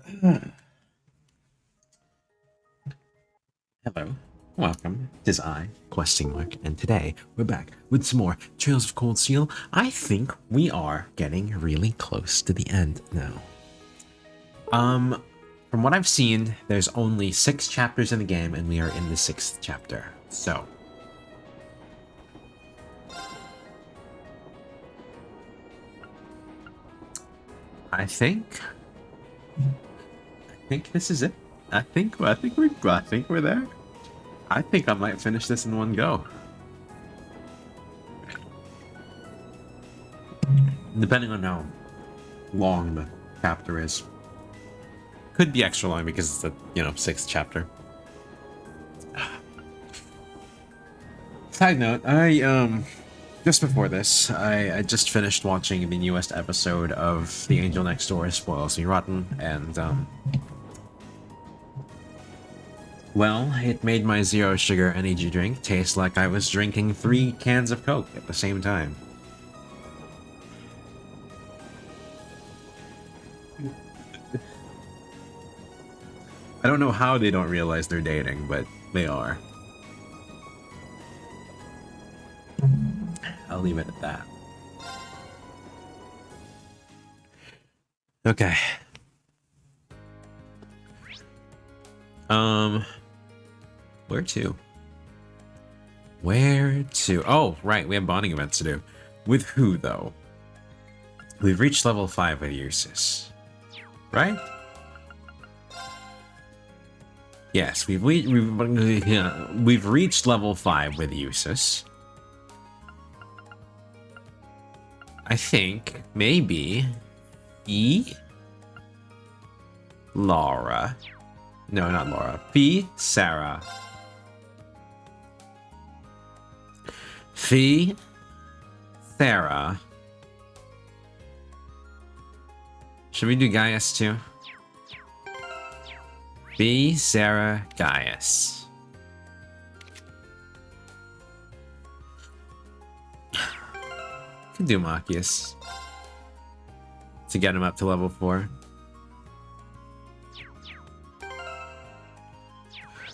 Hello, welcome. It is I, Questing Mark, and today we're back with some more Trails of Cold Steel. I think we are getting really close to the end now. From what I've seen, there's only 6 chapters in the game, and we are in the 6th chapter. So, I think this is it. I think we're there. I think I might finish this in one go. Depending on how long the chapter is. Could be extra long because it's the, 6th chapter. Side note, I just before this, I just finished watching the newest episode of The Angel Next Door Spoils Me Rotten, and well, it made my zero sugar energy drink taste like I was drinking 3 cans of Coke at the same time. I don't know how they don't realize they're dating, but they are. I'll leave it at that. Okay. Where to? Where to? Oh, right, we have bonding events to do. With who, though? We've reached level 5 with Ursus. Right? Yes, we've reached level 5 with Ursus. I think maybe Laura. No, not Laura. Sarah. Sarah. Should we do Gaius too? Sarah, Gaius. Could do Machias to get him up to level 4.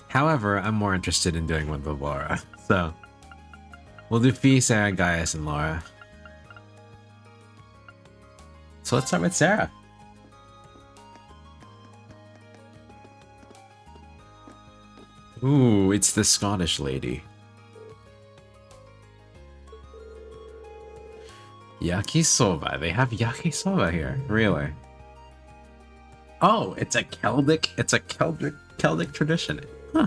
However, I'm more interested in doing one with Laura, so we'll do Sarah, Gaius, and Laura. So let's start with Sarah. Ooh, it's the Scottish lady. Yakisoba. They have yakisoba here. Really? Oh, it's a Celtic tradition. Huh.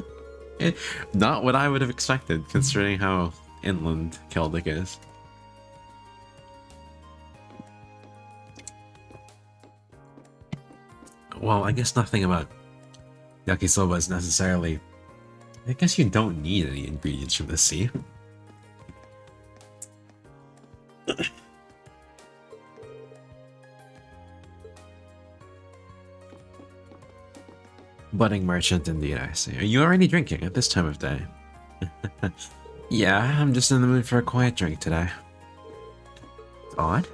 Not what I would have expected, considering how inland Celtic is. Well, I guess nothing about yakisoba is necessarily... I guess you don't need any ingredients from the sea. Budding merchant indeed, I see. Are you already drinking at this time of day? Yeah, I'm just in the mood for a quiet drink today. Odd.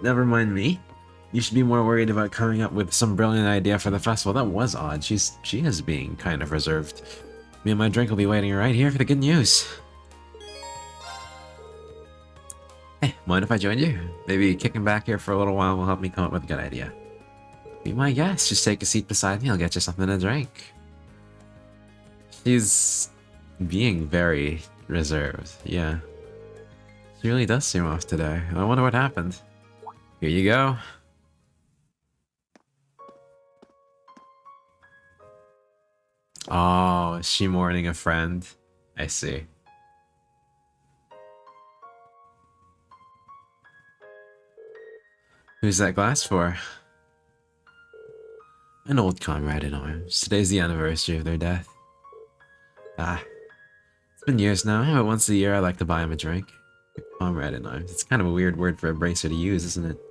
Never mind me. You should be more worried about coming up with some brilliant idea for the festival. That was odd. She is being kind of reserved. Me and my drink will be waiting right here for the good news. Hey, mind if I join you? Maybe kicking back here for a little while will help me come up with a good idea. Be my guest. Just take a seat beside me. I'll get you something to drink. She's being very reserved. Yeah. She really does seem off today. I wonder what happened. Here you go. Oh, is she mourning a friend? I see. Who's that glass for? An old comrade in arms. Today's the anniversary of their death. Ah. It's been years now, but once a year I like to buy him a drink. A comrade in arms. It's kind of a weird word for a bracer to use, isn't it?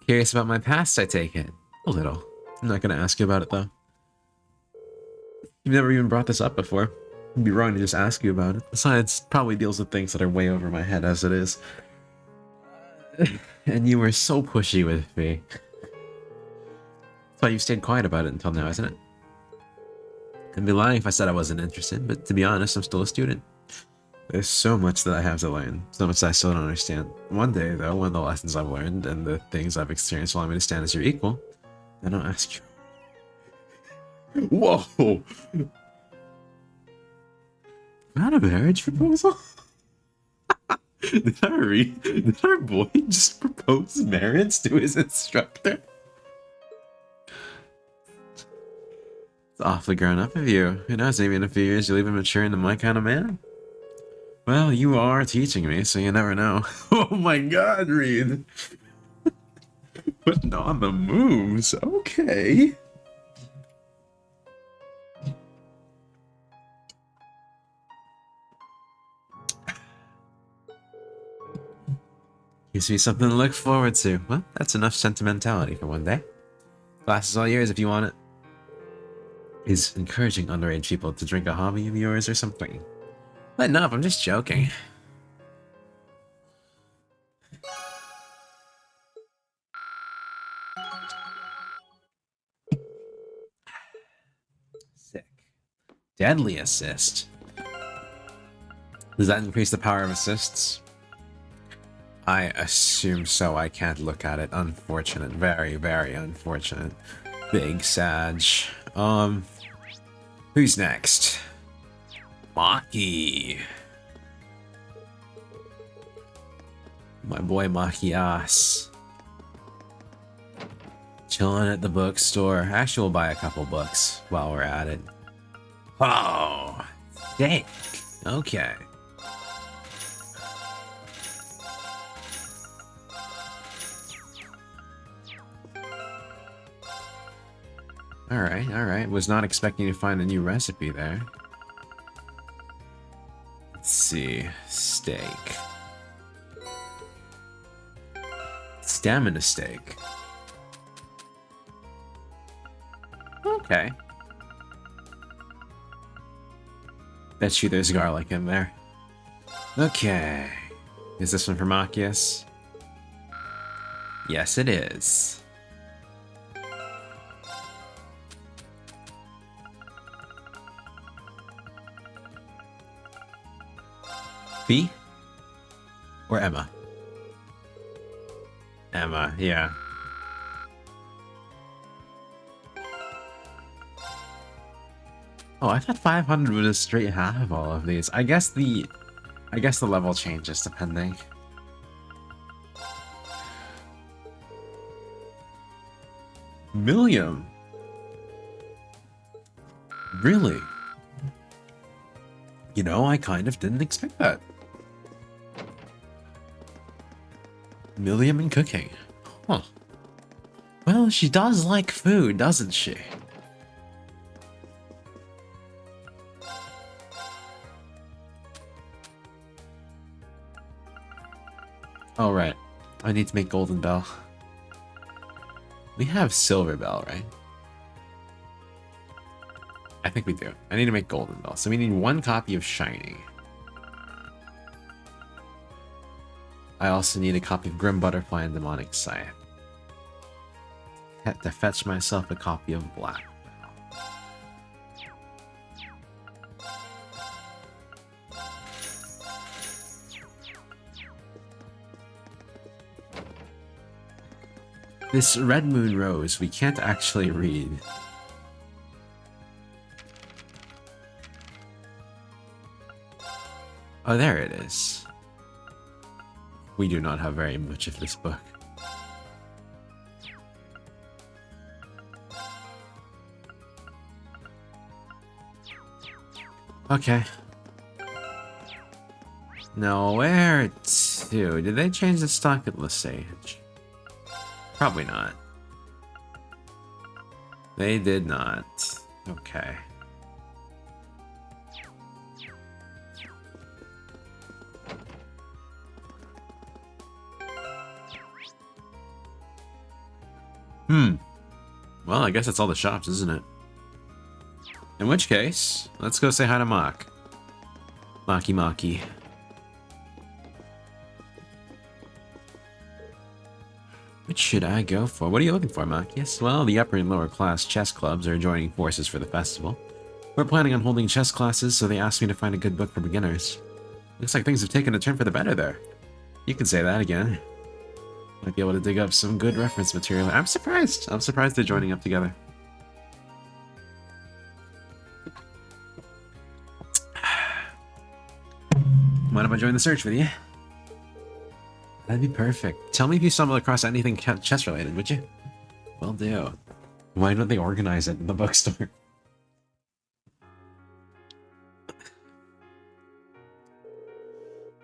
Curious about my past, I take it. A little. I'm not gonna ask you about it, though. You've never even brought this up before. It'd be wrong to just ask you about it. Besides, it probably deals with things that are way over my head as it is. And you were so pushy with me. That's why you stayed quiet about it until now, isn't it? I'd be lying if I said I wasn't interested, but to be honest, I'm still a student. There's so much that I have to learn, so much that I still don't understand. One day, though, when the lessons I've learned and the things I've experienced allow me to stand as your equal, then I'll ask you. Whoa! Not a marriage proposal? Did our boy just propose marriage to his instructor? It's awfully grown up of you. Who knows, maybe in a few years you'll even mature into my kind of man. Well, you are teaching me, so you never know. Oh my god, Reed! Putting on the moves, okay. Gives me something to look forward to. Well, that's enough sentimentality for one day. Class is all yours if you want it. Is encouraging underage people to drink a hobby of yours or something? Lighten up, I'm just joking. Sick. Deadly assist. Does that increase the power of assists? I assume so. I can't look at it. Unfortunate. Very, very unfortunate. Big Sag. Who's next? Maki. My boy Maki-ass. Chilling at the bookstore. Actually, we'll buy a couple books while we're at it. Oh, thick. Okay. Alright, alright. Was not expecting to find a new recipe there. Let's see. Steak. Stamina steak. Okay. Bet you there's garlic in there. Okay. Is this one for Machias? Yes, it is. B? Or Emma? Emma, yeah. Oh, I thought 500 would just straight have all of these. I guess the level changes depending. Millium. Really? You know, I kind of didn't expect that. Millium in cooking. Huh. Well, she does like food, doesn't she? Oh, right. I need to make Golden Bell. We have Silver Bell, right? I think we do. I need to make Golden Bell. So we need one copy of Shiny. I also need a copy of Grim Butterfly and Demonic Scythe. Had to fetch myself a copy of Black Bell. This Red Moon Rose, we can't actually read. Oh, there it is. We do not have very much of this book. Okay. Now, where to? Did they change the stock at Lesage? Probably not. They did not. Okay. Well, I guess that's all the shops, isn't it? In which case, let's go say hi to Mach. Maki. What should I go for? What are you looking for, Marcus? Well, the upper and lower class chess clubs are joining forces for the festival. We're planning on holding chess classes, so they asked me to find a good book for beginners. Looks like things have taken a turn for the better there. You can say that again. Might be able to dig up some good reference material. I'm surprised. I'm surprised they're joining up together. Mind if I join the search with you? That'd be perfect. Tell me if you stumble across anything chess related, would you? Will do. Why don't they organize it in the bookstore?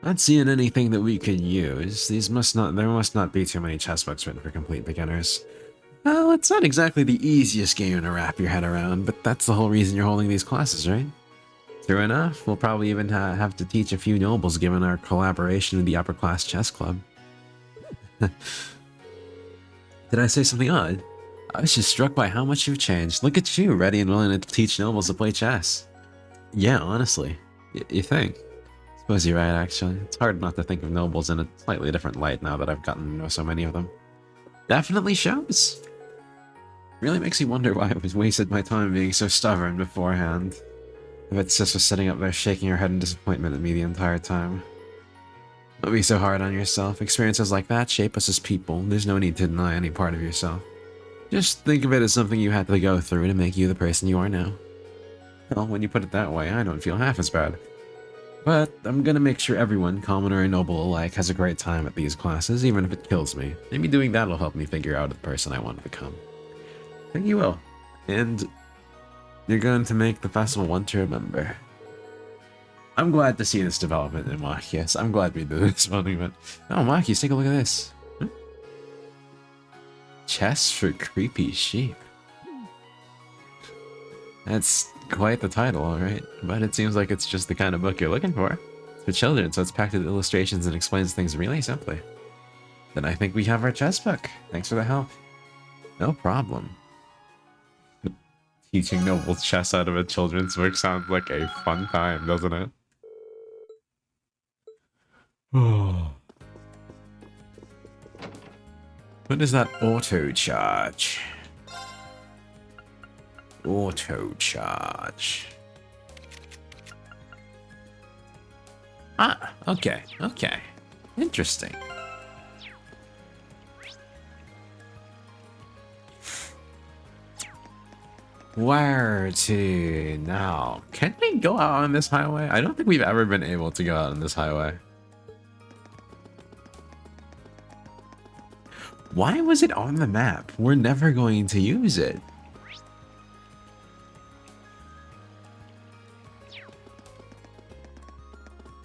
Not seeing anything that we could use. There must not be too many chess books written for complete beginners. Well, it's not exactly the easiest game to wrap your head around, but that's the whole reason you're holding these classes, right? True enough, we'll probably even have to teach a few nobles given our collaboration with the upper class chess club. Did I say something odd? I was just struck by how much you've changed. Look at you, ready and willing to teach nobles to play chess. Yeah, honestly. You think? Suppose you're right, actually. It's hard not to think of nobles in a slightly different light now that I've gotten to know so many of them. Definitely shows. Really makes you wonder why I was wasted my time being so stubborn beforehand. I bet Sis was sitting up there shaking her head in disappointment at me the entire time. Don't be so hard on yourself. Experiences like that shape us as people. There's no need to deny any part of yourself. Just think of it as something you had to go through to make you the person you are now. Well, when you put it that way, I don't feel half as bad. But I'm gonna make sure everyone, commoner and noble alike, has a great time at these classes, even if it kills me. Maybe doing that will help me figure out the person I want to become. I think you will. And you're going to make the festival one to remember. I'm glad to see this development in Marcus. I'm glad we did this monument. Oh, Marcus, take a look at this. Chess for creepy sheep. That's quite the title, alright. But it seems like it's just the kind of book you're looking for. It's for children, so it's packed with illustrations and explains things really simply. Then I think we have our chess book. Thanks for the help. No problem. Teaching noble chess out of a children's book sounds like a fun time, doesn't it? Oh. What is that auto charge? Auto charge. Ah, okay, okay. Interesting. Where to now? Can we go out on this highway? I don't think we've ever been able to go out on this highway. Why was it on the map? We're never going to use it.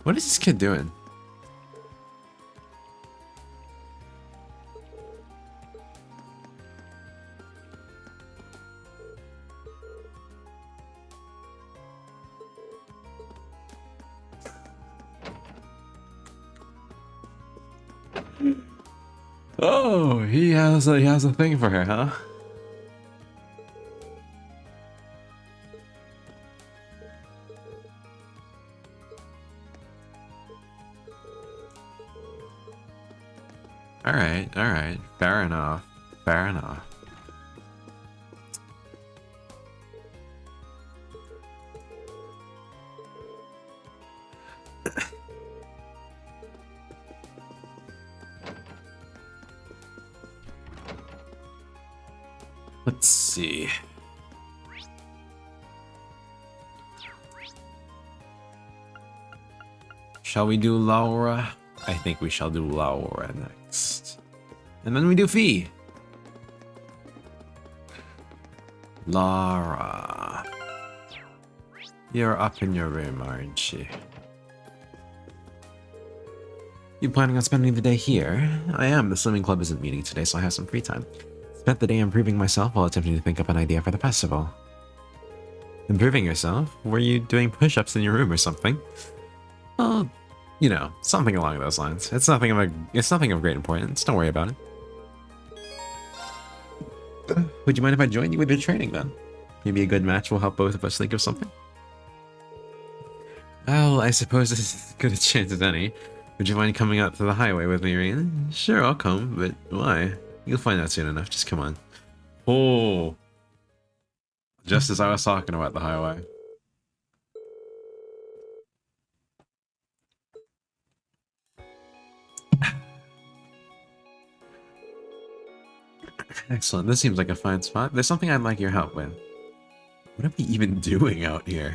What is this kid doing? Oh, he has a thing for her, huh? All right. Fair enough. Fair enough. Let's see. Shall we do Laura? I think we shall do Laura next. And then we do Fee. Laura. You're up in your room, aren't you? You planning on spending the day here? I am. The swimming club isn't meeting today, so I have some free time. Spent the day improving myself while attempting to think up an idea for the festival. Improving yourself? Were you doing push-ups in your room or something? Well, you know, something along those lines. It's nothing of great importance. Don't worry about it. Would you mind if I joined you with your training then? Maybe a good match will help both of us think of something. Well, I suppose this is as good a chance as any. Would you mind coming out to the highway with me, Rain? Sure, I'll come, but why? You'll find out soon enough. Just come on. Oh, just as I was talking about the highway. Excellent. This seems like a fine spot. There's something I'd like your help with. What are we even doing out here?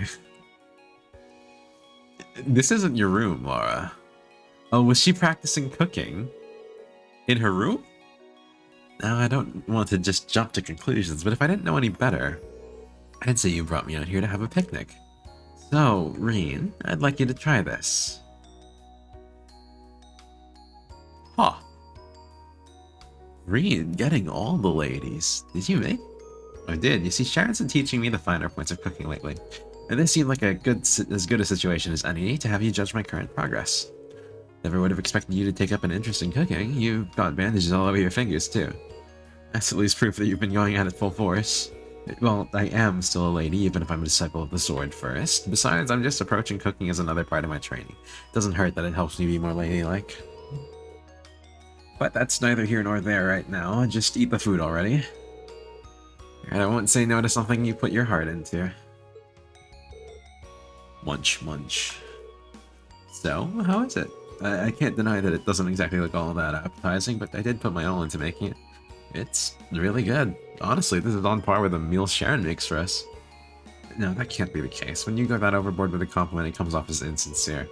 This isn't your room, Laura. Oh, was she practicing cooking? In her room? Now, I don't want to just jump to conclusions, but if I didn't know any better, I'd say you brought me out here to have a picnic. So, Reen, I'd like you to try this. Huh. Reen, getting all the ladies. Did you make? I did. You see, Sharon's been teaching me the finer points of cooking lately, and this seemed like as good a situation as any to have you judge my current progress. Never would have expected you to take up an interest in cooking. You've got bandages all over your fingers, too. That's at least proof that you've been going at it full force. Well, I am still a lady, even if I'm a disciple of the sword first. Besides, I'm just approaching cooking as another part of my training. It doesn't hurt that it helps me be more ladylike. But that's neither here nor there right now. Just eat the food already. And I won't say no to something you put your heart into. Munch, munch. So, how is it? I can't deny that it doesn't exactly look all that appetizing, but I did put my all into making it. It's really good. Honestly, this is on par with the meal Sharon makes for us. No, that can't be the case. When you go that overboard with a compliment, it comes off as insincere.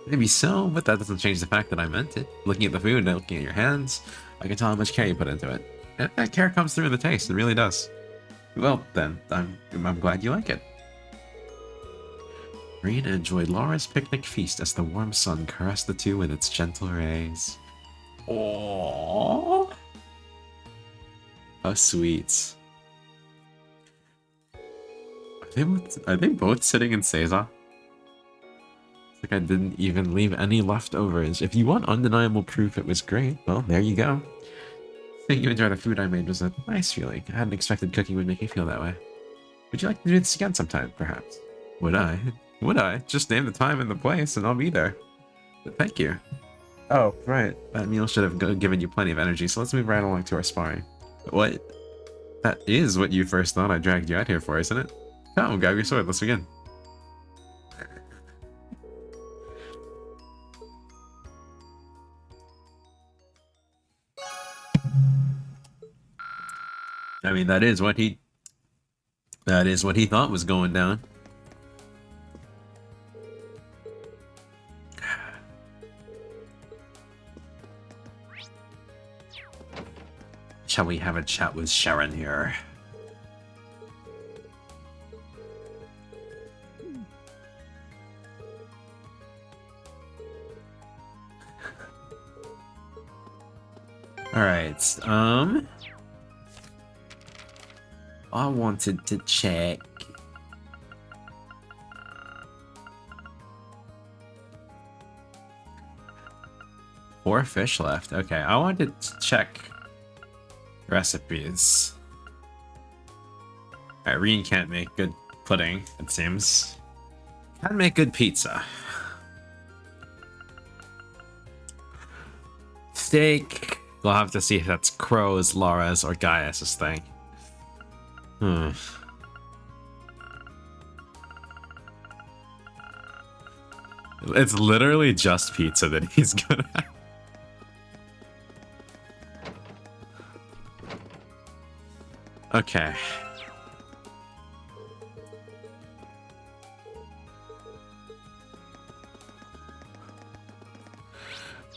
Maybe so, but that doesn't change the fact that I meant it. Looking at the food and looking at your hands, I can tell how much care you put into it. And that care comes through in the taste, it really does. Well, then, I'm glad you like it. Reen enjoyed Laura's picnic feast as the warm sun caressed the two with its gentle rays. Aww. How sweet. Are they both sitting in Seiza? It's like I didn't even leave any leftovers. If you want undeniable proof it was great, well, there you go. Seeing you enjoy the food I made was a nice feeling. I hadn't expected cooking would make you feel that way. Would you like to do this again sometime, perhaps? Would I? Would I? Just name the time and the place and I'll be there. But thank you. Oh, right. That meal should have given you plenty of energy, so let's move right along to our sparring. What? That is what you first thought I dragged you out here for, isn't it? Come, grab your sword, let's begin. I mean, that is what he thought was going down. Shall we have a chat with Sharon here? Alright, I wanted to check. Four fish left. Okay, I wanted to check recipes. Irene can't make good pudding, it seems. Can make good pizza. Steak. We'll have to see if that's Crow's, Laura's, or Gaius's thing. It's literally just pizza that he's good at. Okay.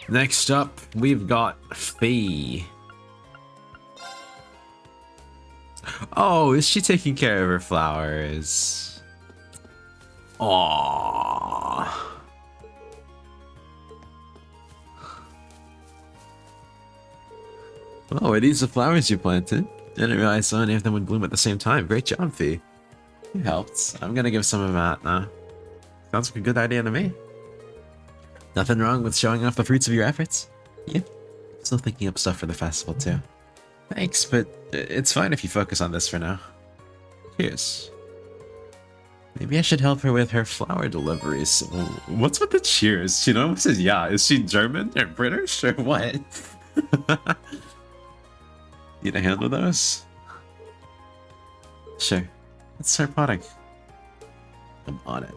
Next up, we've got Fee. Oh, is she taking care of her flowers? Aww. Oh, are these the flowers you planted? Didn't realize so many of them would bloom at the same time. Great job, Fee. You helped. I'm gonna give some of that now. Sounds like a good idea to me. Nothing wrong with showing off the fruits of your efforts? Yep. Still thinking up stuff for the festival too. Thanks, but it's fine if you focus on this for now. Cheers. Maybe I should help her with her flower deliveries. What's with the cheers? She almost says yeah. Is she German or British or what? Need a hand with those? Sure. Let's start potting. I'm on it.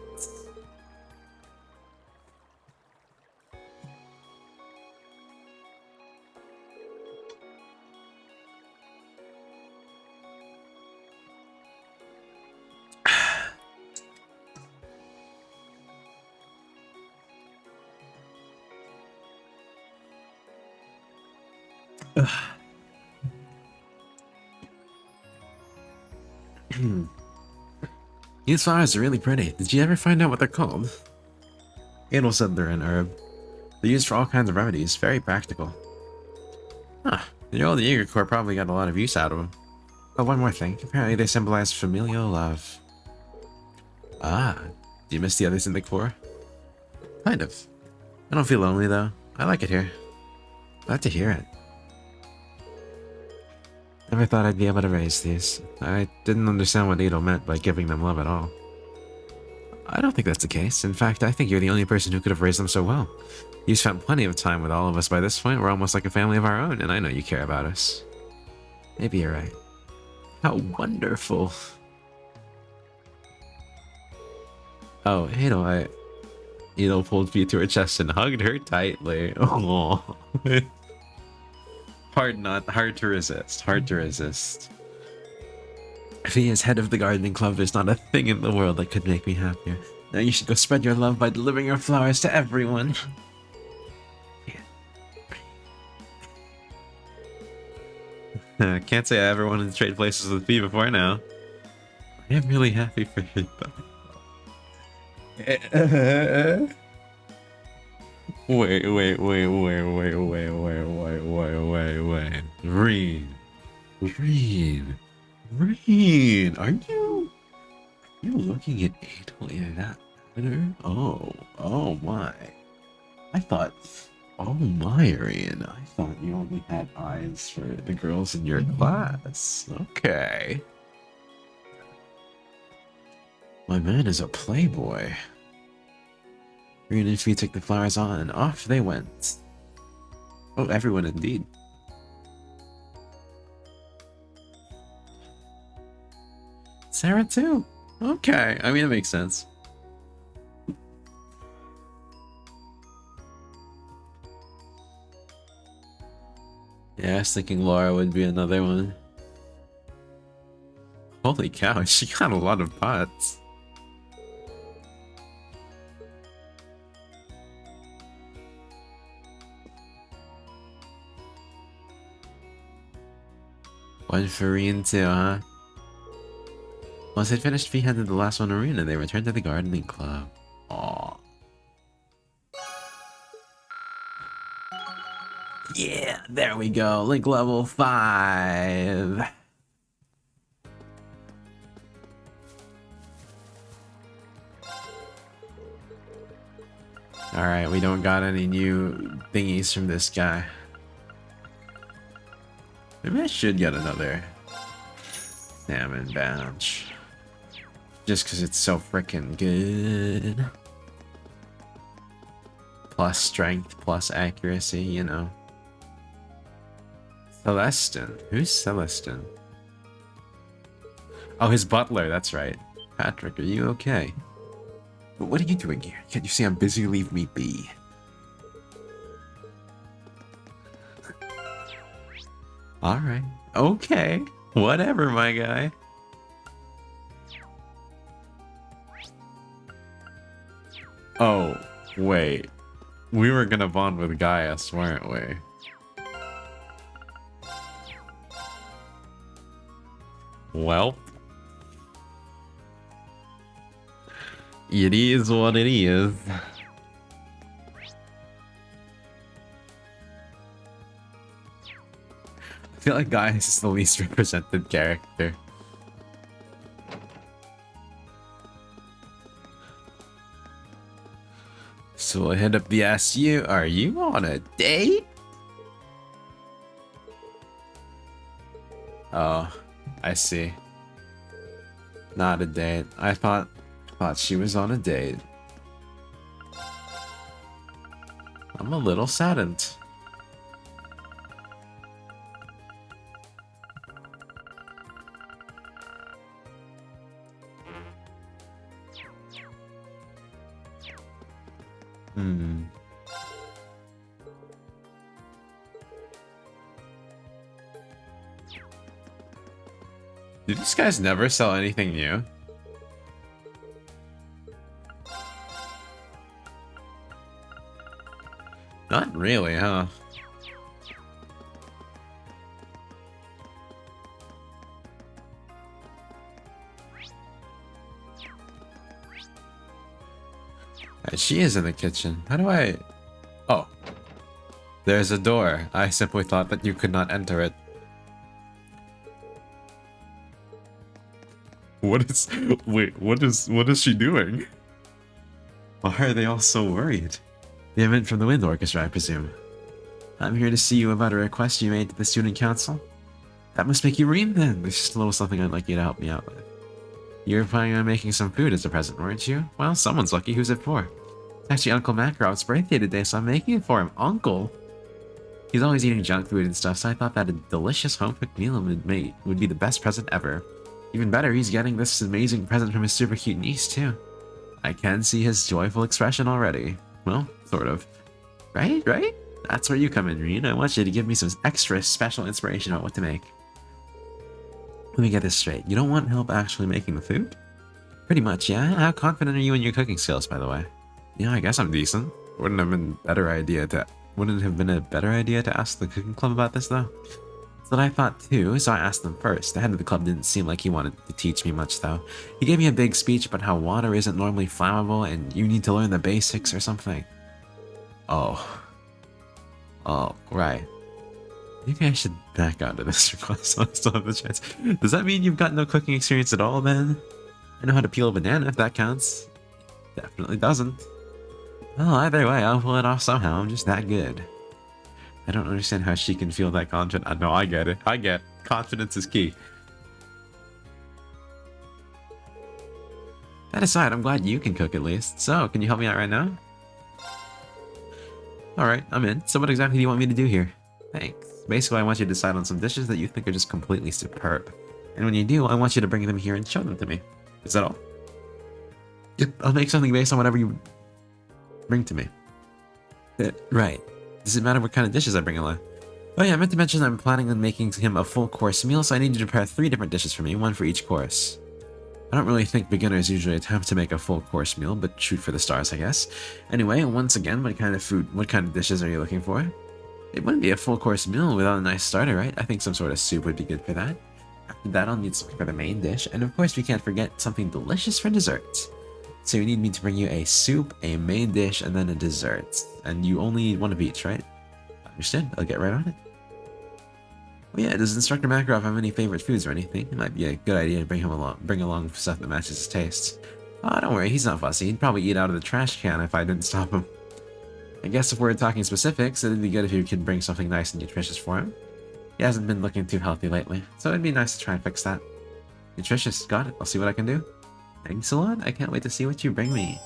These flowers are really pretty. Did you ever find out what they're called? Adel said they're an herb. They're used for all kinds of remedies. Very practical. Huh. The old Jaeger Corps probably got a lot of use out of them. Oh, one more thing. Apparently they symbolize familial love. Ah. Do you miss the others in the Corps? Kind of. I don't feel lonely, though. I like it here. Glad to hear it. Never thought I'd be able to raise these. I didn't understand what Adel meant by giving them love at all. I don't think that's the case. In fact, I think you're the only person who could have raised them so well. You've spent plenty of time with all of us by this point. We're almost like a family of our own, and I know you care about us. Maybe you're right. How wonderful. Oh, Adel, Adel pulled Fia to her chest and hugged her tightly. Oh. Hard to resist. Hard to resist. Fia is head of the gardening club. There's not a thing in the world that could make me happier. Now you should go spread your love by delivering your flowers to everyone. Yeah. Can't say I ever wanted to trade places with Fia before now. I am really happy for you, though. Wait. Green, are you looking at Adel in that manner? Oh my. Oh my, Arian, I thought you only had eyes for the girls in your class. Okay. My man is a playboy. Arian and Fia took the flowers on and off they went. Oh, everyone indeed. Sarah too. Okay, I mean it makes sense. Yeah, I was thinking Laura would be another one. Holy cow, she got a lot of pots. One for Rian too, huh? Once they'd finished, Fia handed the last one to Rian and they returned to the gardening club. Aww. Yeah, there we go. Link level 5. Alright, we don't got any new thingies from this guy. Maybe I should get another salmon badge. Just because it's so freaking good. Plus strength, plus accuracy, you know. Celestin. Who's Celestin? Oh, his butler, that's right. Patrick, are you okay? What are you doing here? Can't you see I'm busy? Leave me be. Alright. Okay. Whatever, my guy. Oh, wait. We were gonna bond with Gaius, weren't we? Well. It is what it is. I feel like Gaius is the least represented character. So we'll hit up the SU. Are you on a date? Oh, I see. Not a date. I thought she was on a date. I'm a little saddened. Hmm. Do these guys never sell anything new? Not really, huh? She is in the kitchen. How do I... Oh. There's a door. I simply thought that you could not enter it. What is... Wait, what is she doing? Why are they all so worried? The event from the Wind Orchestra, I presume. I'm here to see you about a request you made to the student council. That must make you Reem then. There's just a little something I'd like you to help me out with. You were planning on making some food as a present, weren't you? Well, someone's lucky. Who's it for? It's actually Uncle Makarov's birthday today, so I'm making it for him. Uncle? He's always eating junk food and stuff, so I thought that a delicious home-cooked meal would be the best present ever. Even better, he's getting this amazing present from his super cute niece, too. I can see his joyful expression already. Well, sort of. Right? That's where you come in, Rean. I want you to give me some extra special inspiration on what to make. Let me get this straight. You don't want help actually making the food? Pretty much, yeah. How confident are you in your cooking skills, by the way? Yeah, I guess I'm decent. Wouldn't have been a better idea to ask the cooking club about this, though? That's what I thought too, so I asked them first. The head of the club didn't seem like he wanted to teach me much, though. He gave me a big speech about how water isn't normally flammable and you need to learn the basics or something. Oh, right. Maybe I should back out of this request so I still have the chance. Does that mean you've got no cooking experience at all, then? I know how to peel a banana, if that counts. Definitely doesn't. Well, either way, I'll pull it off somehow. I'm just that good. I don't understand how she can feel that confident. No, I get it. Confidence is key. That aside, I'm glad you can cook at least. So, can you help me out right now? Alright, I'm in. So what exactly do you want me to do here? Thanks. Basically, I want you to decide on some dishes that you think are just completely superb. And when you do, I want you to bring them here and show them to me. Is that all? Yep, I'll make something based on whatever you bring to me. Right. Does it matter what kind of dishes I bring along? Oh yeah, I meant to mention I'm planning on making him a full course meal, so I need you to prepare 3 different dishes for me, 1 for each course. I don't really think beginners usually attempt to make a full course meal, but shoot for the stars, I guess. Anyway, once again, what kind of dishes are you looking for? It wouldn't be a full course meal without a nice starter, right? I think some sort of soup would be good for that. After that, I'll need something for the main dish, and of course we can't forget something delicious for dessert. So you need me to bring you a soup, a main dish, and then a dessert. And you only need 1 of each, right? Understood. I'll get right on it. Oh yeah, does Instructor Makarov have any favorite foods or anything? It might be a good idea to bring along stuff that matches his tastes. Oh, don't worry, he's not fussy. He'd probably eat out of the trash can if I didn't stop him. I guess if we're talking specifics, it'd be good if you could bring something nice and nutritious for him. He hasn't been looking too healthy lately, so it'd be nice to try and fix that. Nutritious, got it. I'll see what I can do. Thanks a lot. I can't wait to see what you bring me.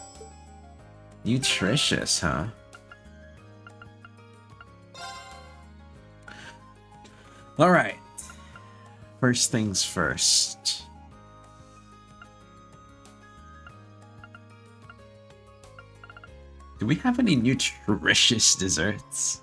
Nutritious, huh? Alright. First things first. Do we have any nutritious desserts?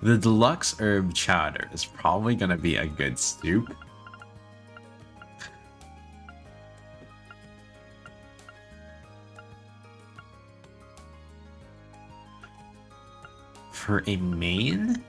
The deluxe herb chowder is probably gonna be a good soup. For a main?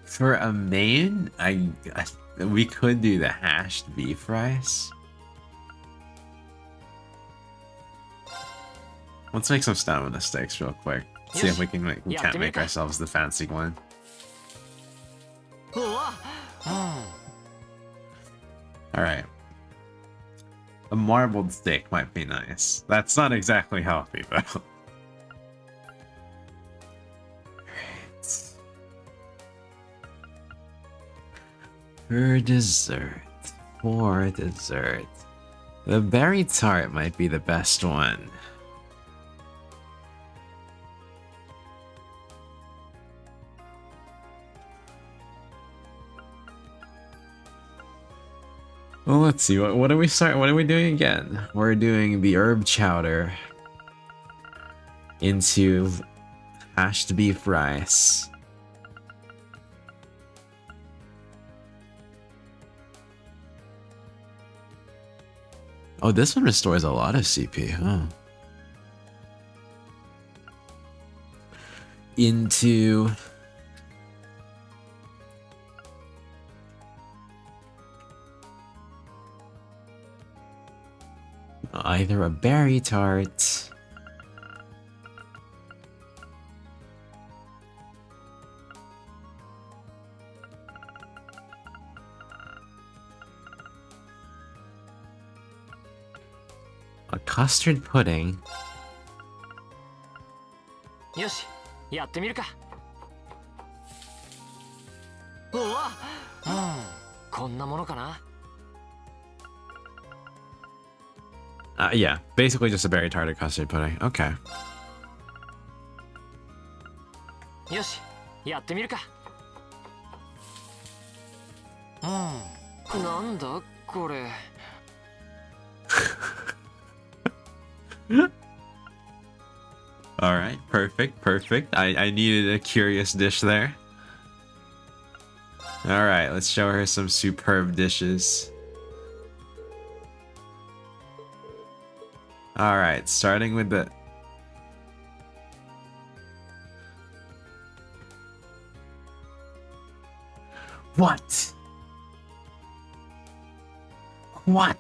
For a main, we could do the hashed beef rice. Let's make some stamina sticks real quick. See if we can can't make ourselves the fancy one. Alright. A marbled steak might be nice. That's not exactly healthy though. For dessert. For dessert. The berry tart might be the best one. Well, let's see. What are we start? What are we doing again? We're doing the herb chowder into hashed beef rice. Oh, this one restores a lot of CP, huh? Into either a berry tart a custard pudding. よし、やってみるか。うわ、こんなものかな。Yeah, basically just a berry tart or custard pudding. Okay. よし、やってみるか。なんだこれ。All right, perfect, perfect. I needed a curious dish there. All right, let's show her some superb dishes. All right, starting with the what? What?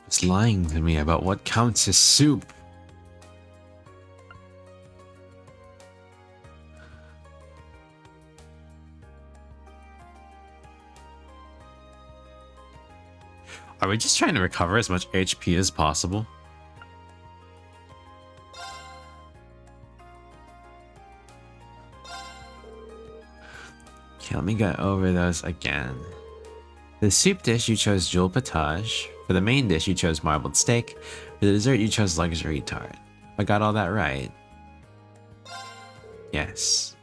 It's lying to me about what counts as soup. Are we just trying to recover as much HP as possible? Okay, let me go over those again. For the soup dish, you chose jewel potage. For the main dish, you chose marbled steak. For the dessert, you chose luxury tart. I got all that right. Yes.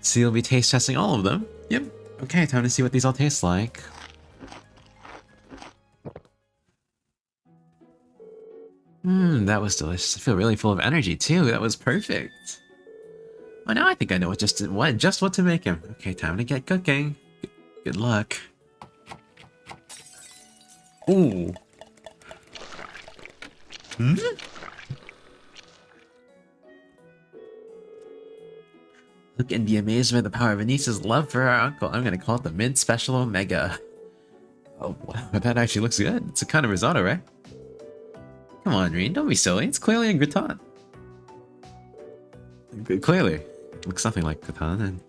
So you'll be taste testing all of them? Yep. Okay, time to see what these all taste like. That was delicious. I feel really full of energy too. That was perfect. Oh, now I think I know just what to make him. Okay, time to get cooking. Good luck. Ooh. Look and be amazed by the power of Anissa's love for our uncle. I'm gonna call it the Mint Special Omega. Oh wow, that actually looks good. It's a kind of risotto, right? Come on, Reen, don't be silly. It's clearly a gratin. Clearly. It looks something like gratin and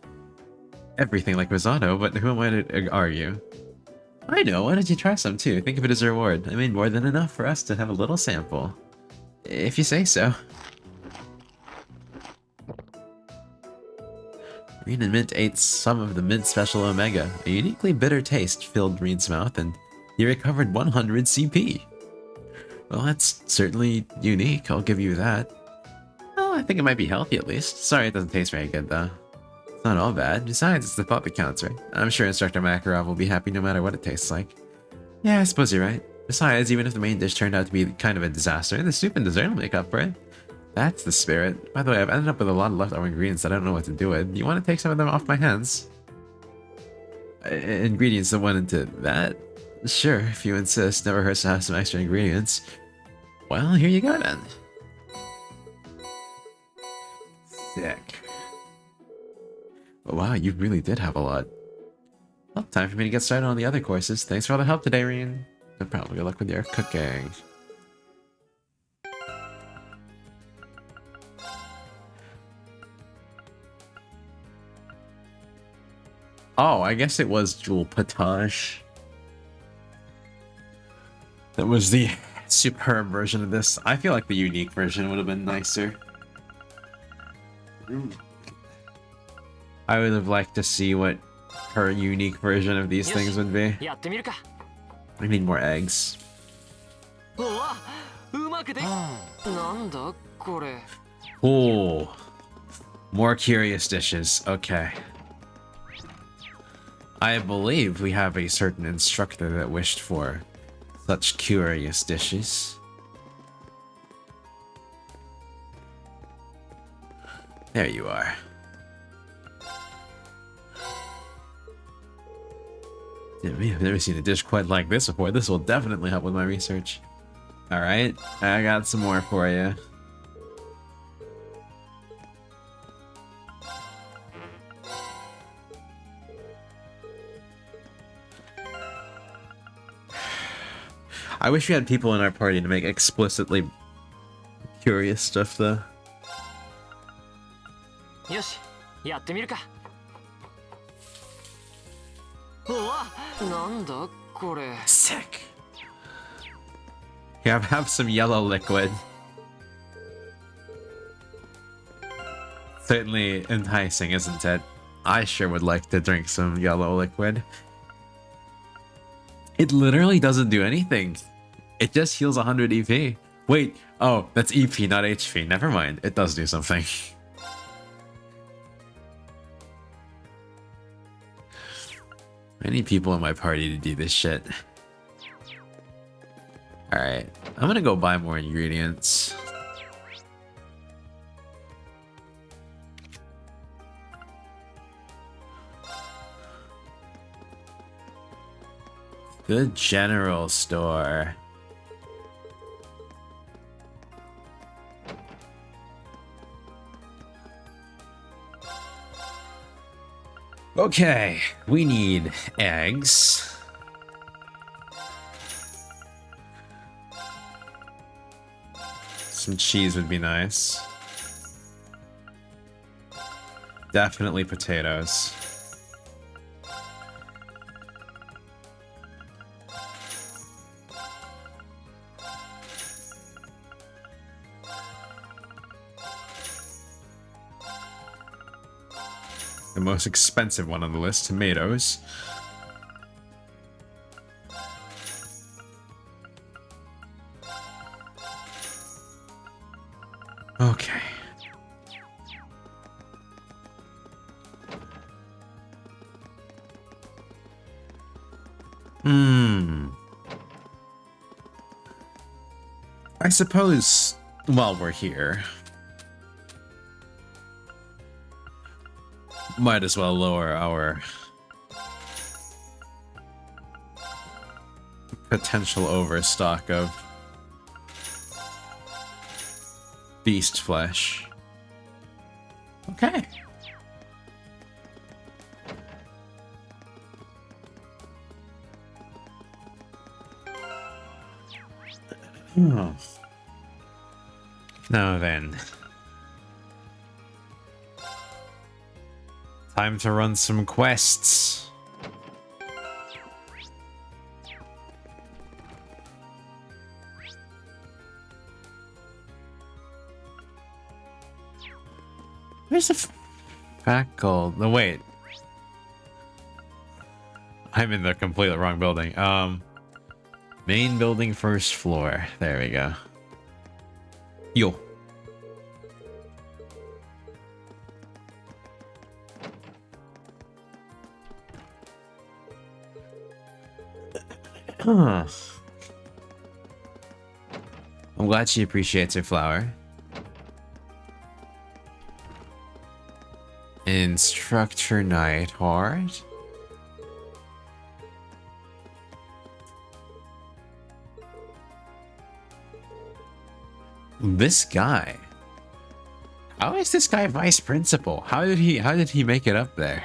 everything like risotto, but who am I to argue? I know, why don't you try some too? Think of it as a reward. I made more than enough for us to have a little sample. If you say so. Reen and Mint ate some of the Mint Special Omega. A uniquely bitter taste filled Reen's mouth, and he recovered 100 CP. Well, that's certainly unique, I'll give you that. Well, I think it might be healthy at least. Sorry it doesn't taste very good though. It's not all bad. Besides, it's the thought that counts, right? I'm sure Instructor Makarov will be happy no matter what it tastes like. Yeah, I suppose you're right. Besides, even if the main dish turned out to be kind of a disaster, the soup and dessert will make up for it. That's the spirit. By the way, I've ended up with a lot of leftover ingredients that I don't know what to do with. You want to take some of them off my hands? Ingredients that went into that? Sure, if you insist. Never hurts to have some extra ingredients. Well, here you go then. Sick. Oh, wow, you really did have a lot. Well, time for me to get started on the other courses. Thanks for all the help today, Reen. No problem. Good luck with your cooking. Oh, I guess it was Jewel Potage. That was the superb version of this. I feel like the unique version would have been nicer. I would have liked to see what her unique version of these things would be. やってみるか。 I need more eggs. うわ、うまくで。なんだこれ。 Oh, more curious dishes. Okay. I believe we have a certain instructor that wished for such curious dishes. There you are. Yeah, man, I've never seen a dish quite like this before. This will definitely help with my research. Alright, I got some more for you. I wish we had people in our party to make explicitly curious stuff, though. よし、やってみるか。うわ、なんだこれ。 Sick. Here, have some yellow liquid. Certainly enticing, isn't it? I sure would like to drink some yellow liquid. It literally doesn't do anything. It just heals 100 EP. Wait, oh, that's EP, not HP. Never mind. It does do something. I need people in my party to do this shit. Alright, I'm gonna go buy more ingredients. The general store. Okay, we need eggs. Some cheese would be nice. Definitely potatoes. The most expensive one on the list, tomatoes. Okay. I suppose while we're here, might as well lower our potential overstock of beast flesh. Okay. Oh. Now then. Time to run some quests. Where's the faculty? No, wait. I'm in the completely wrong building. Main building, first floor. There we go. Yo. Huh. I'm glad she appreciates her flower. Instructor Nightheart. This guy. How is this guy vice principal? How did he make it up there?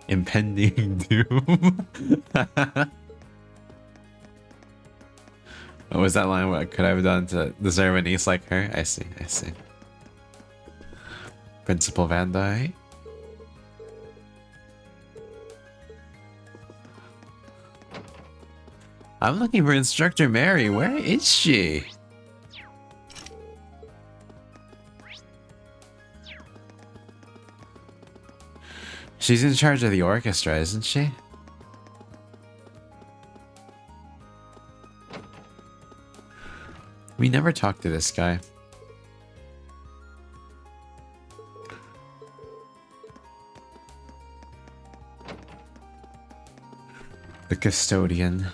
Impending doom. What was that line? What could I have done to deserve a niece like her? I see. Principal Van Dyke. I'm looking for Instructor Mary. Where is she? She's in charge of the orchestra, isn't she? We never talked to this guy. The custodian.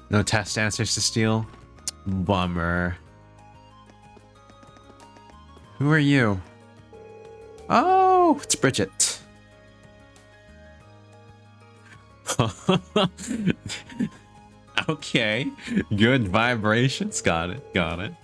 No test answers to steal? Bummer. Who are you? Oh, it's Bridget. Okay. Good vibrations. Got it. Got it.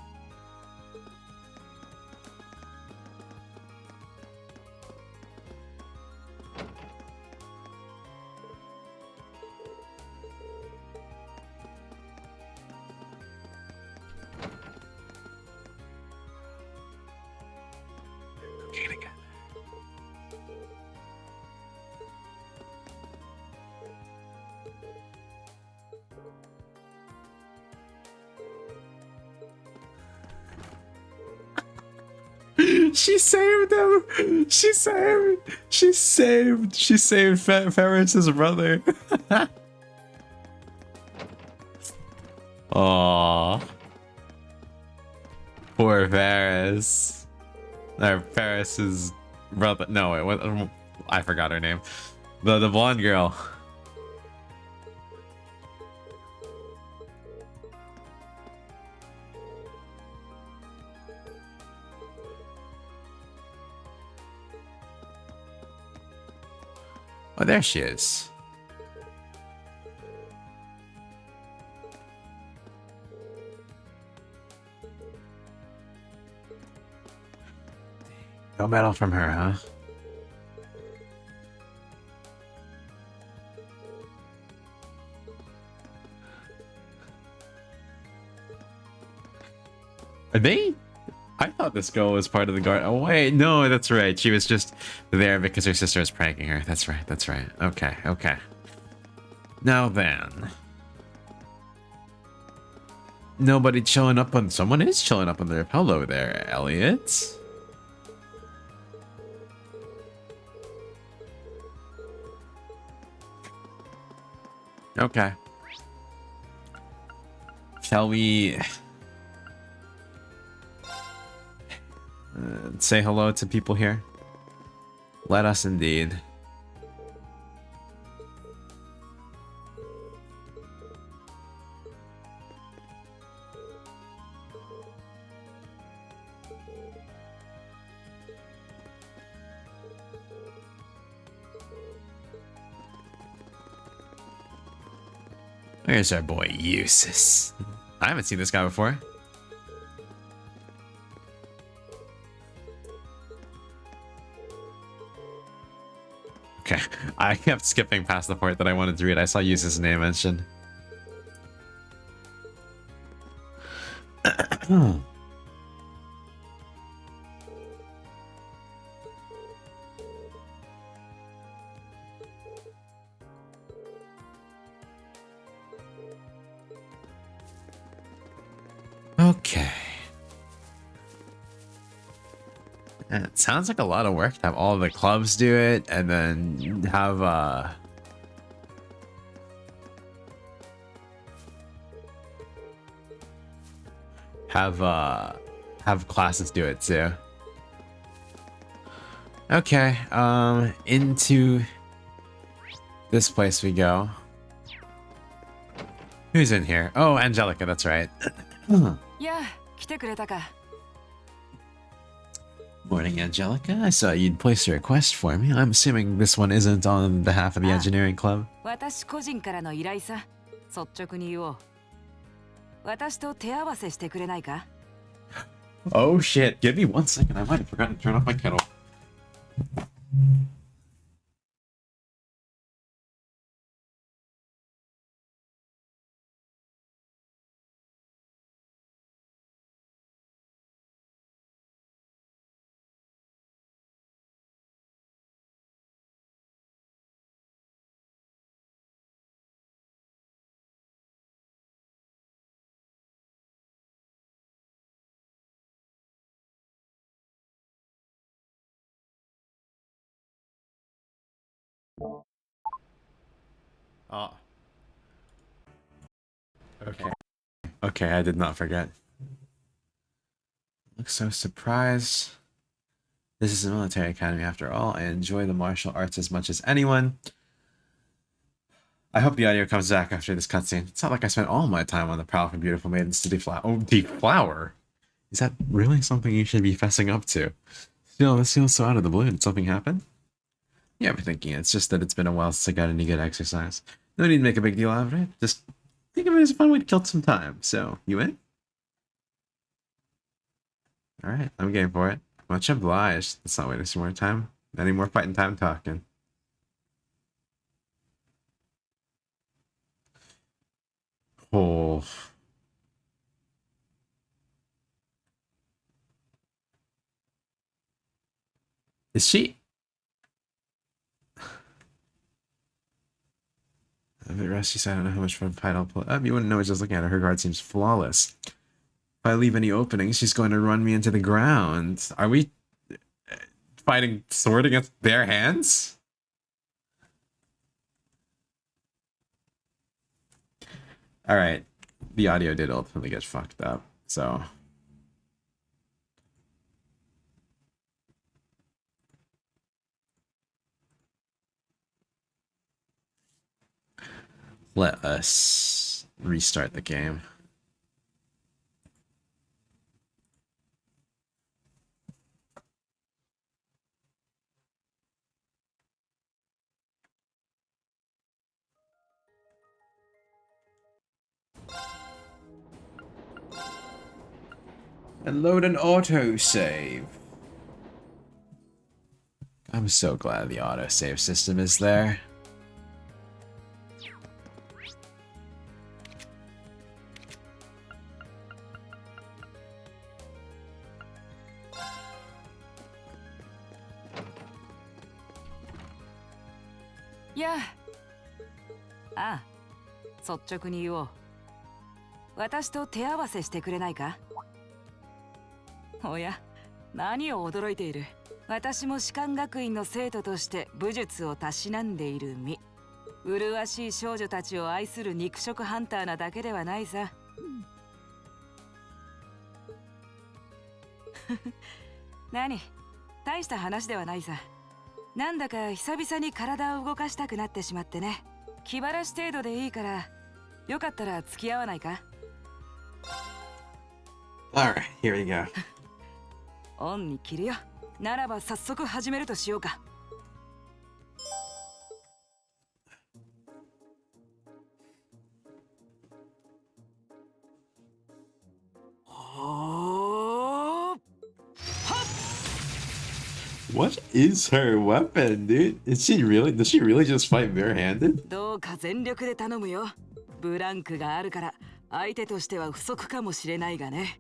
She saved him. She saved Ferris's brother. Aww. Poor Ferris. Or Ferris's brother. No, wait, what? I forgot her name. The blonde girl. Oh, there she is. No medal from her, huh? Are they? I thought this girl was part of the guard. Oh, wait. No, that's right. She was just there because her sister was pranking her. That's right. That's right. Okay. Okay. Now then. Nobody chilling up on... Someone is chilling up on their... Hello there, Elliot. Okay. Shall we... say hello to people here? Let us indeed. Where's our boy Eustace? I haven't seen this guy before. Okay, I kept skipping past the part that I wanted to read. I saw Eustace's name mentioned. Okay. It sounds like a lot of work to have all the clubs do it and then have have classes do it too. Okay, into this place we go. Who's in here? Oh, Angelica, that's right. Yeah, 来てくれたか。 Morning, Angelica. I saw you'd placed a request for me. I'm assuming this one isn't on behalf of the engineering club. 私個人からの依頼さ。率直に言おう。私と手合わせしてくれないか？ Oh shit, give me 1 second. I might have forgotten to turn off my kettle. Oh. Okay. Okay, I did not forget. Looks so surprised. This is a military academy after all. I enjoy the martial arts as much as anyone. I hope the audio comes back after this cutscene. It's not like I spent all my time on the proud and beautiful maidens to deflower. Oh, deflower? Is that really something you should be fessing up to? Still, this feels so out of the blue. Did something happen? Yeah, I'm thinking it's just that it's been a while since I got any good exercise. No need to make a big deal out of it. Just think of it as a fun way to kill some time. So, you in? Alright, I'm game for it. Much obliged. Let's not waste more time. Any more fighting time talking. Oh. Is she? A bit rusty, so I don't know how much fun fight I'll pull up. You wouldn't know it just looking at her. Her guard seems flawless. If I leave any openings, she's going to run me into the ground. Are we fighting sword against bare hands? Alright. The audio did ultimately get fucked up, so... let us restart the game. And load an autosave. I'm so glad the autosave system is there. Yeah. ああ、率直に言おう。私と手合わせしてくれないか？おや、何を驚いている。私も士官学院の生徒として武術をたしなんでいる身。麗しい少女たちを愛する肉食ハンターなだけではないさ。何？大した話ではないさ。なんだか久々に体を動かしたくなってしまってね。気晴らし程度でいいから、よかったら付き合わないか？ Alright, here we go. オンに切るよ。ならば早速始めるとしようか。What is her weapon, dude? Does she really just fight barehanded? どうか全力で頼むよ。ブランクがあるから相手としては不足かもしれないがね。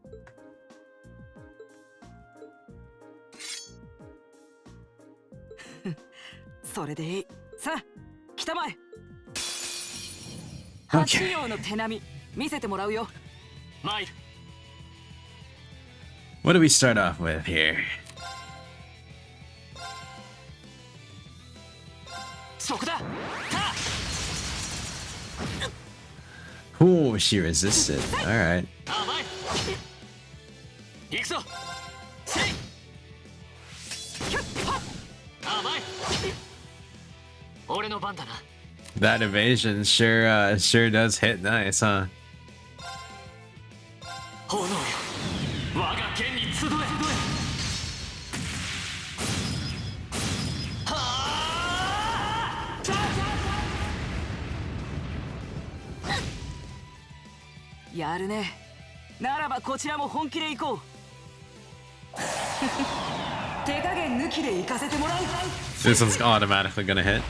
それでいい。さあ、来たまえ。八葉の手並み見せてもらうよ。マイル。What do we start off with here? そこだ。Oh, she resisted. Alright. 行くぞ。俺の番だな。 That evasion sure does hit nice, huh? 炎よ、我が剣に集え。やるね。ならばこちらも本気で行こう。手加減抜きで行かせてもらう。 This one's automatically gonna hit.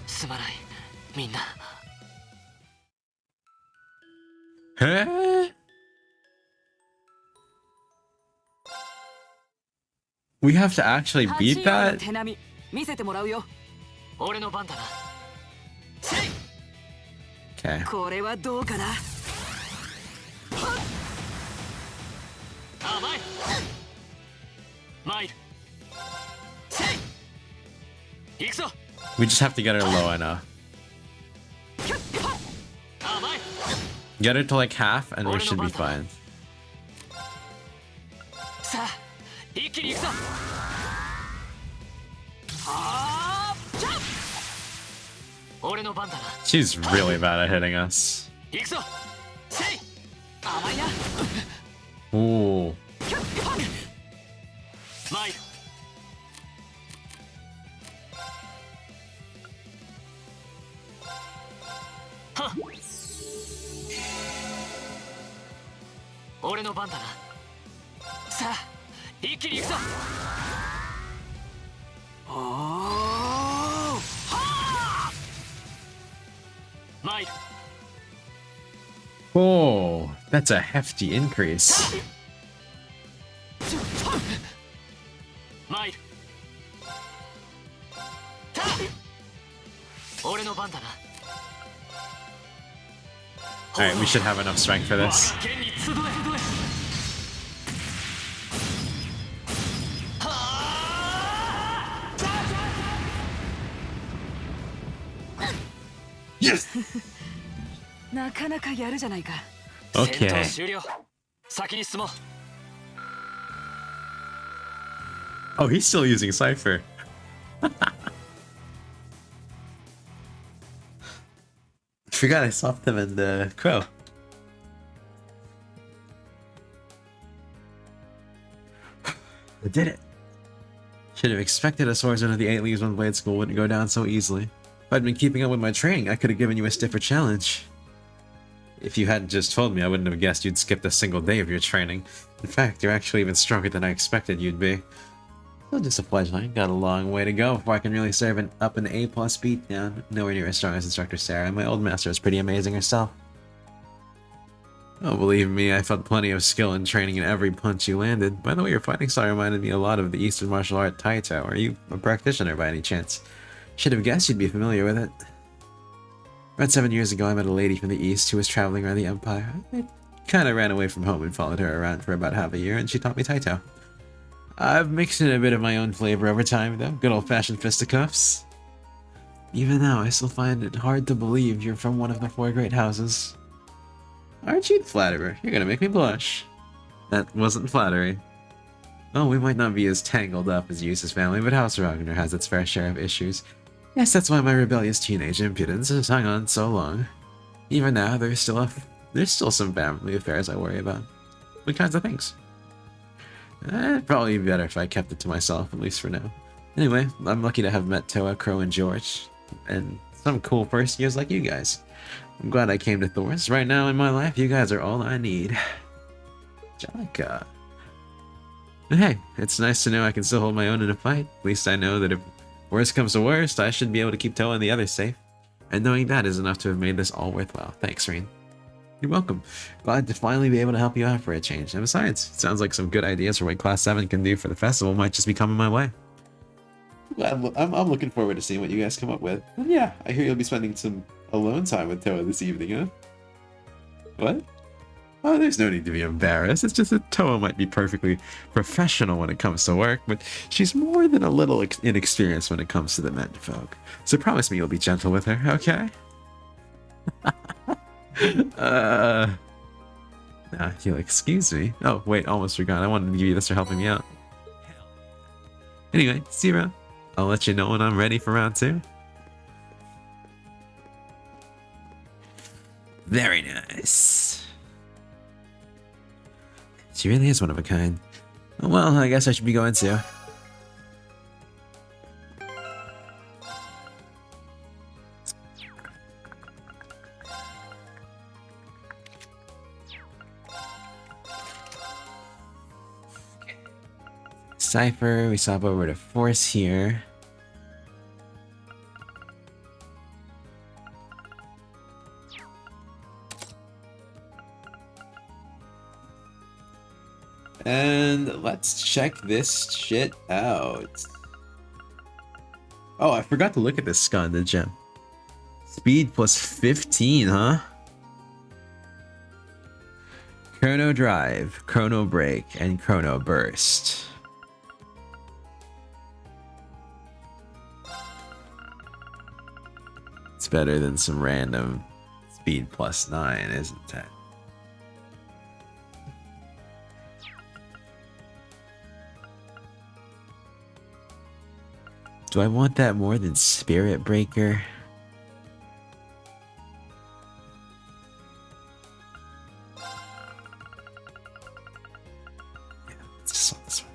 すまない、みんな。Huh? We have to actually beat that? 手並み見せてもらうよ。俺の番だな。Okay. これはどうかな。甘い参るせい行くぞ We just have to get her low enough. 甘い Get her to like half and we should be fine. さあ一気に行くぞあーじゃ俺の番だな She's really bad at hitting us. 行くぞせい甘いな Ooh. 参るはっ俺の番だなさあ一気に行くぞおーはあ参る Oh, that's a hefty increase. 参るた俺の番だな Alright, we should have enough strength for this. 剣に集えはあ Yes! なかなかやるじゃないか。戦 Okay. 闘終了先に進もう Oh, he's still using Cypher. Forgot I swapped him in the Crow. I did it. Should have expected a swordsman of the 8 Leagues One Blade School wouldn't go down so easily. If I'd been keeping up with my training, I could have given you a stiffer challenge. If you hadn't just told me, I wouldn't have guessed you'd skipped a single day of your training. In fact, you're actually even stronger than I expected you'd be. So just a fledgling. Got a long way to go before I can really serve up an A+ beatdown. Nowhere near as strong as Instructor Sarah, and my old master is pretty amazing herself. Oh, believe me, I felt plenty of skill and training in every punch you landed. By the way, your fighting style reminded me a lot of the Eastern martial art Taito. Are you a practitioner by any chance? Should have guessed you'd be familiar with it. About 7 years ago, I met a lady from the East who was traveling around the Empire. I kinda ran away from home and followed her around for about half a year, and she taught me Taito. I've mixed in a bit of my own flavor over time, though. Good old-fashioned fisticuffs. Even now, I still find it hard to believe you're from one of the 4 great houses. Aren't you the flatterer? You're gonna make me blush. That wasn't flattery. Oh, we might not be as tangled up as Yusa's family, but House Ragnar has its fair share of issues. Yes, that's why my rebellious teenage impudence has hung on so long. Even now, there's still some family affairs I worry about. What kinds of things? It'd probably be better if I kept it to myself, at least for now. Anyway, I'm lucky to have met Toa, Crow, and George, and some cool first years like you guys. I'm glad I came to Thor's. Right now in my life, you guys are all I need. Jalika. But hey, it's nice to know I can still hold my own in a fight. At least I know that if worst comes to worst, I should be able to keep Toa and the others safe. And knowing that is enough to have made this all worthwhile. Thanks, Reen. You're welcome. Glad to finally be able to help you out for a change. And besides, it sounds like some good ideas for what Class 7 can do for the festival might just be coming my way. I'm looking forward to seeing what you guys come up with. And yeah, I hear you'll be spending some alone time with Toa this evening, huh? What? Oh, there's no need to be embarrassed. It's just that Toa might be perfectly professional when it comes to work, but she's more than a little inexperienced when it comes to the men folk. So promise me you'll be gentle with her, okay? Nah, you'll excuse me. Oh, wait, almost forgot. I wanted to give you this for helping me out. Anyway, see you around. I'll let you know when I'm ready for round 2. Very nice. She really is one of a kind. Well, I guess I should be going too. Cypher, we swap over to Force here. And let's check this shit out. Oh, I forgot to look at this Skanda gem. Speed plus 15, huh? Chrono Drive, Chrono Break, and Chrono Burst. It's better than some random speed +9, isn't it? Do I want that more than Spirit Breaker? Yeah, let's just sell this one.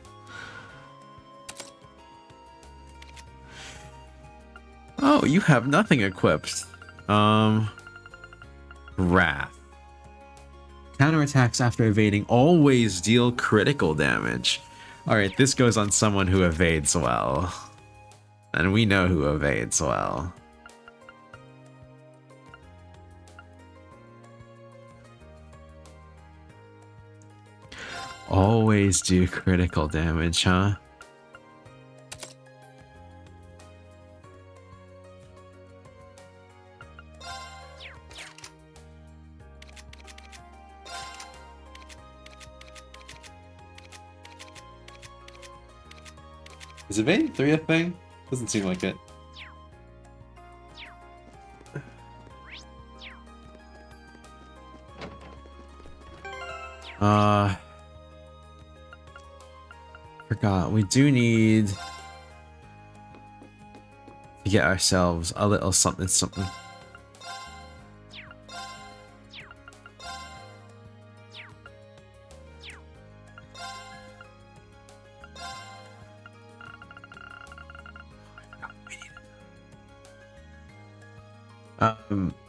Oh, you have nothing equipped. Wrath. Counterattacks after evading always deal critical damage. Alright, this goes on someone who evades well. And we know who evades well. Always do critical damage, huh? Is evading 3 a thing? Doesn't seem like it. Forgot. We do need to get ourselves a little something something.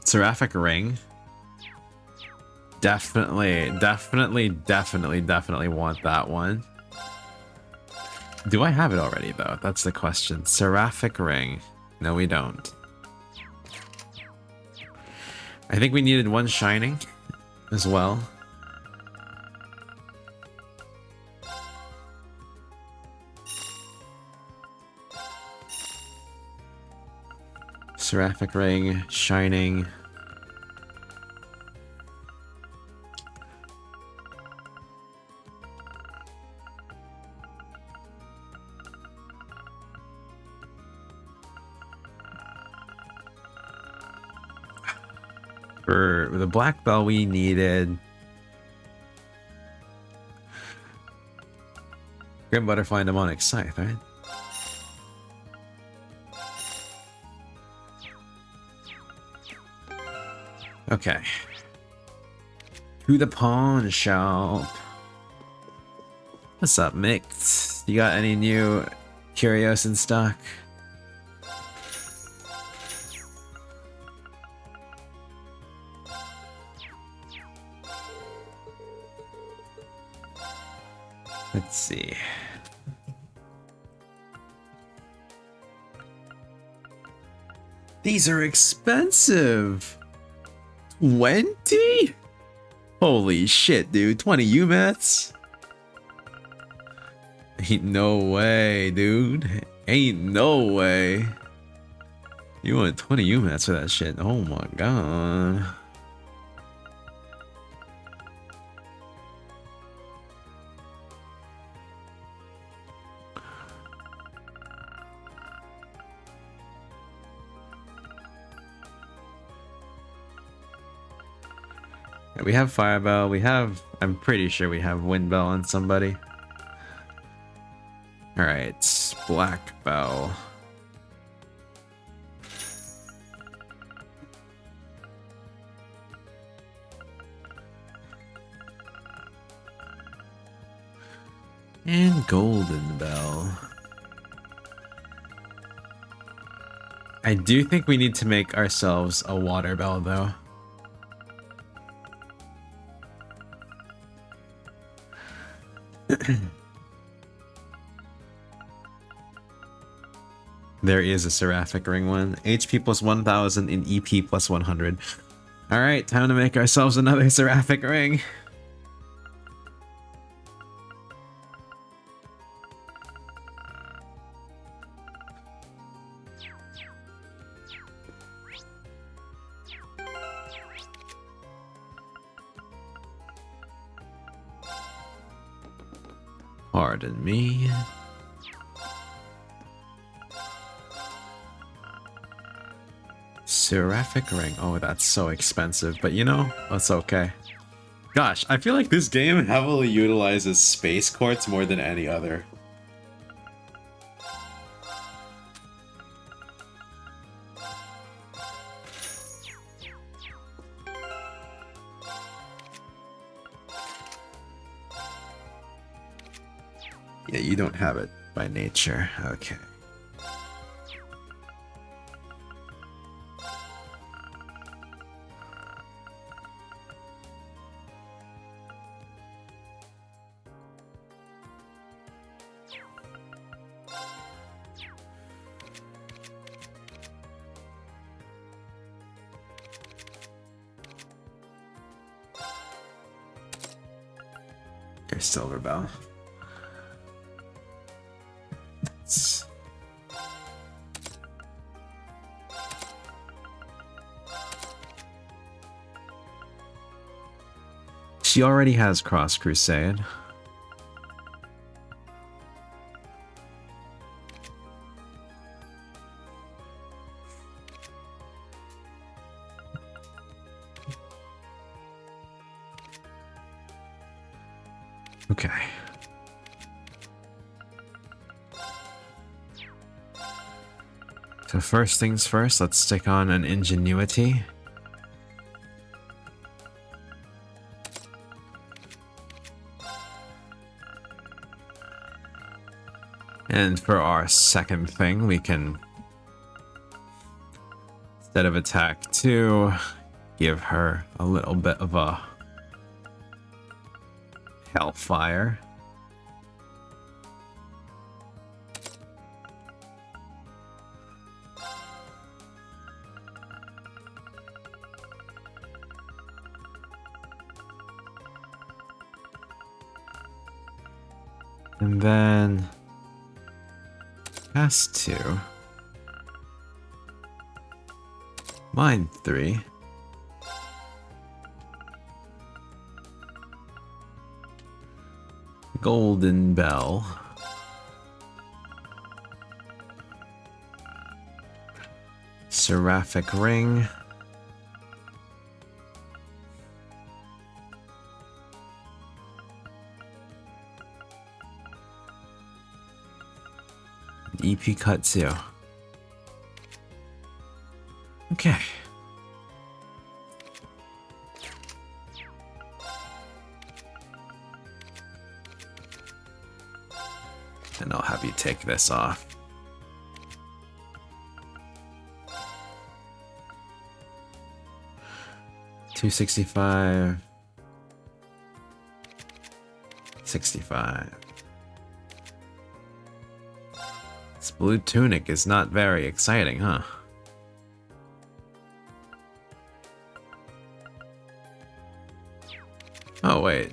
Seraphic Ring. Definitely want that one. Do I have it already, though? That's the question. Seraphic Ring. No, we don't. I think we needed one Shining as well. Seraphic Ring, Shining. For the Black Bell, we needed Grim Butterfly and Demonic Scythe, right? Okay. To the pawn shop. What's up, Mix? You got any new curios in stock? Let's see. These are expensive. 20? Holy shit, dude. 20 UMATs? Ain't no way, dude. Ain't no way. You want 20 UMATs for that shit? Oh my god. We have Firebell, we have... I'm pretty sure we have Windbell on somebody. Alright, Black Bell. And Golden Bell. I do think we need to make ourselves a Water Bell, though. There is a Seraphic Ring one. HP plus 1000 and EP plus 100. Alright, time to make ourselves another Seraphic Ring. Pardon me. Seraphic Ring. Oh, that's so expensive, but you know, that's okay. Gosh, I feel like this game heavily utilizes space quartz more than any other. Yeah, you don't have it by nature. Okay. There's Silver Bell. She already has Cross Crusade. Okay. So first things first, let's stick on an Ingenuity. And for our second thing, we can, instead of attack 2, give her a little bit of a Hellfire. And then cast 2. Mine 3. Golden Bell. Seraphic Ring. EP cut too. Okay. And I'll have you take this off. $265. 65. This blue tunic is not very exciting, huh? Oh, wait.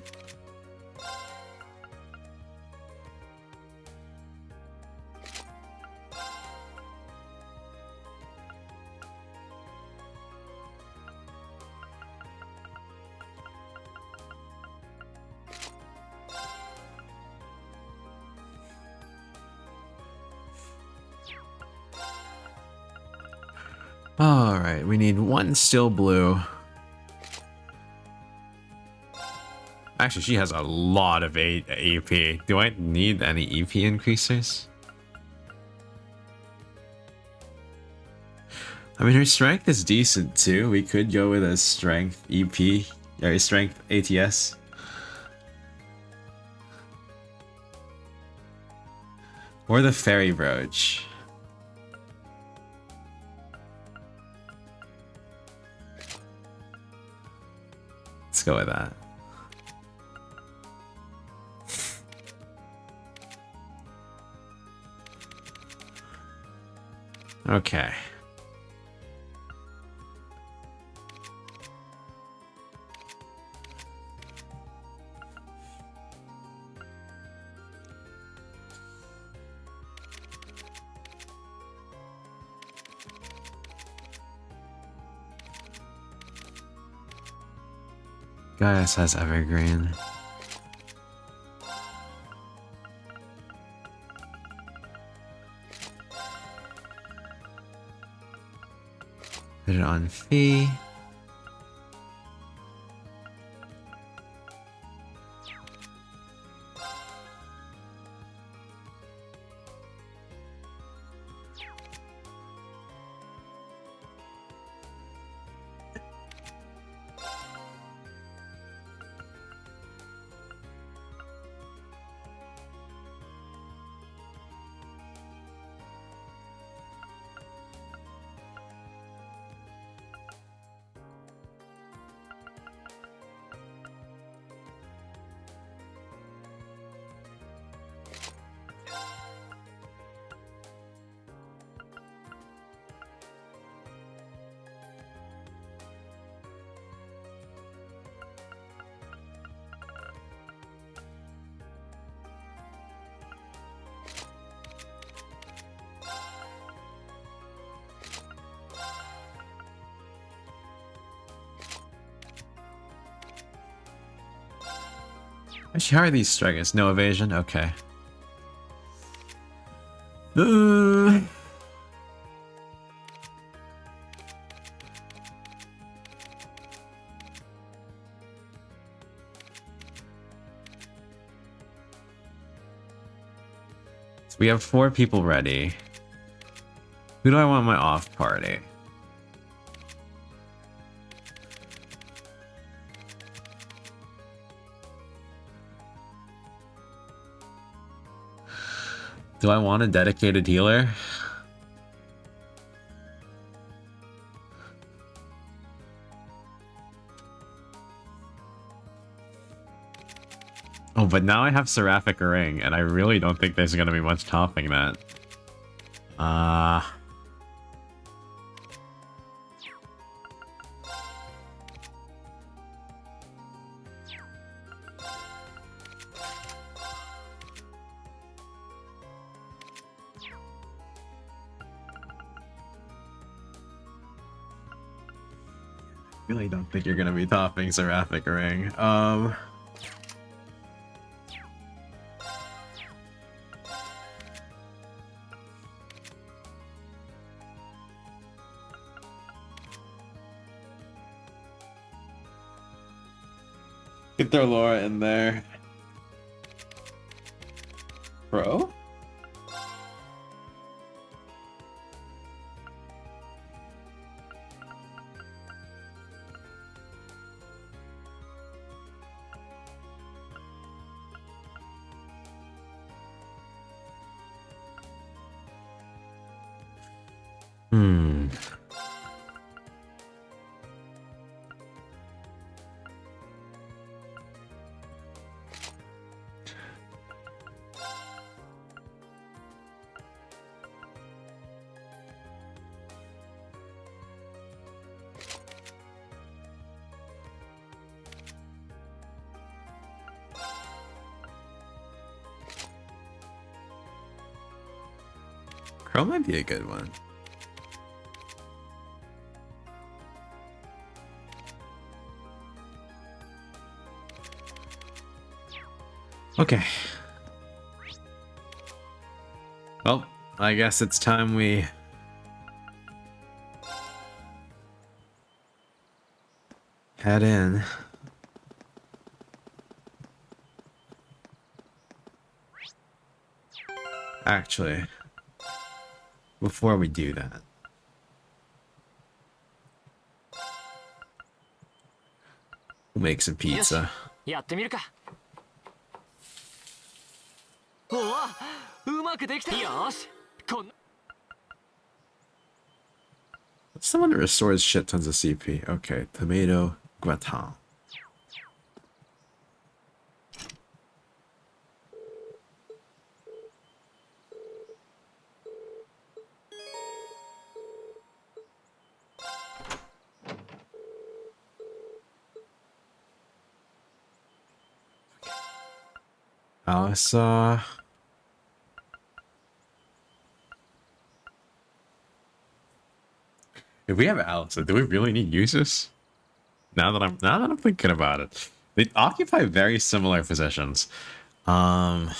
Alright, we need one still blue. Actually, she has a lot of AP. Do I need any EP increasers? I mean, her strength is decent too. We could go with a strength EP, or strength ATS. Or the fairy brooch. Let's go with that. Okay. Gaius has Evergreen. Put it on fee. Actually, how are these strikers? No evasion? Okay. So we have 4 people ready. Who do I want my off party? Do I want a dedicated healer? Oh, but now I have Seraphic Ring, and I really don't think there's going to be much topping that. Really don't think you're going to be topping Seraphic Ring. Could throw Laura in there. Bro? Crow might be a good one. Okay. Well, I guess it's time we head in. Actually, before we do that, we'll make some pizza. やってみるか。おわ、うまくできた。よし、こん。 Someone that restores shit tons of CP. Okay, tomato gratin. Alisa. If we have Alisa, do we really need Usus? Now that I'm thinking about it, they occupy very similar positions. Emma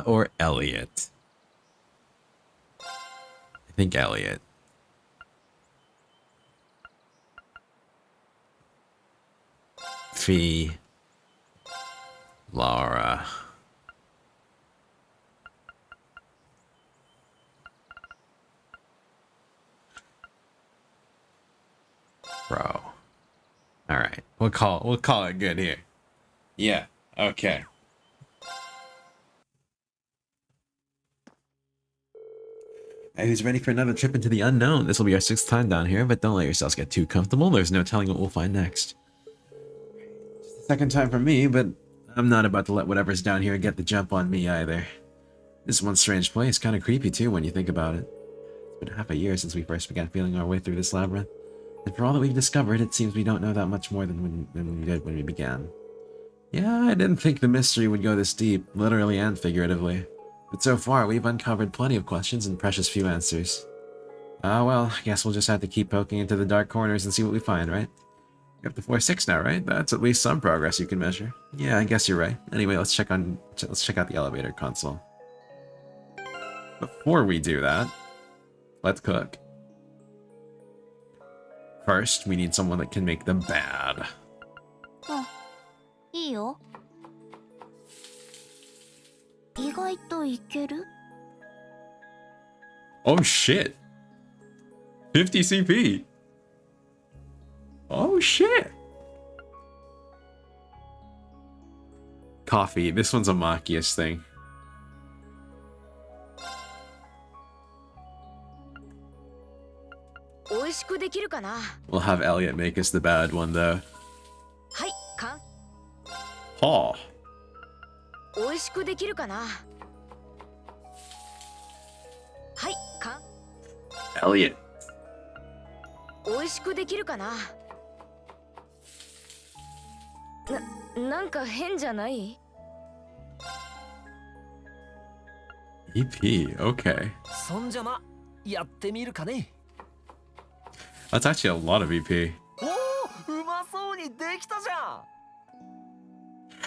or Elliot? think Elliot. Fee. Laura. Bro. Alright. We'll call it good here. Yeah, okay. Hey, who's ready for another trip into the unknown? This will be our 6th time down here, but don't let yourselves get too comfortable. There's no telling what we'll find next. Just the 2nd time for me, but I'm not about to let whatever's down here get the jump on me either. This is one strange place, kind of creepy too when you think about it. It's been half a year since we first began feeling our way through this labyrinth. And for all that we've discovered, it seems we don't know that much more than we did when we began. Yeah, I didn't think the mystery would go this deep, literally and figuratively. But so far, we've uncovered plenty of questions and precious few answers. Well, I guess we'll just have to keep poking into the dark corners and see what we find, right? You're up to floor 6 now, right? That's at least some progress you can measure. Yeah, I guess you're right. Anyway, let's check out the elevator console. Before we do that, let's cook. First, we need someone that can make them bad. いいよ。意外といける? Oh shit! 50 CP! Oh shit! Coffee. This one's a Machias thing. We'll have Elliot make us the bad one though. はい、完。 Paul. 美味しくできるかな? はい、完。 Elliot. 美味しくできるかな? なんか変じゃない? EP. Okay. そんじゃまやってみるかね。 That's actually a lot of EP. おお、うまそうにできたじゃん。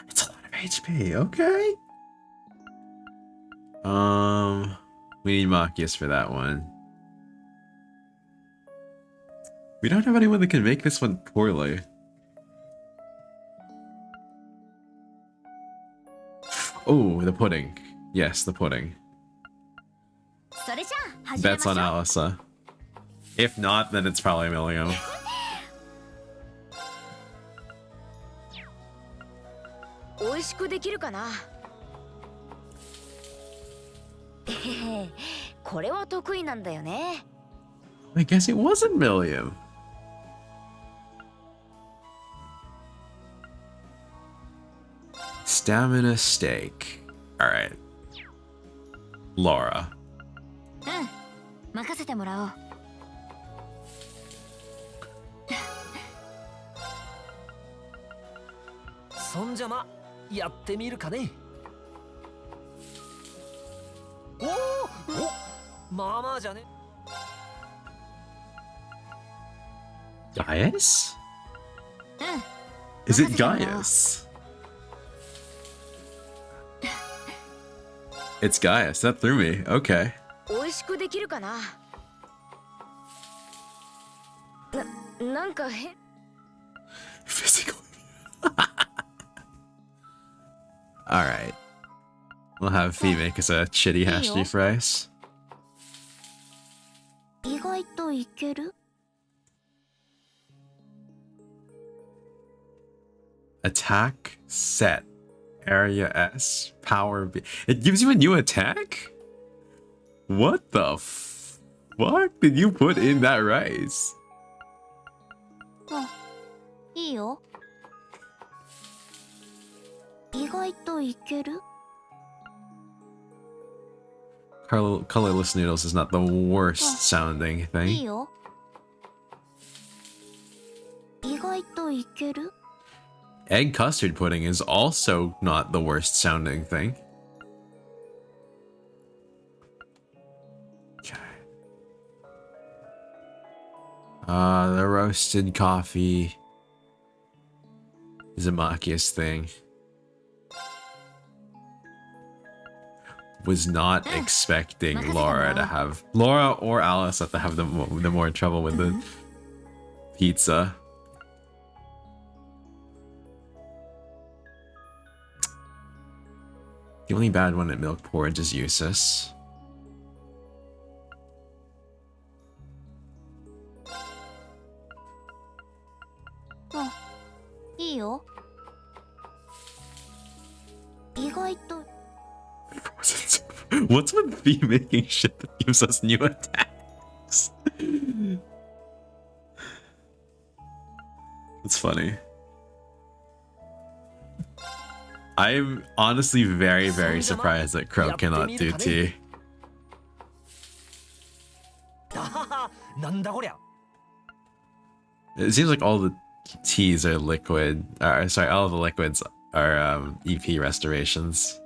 It's a lot of HP. Okay. We need Machias for that one. We don't have anyone that can make this one poorly. Oh, the pudding. Yes, the pudding. それじゃあ始めま Bets しょう。 on Alyssa. If not, then it's probably Milliam. 美味しくできるかな? これは得意なんだよね。 I guess it wasn't Milliam. Stamina steak. Alright. Laura. 任せてもらおう。そんじゃまやってみるかね。おお、まあまあじゃね。 Gaius? Is it Gaius? It's Gaius. That threw me. Okay. 美味しくできるかな? なんか変。 Physically. Alright. We'll have Fee make us a shitty hasty fries. 意外といける? Attack set. Area S. Power B. It gives you a new attack? What the fuck did you put in that rice? いいよ。意外といける? Colorless noodles is not the worst sounding いい thing. よ。意外といける? Egg custard pudding is also not the worst sounding thing. Okay. The roasted coffee is a Machias thing. was not expecting Laura to have Laura or Alice to have the more trouble with the pizza. The only bad one at milk porridge is Eustace. Oh, いいよ。意外と What's with Fee making shit that gives us new attacks? It's funny. I'm honestly very, very surprised that Crow cannot do tea. なんだこりゃ。 It seems like all the teas are liquid. Sorry, all the liquids are EP restorations.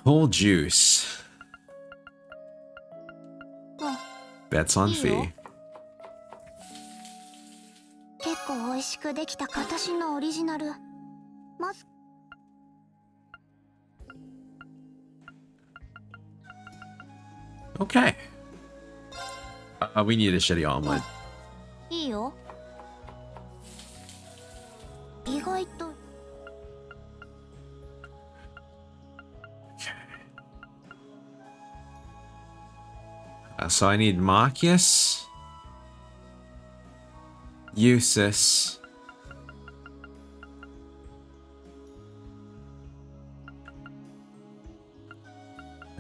Whole juice. Bets on Fee. 結構美味しくできた私のオリジナル。まず Okay. We need a shitty omelet. いいよ。意外と So I need Marcus, Eustace,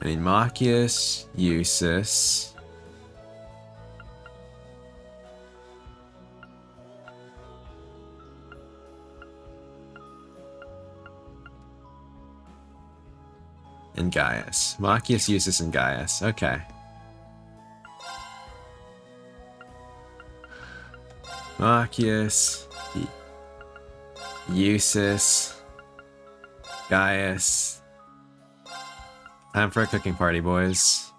I need Marcus, Eustace, and Gaius. Marcus, Eustace, and Gaius. Okay. Marcus, Eustace, Gaius. Time for a cooking party, boys.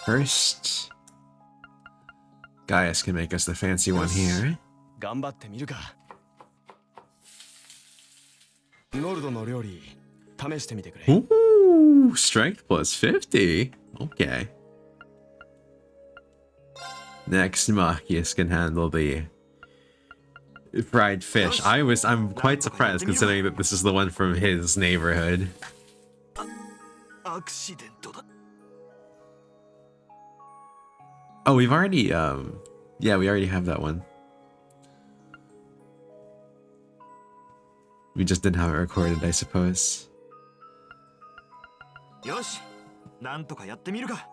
First, Gaius can make us the fancy one here. 頑張ってみるか。ノルドの料理試してみてくれ。 Ooh, strength plus 50. Okay. Next, Marcus can handle the fried fish. I'm quite surprised considering that this is the one from his neighborhood. アクシデントだ。 Oh, we've already yeah, we already have that one. We just didn't have it recorded, I suppose. よし、なんとかやってみるか。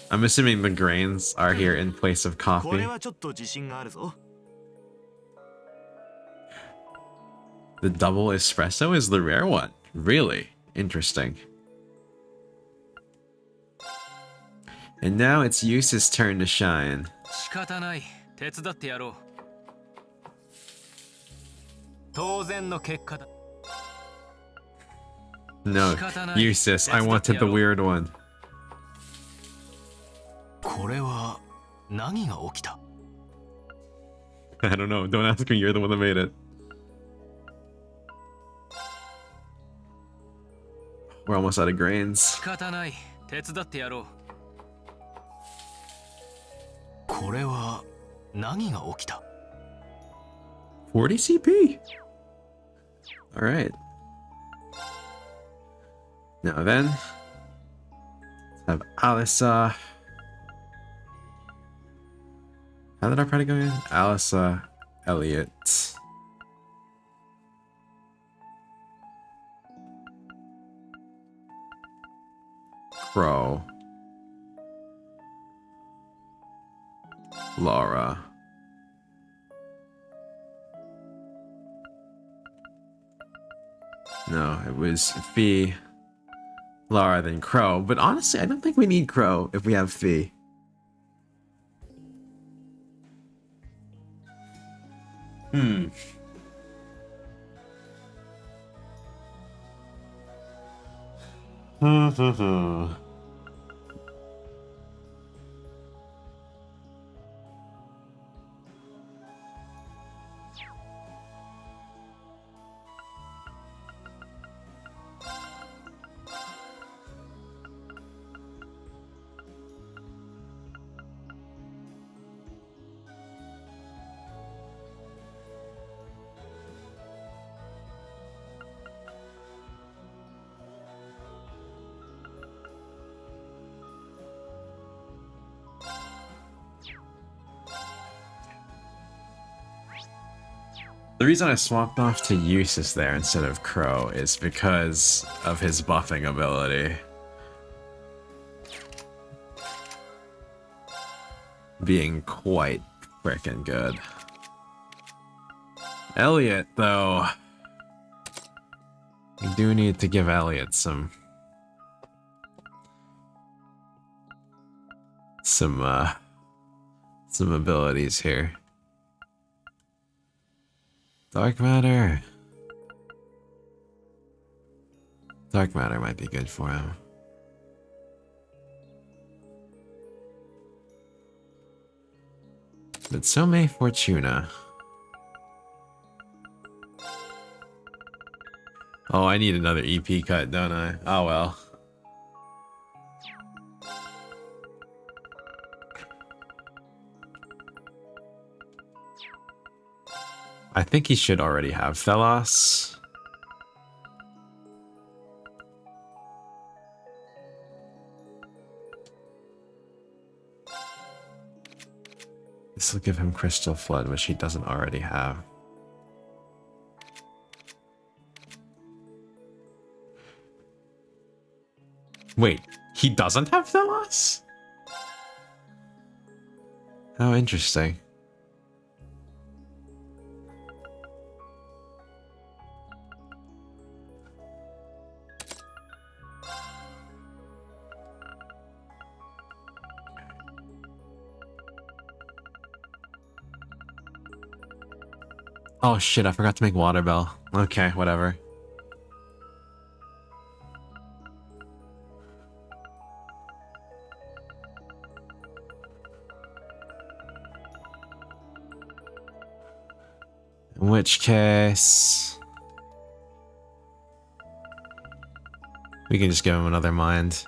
I'm assuming the grains are here in place of これ coffee. はちょっと自信があるぞ。 The double espresso is the rare one. Really interesting. And now it's Eustace's turn to shine. 仕方ない。手伝ってやろう。当然の結果だ。 No, Eustace, I wanted the weird one. これは何が起きた？ I don't know. Don't ask me. You're the one that made it. We're almost out of grains. 仕方ない。手伝ってやろう。これは何が起きた？ 40 CP. All right. Now then, let's have Alyssa. How did our party go in? Alyssa, Elliot. Crow. Laura. No, it was Fee, Laura, then Crow. But honestly, I don't think we need Crow if we have Fee. The reason I swapped off to Eustace there instead of Crow is because of his buffing ability. Being quite frickin' good. Elliot, though. You do need to give Elliot some abilities here. Dark matter. Dark matter might be good for him. But so may Fortuna. Oh, I need another EP cut, don't I? Oh well. I think he should already have Thelos. This will give him Crystal Flood, which he doesn't already have. Wait, he doesn't have Thelos? How interesting. Oh shit, I forgot to make Water Bell. Okay, whatever. In which case... we can just give him another mind.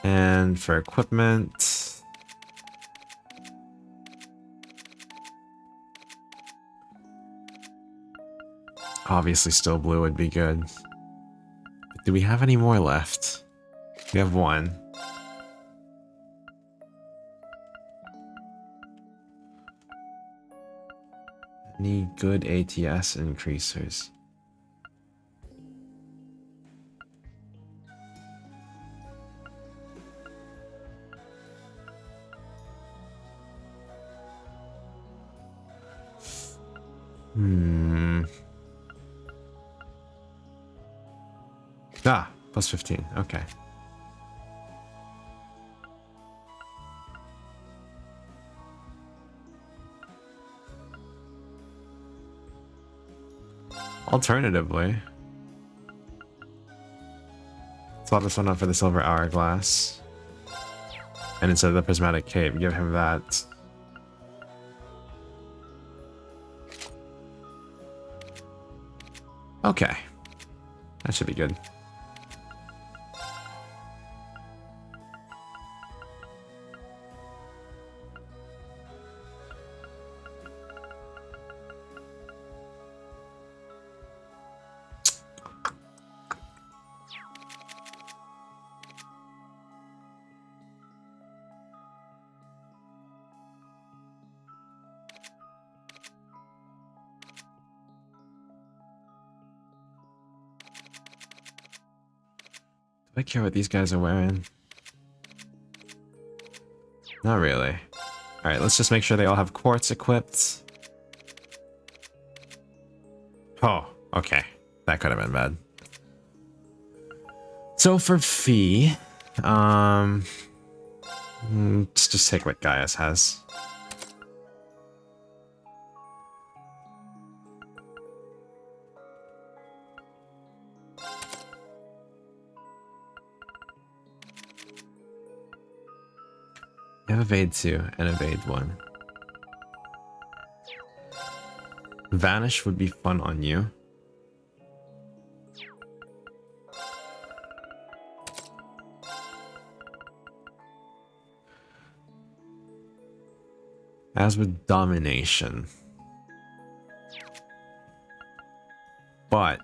And for equipment... obviously still blue would be good. But do we have any more left? We have one. Any good ATS increasers? Ah, plus 15. Okay. Alternatively, swap this one up for the Silver Hourglass. And instead of the Prismatic Cape, give him that. Okay. That should be good. Do I care what these guys are wearing? Not really. Alright, let's just make sure they all have quartz equipped. Oh, okay. That could have been bad. So for Fee, let's just take what Gaius has. You have evade 2 and evade 1. Vanish would be fun on you. As with domination. But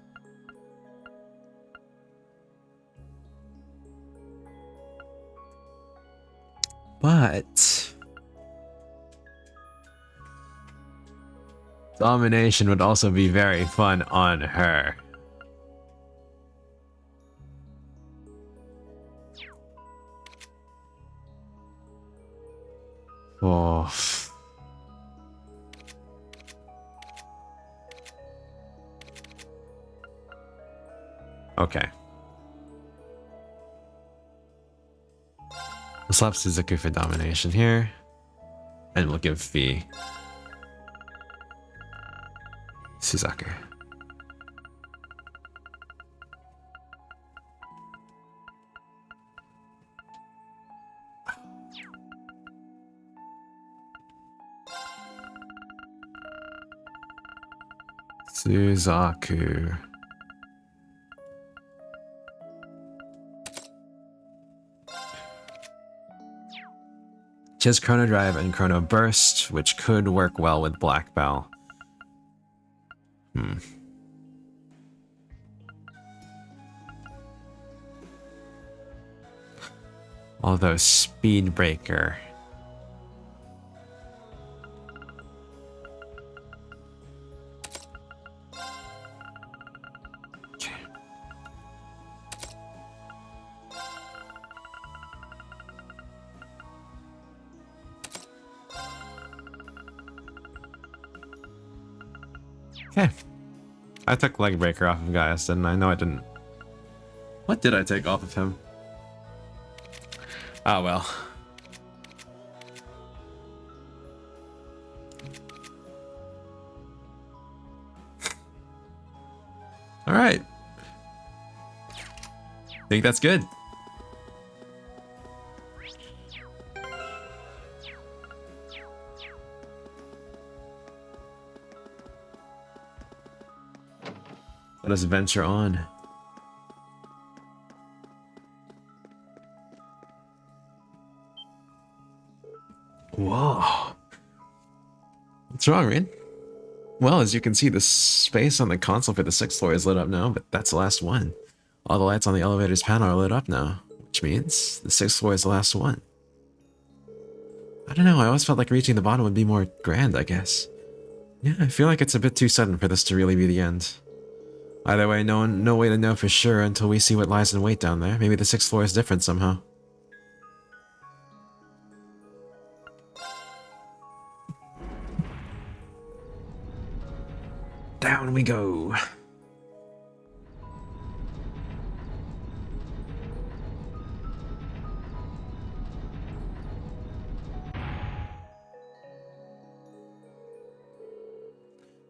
But domination would also be very fun on her. Oh. Okay. We'll slap Suzuku for domination here. And we'll give Fee Suzaku. Suzaku. She has Chrono Drive and Chrono Burst, which could work well with Black Bell. Although Speed Breaker. Okay. Okay. I took Leg Breaker off of Gaius, didn't I? No, I didn't. What did I take off of him? Ah, well. All right. Think that's good. Let us venture on. Whoa. What's wrong, Reed? Well, as you can see, the space on the console for the 6th floor is lit up now, but that's the last one. All the lights on the elevator's panel are lit up now, which means the 6th floor is the last one. I don't know, I always felt like reaching the bottom would be more grand, I guess. Yeah, I feel like it's a bit too sudden for this to really be the end. Either way, no way to know for sure until we see what lies in wait down there. Maybe the 6th floor is different somehow. Down we go.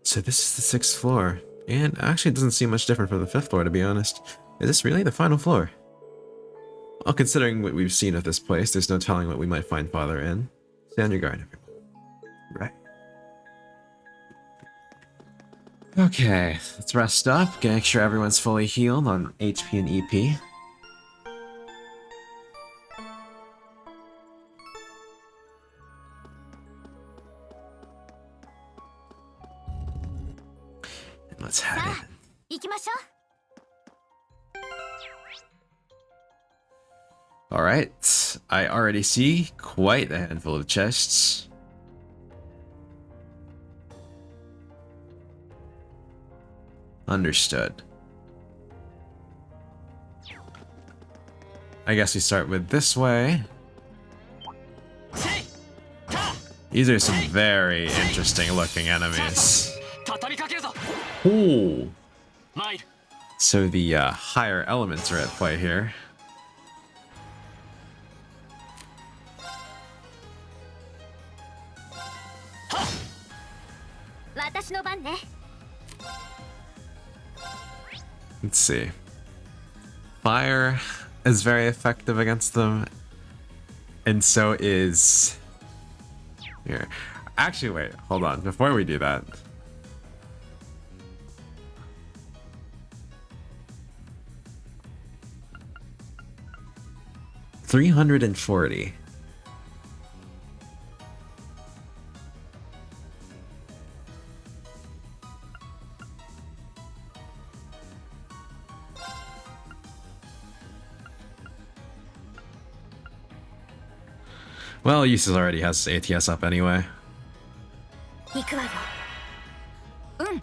So this is the 6th floor, and actually it doesn't seem much different from the 5th floor, to be honest. Is this really the final floor? Well, considering what we've seen of this place, there's no telling what we might find farther in. Stay on your guard, everyone. Right. Okay, let's rest up, make sure everyone's fully healed on HP and EP. And let's head in. 行きましょう。 Alright, I already see quite a handful of chests. Understood. I guess we start with this way. These are some very interesting looking enemies. 畳みかけるぞ Ooh. 参る So the higher elements are at play here. 私の番ね。 Let's see. Fire is very effective against them, and so is... Here. Actually, wait, hold on. Before we do that... $340. Well, Usis already has ATS up anyway. 行くわよ。うん。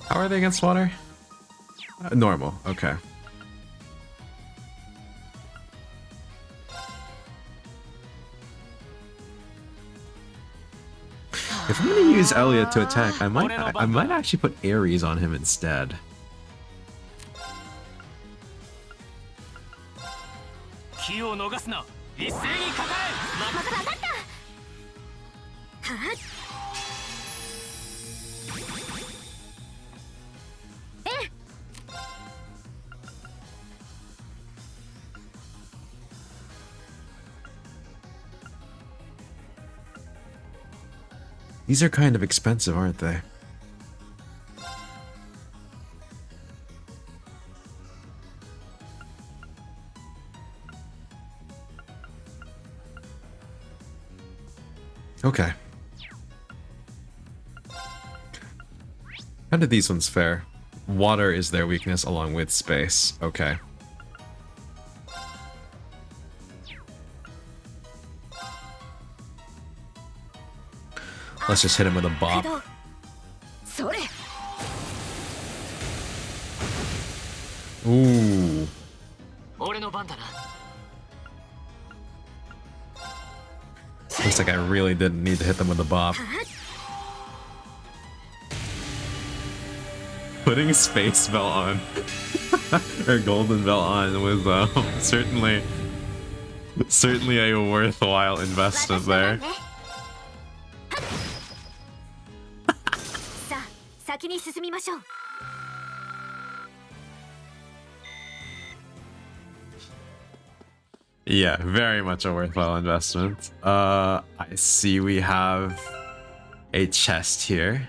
How are they against water? Normal, okay. If I'm gonna use Elliot to attack, I might actually put Ares on him instead. 気を逃すな。一斉に抱え。分かった。はっ。These are kind of expensive, aren't they? Okay. How did these ones fare? Water is their weakness along with space. Okay. Let's just hit him with a bop. それ。 Ooh. 俺の番だな。 Looks like I really didn't need to hit them with a bop. Putting Space Belt on, or Golden Belt on was certainly a worthwhile investment there. さあ、先に進みましょう。 Yeah, very much a worthwhile investment. I see we have a chest here.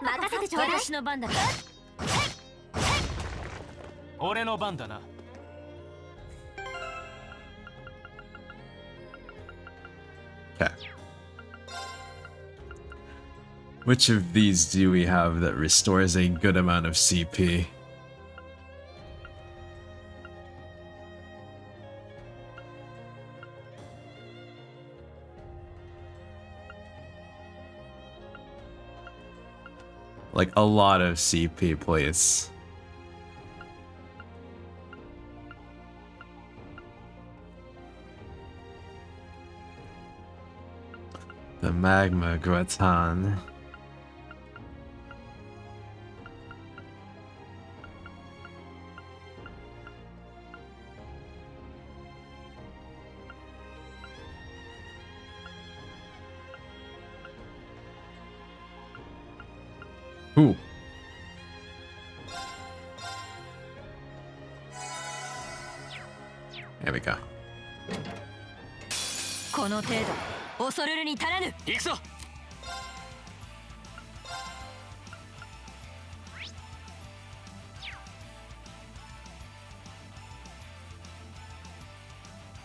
任せてちょうだい。私の番だ。俺の番だな。 Okay. Which of these do we have that restores a good amount of CP? Like a lot of CP, please. The Magma Gratin. Ooh. There we go. この程度、恐れるに足らぬ。行くぞ。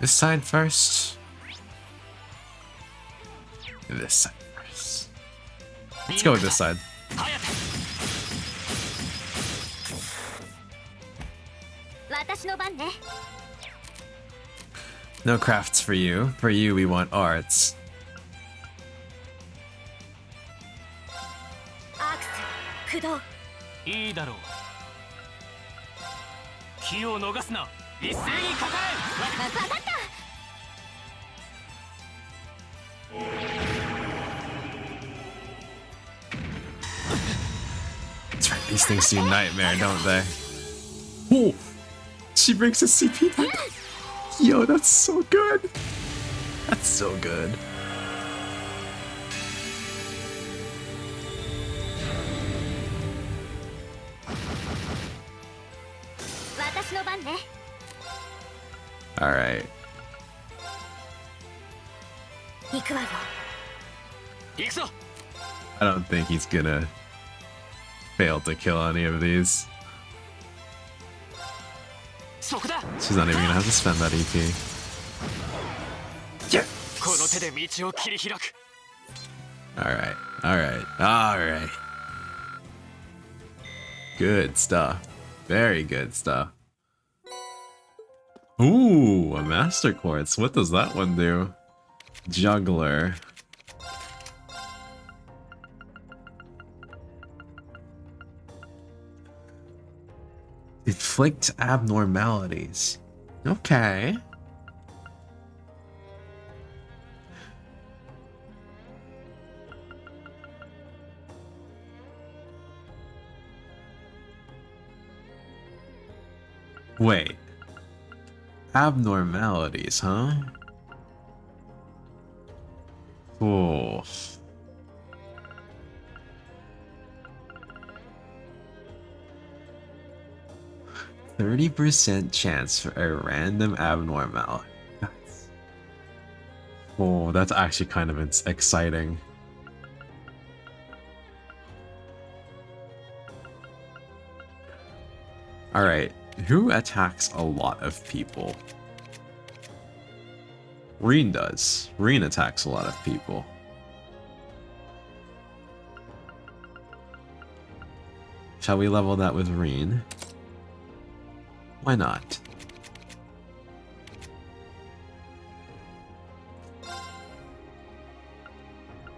This side first. This side first. Let's go with this side. 私の番ね。 No crafts for you. For you, we want arts. アークス、駆動。いいだろう。気を逃すな。一斉に抱え。分かった。 That's right. These things do nightmare, don't they? Oh, she brings a CP back. Yo, that's so good. That's so good. All right. 行くわよ。行くぞ。I don't think he's gonna fail to kill any of these. そこだ She's not even gonna have to spend that EP. この手で道を切り開く Alright, alright, alright. Good stuff. Very good stuff. Ooh, a Master Quartz. What does that one do? Juggler. Inflict abnormalities. Okay. Wait. Abnormalities, huh? Oh. %30 chance for a random abnormality. Oh, that's actually kind of exciting. Alright, who attacks a lot of people? Reen does. Reen attacks a lot of people. Shall we level that with Reen? Why not?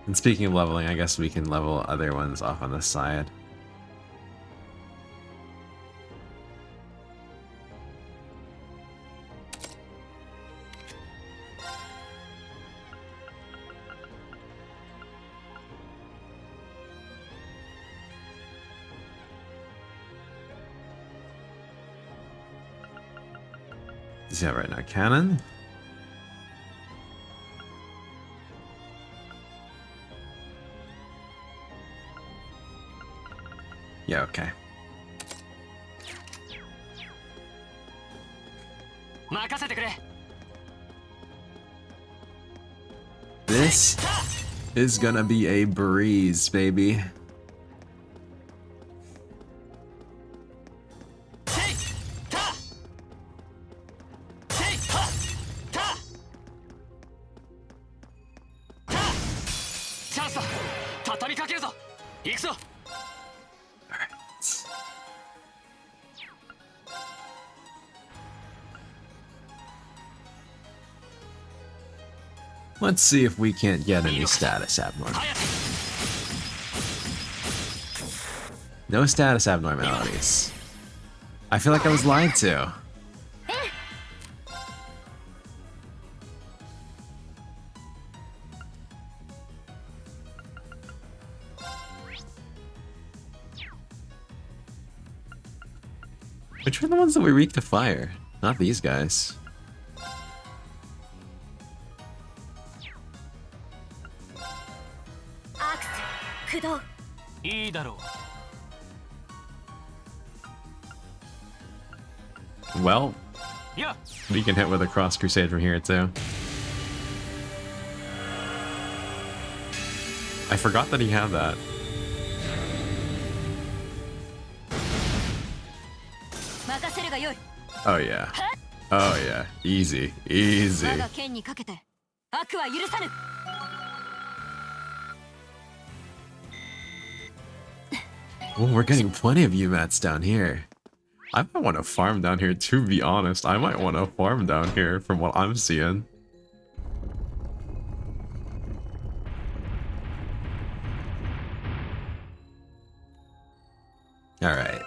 And speaking of leveling, I guess we can level other ones off on the side. Yeah, right now, cannon. Yeah, okay. 任せてくれ This is gonna be a breeze, baby. チャンスだ畳みかけるぞ行くぞ Let's see if we can't get any status abnormal. No status abnormalities. I feel like I was lied to. Which were the ones that were weak to fire? Not these guys. Axe, Kudo. いいだろ Well, ういや we can hit with a cross crusade from here too. I forgot that he had that. Oh yeah. Oh yeah. Easy. Easy. Well, we're getting plenty of UMATs down here. I might want to farm down here, to be honest. I might want to farm down here from what I'm seeing. Alright.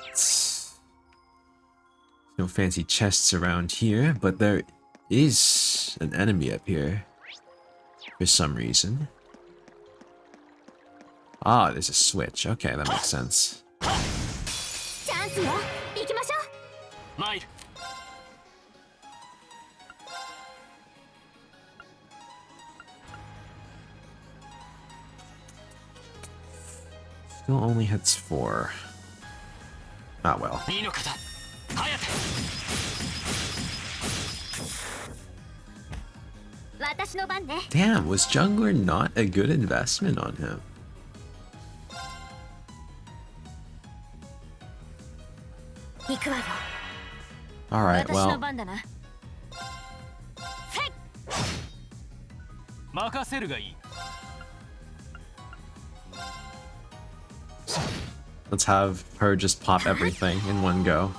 No fancy chests around here, but there is an enemy up here. For some reason. Ah, there's a switch. Okay, that makes sense. 参る Still only hits 4. Ah, well. いいのかだ颯 私の番ね Damn, was Jungler not a good investment on him? 行くわよ。 Alright, 私の well, 番だな。 任せるがいい。 let's have her just pop everything in one go.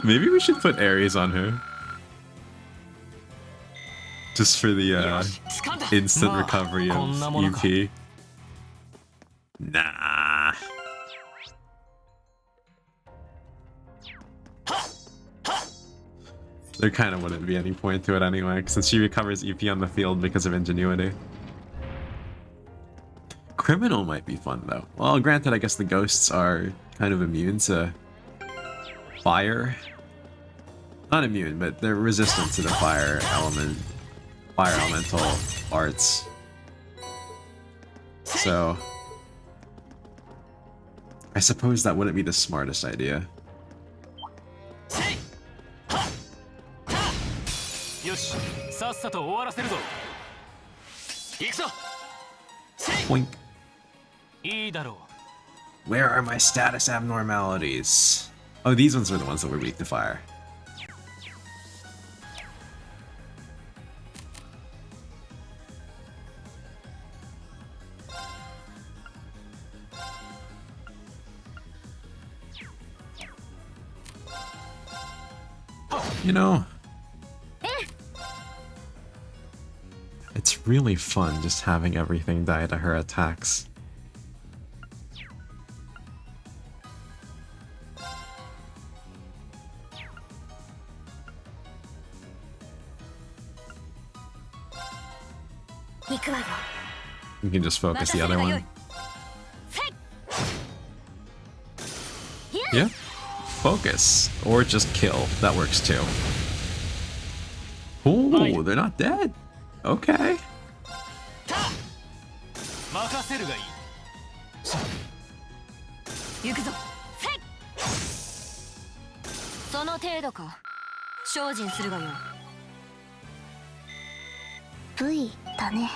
Maybe we should put Aries on her. Just for the 掴んだ。 instant まあ recovery こんな of ものか。 UP. Nah. There kind of wouldn't be any point to it anyway, since she recovers EP on the field because of ingenuity. Criminal might be fun though. Well, granted, I guess the ghosts are kind of immune to fire. Not immune, but they're resistant to the fire elemental arts. So I suppose that wouldn't be the smartest idea. よし、さっさと終わらせるぞ。行くぞ。 Boink. いいだろう。 Where are my status abnormalities? Oh, these ones were the ones that were weak to fire. You know, it's really fun just having everything die to her attacks. You can just focus the other one. Yeah. Focus. Or just kill. That works too. Ooh, they're not dead. Okay. 任せるがいい。行くぞ。その程度か。精進するがよ。 V だね。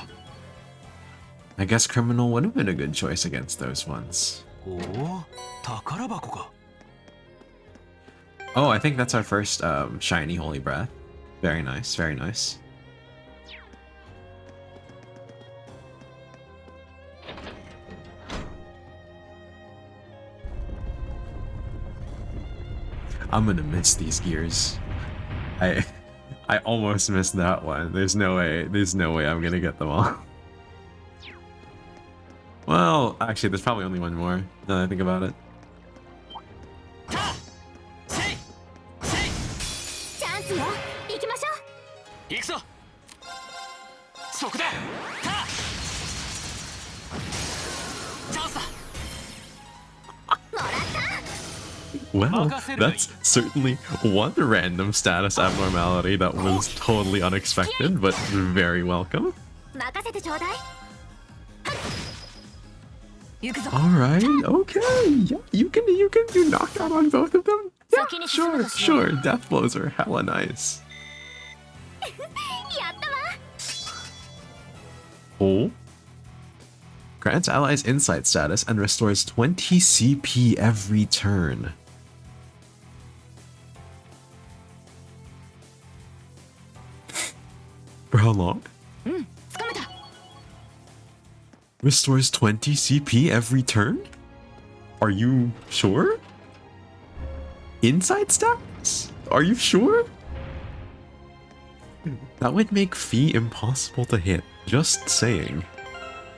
I guess Criminal would have been a good choice against those ones. おお、宝箱か。 Oh, I think that's our first shiny Holy Breath. Very nice, very nice. I'm gonna miss these gears. I almost missed that one. There's no way I'm gonna get them all. Well, actually, there's probably only one more, now that I think about it. チャンスよ。行きましょう。行くぞ。そこだ。チャンスだ。 Well, that's certainly one random status abnormality that was totally unexpected, but very welcome. 任せてちょうだい。 行くぞ。 Alright, okay. Yeah, you can do knockout on both of them? Yeah, sure. Death blows are hella nice. やったわ。 Oh. Grants allies insight status and restores 20 CP every turn. For how long? つかめた。 Restores 20 CP every turn? Are you sure? Inside stats? Are you sure? That would make Fee impossible to hit. Just saying.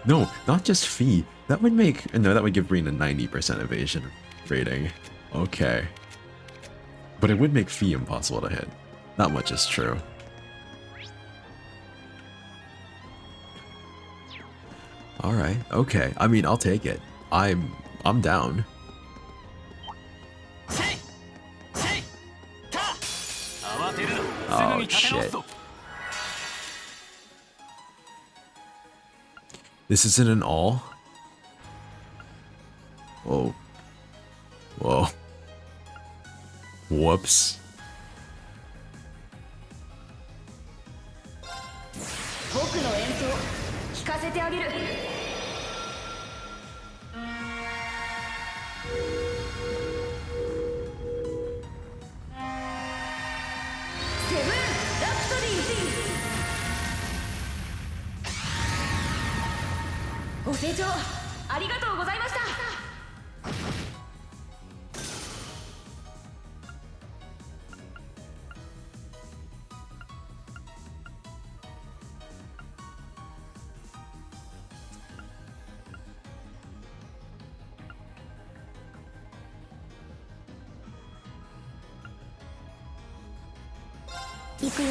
No, not just Fee. That would make... No, that would give Breen a 90% evasion rating. Okay. But it would make Fee impossible to hit. That much is true. Alright, okay. I mean, I'll take it. I'm down. Oh, shit. This isn't an all? Whoa. Whoa. Whoops. 僕の演奏聞かせてあげる。セブンラプソディ。ご清聴ありがとうございました。行くよ。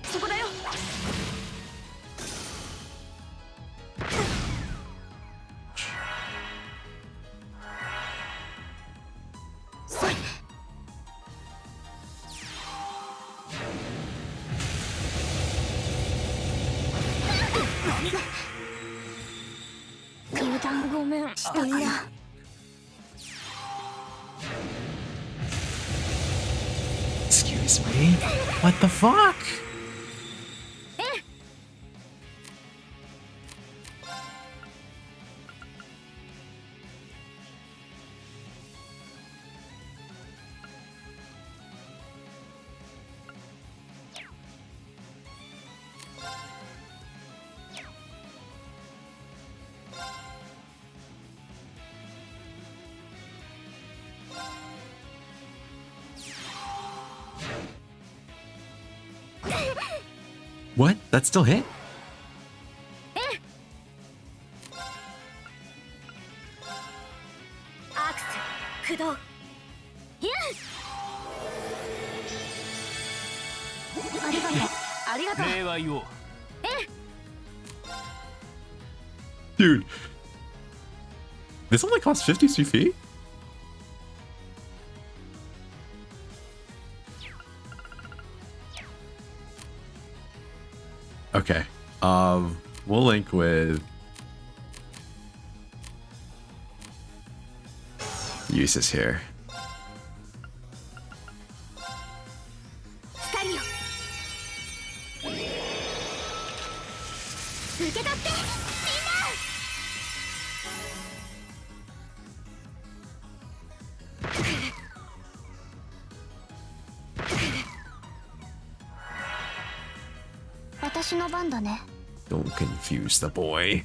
そこだよ。油断ごめんしたんだ。Excuse me? What the fuck? What? That still hit? アクス駆動。ありがとう。ありがとう。礼は言おう。 Dude. This only costs 50 CP? Okay. We'll link with uses here. 光よ。受け取ってみんな。私の番だね。 Don't confuse the boy.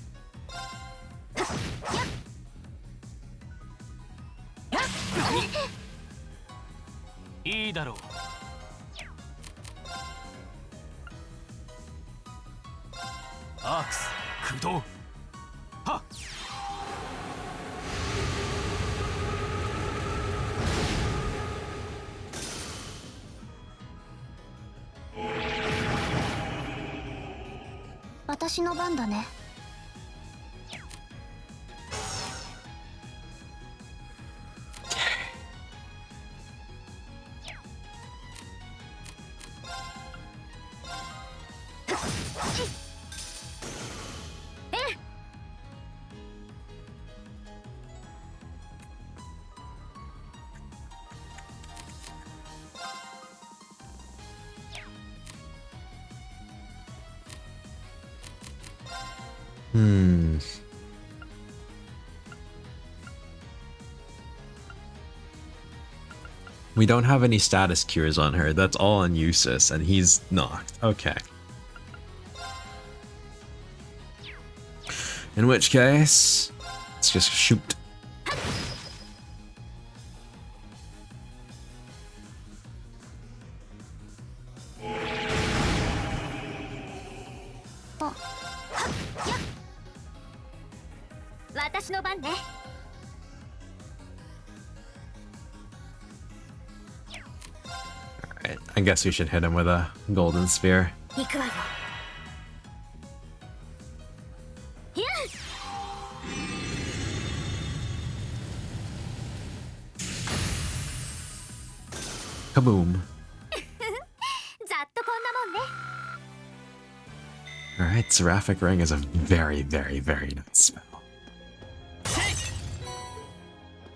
いいだろう。アークス駆動。はっ。私の番だね。Hmm. We don't have any status cures on her. That's all on Usus, and he's knocked. Okay. In which case, let's just shoot. Oh. 私の番ね。 Alright, I guess we should hit him with a golden spear. 行くわよ。ひゃっ。 Kaboom. ざっとこんなもんね。Alright, Seraphic Ring is a very, very, very nice spell.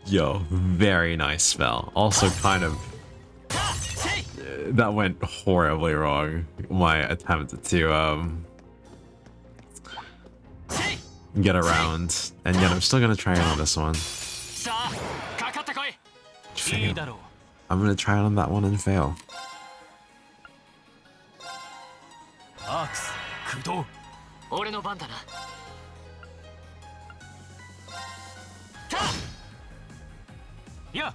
Yo, very nice spell. Also kind of... that went horribly wrong. My attempt to, get around. And yet I'm still gonna try it on this one. Fail. I'm gonna try it on that one and fail. アークス駆動俺の番だなたや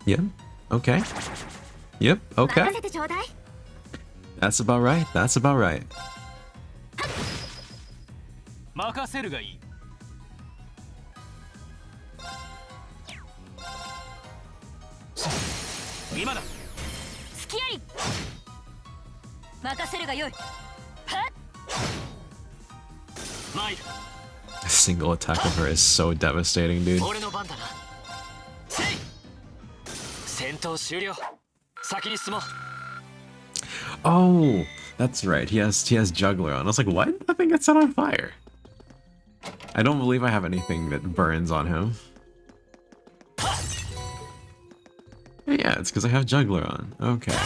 Yep. Okay. Yep. Okay. 任せてちょうだい。 That's about right. That's about right. 任せるがいい今だスキアリ任せるがよい。マイル A single attack of her is so devastating, dude. 俺の番だなせい戦闘終了先に進もう Oh, that's right. He has Juggler on. I was like, why did that thing get set on fire? I don't believe I have anything that burns on him. Yeah, it's because I have Juggler on. Okay.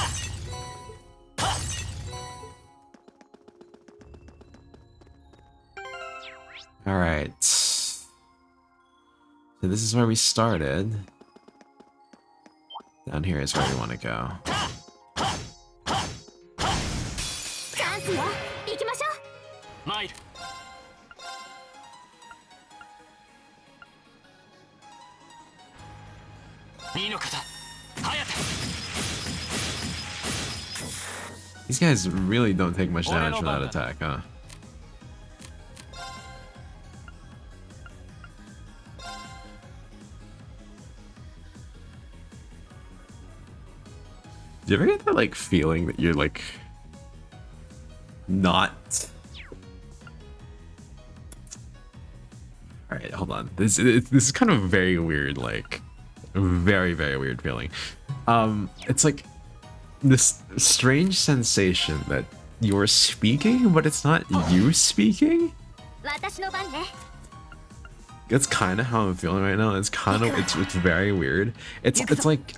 Alright. So this is where we started. Down here is where we want to go. チャンスよ。行きましょう。マイル二の方早手 These guys really don't take much damage from that attack, huh? Do you ever get that like feeling that you're like not? All right, hold on. This is kind of a very weird, like very, very weird feeling. It's like this strange sensation that you're speaking, but it's not you speaking. 私の番ね。 That's kind of how I'm feeling right now. It's kind of it's very weird. It's like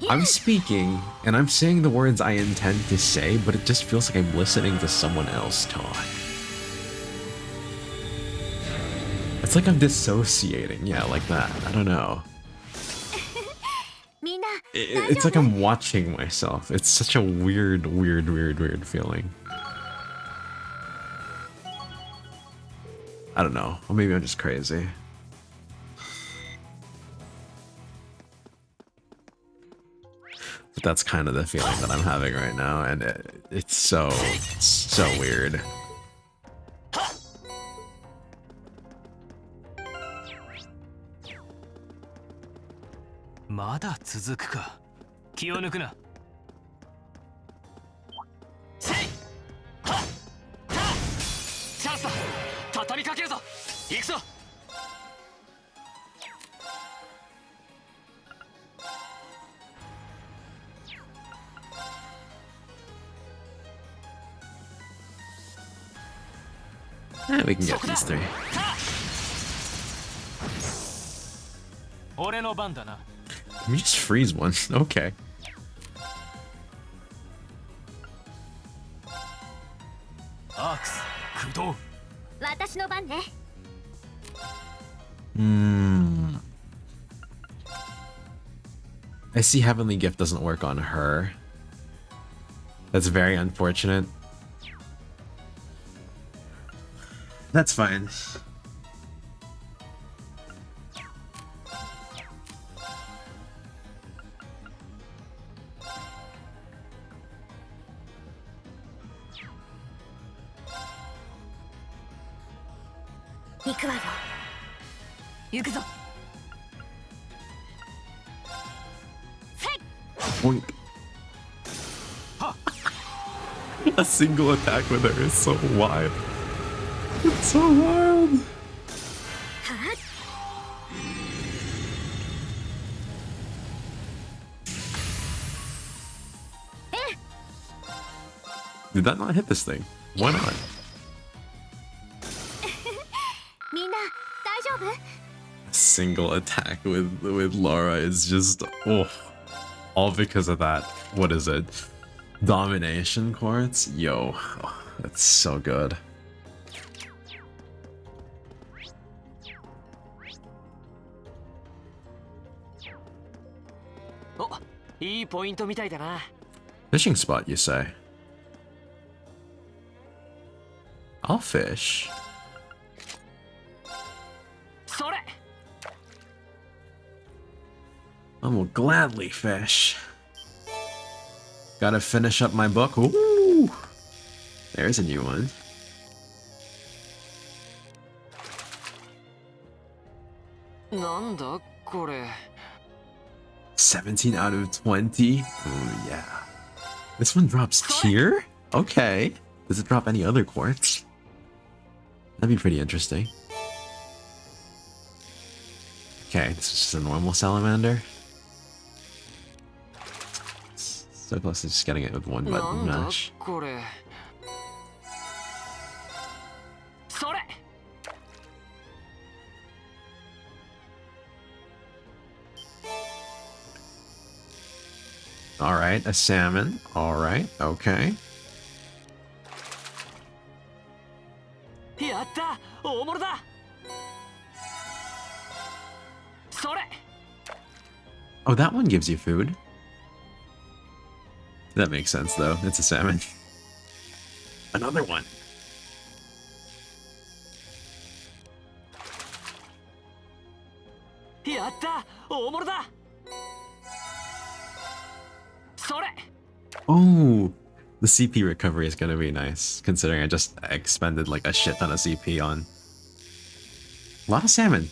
I'm speaking and I'm saying the words I intend to say, but it just feels like I'm listening to someone else talk. It's like I'm dissociating, yeah, like that. I don't know. みんな、 It's like I'm watching myself. It's such a weird feeling. I don't know. Or maybe I'm just crazy. But that's kind of the feeling that I'm having right now, and it's so weird.まだ続くか気を抜くなせいはっはっチャンスだ畳みかけるぞ行くぞ We can get these three. 俺の番だな Can we just freeze one? Okay. アークス駆動私の番ね。 I see Heavenly Gift doesn't work on her. That's very unfortunate. That's fine. Boink. A single attack with her is so wild. It's so wild. Did that not hit this thing? Why not? みんな大丈夫？ A single attack with Laura is just all because of that. What is it? Domination quartz? Yo, that's so good. お、いいポイントみたいだな。 Fishing spot, you say? I'll fish. それ。 I will gladly fish. Gotta finish up my book. Ooh! There's a new one. なんだこれ。 17 out of 20? Oh, yeah. This one drops tier? Okay. Does it drop any other quartz? That'd be pretty interesting. Okay, this is just a normal salamander. So close to just getting it with one button なんだ mash. これ。それ。 Alright, a salmon. Alright, okay. やった、大物だ。それ。 Oh, that one gives you food. That makes sense, though. It's a salmon. Another one. やった、大物だ。それ。 Oh, the CP recovery is gonna be nice, considering I just expended like a shit ton of CP on a lot of salmon.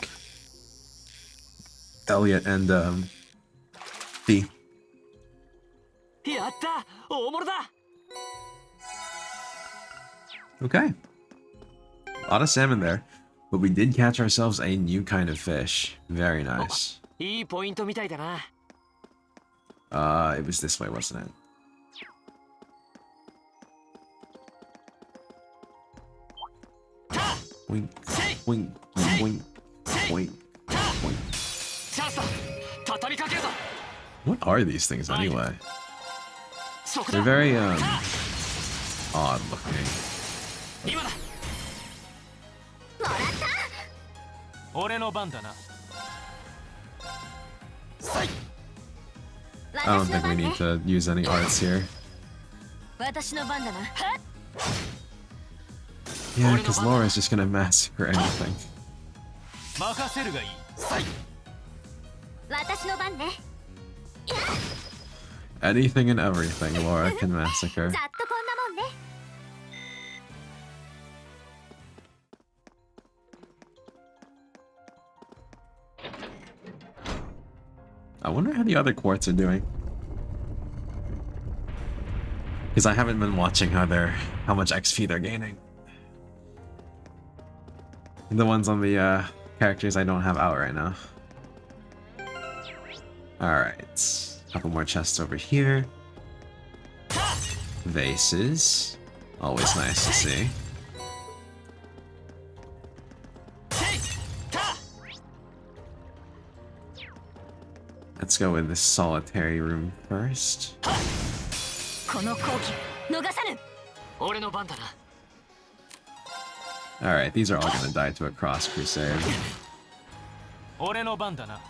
Elliot and D. やった、大物だ。 Okay. A lot of salmon there, but we did catch ourselves a new kind of fish. Very nice. いいポイントみたいだな。 It was this way, wasn't it? Wink, wink, wink, wink, wink. チャンスだ。畳みかけるぞ。 What are these things anyway? そこ They're だ。 very odd looking. 今だ。俺の番だな。 I don't think we need to use any arts here. 私の番だな。 Yeah, because Laura's just gonna massacre anything. 任せるがいい。私の番ね。 Anything and everything Laura can massacre. ざっとこんなもんね。 I wonder how the other quartz are doing. Because I haven't been watching how much XP they're gaining. The ones on the characters I don't have out right now. Alright. Couple more chests over here. Vases. Always nice to see. Let's go in this solitary room first. この好機逃さぬ。 俺の番だな。 Alright, these are all gonna die to a cross crusade. 俺の番だな。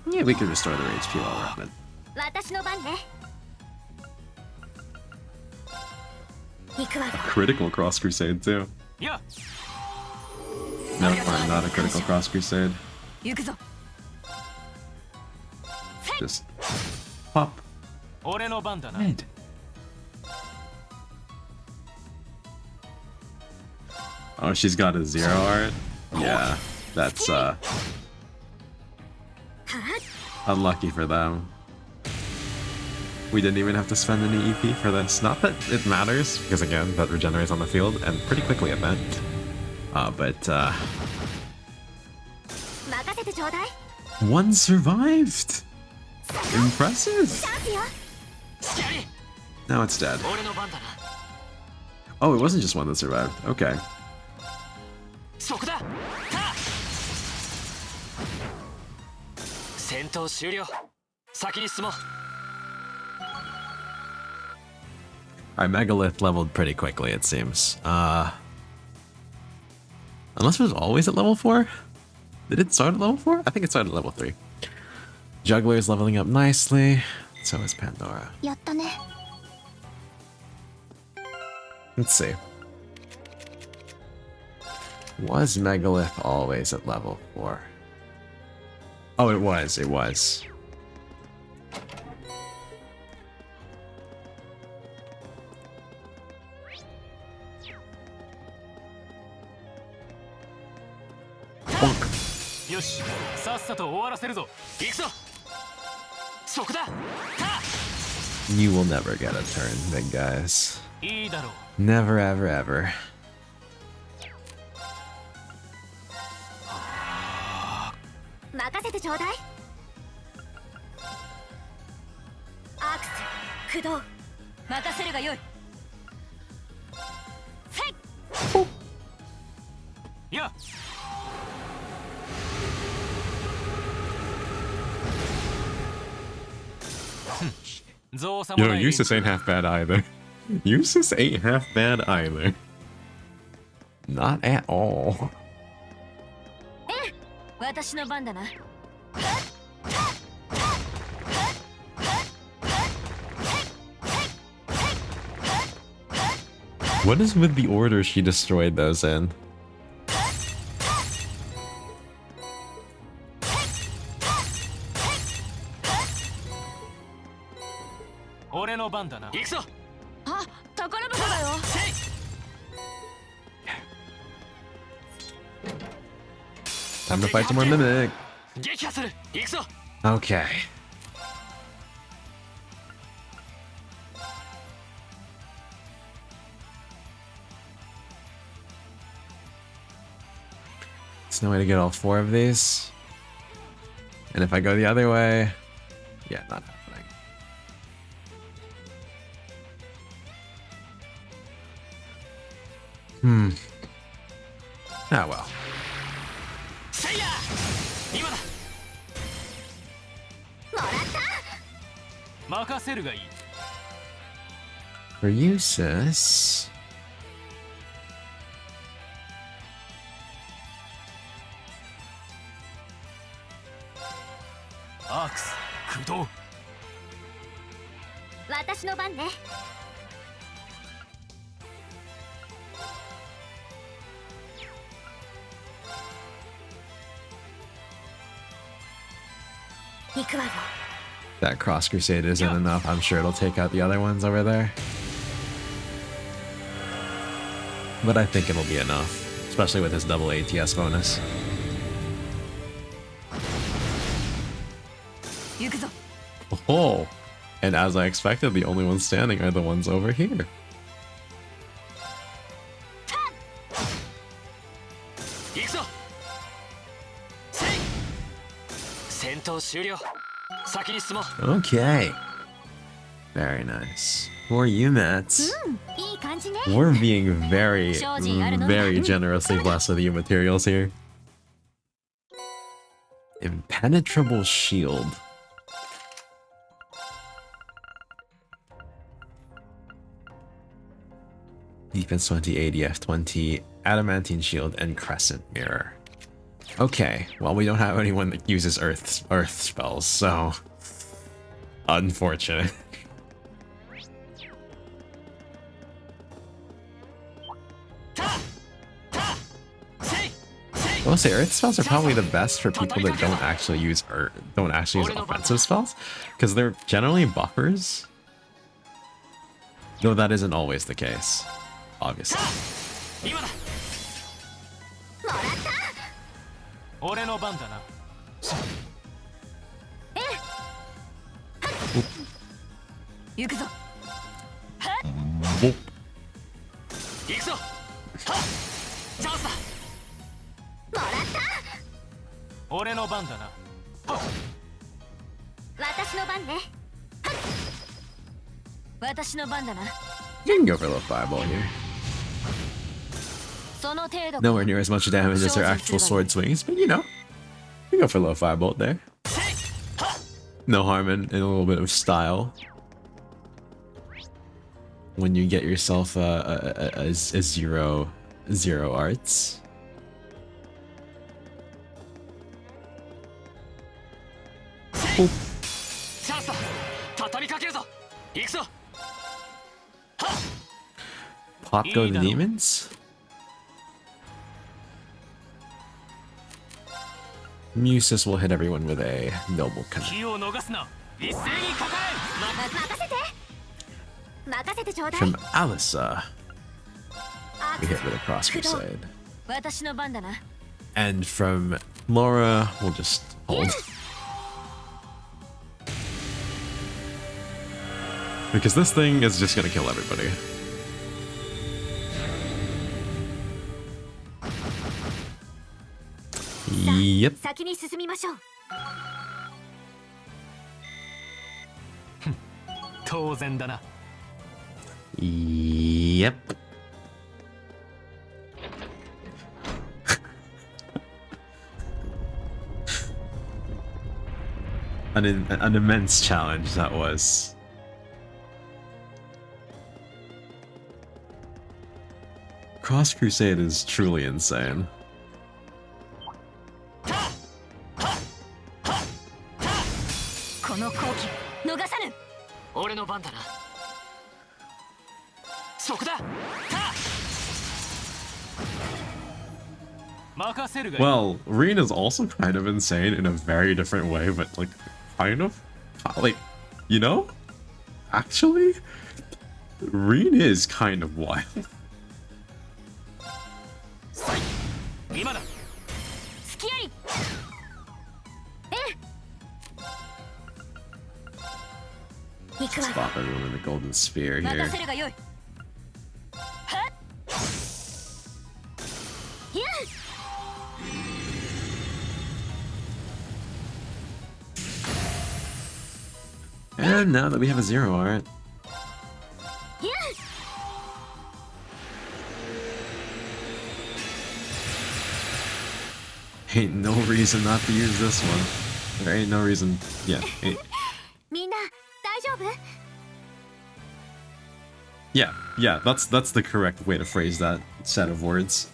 Yeah, we could restore their HP while we're at it. 私の番ね。行くわ。 Critical cross crusade too. いや、 No, or not a critical cross crusade. 行くぞ。 Just pop. 俺の番だな。 Red. Oh, she's got a 0 art? Yeah, that's unlucky for them. We didn't even have to spend any EP for this. Not that it matters, because again, that regenerates on the field, and pretty quickly at that. But one survived! Impressive! スキャリー Now it's dead. 俺の番だな Oh, it wasn't just one that survived. Okay. そこだタ戦闘終了先に進もう Alright, Megalith leveled pretty quickly, it seems. Unless it was always at level 4? Did it start at level 4? I think it started at level 3. Juggler is leveling up nicely. So is Pandora. やったね。 Let's see. Was Megalith always at level 4? Oh, it was. It was. Bonk. よしさっさと終わらせるぞ行くぞそこだタ You will never get a turn, big guys. いいだろう Never, ever, ever. 任せてちょうだい。アクス駆動。任せるがよい。やゾウさんも Yo, ない Eustace ain't half bad either. Eustace ain't half bad either. Not at all. 私の番だな。 What is with the order she destroyed those in? 俺の番だな行くぞあ、宝箱だよ。 Time to fight some more Mimic. 撃破する行くぞ Okay. There's no way to get all 4 of these. And if I go the other way, yeah, not happening. Ah, well. せいや今だ任せるがいい For you, sis. アークス駆動私の番ね。行くわよ。 That Cross Crusade isn't enough. I'm sure it'll take out the other ones over there. But I think it'll be enough, especially with his double ATS bonus. 行くぞ。 Oh, and as I expected, the only ones standing are the ones over here. 行くぞせい戦闘終了先に進もう Okay. Very nice. For you, Mets. いい感じね。 We're being very, very generously blessed with you materials here. Impenetrable Shield. Defense 20, ADF 20, Adamantine Shield, and Crescent Mirror. Okay, well, we don't have anyone that uses Earth spells, so... Unfortunate. I will say Earth spells are probably the best for people that don't actually use offensive spells, because they're generally buffers. Though that isn't always the case, obviously. 今だ俺の番だな。行くぞ。Whoop. 行くぞ。はっ、チャンスだ。俺の番だな。私の番ね。私の番だな。 You can go for a little fireball here. その程度。 Nowhere near as much damage as her actual sword swings, but you know, you can go for a little firebolt there. No harm in a little bit of style. When you get yourself a zero arts. チャンスだ。畳みかけるぞ。行くぞ。 Pop go the demons? Musis will hit everyone with a noble connect. 気を逃すな。一斉にかか任せてちょうだい。 From Alyssa, we hit with a cross crusade. 私の番だな。 And from Laura, we'll just hold. Because this thing is just gonna kill everybody. Yep. 先に進みましょう。当然だな。 Yep. An immense challenge that was. Cross Crusade is truly insane. この好機逃さぬ。俺の番だな。そこだ。任せるがいい。 Well, Reen is also kind of insane in a very different way, but like, kind of, like, you know, actually, Reen is kind of wild. 今だ。すきやり。 行くわ。 Spot everyone in the golden sphere 任 here. せるがよい。 And now that we have a zero art, ain't no reason not to use this one. There ain't no reason. Yeah. みんな大丈夫？ Yeah. That's the correct way to phrase that set of words.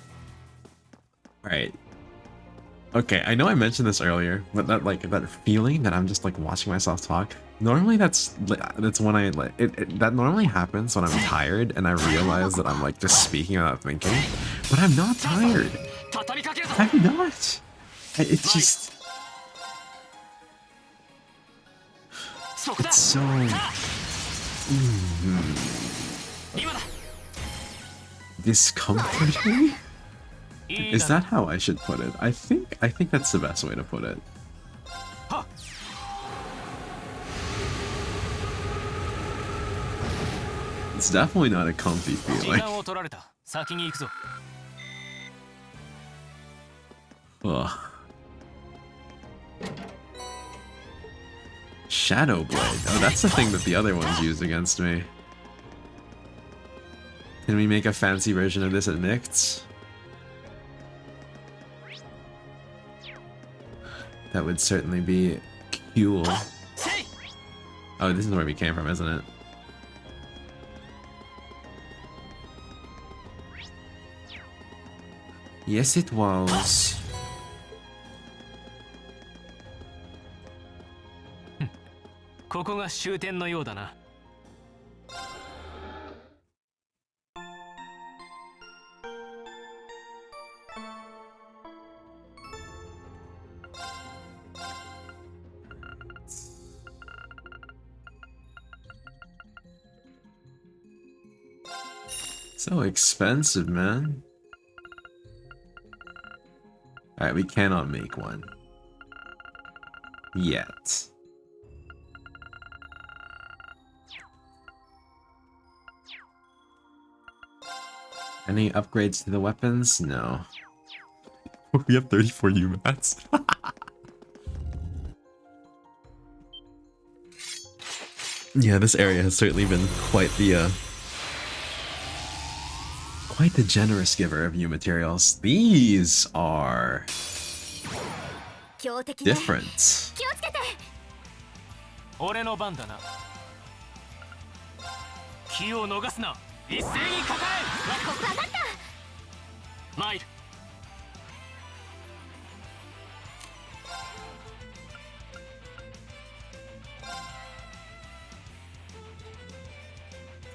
All right. Okay, I know I mentioned this earlier, but that feeling that I'm just like watching myself talk. Normally that's when I like that normally happens when I'm tired and I realize that I'm like just speaking without thinking. But I'm not tired. 畳みかけるぞ。 I'm not. It's just そこだ。 it's so 今だ。 discomforting. いい Is だ that how I should put it? I think that's the best way to put it. はっ。 It's definitely not a comfy 時 feeling. 間を取られた。先に行くぞ。 Ugh. Shadow Blade. Oh, that's the thing that the other ones use against me. Can we make a fancy version of this at Mixed? That would certainly be cool. せい。 Oh, this is where we came from, isn't it? Yes, it was. ここが終点のようだな。 So expensive, man. Alright, we cannot make one. Yet. Any upgrades to the weapons? No. We have 34 UMATs. Yeah, this area has certainly been quite the generous giver of new materials. These are 強敵ね different. 気をつけて俺の番だな。気を逃すな。一斉にかかれ。ここ上がったマイル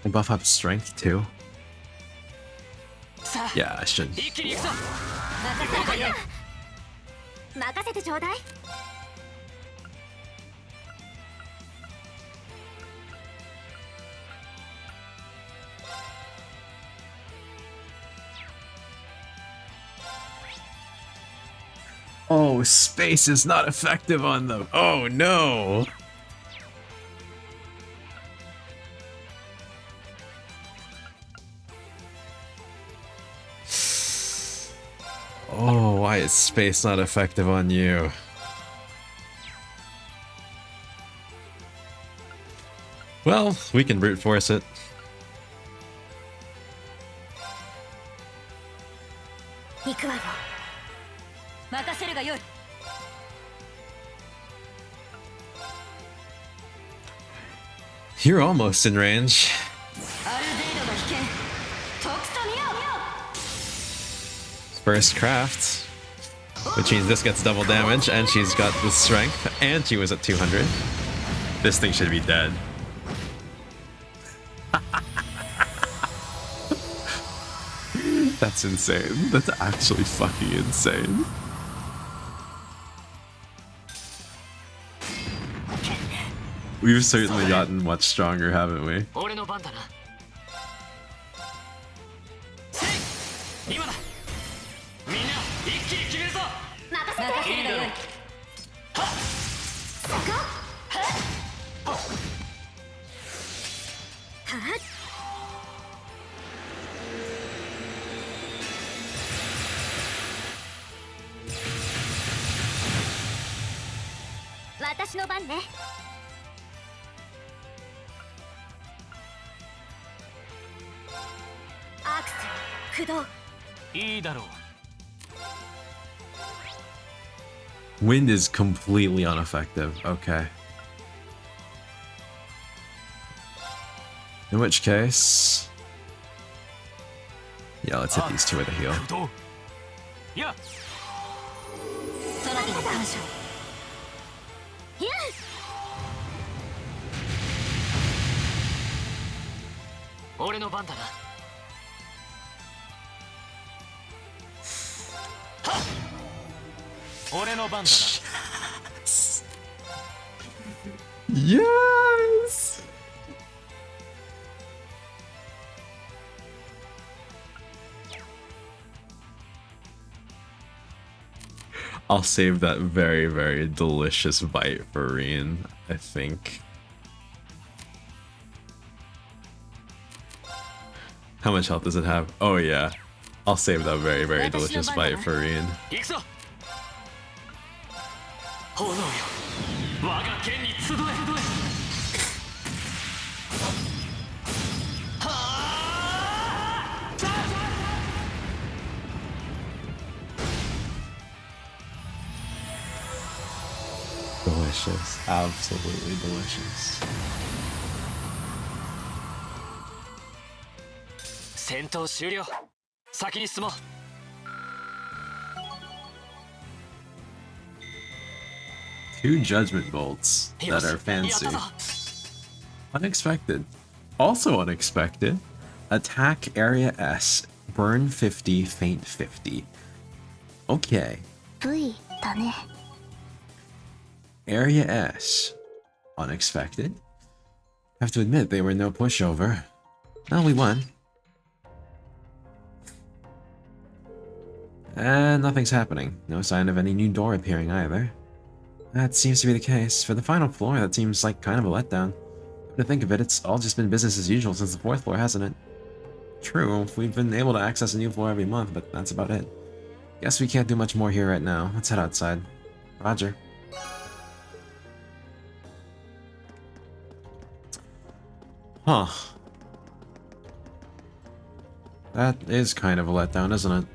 They buff up strength too. さあ Yeah, I should. 一気に行くぞ任せてちょうだい Oh, space is not effective on them. Oh no. Oh, why is space not effective on you? Well, we can brute force it. 行くわよ任せるがよい。 You're almost in range. アルゼイドの危険とくと見よ First craft. Which means this gets double damage, and she's got the strength, and she was at 200. This thing should be dead. That's insane. That's actually fucking insane. We've certainly gotten much stronger, haven't we? 俺の番だなせい今だみんな一気に決めるぞ任せて任せるがよい。私の番ねアクセル駆動いいだろう。 Wind is completely ineffective. Okay. In which case... Yeah, let's hit these two with a heal. 駆動。いや、そなたに感謝。いや俺の番だな 俺の番だな。 Yes! I'll save that very, very delicious bite for Reen, I think. How much health does it have? Oh yeah. I'll save that very, very delicious bite for Reen. 行くぞ炎よ我が剣に集えはあ Delicious. Absolutely delicious. 戦闘終了先に進もう Two judgment bolts that are fancy. Unexpected. Also unexpected. Attack area S. Burn 50, faint 50. Okay. V だね Area S. Unexpected. Have to admit they were no pushover. Well, we won. And nothing's happening. No sign of any new door appearing either. That seems to be the case. For the final floor, that seems like kind of a letdown. To think of it, it's all just been business as usual since the 4th floor, hasn't it? True, we've been able to access a new floor every month, but that's about it. Guess we can't do much more here right now. Let's head outside. Roger. Huh. That is kind of a letdown, isn't it?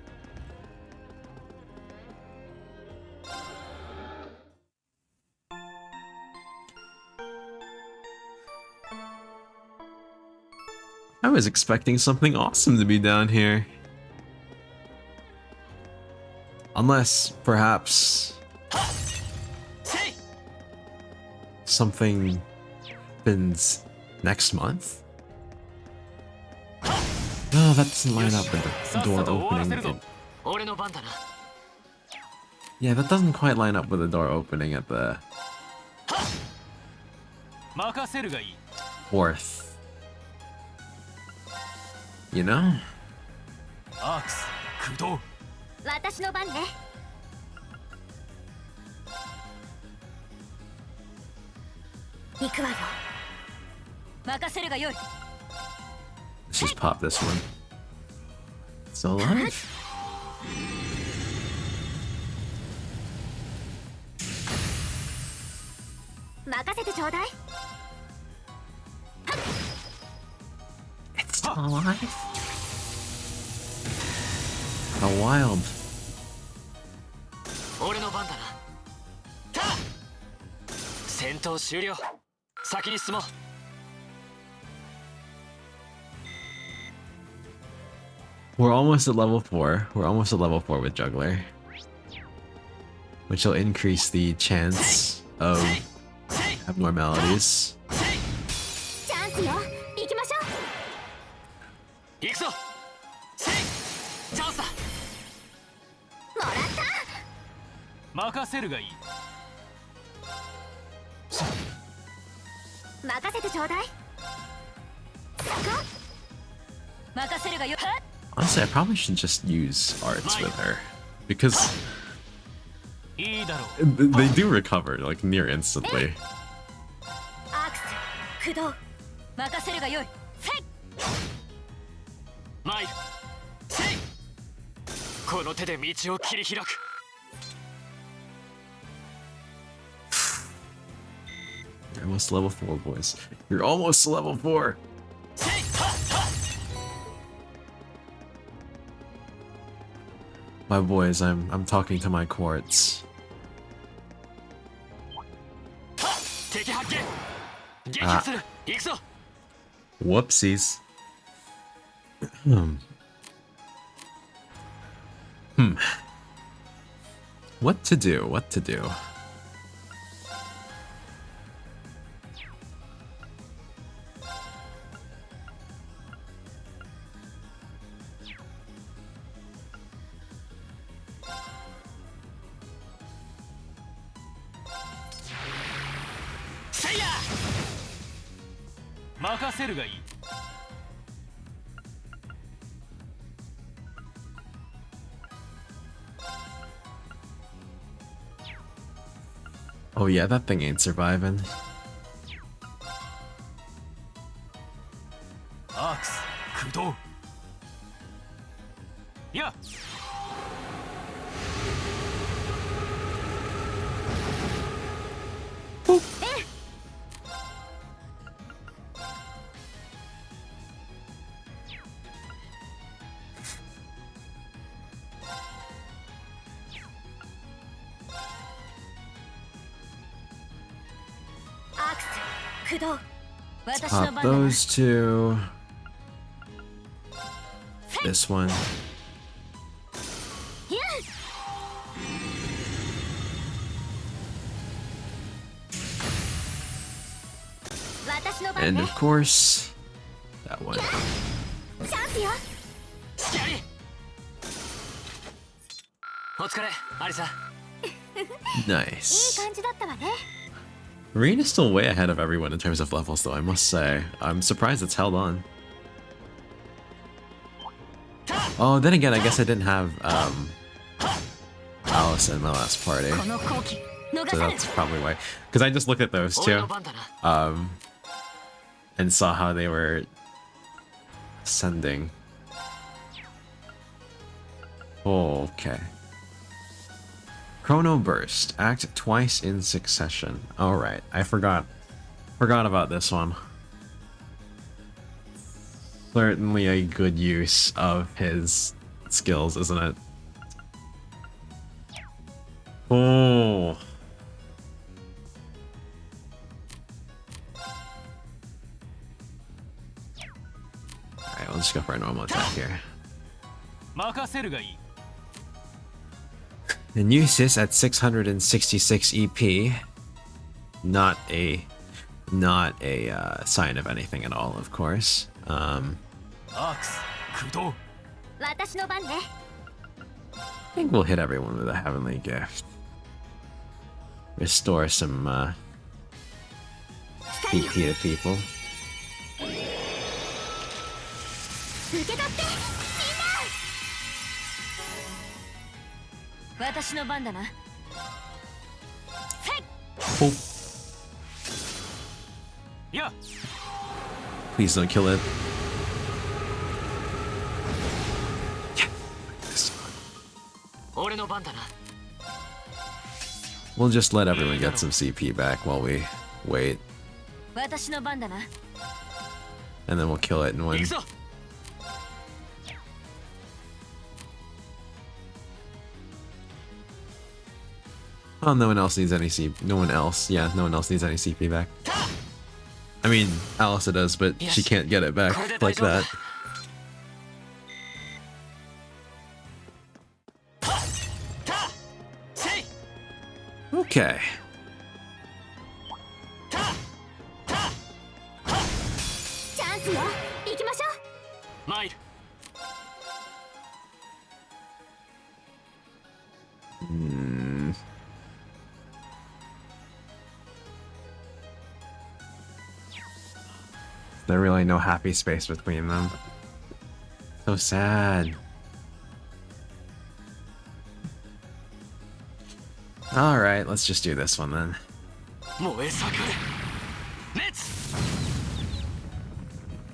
I was expecting something awesome to be down here. Unless, perhaps, something happens next month? No, that doesn't line up with the door opening. 俺の番だな。 Yeah, that doesn't quite line up with the door opening at the 任せるがいい。 4th. You know? アークス駆動。私の番ね。行くわよ。任せるがよい。 Let's just pop this one. Still alive? 任せてちょうだい。 It's still alive? How wild. 俺の番だな。た戦闘終了。先に進もう。 We're almost at level 4. We're almost at level 4 with Juggler. Which will increase the chance of abnormalities. チャンスよ。行きましょう。行くぞ。せいチャンスだ。もらった。任せるがいい。任せてちょうだい。そこ。任せるがよい。 Honestly, I probably should just use arts with her. Because いいだろう。 they do recover, like, near instantly. アークス駆動。任せるがよい。せい。参る。せいこの手で道を切り開く。 You're almost level 4, boys. You're almost level 4! せいはっはっ My boys, I'm talking to my courts. はっ敵発見。撃破する。行くぞ。 Whoopsies. What to do? What to do? Say 任せるがいい。 Oh yeah, that thing ain't surviving. アークス駆動。やっ アークス駆動。私の Pop 番だな。 those two. This one. 私の番 And ね。 of course, that one. チャンスよ。スキャリーお疲れアリサ。 いい Nice. 感じだったわね。 Marine is still way ahead of everyone in terms of levels, though, I must say. I'm surprised it's held on. Oh, then again, I guess I didn't have Alice in my last party. この好機逃 So さぬ that's probably why. Because I just looked at those 俺 two, の番だな。 and saw how they were ascending. Okay. Chrono Burst. Act twice in succession. Alright, I forgot about this one. Certainly a good use of his skills, isn't it? Oh. Alright, let's go for a normal attack here. 任せるがいい。 And Eustace at 666 EP. Not a sign of anything at all, of course. アークス駆動。私の番ね。 I think we'll hit everyone with a heavenly gift. Restore some BP to people. 受け取ってみんな。私の番だな。 Oh, いや、 please don't kill it. Yeah. This one. 俺の番だな。 We'll just let everyone get some CP back while we wait, 私の番だな。 and then we'll kill it and 行 win. くぞ。 Oh, no one else needs any CP. No one else. Yeah, no one else needs any CP back. I mean, Alice does, but she can't get it back like that. せい。 Okay. チャンスよ。行きましょ参る。 There's really no happy space between them. So sad. Alright, let's just do this one then. 燃え盛る。熱。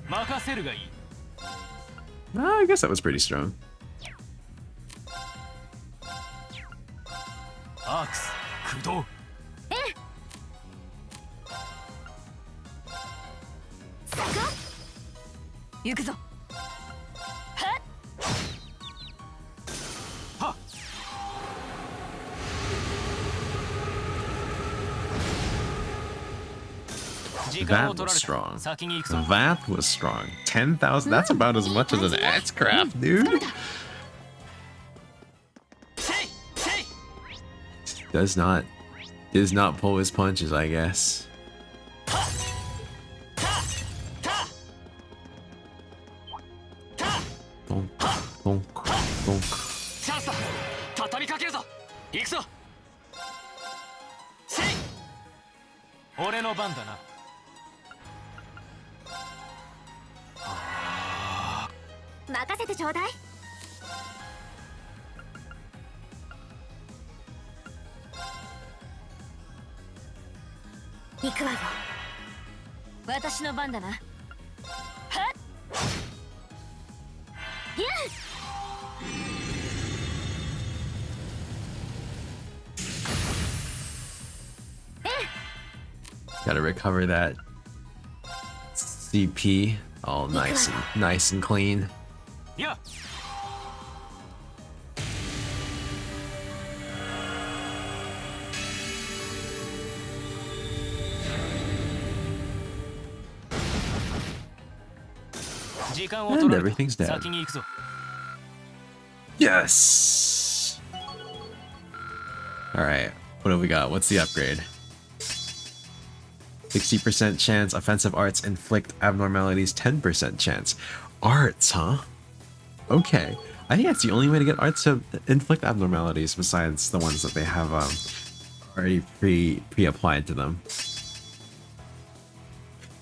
任せるがいい。 I guess that was pretty strong. アークス駆動。行くぞ。はっ。 時間を That 取 was られ strong. た。先に行くぞ。 That was strong. 10,000? That's about as much as an X-Craft, dude. せい。せい。 Does not pull his punches, I guess. bonk, bonk, bonk. チャンスだ。畳みかけるぞ。行くぞ。せい。俺の番だな。う。任せてちょうだい。行くわよ。私の番だな。いや。Gotta recover that CP. All nice and clean. いや、 時間を取られ And everything's た。 dead. 先に行くぞ。 Yes! Alright, what do we got? What's the upgrade? 60% chance offensive arts inflict abnormalities, 10% chance. Arts, huh? Okay. I think that's the only way to get arts to inflict abnormalities besides the ones that they have already pre-applied to them.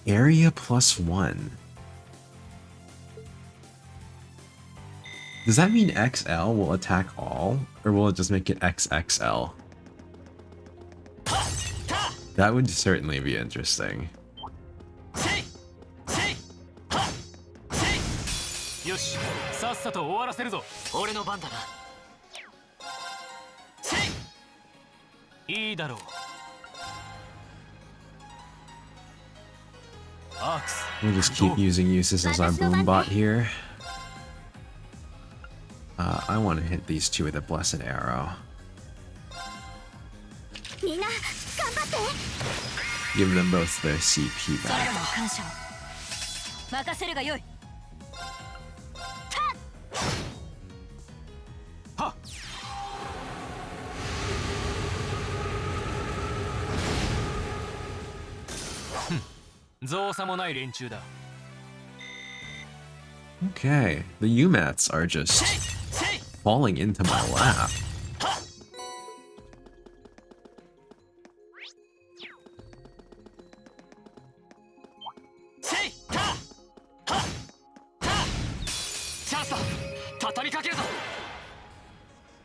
Area +1. Does that mean XL will attack all, or will it just make it XXL? That would certainly be interesting. よしさっさと終わらせるぞ。俺の番だな。いいだろう。アークス We'll just keep using Eustace as our boom bot here. I want to hit these two with a blessed arrow. みんな頑張って。 Give them both their CP それ back. らの感謝を任せるがよい。はっ。造作もない連中だ。 Okay, the UMATs are just falling into my lap.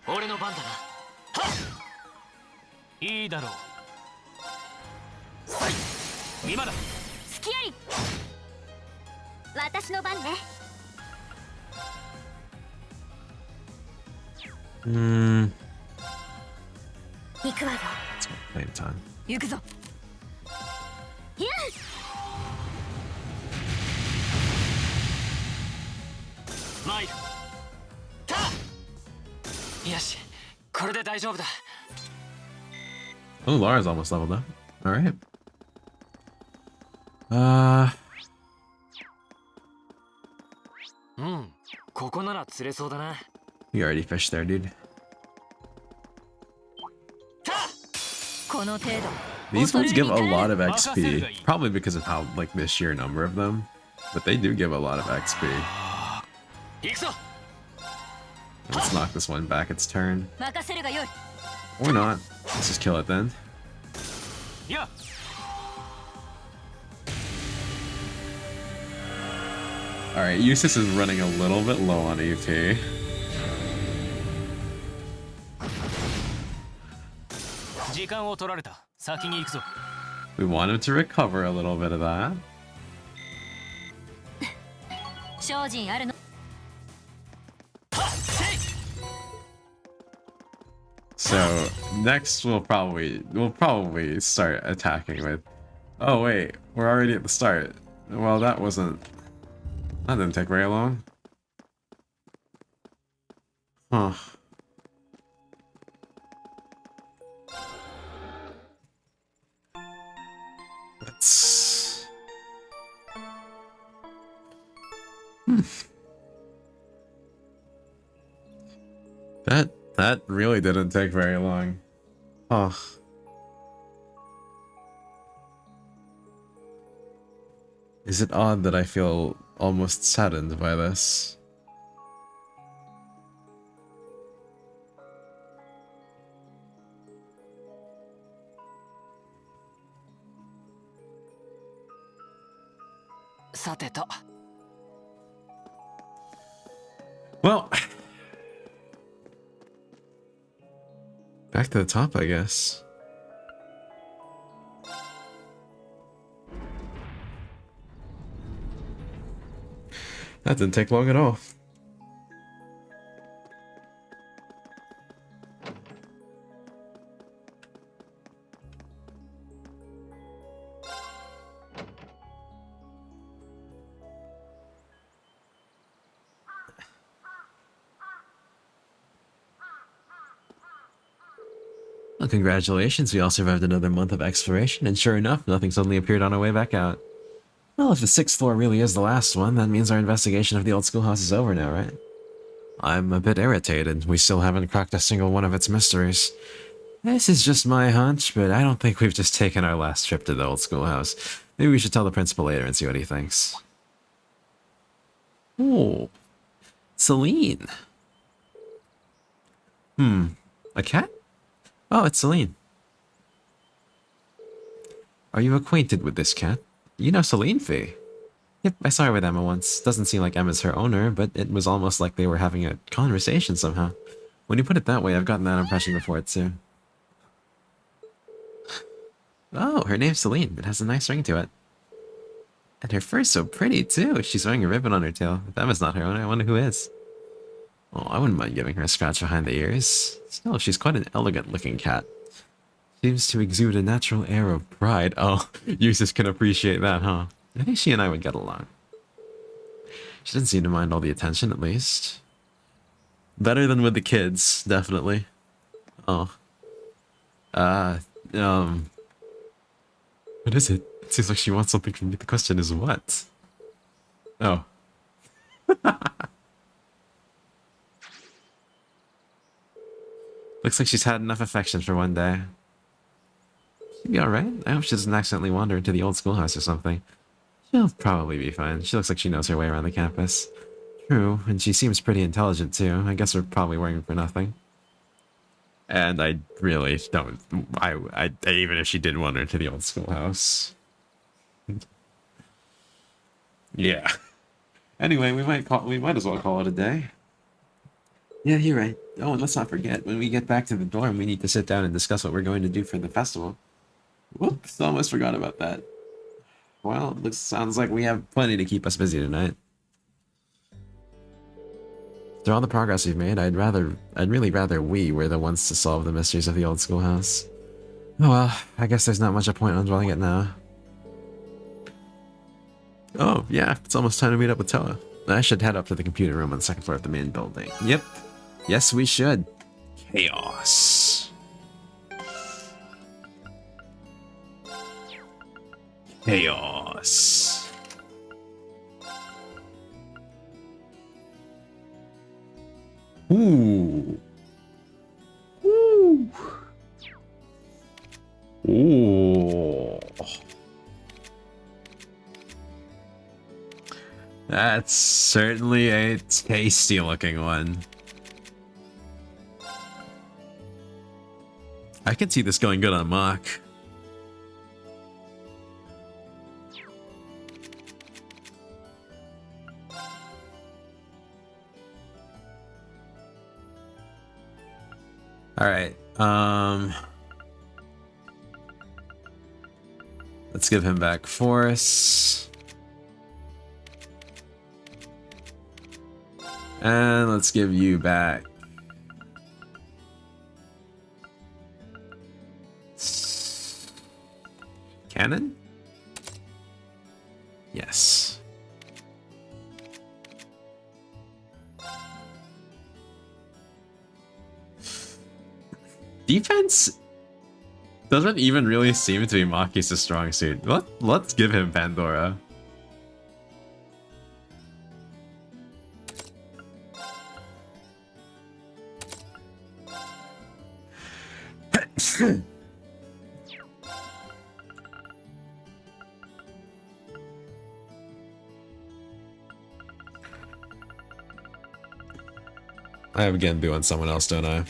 俺の番だな。 いいだろう。今だ。 スキアリ私の番ね。 Hmm. 行くわよ。 Same time. 行くぞ。いや参る。よし、これで大丈夫だ。 Oh, Lara's almost leveled up. Alright. Hmm. ここなら釣れそうだな。 You already fished there, dude. この程度。 These ones give a lot of XP. Probably because of how, like, the sheer number of them. But they do give a lot of XP. 行くぞ。 Let's knock this one back its turn. 任せるがよい。 Or not. Let's just kill it then. いや。 Alright, Eustace is running a little bit low on EP. 時間を取られた。先に行くぞ。 We want him to recover a little bit of that. 精進あるの。 So next we'll probably start attacking with. Oh wait, we're already at the start. Well, that didn't take very long. Huh. Let's. That really didn't take very long. Oh. Is it odd that I feel almost saddened by this? Well, back to the top, I guess. That didn't take long at all. Well, congratulations, we all survived another month of exploration, and sure enough, nothing suddenly appeared on our way back out. Well, if the 6th floor really is the last one, that means our investigation of the old schoolhouse is over now, right? I'm a bit irritated. We still haven't cracked a single one of its mysteries. This is just my hunch, but I don't think we've just taken our last trip to the old schoolhouse. Maybe we should tell the principal later and see what he thinks. Oh, Celine. A cat? Oh, it's Celine. Are you acquainted with this cat? You know Celine, Fee? Yep, I saw her with Emma once. Doesn't seem like Emma's her owner, but it was almost like they were having a conversation somehow. When you put it that way, I've gotten that impression before too. Oh, her name's Celine. It has a nice ring to it. And her fur's so pretty too. She's wearing a ribbon on her tail. If Emma's not her owner, I wonder who is. Oh, I wouldn't mind giving her a scratch behind the ears. Still, she's quite an elegant-looking cat. Seems to exude a natural air of pride. Oh, users can appreciate that, huh? I think she and I would get along. She doesn't seem to mind all the attention, at least. Better than with the kids, definitely. Oh. What is it? It seems like she wants something from me. The question is what? Oh. Looks like she's had enough affection for one day. She'll be alright. I hope she doesn't accidentally wander into the old schoolhouse or something. She'll probably be fine. She looks like she knows her way around the campus. True, and she seems pretty intelligent too. I guess we're probably worrying for nothing. And I really don't... I even if she did wander into the old schoolhouse. Yeah. Anyway, we might as well call it a day. Yeah, you're right. Oh, and let's not forget, when we get back to the dorm, we need to sit down and discuss what we're going to do for the festival. Whoops, almost forgot about that. Well, it sounds like we have plenty to keep us busy tonight. After all the progress we've made, I'd really rather we were the ones to solve the mysteries of the old schoolhouse. Oh well, I guess there's not much a point on dwelling it now. Oh, yeah, it's almost time to meet up with Toa. I should head up to the computer room on the second floor of the main building. Yep. Yes, we should. Chaos. Chaos. Ooh. Ooh. Ooh. That's certainly a tasty looking one. I can see this going good on Mach. All right. Let's give him back force. And let's give you back cannon? Yes. Defense doesn't even really seem to be Maki's strong suit. Let's give him Pandora. I have a Genbu on someone else, don't I? A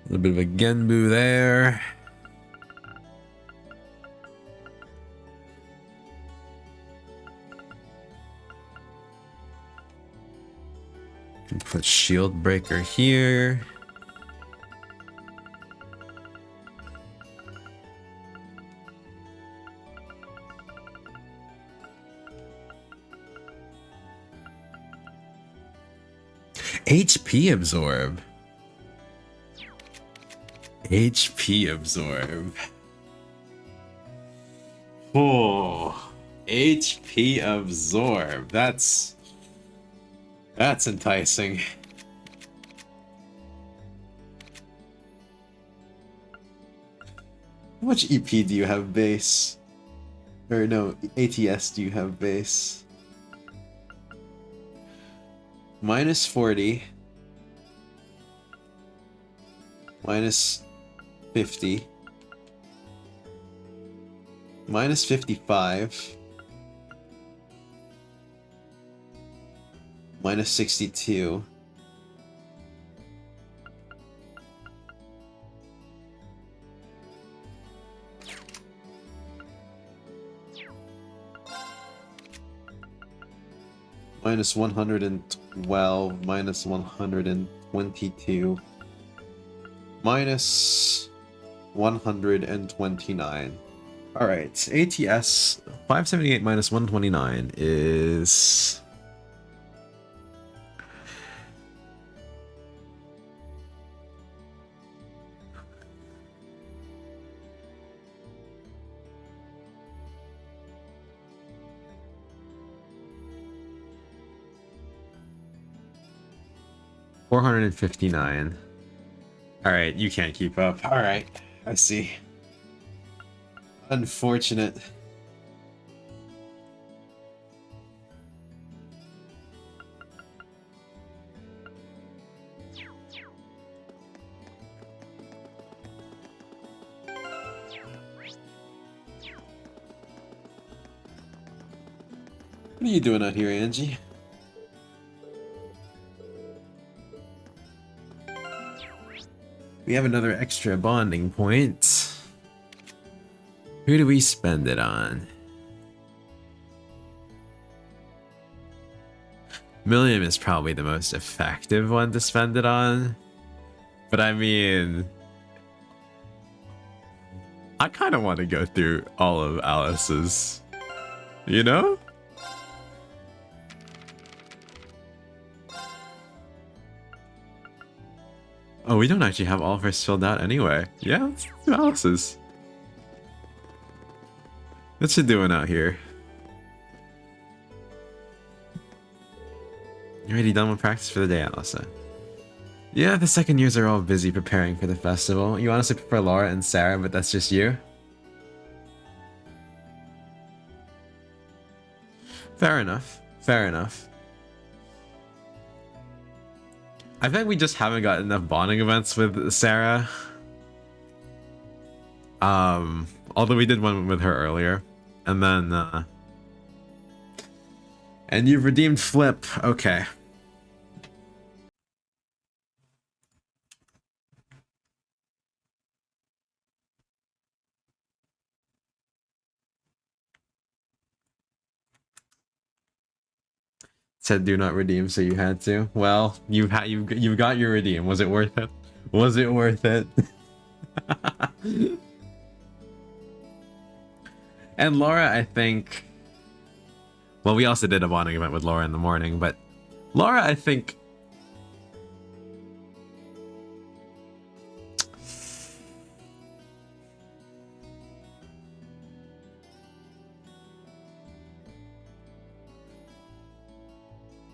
little bit of a Genbu there. Put shield breaker here. HP absorb. HP absorb. Oh, HP absorb. That's enticing. How much EP do you have base? Or no, ATS do you have base? Minus 40. Minus 50. Minus 55. Minus 62. Minus 112, minus 122, minus 129. Alright, ATS 578 minus 129 is... $459. Alright, you can't keep up. Alright, I see. Unfortunate. What are you doing out here, Angie? We have another extra bonding point. Who do we spend it on? Milliam is probably the most effective one to spend it on. But I mean... I kind of want to go through all of Alice's. You know? Oh, we don't actually have all of hers filled out anyway. Yeah, let's do Alice's. What's she doing out here? You already done with practice for the day, Alissa? Yeah, the second years are all busy preparing for the festival. You honestly prefer Laura and Sarah, but that's just you? Fair enough. Fair enough. I think we just haven't got enough bonding events with Sarah. Although we did one with her earlier. And then, and you've redeemed Flip. Okay. Said do not redeem, so you had to. Well, you've got your redeem. Was it worth it? Was it worth it? And Laura, I think... Well, we also did a bonding event with Laura in the morning, but Laura, I think...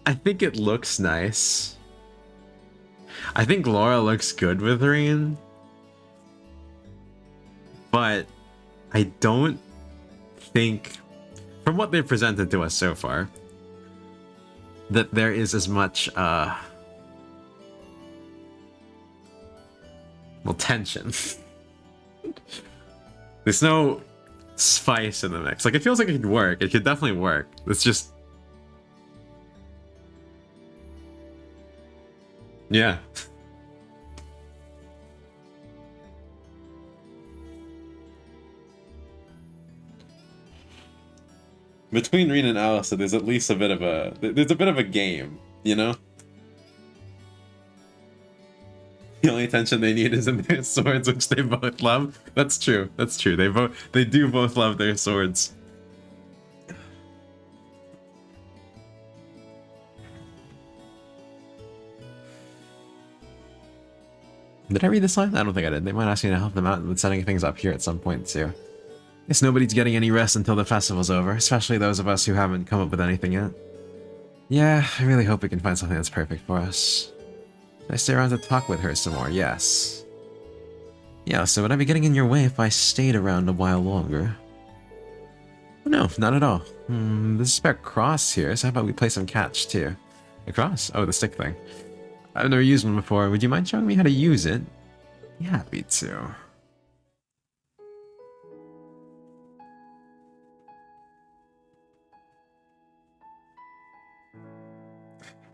I think it looks nice. I think Laura looks good with Reen. But I don't think, from what they've presented to us so far, that there is as much, well, tension. There's no spice in the mix. Like, it feels like it could work. It could definitely work. It's just... Yeah. Between Reen and Alice, there's at least a bit of a game, you know? The only tension they need is in their swords, which they both love. That's true. That's true. They do both love their swords. Did I read this line? I don't think I did. They might ask me to help them out with setting things up here at some point too. Guess nobody's getting any rest until the festival's over, especially those of us who haven't come up with anything yet. Yeah, I really hope we can find something that's perfect for us. Should I stay around to talk with her some more? Yes. Yeah, so would I be getting in your way if I stayed around a while longer? No, not at all. There's a spare cross here, so how about we play some catch too? A cross? Oh, the stick thing. I've never used one before. Would you mind showing me how to use it? Yeah, happy to.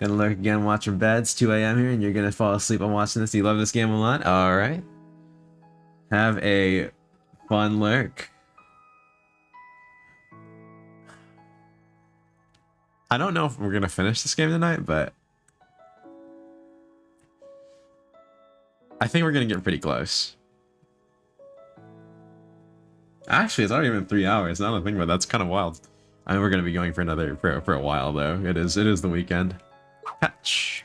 Gonna lurk again, watch from bed. It's 2 a.m. here, and you're gonna fall asleep on watching this. You love this game a lot? Alright. Have a fun lurk. I don't know if we're gonna finish this game tonight, but I think we're gonna get pretty close. Actually, it's already been 3 hours. Now that I think about it, that's kind of wild. I mean, we're gonna be going for another for a while though. It is the weekend. Catch.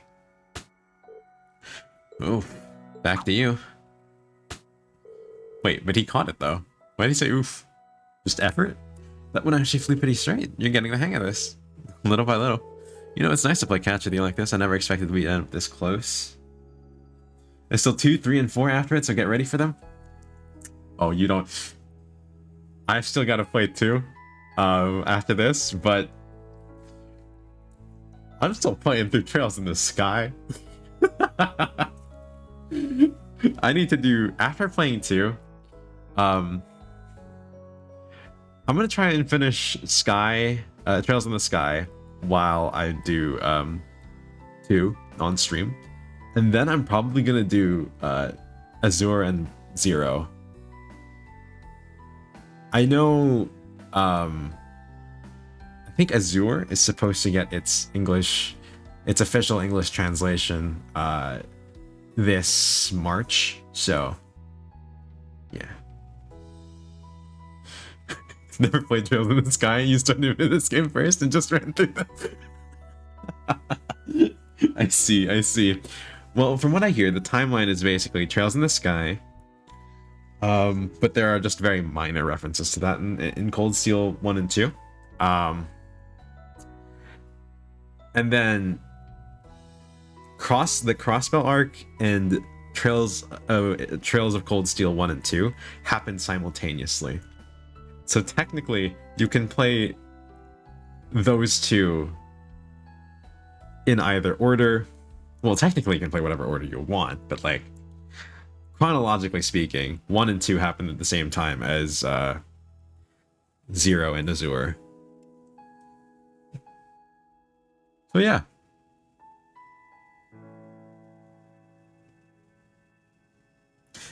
Oof. Back to you. Wait, but he caught it though. Why did he say oof? Just effort? That one actually flew pretty straight. You're getting the hang of this. Little by little. You know, it's nice to play catch with you like this. I never expected we'd end up this close. There's still 2, 3, and 4 after it, so get ready for them. Oh, you don't... I've still got to play 2 after this, but I'm still playing through Trails in the Sky. I need to do... After playing 2, I'm going to try and finish Trails in the Sky while I do 2 on stream. And then I'm probably gonna do Azure and Zero. I know I think Azure is supposed to get its official English translation this March, so yeah. Never played Trails in the Sky. You started with this game first and just ran through that. I see. Well, from what I hear, the timeline is basically Trails in the Sky. But there are just very minor references to that in Cold Steel 1 and 2. And then the Crossbell arc and Trails of Cold Steel 1 and 2 happen simultaneously. So technically, you can play those 2 in either order. Well, technically you can play whatever order you want, but like chronologically speaking, 1 and 2 happen at the same time as Zero and Azure. So yeah.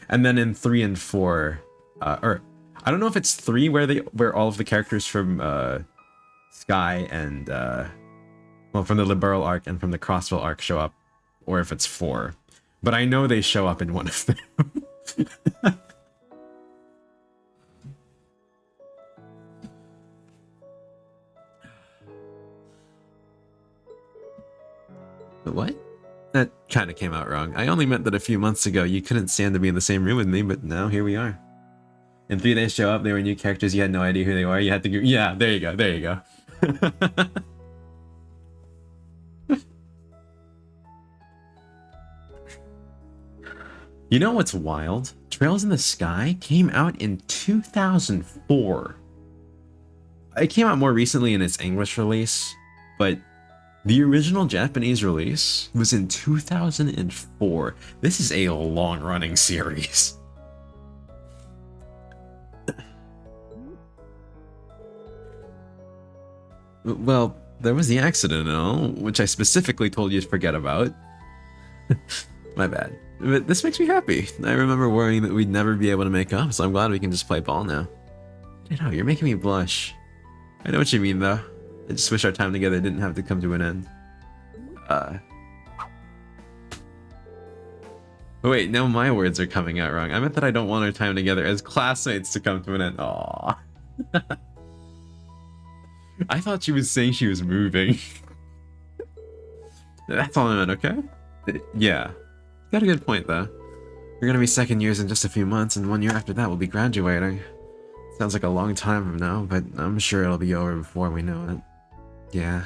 And then in 3 and 4, or I don't know if it's 3 where all of the characters from Sky and from the Liberal arc and from the Crossville arc show up, or if it's 4. But I know they show up in one of them. What? That kind of came out wrong. I only meant that a few months ago you couldn't stand to be in the same room with me, but now here we are. In 3 days show up, they were new characters, you had no idea who they were, you had to go... Yeah, there you go. You know what's wild? Trails in the Sky came out in 2004. It came out more recently in its English release, but the original Japanese release was in 2004. This is a long-running series. Well, there was the accident and all, which I specifically told you to forget about. My bad. But this makes me happy. I remember worrying that we'd never be able to make up, so I'm glad we can just play ball now. I know, you're making me blush. I know what you mean, though. I just wish our time together didn't have to come to an end. Oh wait, now my words are coming out wrong. I meant that I don't want our time together as classmates to come to an end. Aww. I thought she was saying she was moving. That's all I meant, okay? Yeah. Got a good point, though. We're gonna be second years in just a few months, and 1 year after that we'll be graduating. Sounds like a long time from now, but I'm sure it'll be over before we know it. Yeah.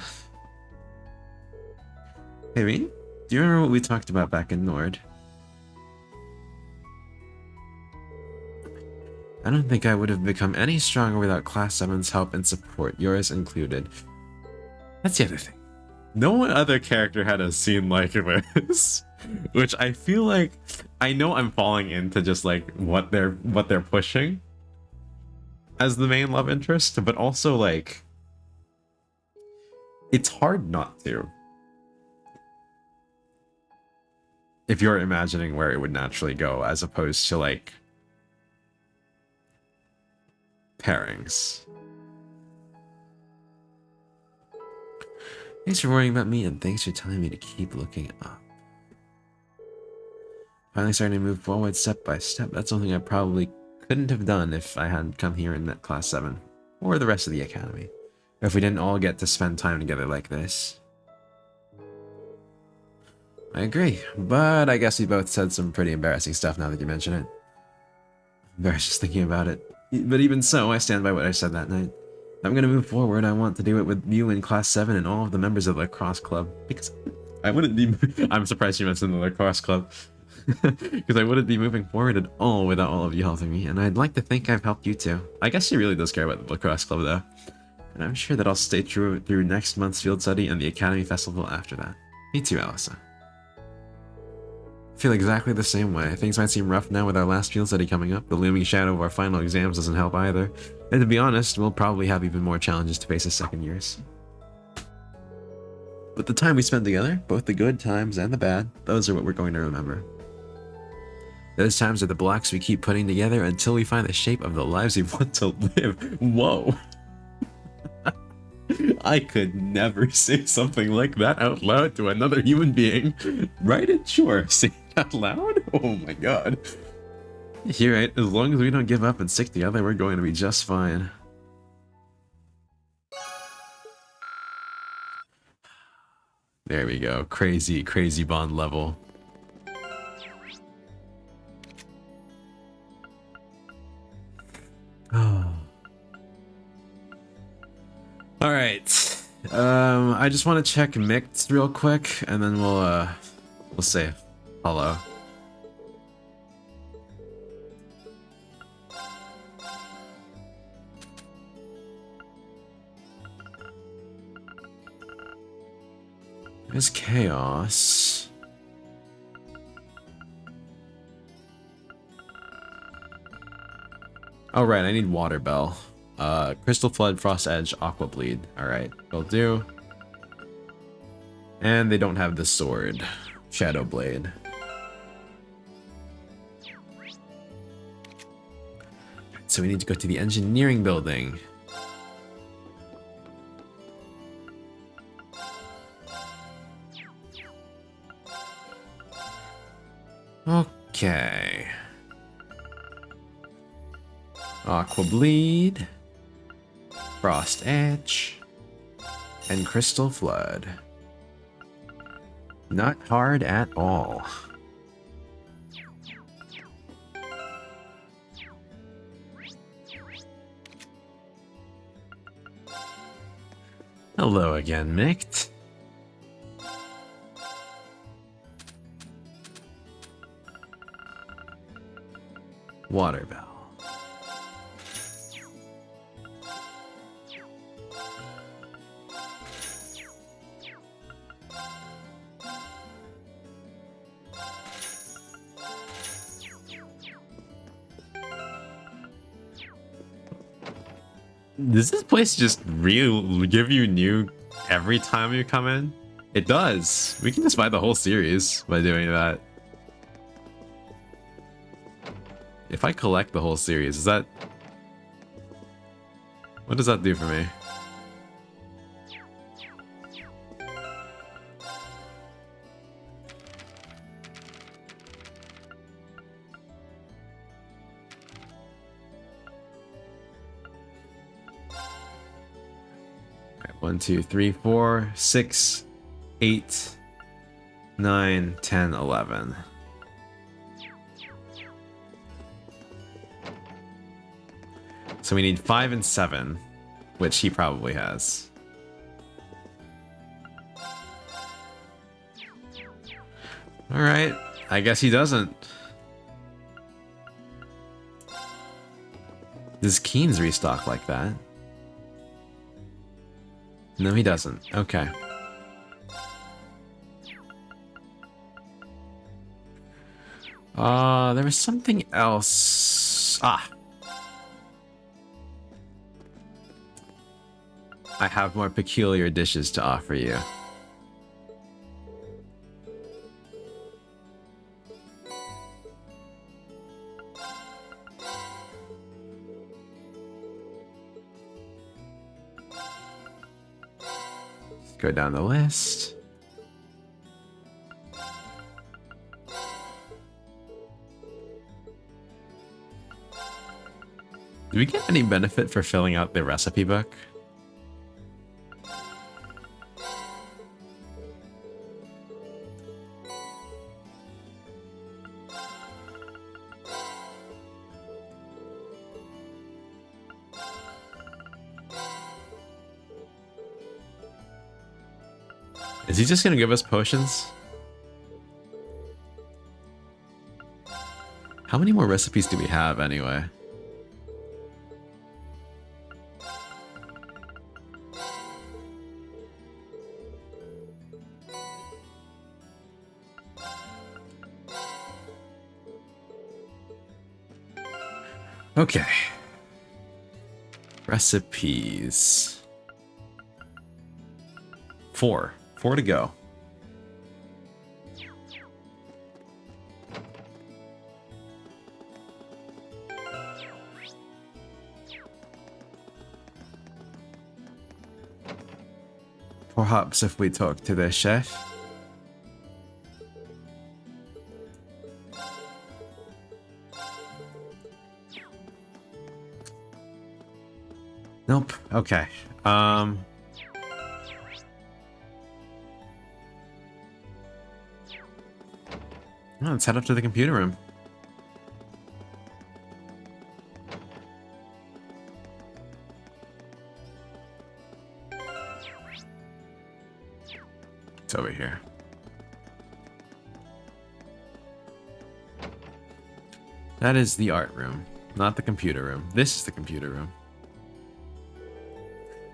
Hey, Reed? Do you remember what we talked about back in Nord? I don't think I would have become any stronger without Class 7's help and support, yours included. That's the other thing. No other character had a scene like this. Which I feel like... I know I'm falling into just like what they're pushing as the main love interest, but also like... It's hard not to. if you're imagining where it would naturally go, as opposed to like pairings. Thanks for worrying about me, and thanks for telling me to keep looking up. Finally starting to move forward step by step. That's something I probably couldn't have done if I hadn't come here in that class 7. Or the rest of the academy. Or if we didn't all get to spend time together like this. I agree, but I guess we both said some pretty embarrassing stuff now that you mention it. Embarrassed just thinking about it. But even so, I stand by what I said that night. If I'm gonna move forward, I want to do it with you in class 7 and all of the members of the lacrosse club. Because I wouldn't be... I'm surprised you mentioned the lacrosse club. Because I wouldn't be moving forward at all without all of you helping me, and I'd like to think I've helped you too. I guess she really does care about the lacrosse club though. And I'm sure that I'll stay true through next month's field study and the Academy Festival after that. Me too, Alyssa. I feel exactly the same way. Things might seem rough now with our last field study coming up. The looming shadow of our final exams doesn't help either. And to be honest, we'll probably have even more challenges to face as second years. But the time we spent together, both the good times and the bad, those are what we're going to remember. Those times are the blocks we keep putting together until we find the shape of the lives we want to live. Whoa. I could never say something like that out loud to another human being. Right? And sure, say it out loud? Oh my god. You're right, as long as we don't give up and stick together, we're going to be just fine. There we go. Crazy, crazy bond level. Oh. All right. I just want to check Mict real quick, and then we'll say hello. There's chaos. Oh right, I need Water Bell. Crystal Flood, Frost Edge, Aqua Bleed. Alright, will do. And they don't have the sword. Shadow Blade. So we need to go to the engineering building. Okay. Aqua Bleed, Frost Edge, and Crystal Flood. Not hard at all. Hello again, Mict. Water Bell. Does this place just give you new every time you come in? It does. We can just buy the whole series by doing that. If I collect the whole series, is that... What does that do for me? Alright, 1, 2, 3, 4, 6, 8, 9, 10, 11. So we need 5 and 7, which he probably has. Alright, I guess he doesn't. Does Keen's restock like that? No, he doesn't. Okay. There was something else. Ah. I have more peculiar dishes to offer you. Go down the list. Do we get any benefit for filling out the recipe book? Is he just gonna give us potions? How many more recipes do we have anyway? Okay. Recipes. 4 to go. Perhaps if we talk to the chef. Nope. Okay. Well, let's head up to the computer room. It's over here. That is the art room, not the computer room. This is the computer room.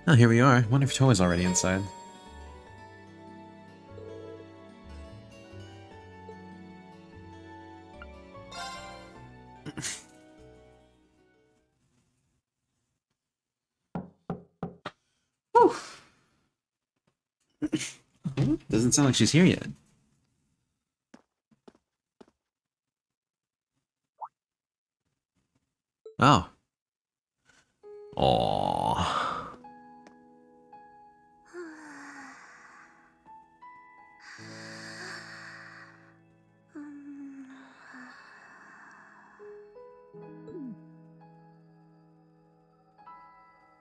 Oh, here we are. Wonder if Toa is already inside. Doesn't sound like she's here yet. Oh. Aww.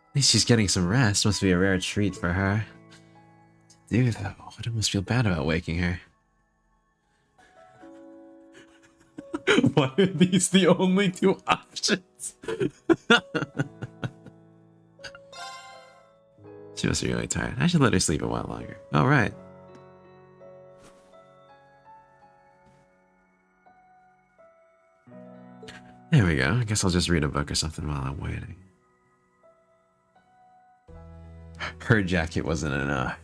At least she's getting some rest. Must be a rare treat for her. To do though, I almost feel bad about waking her. Why are these the only 2 options? She must be really tired. I should let her sleep a while longer. All right. There we go. I guess I'll just read a book or something while I'm waiting. Her jacket wasn't enough.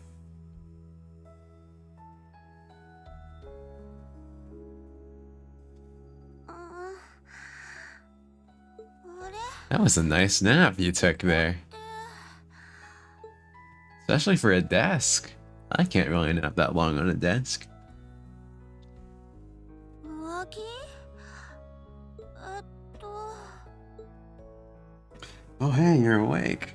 That was a nice nap you took there. Especially for a desk. I can't really nap that long on a desk. Oh hey, you're awake.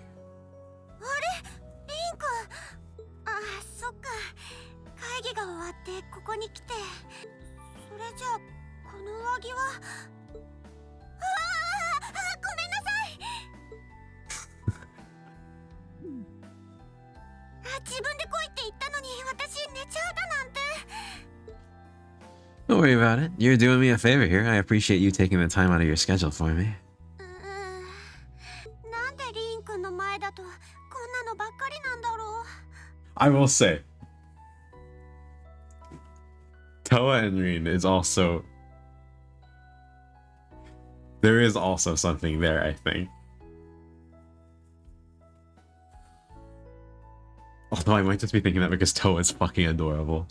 Don't worry about it. You're doing me a favor here. I appreciate you taking the time out of your schedule for me. I will say, Toa and Rin is also... There is also something there, I think. Although I might just be thinking that because Toa is fucking adorable.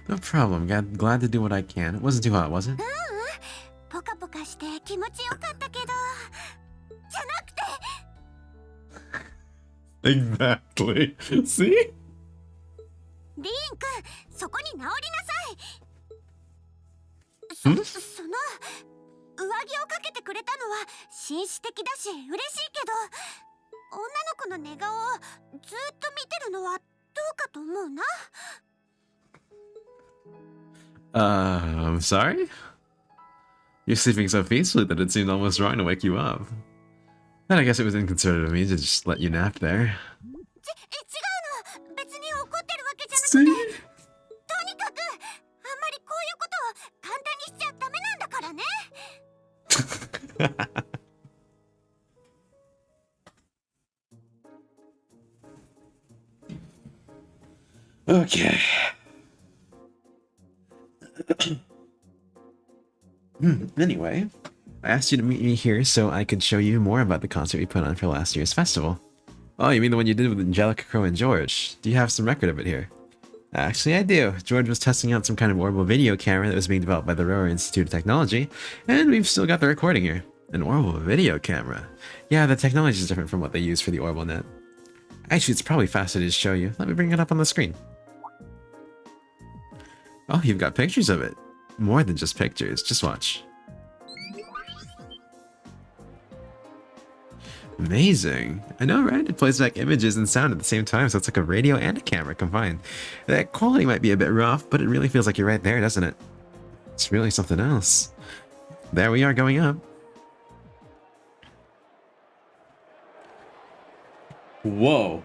No problem. Glad to do what I can. It wasn't too hot, was it? Exactly. See? 上着をかけてくれたのは紳士的だし嬉しいけど、女の子の寝顔をずっと見てるのはどうかと思うな。I'm sorry? You're sleeping so peacefully that it seemed almost wrong to wake you up. Then I guess it was inconsiderate of me to just let you nap there. 違うの、別に怒ってるわけじゃなくて、 See? とにかくあんまりこういうことを簡単にしちゃダメなんだからね。Okay. Anyway, I asked you to meet me here so I could show you more about the concert we put on for last year's festival. Oh, you mean the one you did with Angelica, Crow, and George? Do you have some record of it here? Actually, I do. George was testing out some kind of orbital video camera that was being developed by the Rower Institute of Technology, and we've still got the recording here. An orbital video camera? Yeah, the technology is different from what they use for the orbital net. Actually, it's probably faster to just show you. Let me bring it up on the screen. Oh, you've got pictures of it. More than just pictures. Just watch. Amazing. I know, right? It plays back images and sound at the same time, so it's like a radio and a camera combined. That quality might be a bit rough, but it really feels like you're right there, doesn't it? It's really something else. There we are going up. Whoa.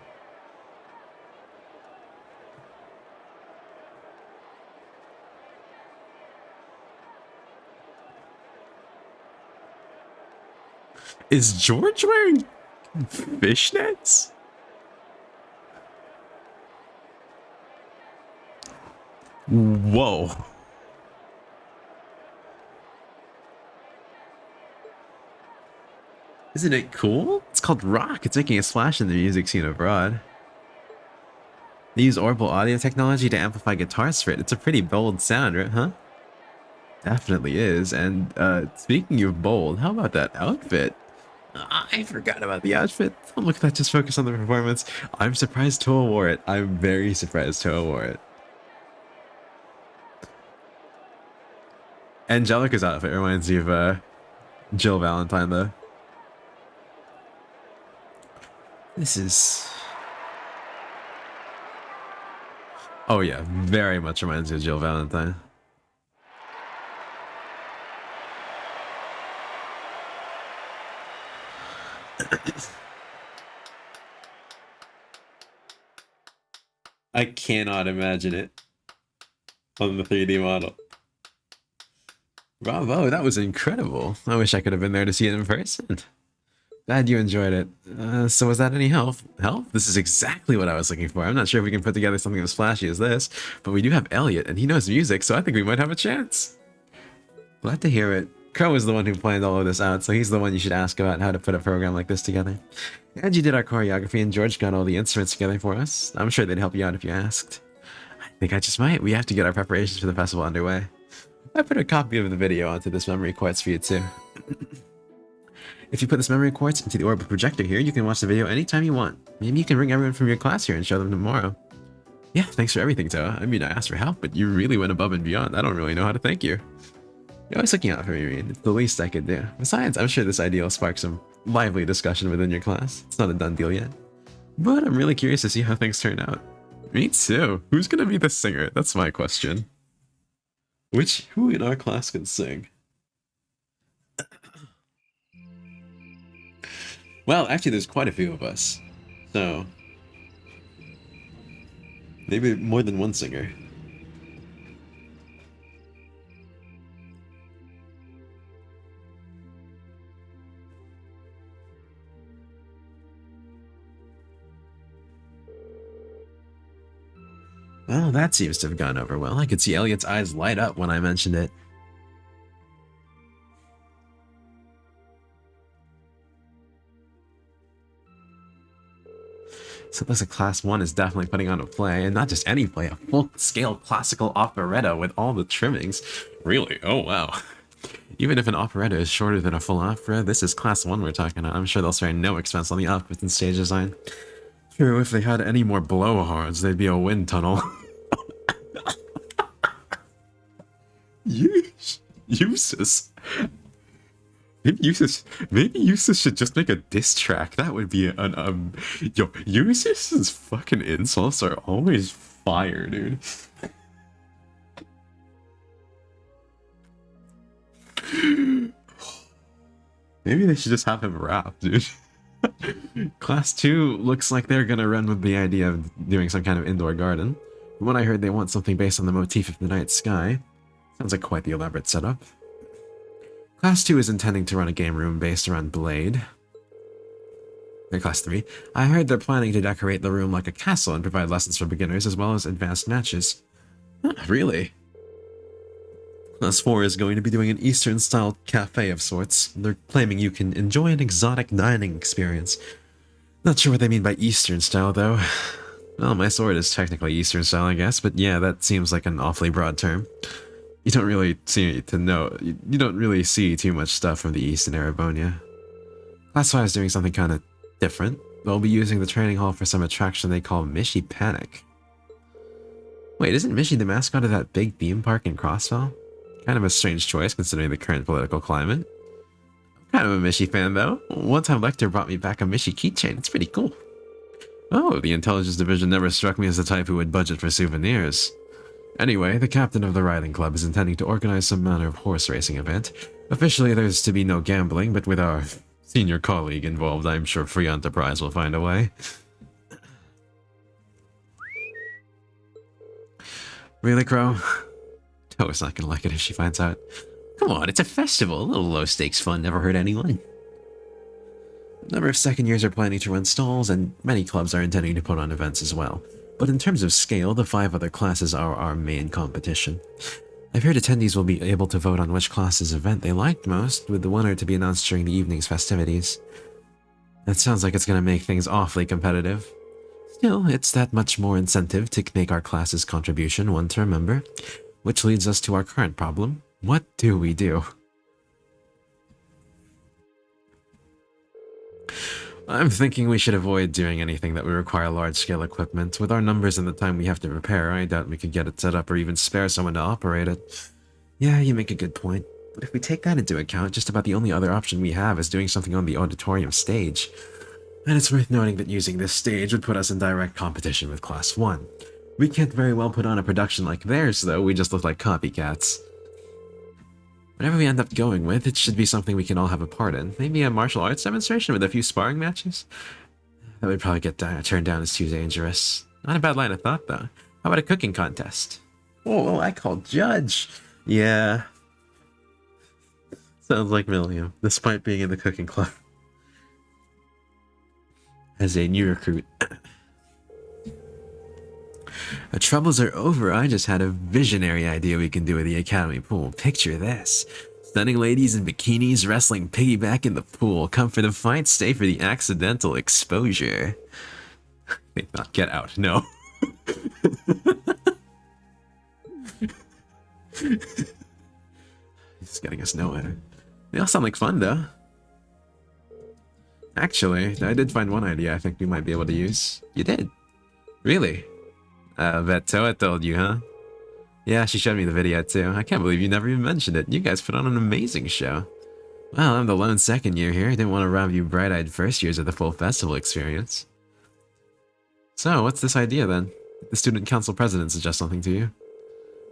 Is George wearing fishnets? Whoa. Isn't it cool? It's called rock. It's making a splash in the music scene abroad. They use orbital audio technology to amplify guitars for it. It's a pretty bold sound, right? Huh? Definitely is. And speaking of bold, how about that outfit? I forgot about the outfit. Don't look at that, just focus on the performance. I'm surprised Toa wore it. I'm very surprised Toa wore it. Angelica's outfit reminds me of Jill Valentine, though. This is... Oh yeah, very much reminds me of Jill Valentine. I cannot imagine it on the 3D model. Bravo, that was incredible. I wish I could have been there to see it in person. Glad you enjoyed it. So was that any help? Help? This is exactly what I was looking for. I'm not sure if we can put together something as flashy as this, but we do have Elliot, and he knows music, so I think we might have a chance. Glad to hear it. Crow is the one who planned all of this out, so he's the one you should ask about how to put a program like this together. And you did our choreography, and George got all the instruments together for us. I'm sure they'd help you out if you asked. I think I just might. We have to get our preparations for the festival underway. I put a copy of the video onto this memory quartz for you too. If you put this memory quartz into the orbital projector here, you can watch the video anytime you want. Maybe you can bring everyone from your class here and show them tomorrow. Yeah, thanks for everything, Toa. I mean, I asked for help, but you really went above and beyond. I don't really know how to thank you. You're always looking out for me, Reed. It's the least I could do. Besides, I'm sure this idea will spark some lively discussion within your class. It's not a done deal yet. But I'm really curious to see how things turn out. Me too. Who's gonna be the singer? That's my question. Who in our class can sing? Well, actually there's quite a few of us. So... maybe more than one singer. Well, that seems to have gone over well. I could see Elliot's eyes light up when I mentioned it. So it looks like Class 1 is definitely putting on a play, and not just any play, a full-scale classical operetta with all the trimmings. Really? Oh, wow. Even if an operetta is shorter than a full opera, this is Class 1 we're talking about. I'm sure they'll spare no expense on the outfits and stage design. True, if they had any more blowhards, they'd be a wind tunnel. Useless. Maybe Usus should just make a diss track. That would be an yo, Usus's fucking insults are always fire, dude. Maybe they should just have him rap, dude. Class 2 looks like they're gonna run with the idea of doing some kind of indoor garden. From what I heard, they want something based on the motif of the night sky. Sounds like quite the elaborate setup. Class 2 is intending to run a game room based around Blade. In Class 3, I heard they're planning to decorate the room like a castle and provide lessons for beginners as well as advanced matches. Huh, really? Class 4 is going to be doing an Eastern-style cafe of sorts. They're claiming you can enjoy an exotic dining experience. Not sure what they mean by Eastern-style, though. Well, my sword is technically Eastern-style, I guess, but yeah, that seems like an awfully broad term. You don't really see too much stuff from the East in Erebonia. Class 5 is doing something kind of different. They'll be using the training hall for some attraction they call Mishi Panic. Wait, isn't Mishi the mascot of that big theme park in Crossfell? Kind of a strange choice considering the current political climate. I'm kind of a Mishi fan though. One time Lecter brought me back a Mishi keychain. It's pretty cool. Oh, the intelligence division never struck me as the type who would budget for souvenirs. Anyway, the captain of the riding club is intending to organize some manner of horse racing event. Officially, there's to be no gambling, but with our senior colleague involved, I'm sure Free Enterprise will find a way. Really, Crow? Toa's not gonna like it if she finds out. Come on, it's a festival. A little low-stakes fun never hurt anyone. A number of second years are planning to run stalls, and many clubs are intending to put on events as well. But in terms of scale, the 5 other classes are our main competition. I've heard attendees will be able to vote on which class's event they liked most, with the winner to be announced during the evening's festivities. That sounds like it's going to make things awfully competitive. Still, it's that much more incentive to make our class's contribution one to remember. Which leads us to our current problem. What do we do? I'm thinking we should avoid doing anything that would require large-scale equipment. With our numbers and the time we have to prepare, I doubt we could get it set up or even spare someone to operate it. Yeah, you make a good point. But if we take that into account, just about the only other option we have is doing something on the auditorium stage. And it's worth noting that using this stage would put us in direct competition with Class 1. We can't very well put on a production like theirs, though. We just look like copycats. Whatever we end up going with, it should be something we can all have a part in. Maybe a martial arts demonstration with a few sparring matches? That would probably get turned down as too dangerous. Not a bad line of thought, though. How about a cooking contest? Oh, well, I call judge. Yeah. Sounds like Milliam, despite being in the cooking club. As a new recruit. The troubles are over. I just had a visionary idea we can do with the academy pool. Picture this. Stunning ladies in bikinis wrestling piggyback in the pool. Come for the fight, stay for the accidental exposure. Wait, not get out. No. It's getting us nowhere. They all sound like fun, though. Actually, I did find one idea I think we might be able to use. You did? Really? Bet Toa told you, huh? Yeah, she showed me the video too. I can't believe you never even mentioned it. You guys put on an amazing show. Well, I'm the lone second year here. Didn't want to rob you bright-eyed first years of the full festival experience. So, what's this idea then? Did the student council president suggest something to you?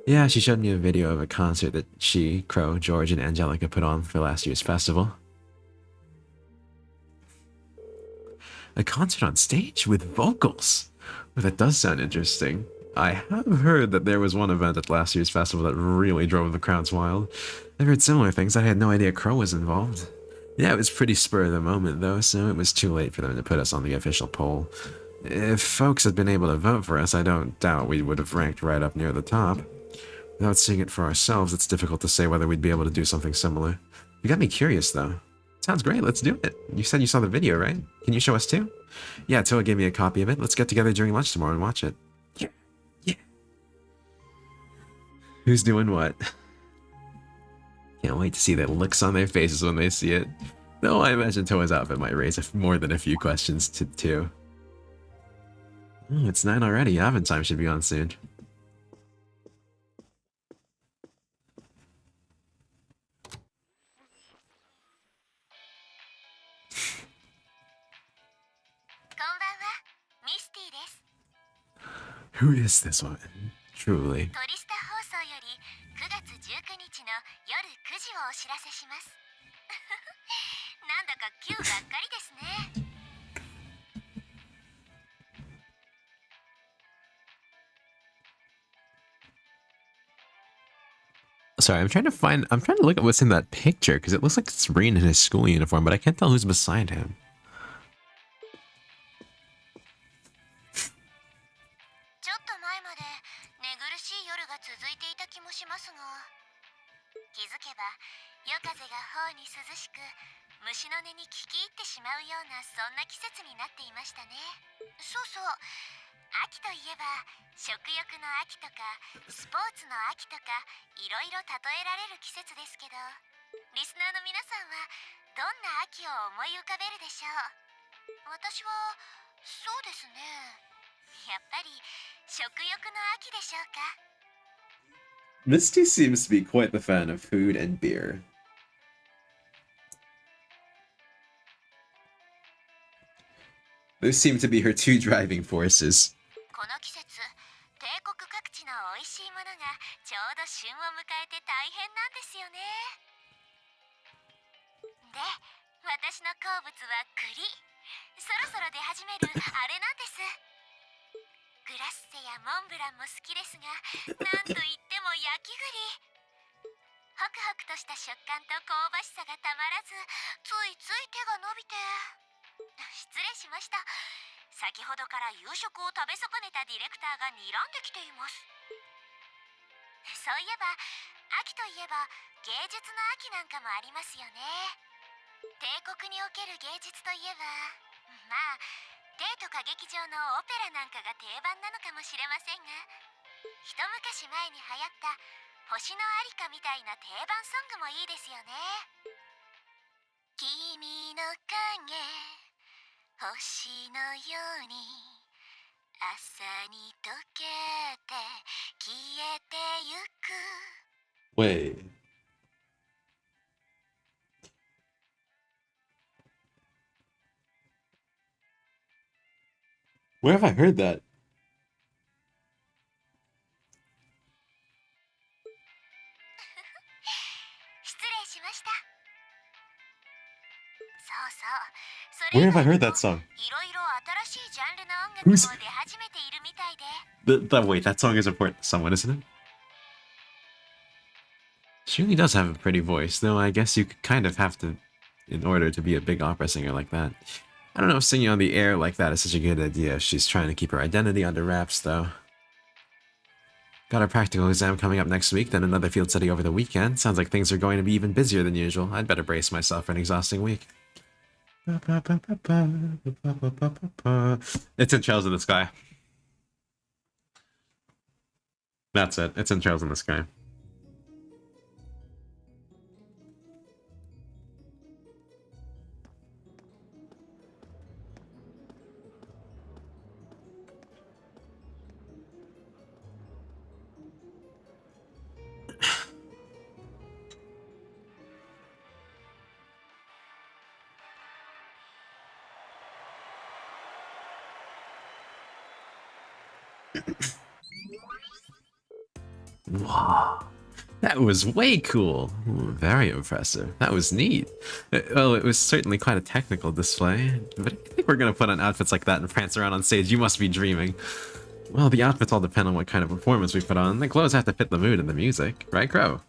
Yeah, she showed me a video of a concert that she, Crow, George, and Angelica put on for last year's festival. A concert on stage with vocals? Well, that does sound interesting. I have heard that there was one event at last year's festival that really drove the crowds wild. I've heard similar things. I had no idea Crow was involved. Yeah, it was pretty spur of the moment though, so it was too late for them to put us on the official poll. If folks had been able to vote for us, I don't doubt we would have ranked right up near the top. Without seeing it for ourselves, it's difficult to say whether we'd be able to do something similar. You got me curious though. Sounds great, let's do it. You said you saw the video, right? Can you show us too? Yeah, Toa gave me a copy of it. Let's get together during lunch tomorrow and watch it. Yeah, yeah. Who's doing what? Can't wait to see the looks on their faces when they see it. Though I imagine Toa's outfit might raise more than a few questions too. Oh, it's 9 already. Advent time should be on soon. Who is this woman? Truly. トリスタ放送より9月19日の夜9時をお知らせします。なんだか急ばっかりですね。Sorry, I'm trying to look at what's in that picture, because it looks like it's Rin in his school uniform, but I can't tell who's beside him. ちょっと前まで寝苦しい夜が続いていた気もしますが、気づけば夜風が頬に涼しく、虫の音に聞き入ってしまうようなそんな季節になっていましたね。そうそう、秋といえば食欲の秋とかスポーツの秋とかいろいろ例えられる季節ですけど、リスナーの皆さんはどんな秋を思い浮かべるでしょう。私はそうですね、やっぱり食欲の秋でしょうか。 Misty seems to be quite the fan of food and beer. Those seem to be her two driving forces. この季節、帝国各地の美味しいものがちょうど旬を迎えて大変なんですよね。で、私の好物は栗。そろそろ出始めるあれなんです。グラッセやモンブランも好きですが、なんといっても焼き栗。ホクホクとした食感と香ばしさがたまらず、ついつい手が伸びて。失礼しました。先ほどから夕食を食べ損ねたディレクターが睨んできています。そういえば、秋といえば芸術の秋なんかもありますよね。帝国における芸術といえば、まあ帝都歌劇場のオペラなんかが定番なのかもしれませんが、一昔前に流行った星のありかみたいな定番ソングもいいですよね。君の影、星のように朝に溶けて消えてゆく。 Wait. Where have I heard that? 失礼しました。そうそう、それ Where 以 have I 外 heard にも that song? いろいろ新しいジャンルの音楽も Who's- 出始めているみたいで。 Wait, that song is important to someone, isn't it? She really does have a pretty voice, though I guess you kind of have to in order to be a big opera singer like that. I don't know if singing on the air like that is such a good idea. She's trying to keep her identity under wraps, though. Got a practical exam coming up next week, then another field study over the weekend. Sounds like things are going to be even busier than usual. I'd better brace myself for an exhausting week. It's in Trails in the Sky. That's it. It's in Trails in the Sky. Wow. That was way cool. Ooh, very impressive. That was neat. Well, it was certainly quite a technical display, but I think we're gonna put on outfits like that and prance around on stage. You must be dreaming. Well, the outfits all depend on what kind of performance we put on. The clothes have to fit the mood and the music, right, Crow?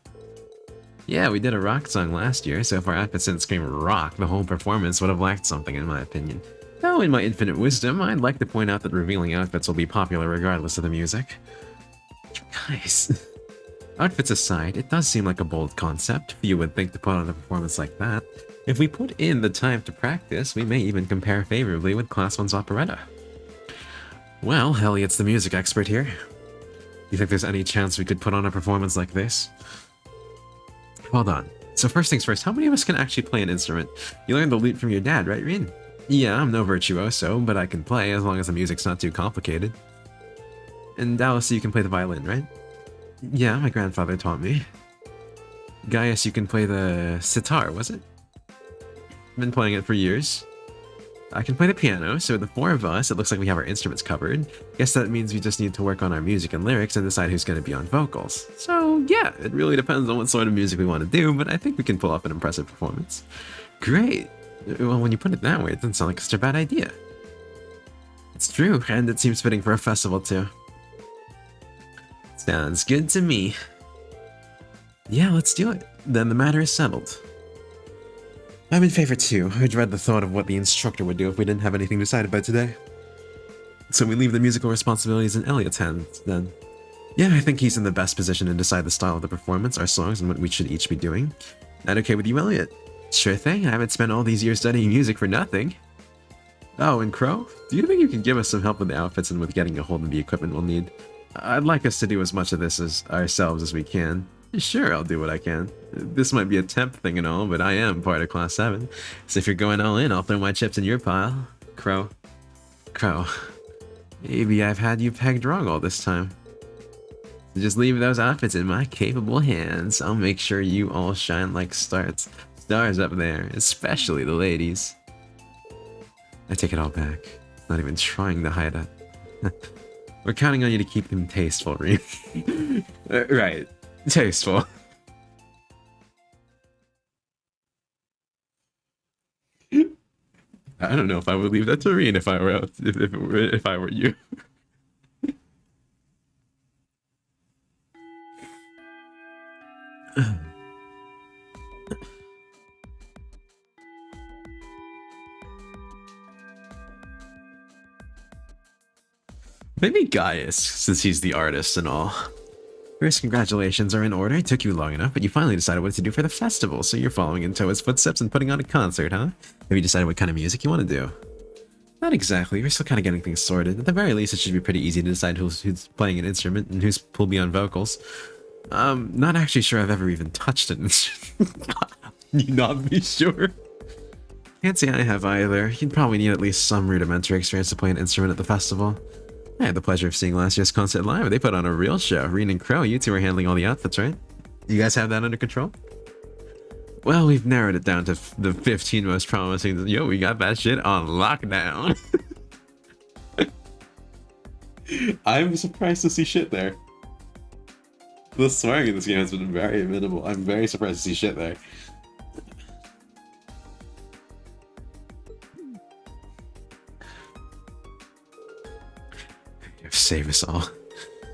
Yeah, we did a rock song last year, so if our outfits didn't scream rock, the whole performance would have lacked something, in my opinion. Though, in my infinite wisdom, I'd like to point out that revealing outfits will be popular regardless of the music. Guys. Outfits aside, it does seem like a bold concept. Few would think to put on a performance like that. If we put in the time to practice, we may even compare favorably with Class 1's operetta. Well, Elliot's the music expert here. You think there's any chance we could put on a performance like this? Hold on. So first things first, how many of us can actually play an instrument? You learned the lute from your dad, right, Rin? Yeah, I'm no virtuoso, but I can play as long as the music's not too complicated. And Alice, you can play the violin, right? Yeah, my grandfather taught me. Gaius, you can play the sitar, was it? Been playing it for years. I can play the piano, so the four of us, it looks like we have our instruments covered. Guess that means we just need to work on our music and lyrics and decide who's going to be on vocals. So yeah, it really depends on what sort of music we want to do, but I think we can pull off an impressive performance. Great! Well, when you put it that way, it doesn't sound like such a bad idea. It's true, and it seems fitting for a festival too. Sounds good to me. Yeah, let's do it. Then the matter is settled. I'm in favor too. I dread the thought of what the instructor would do if we didn't have anything decided by today. So we leave the musical responsibilities in Elliot's hands, then. Yeah, I think he's in the best position to decide the style of the performance, our songs, and what we should each be doing. That okay with you, Elliot? Sure thing, I haven't spent all these years studying music for nothing. Oh, and Crow? Do you think you can give us some help with the outfits and with getting a hold of the equipment we'll need? I'd like us to do as much of this as ourselves as we can. Sure, I'll do what I can. This might be a temp thing and all, but I am part of Class 7. So if you're going all in, I'll throw my chips in your pile. Crow. Maybe I've had you pegged wrong all this time. So just leave those outfits in my capable hands. I'll make sure you all shine like stars up there, especially the ladies. I take it all back. Not even trying to hide it. We're counting on you to keep them tasteful, Reem. Right. Tasteful. I don't know if I would leave that to Reen if I were if I were you. Maybe Gaius, since he's the artist and all. First, congratulations are in order. It took you long enough, but you finally decided what to do for the festival, so you're following in Toa's footsteps and putting on a concert, huh? Have you decided what kind of music you want to do? Not exactly. We're still kind of getting things sorted. At the very least, it should be pretty easy to decide who's playing an instrument and who'll be on vocals. Not actually sure I've ever even touched an instrument. You not be sure? Can't say I have either. You'd probably need at least some rudimentary experience to play an instrument at the festival. I had the pleasure of seeing last year's concert live. They put on a real show. Reen and Crow, you two are handling all the outfits, right? You guys have that under control? Well, we've narrowed it down to the 15 most promising. Yo, we got that shit on lockdown. I'm surprised to see shit there. The swearing in this game has been very minimal. I'm very surprised to see shit there. Save us all.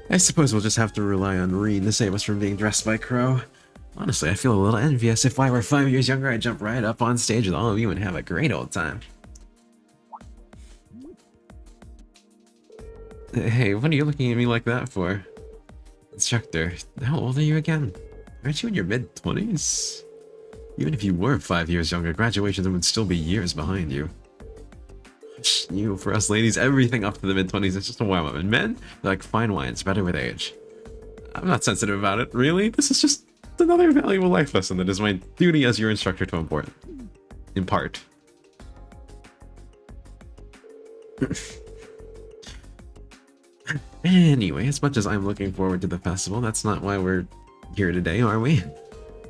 I suppose we'll just have to rely on Reen to save us from being dressed by Crow. Honestly, I feel a little envious. If I were 5 years younger, I'd jump right up on stage with all of you and have a great old time. Hey, what are you looking at me like that for? Instructor, how old are you again? Aren't you in your mid-20s? Even if you were 5 years younger, graduation would still be years behind you. You, for us ladies, everything up to the mid-20s is just a warm-up. And men, they're like fine wine, it's better with age. I'm not sensitive about it, really. This is just another valuable life lesson that is my duty as your instructor to impart. Anyway, as much as I'm looking forward to the festival, that's not why we're here today, are we?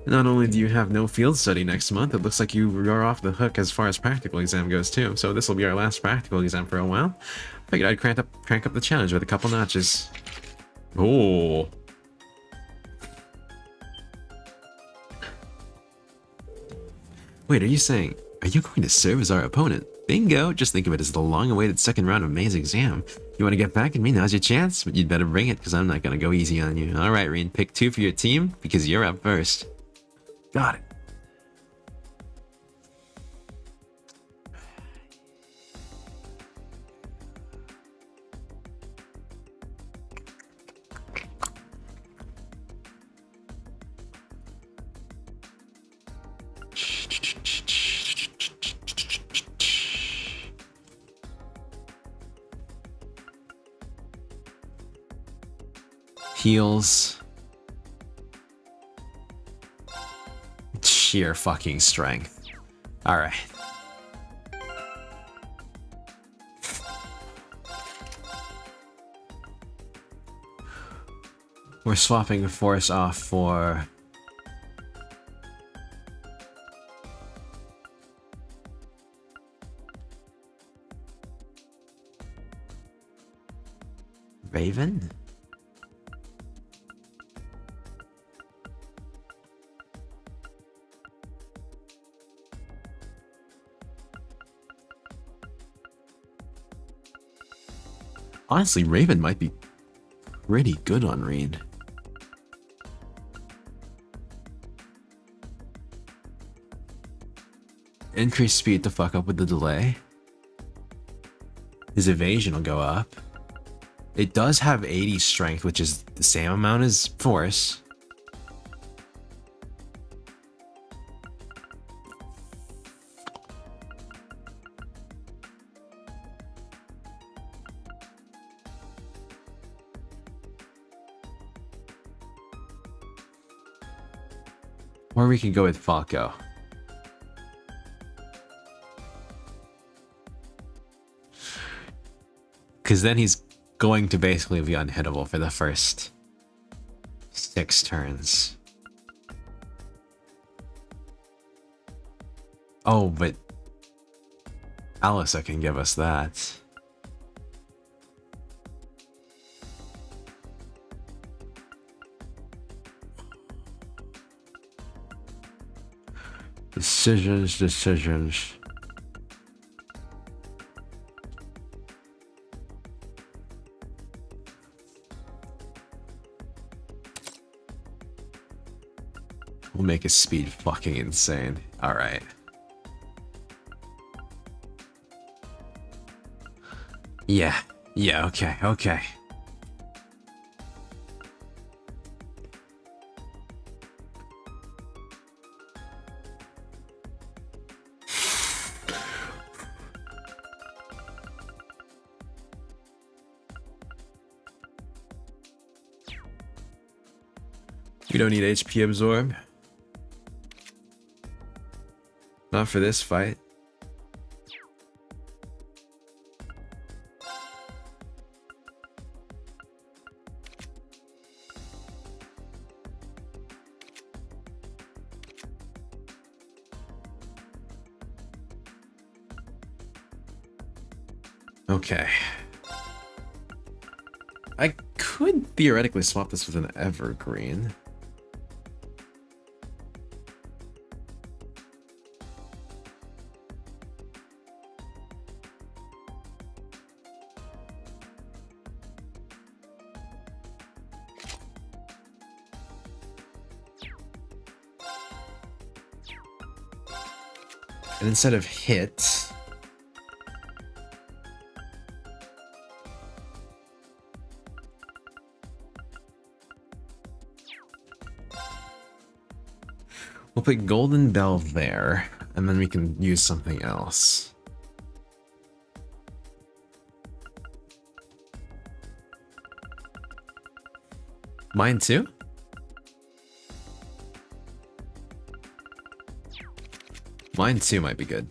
Not only do you have no field study next month, it looks like you're off the hook as far as practical exam goes too. So this will be our last practical exam for a while. Figured I'd crank up the challenge with a couple notches. Oh. Wait, are you going to serve as our opponent? Bingo! Just think of it as the long-awaited second round of May's exam. You want to get back at me? Now's your chance, but you'd better bring it, because I'm not going to go easy on you. Alright, Reen, pick 2 for your team, because you're up first. Got it. Heals. Sheer fucking strength. Alright. We're swapping force off for... Raven? Honestly, Raven might be pretty good on Reed. Increase speed to fuck up with the delay. His evasion will go up. It does have 80 strength, which is the same amount as force. Or we can go with Falco. Because then he's going to basically be unhittable for the first 6 turns. Oh, but Alyssa can give us that. Decisions. We'll make his speed fucking insane. Alright. Yeah, okay. We don't need HP absorb. Not for this fight. Okay. I could theoretically swap this with an evergreen. And instead of hit, we'll put Golden Bell there, and then we can use something else. Mine too? Mine too might be good.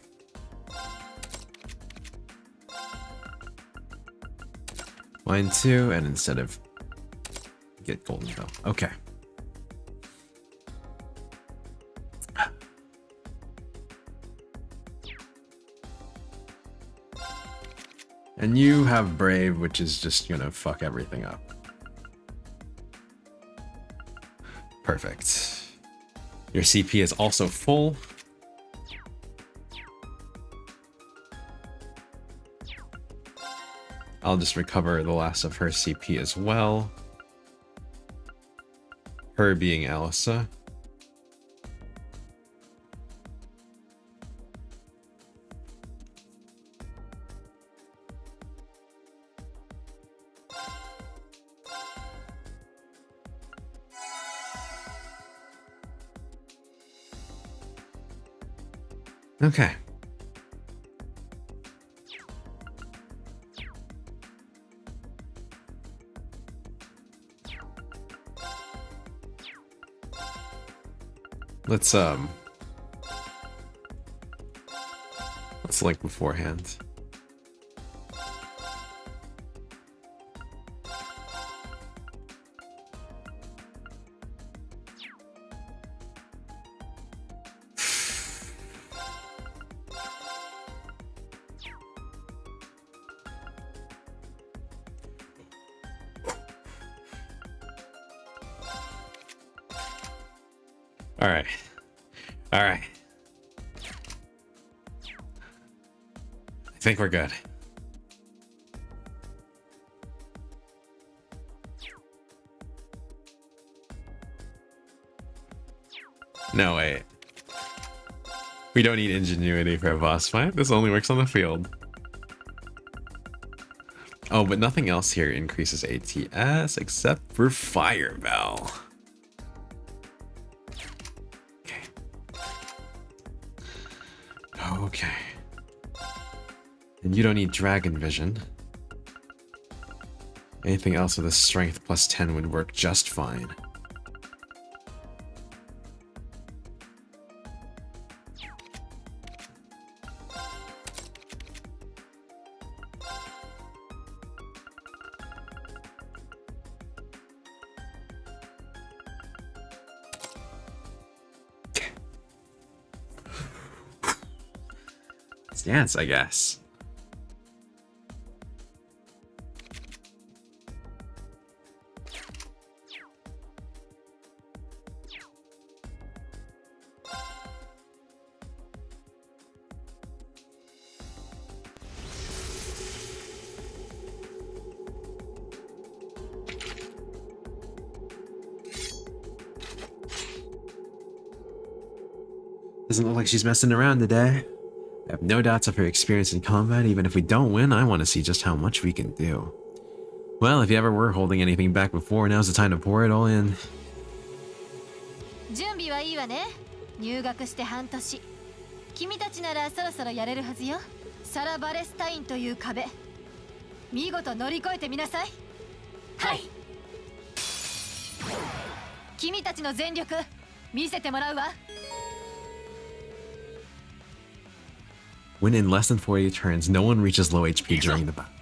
Mine too, and instead of get Golden Bell. Okay. And you have Brave, which is just gonna fuck everything up. Perfect. Your CP is also full. I'll just recover the last of her CP as well. Her being Alyssa. Okay. Let's link beforehand. Alright. Alright. I think we're good. No, wait. We don't need ingenuity for a boss fight. This only works on the field. Oh, but nothing else here increases ATS except for Fire Bell. Okay. Okay. And you don't need Dragon Vision. Anything else with a strength plus 10 would work just fine. Dance, I guess. Doesn't look like she's messing around today. I have no doubts of her experience in combat. Even if we don't win, I want to see just how much we can do. Well, if you ever were holding anything back before, now's the time to pour it all in. 準備はいいわね。入学して半年。君たちならそろそろやれるはずよ。サラ・バレスタインという壁。見事乗り越えてみなさい。はい。君たちの全力見せてもらうわ。When in less than 40 turns, no one reaches low HP during the battle.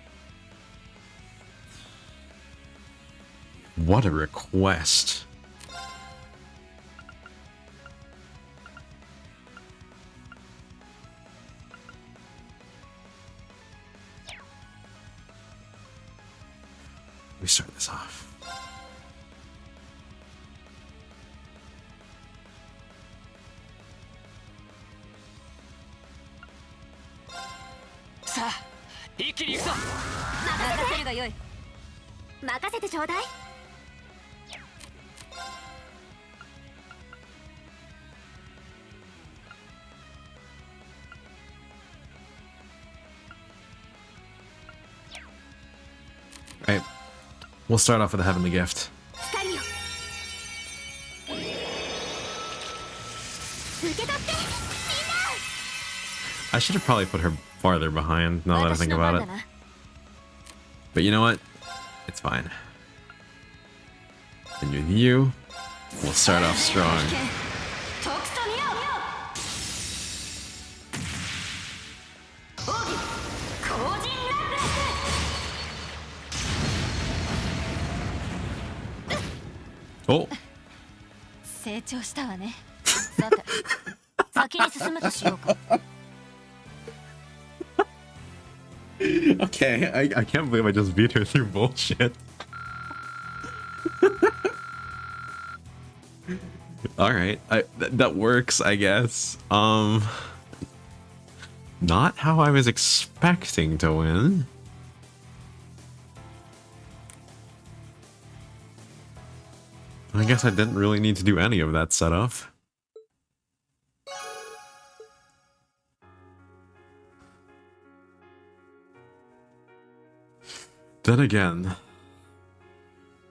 What a request. Let me start this off. Sa, 一気に行くぞ。任せるがよい。任せてちょうだい。Right. We'll start off with a heavenly gift. 光よ。受け取って。 I should have probably put her farther behind, now that I think about it. But you know what? It's fine. And with you, we'll start off strong. Oh! 成長したわね。さて、先に進むとしようか。 Okay, I can't believe I just beat her through bullshit. Alright, that works, I guess. Not how I was expecting to win. I guess I didn't really need to do any of that setup. Then again,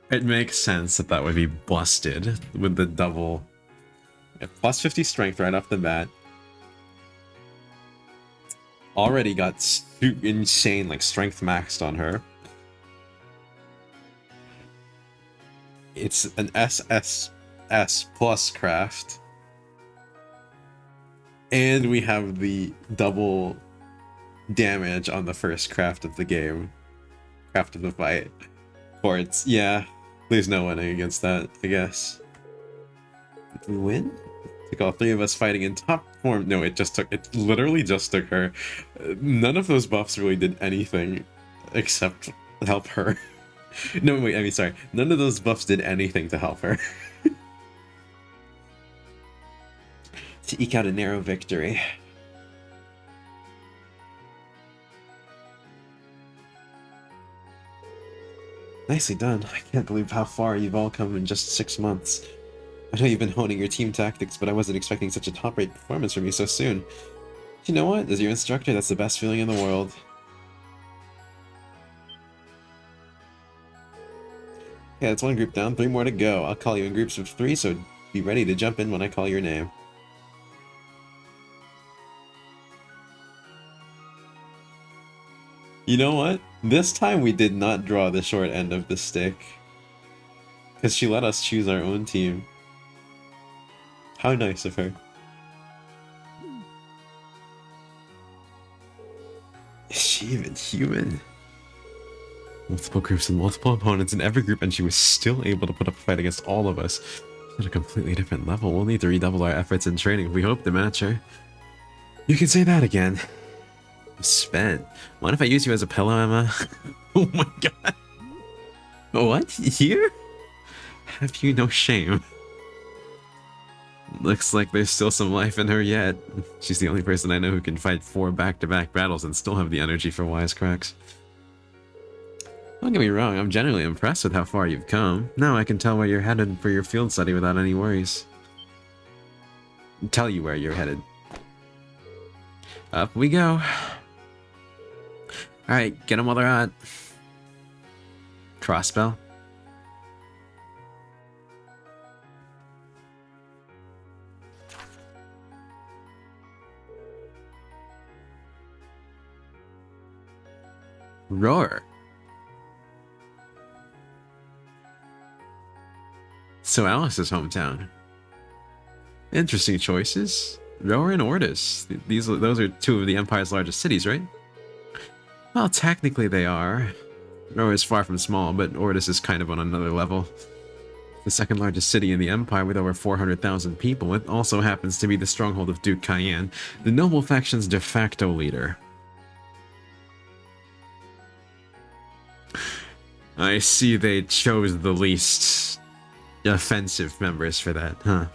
it makes sense that that would be busted with the double plus 50 strength right off the bat. Already got insane like strength maxed on her. It's an SSS plus craft. And we have the double damage on the first craft of the game. Craft of the fight. Quartz, yeah. There's no winning against that, I guess. Did we win? Took all three of us fighting in top form. No, it literally just took her. None of those buffs really did anything except help her. No, wait, I mean, sorry. None of those buffs did anything to help her. to eke out a narrow victory. Nicely done. I can't believe how far you've all come in just 6 months. I know you've been honing your team tactics, but I wasn't expecting such a top-rate performance from you so soon. You know what? As your instructor, that's the best feeling in the world. Yeah, that's 1 group down, 3 more to go. I'll call you in groups of 3, so be ready to jump in when I call your name. You know what? This time we did not draw the short end of the stick. Because she let us choose our own team. How nice of her. Is she even human? Multiple groups and multiple opponents in every group, and she was still able to put up a fight against all of us. She's at a completely different level. We'll need to redouble our efforts in training if we hope to match her. You can say that again. Spent. Mind if I use you as a pillow, Emma? Oh my god. What? Here? Have you no shame? Looks like there's still some life in her yet. She's the only person I know who can fight 4 back-to-back battles and still have the energy for wisecracks. Don't get me wrong, I'm generally impressed with how far you've come. Now I can tell where you're headed for your field study without any worries. Tell you where you're headed. Up we go. Alright, get them while they're hot. Crossbell. Roar. So Alice's hometown. Interesting choices. Roar and Ortis. Those are 2 of the Empire's largest cities, right? Well, technically they are. Roar is far from small, but Ortis is kind of on another level. The 2nd largest city in the Empire with over 400,000 people, it also happens to be the stronghold of Duke Cayenne, the noble faction's de facto leader. I see they chose the least offensive members for that, huh?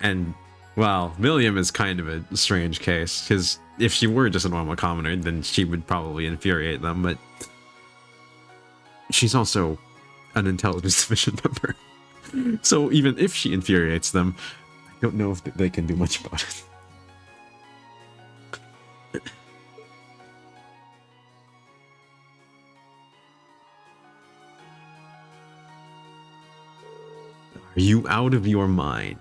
And, well, William is kind of a strange case, because if she were just a normal commoner, then she would probably infuriate them, but she's also an intelligence division member. So even if she infuriates them, I don't know if they can do much about it. Are you out of your mind?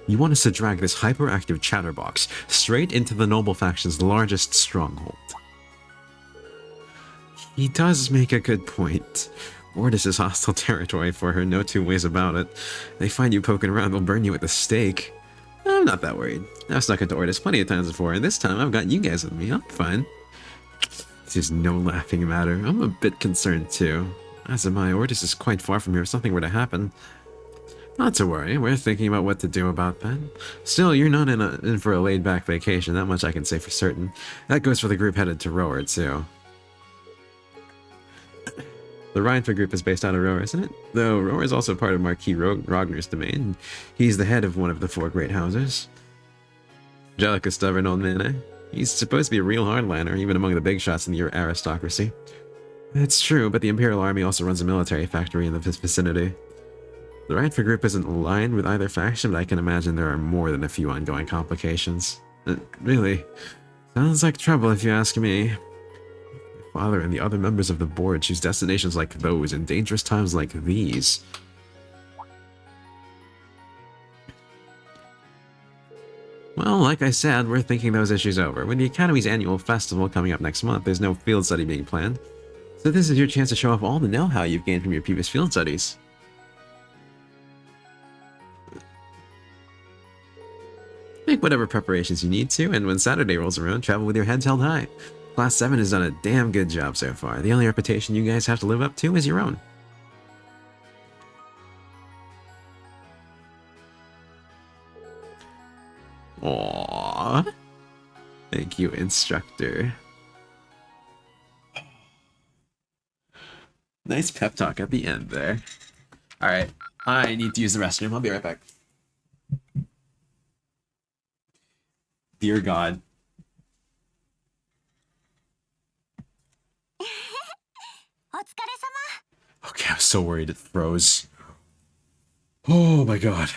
You want us to drag this hyperactive chatterbox straight into the noble faction's largest stronghold. He does make a good point. Ortis is hostile territory for her, no 2 ways about it. They find you poking around, they'll burn you at the stake. I'm not that worried. I've stuck into Ortis plenty of times before, and this time I've got you guys with me. I'm fine. This is no laughing matter. I'm a bit concerned too. As am I. Ortis is quite far from here if something were to happen. Not to worry, we're thinking about what to do about that. Still, you're not in for a laid-back vacation, that much I can say for certain. That goes for the group headed to Roar, too. The Rhineford group is based out of Roar, isn't it? Though Roar is also part of Marquis Rognar's domain. He's the head of one of the 4 great houses. Jellic, a stubborn old man, eh? He's supposed to be a real hardliner, even among the big shots in the aristocracy. It's true, but the Imperial Army also runs a military factory in the vicinity. The Rhineford group isn't aligned with either faction, but I can imagine there are more than a few ongoing complications. Really, sounds like trouble if you ask me. My father and the other members of the board choose destinations like those in dangerous times like these. Well, like I said, we're thinking those issues over. With the Academy's annual festival coming up next month, there's no field study being planned. So this is your chance to show off all the know-how you've gained from your previous field studies. Make whatever preparations you need to, and when Saturday rolls around, travel with your heads held high. Class 7 has done a damn good job so far. The only reputation you guys have to live up to is your own. Aww. Thank you, instructor. Nice pep talk at the end there. Alright, I need to use the restroom. I'll be right back. Dear God. Okay, I was so worried it froze. Oh my God.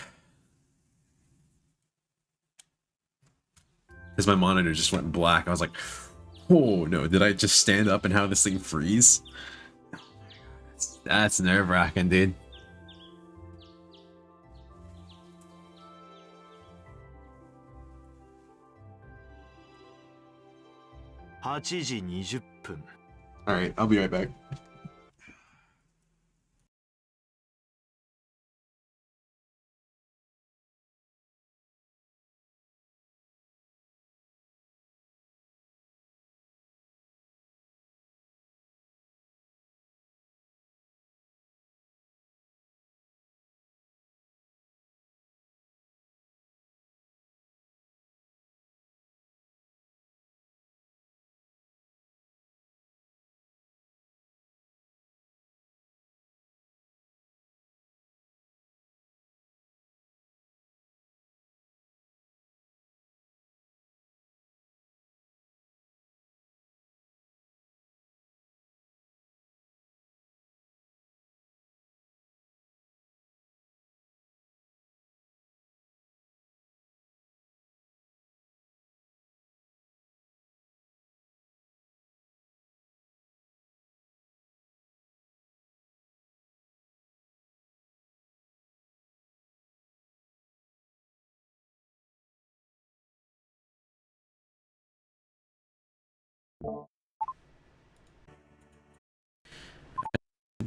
As my monitor just went black, I was like, oh no, did I just stand up and have this thing freeze? That's nerve-wracking, dude. Alright, I'll be right back.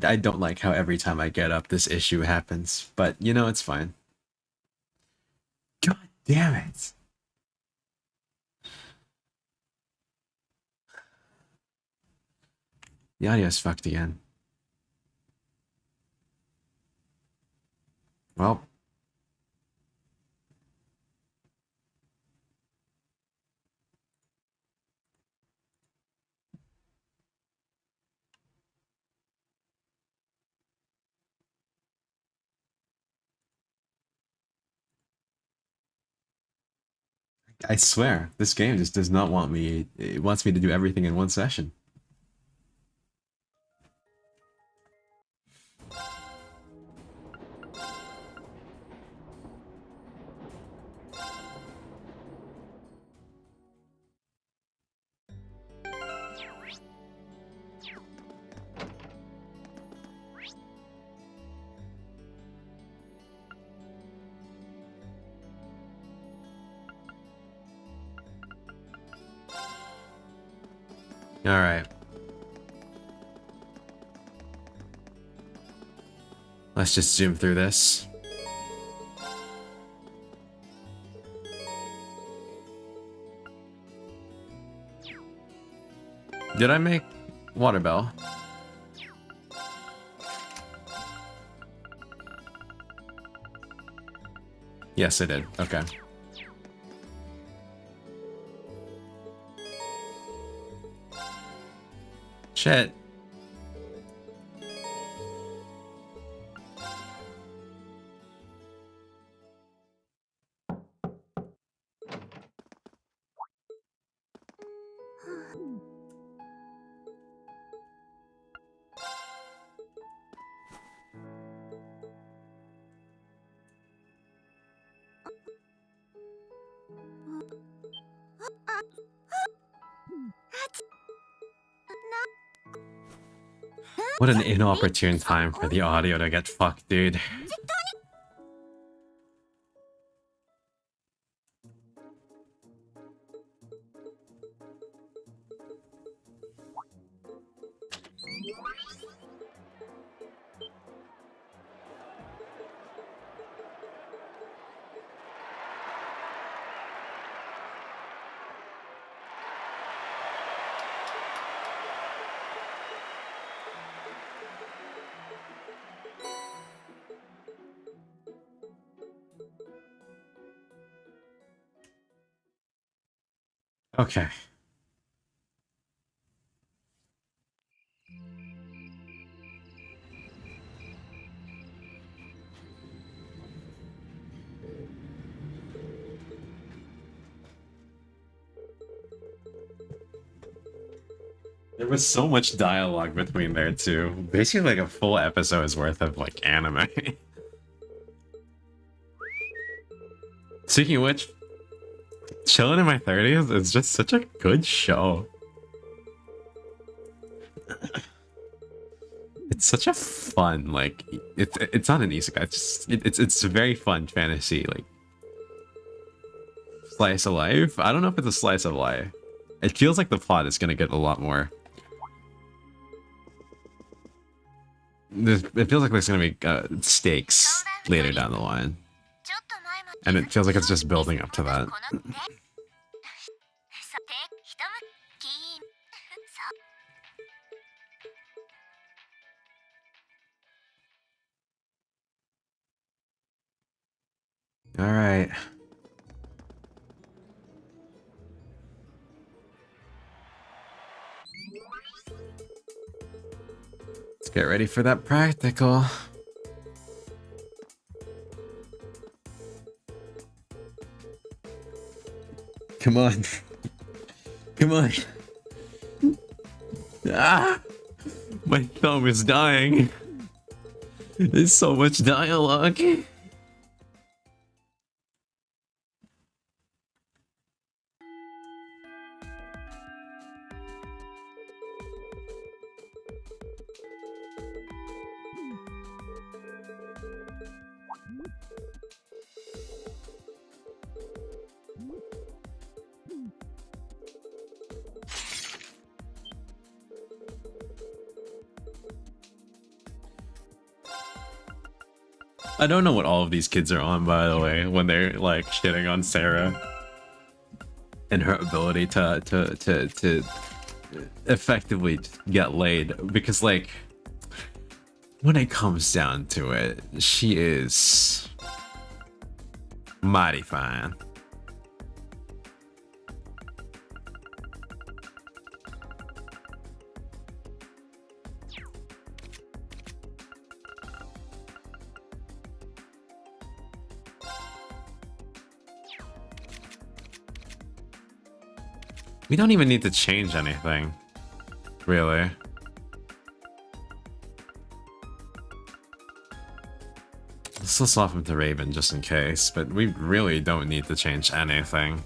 I don't like how every time I get up this issue happens, but you know, it's fine. God damn it. The audio's fucked again. Well. I swear, this game just does not want me. It wants me to do everything in one session. Alright. Let's just zoom through this. Did I make Water Bell? Yes, I did. Okay. Shit. What an inopportune time for the audio to get fucked, dude. Okay. There was so much dialogue between there too. Basically like a full episode's worth of like anime. Speaking of which, Chilling in My 30s is just such a good show. It's such a fun, like, it's not an isekai, it's a very fun fantasy, like, slice of life. I don't know if it's a slice of life. It feels like the plot is gonna get a lot more. It feels like there's gonna be stakes later down the line. ちょっと前まで And it feels like it's just building up to that. このねさてひとむきそう Alright. Let's get ready for that practical. Come on. Come on. Ah! My thumb is dying. There's so much dialogue. I don't know what all of these kids are on, by the way, when they're like shitting on Sarah and her ability to effectively get laid, because like when it comes down to it, she is mighty fine. We don't even need to change anything, really. Let's swap him to Raven just in case, but we really don't need to change anything.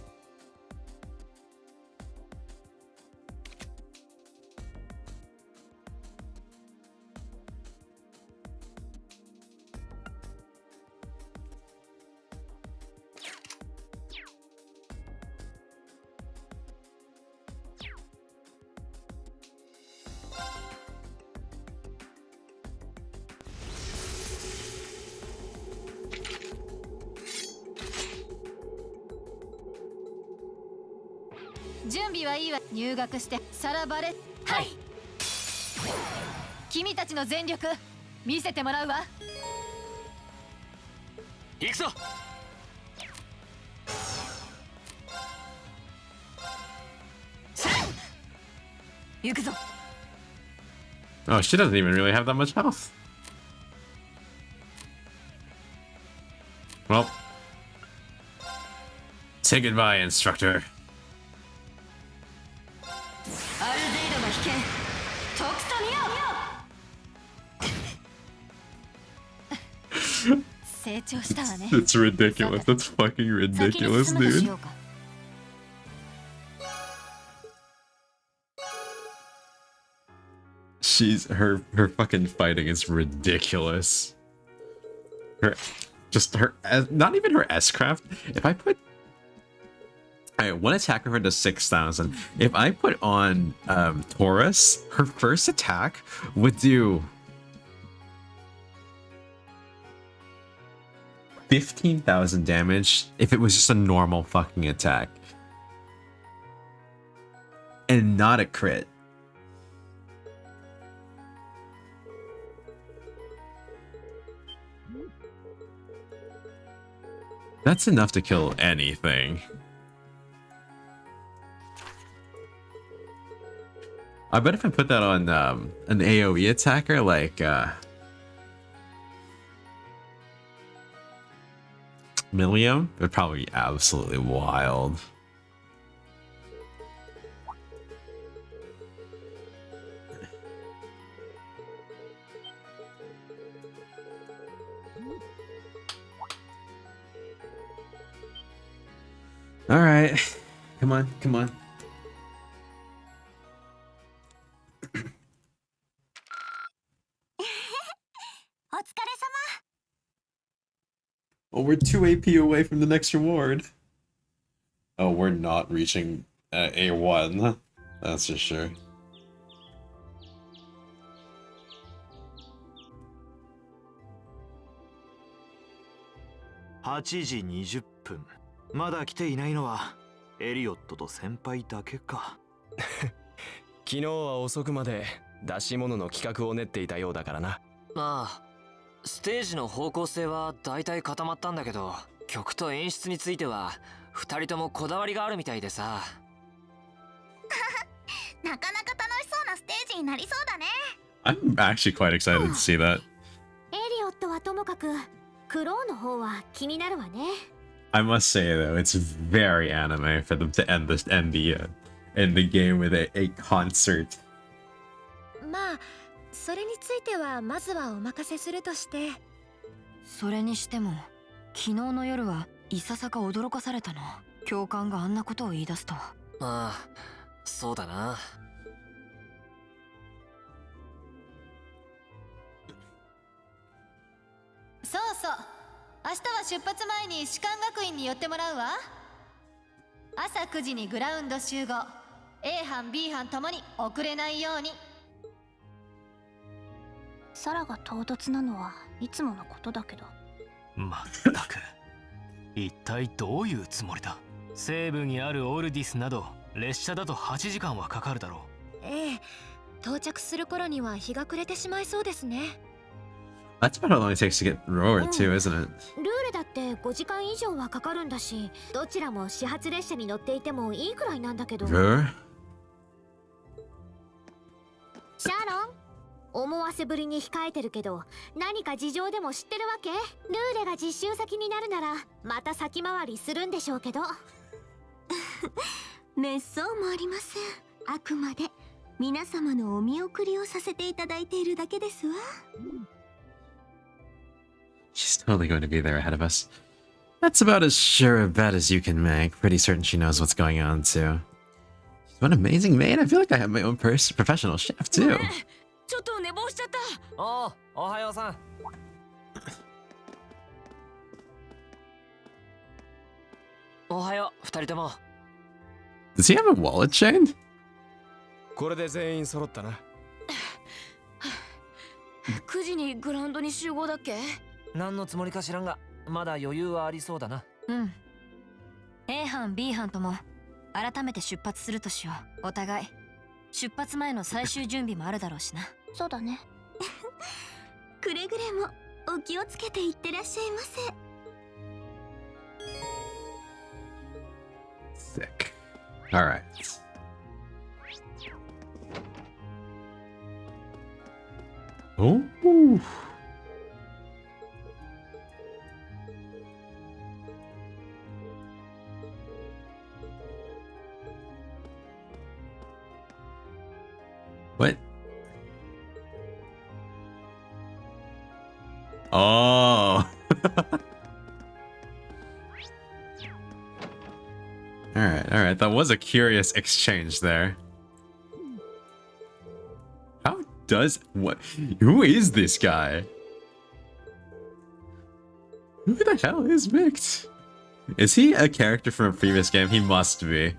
準備はいいわ。入学してサラバレ。はい。君たちの全力見せてもらうわ。行くぞ。行くぞ。 Oh, she doesn't even really have that much health. Well, say goodbye, instructor. アルゼイドが危険。とくと見よう。成長したわね。 It's ridiculous. That's fucking ridiculous, 先に進むとし dude. ようか。 Her fucking fighting is ridiculous. Not even her S-craft. If I put, alright, one attack of her does 6,000. If I put on Taurus, her first attack would do 15,000 damage if it was just a normal fucking attack. And not a crit. That's enough to kill anything. I bet if I put that on an AoE attacker like Millium, it'd probably be absolutely wild. Alright. Come on, come on. Oh, we're 2 AP away from the next reward. Oh, we're not reaching A1. That's for sure.8時20分。まだ来ていないのはエリオットと先輩だけか。昨日は遅くまで出し物の企画を練っていたようだからな。まあステージの方向性はだいたい固まったんだけど、曲と演出については2人ともこだわりがあるみたいでさ。なかなか楽しそうなステージになりそうだね。 I'm actually quite excited to see that. エリオットはともかくクローの方は気になるわね。 I must say though, it's very anime for them to end the game with a concert. まあそれについてはまずはお任せするとして。それにしても昨日の夜はいささか驚かされたな。教官があんなことを言い出すとは。まあそうだな。そうそう、明日は出発前に士官学院に寄ってもらうわ。朝9時にグラウンド集合。 A 班 B 班ともに遅れないように。サラが唐突なのはいつものことだけど。まったく一体どういうつもりだ。西部にあるオルディスなど列車だと8時間はかかるだろう。ええ、到着する頃には日が暮れてしまいそうですね。 That's about how long it takes to get Roar too, isn't it? ルールだって5時間以上はかかるんだし、どちらも始発列車に乗っていてもいいくらいなんだけど。Roar? シャロン、思わせぶりに控えてるけど何か事情でも知ってるわけ？ルーレが実習先になるならまた先回りするんでしょうけど。めっそうもありません。あくまで皆様のお見送りをさせていただいているだけですわ。 She's totally going to be there ahead of us. That's about as sure a bet as you can make. Pretty certain she knows what's going on too. She's one amazing maid. I feel like I have my own professional chef too. ちょっと寝坊しちゃった。おう、おはようさん。おはよう2人とも。 Does he have a wallet chain? これで全員揃ったな。9時にグラウンドに集合だっけ？何のつもりか知らんが、まだ余裕はありそうだな。うん。A 班 B 班とも改めて出発するとしよう。お互い出発前の最終準備もあるだろうしな。そうだね。くれぐれもお気をつけていってらっしゃいませ。 Sick. Alright. Oh. What? Oh. Alright. That was a curious exchange there. How does what? Who is this guy? Who the hell is Mict? Is he a character from a previous game? He must be.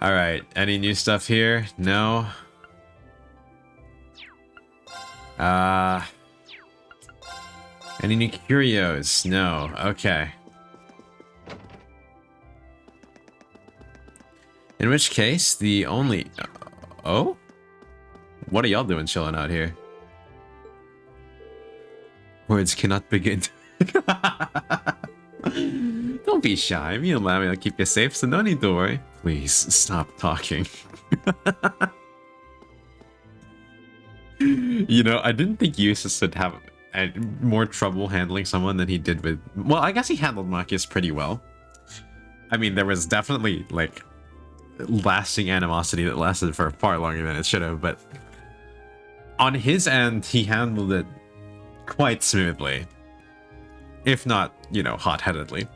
Alright, any new stuff here? No. Any new curios? No. Okay. In which case, the only... Oh? What are y'all doing chilling out here? Words cannot begin. Don't be shy. Me and Lammy will keep you safe, so no need to worry. Please, stop talking. You know, I didn't think Eustace would have more trouble handling someone than he did with... Well, I guess he handled Marcus pretty well. I mean, there was definitely, like, lasting animosity that lasted for far longer than it should have, but on his end, he handled it quite smoothly. if not, you know, hot-headedly.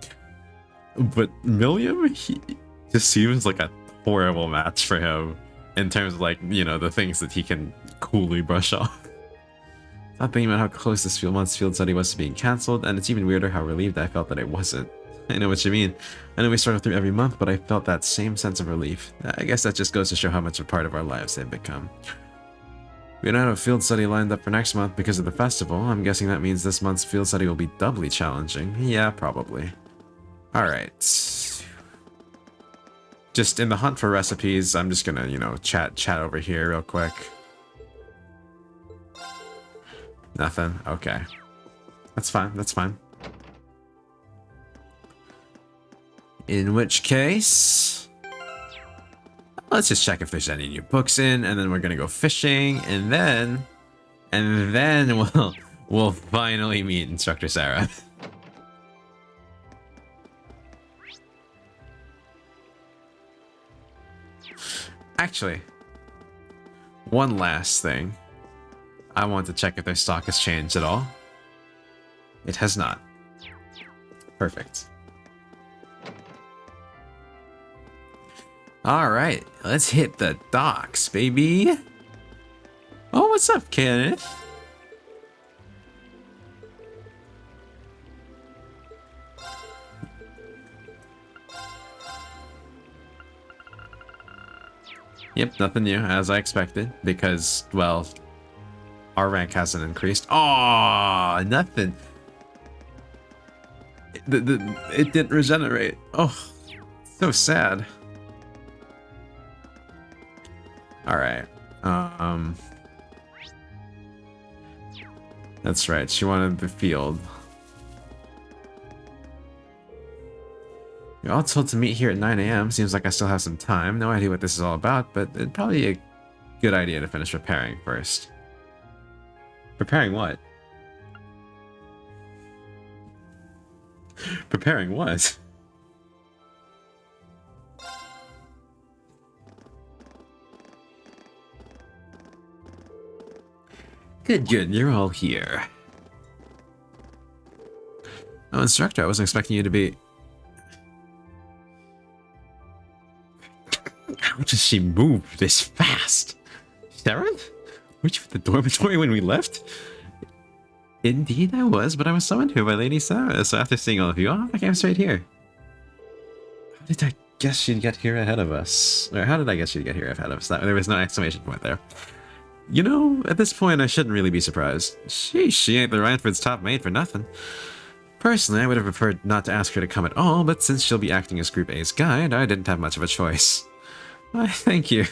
But Milliam, he just seems like a horrible match for him in terms of, like, you know, the things that he can coolly brush off. I'm thinking about how close this month's field study was to being cancelled, and it's even weirder how relieved I felt that it wasn't. I know what you mean. I know we struggle through every month, but I felt that same sense of relief. I guess that just goes to show how much a part of our lives they've become. We don't have a field study lined up for next month because of the festival. I'm guessing that means this month's field study will be doubly challenging. Yeah, probably. Alright. Just in the hunt for recipes, I'm just gonna, you know, chat over here real quick. Nothing? Okay. That's fine, that's fine. In which case, let's just check if there's any new books in, and then we're gonna go fishing, and then we'll finally meet Instructor Sarah. Actually, one last thing. I want to check if their stock has changed at all. It has not. Perfect. Alright, let's hit the docks, baby. Oh, what's up, Kenneth? Yep, nothing new, as I expected, because, well, our rank hasn't increased. Oh, nothing. It didn't regenerate. Oh, so sad. Alright. That's right, she wanted the field. You're all told to meet here at 9 AM. Seems like I still have some time. No idea what this is all about, but it'd probably be a good idea to finish preparing first. Preparing what? Preparing what? Good, you're all here. Oh, instructor, I wasn't expecting you to be... How does she move this fast? Sharon? Weren't you at the dormitory when we left? Indeed I was, but I was summoned here by Lady Sarah, so after seeing all of you, I came straight here. How did I guess she'd get here ahead of us? Or how did I guess she'd get here ahead of us? There was no exclamation point there. You know, at this point, I shouldn't really be surprised. She ain't the Rhineford's top mate for nothing. Personally, I would have preferred not to ask her to come at all, but since she'll be acting as Group A's guide, I didn't have much of a choice. Why, thank you.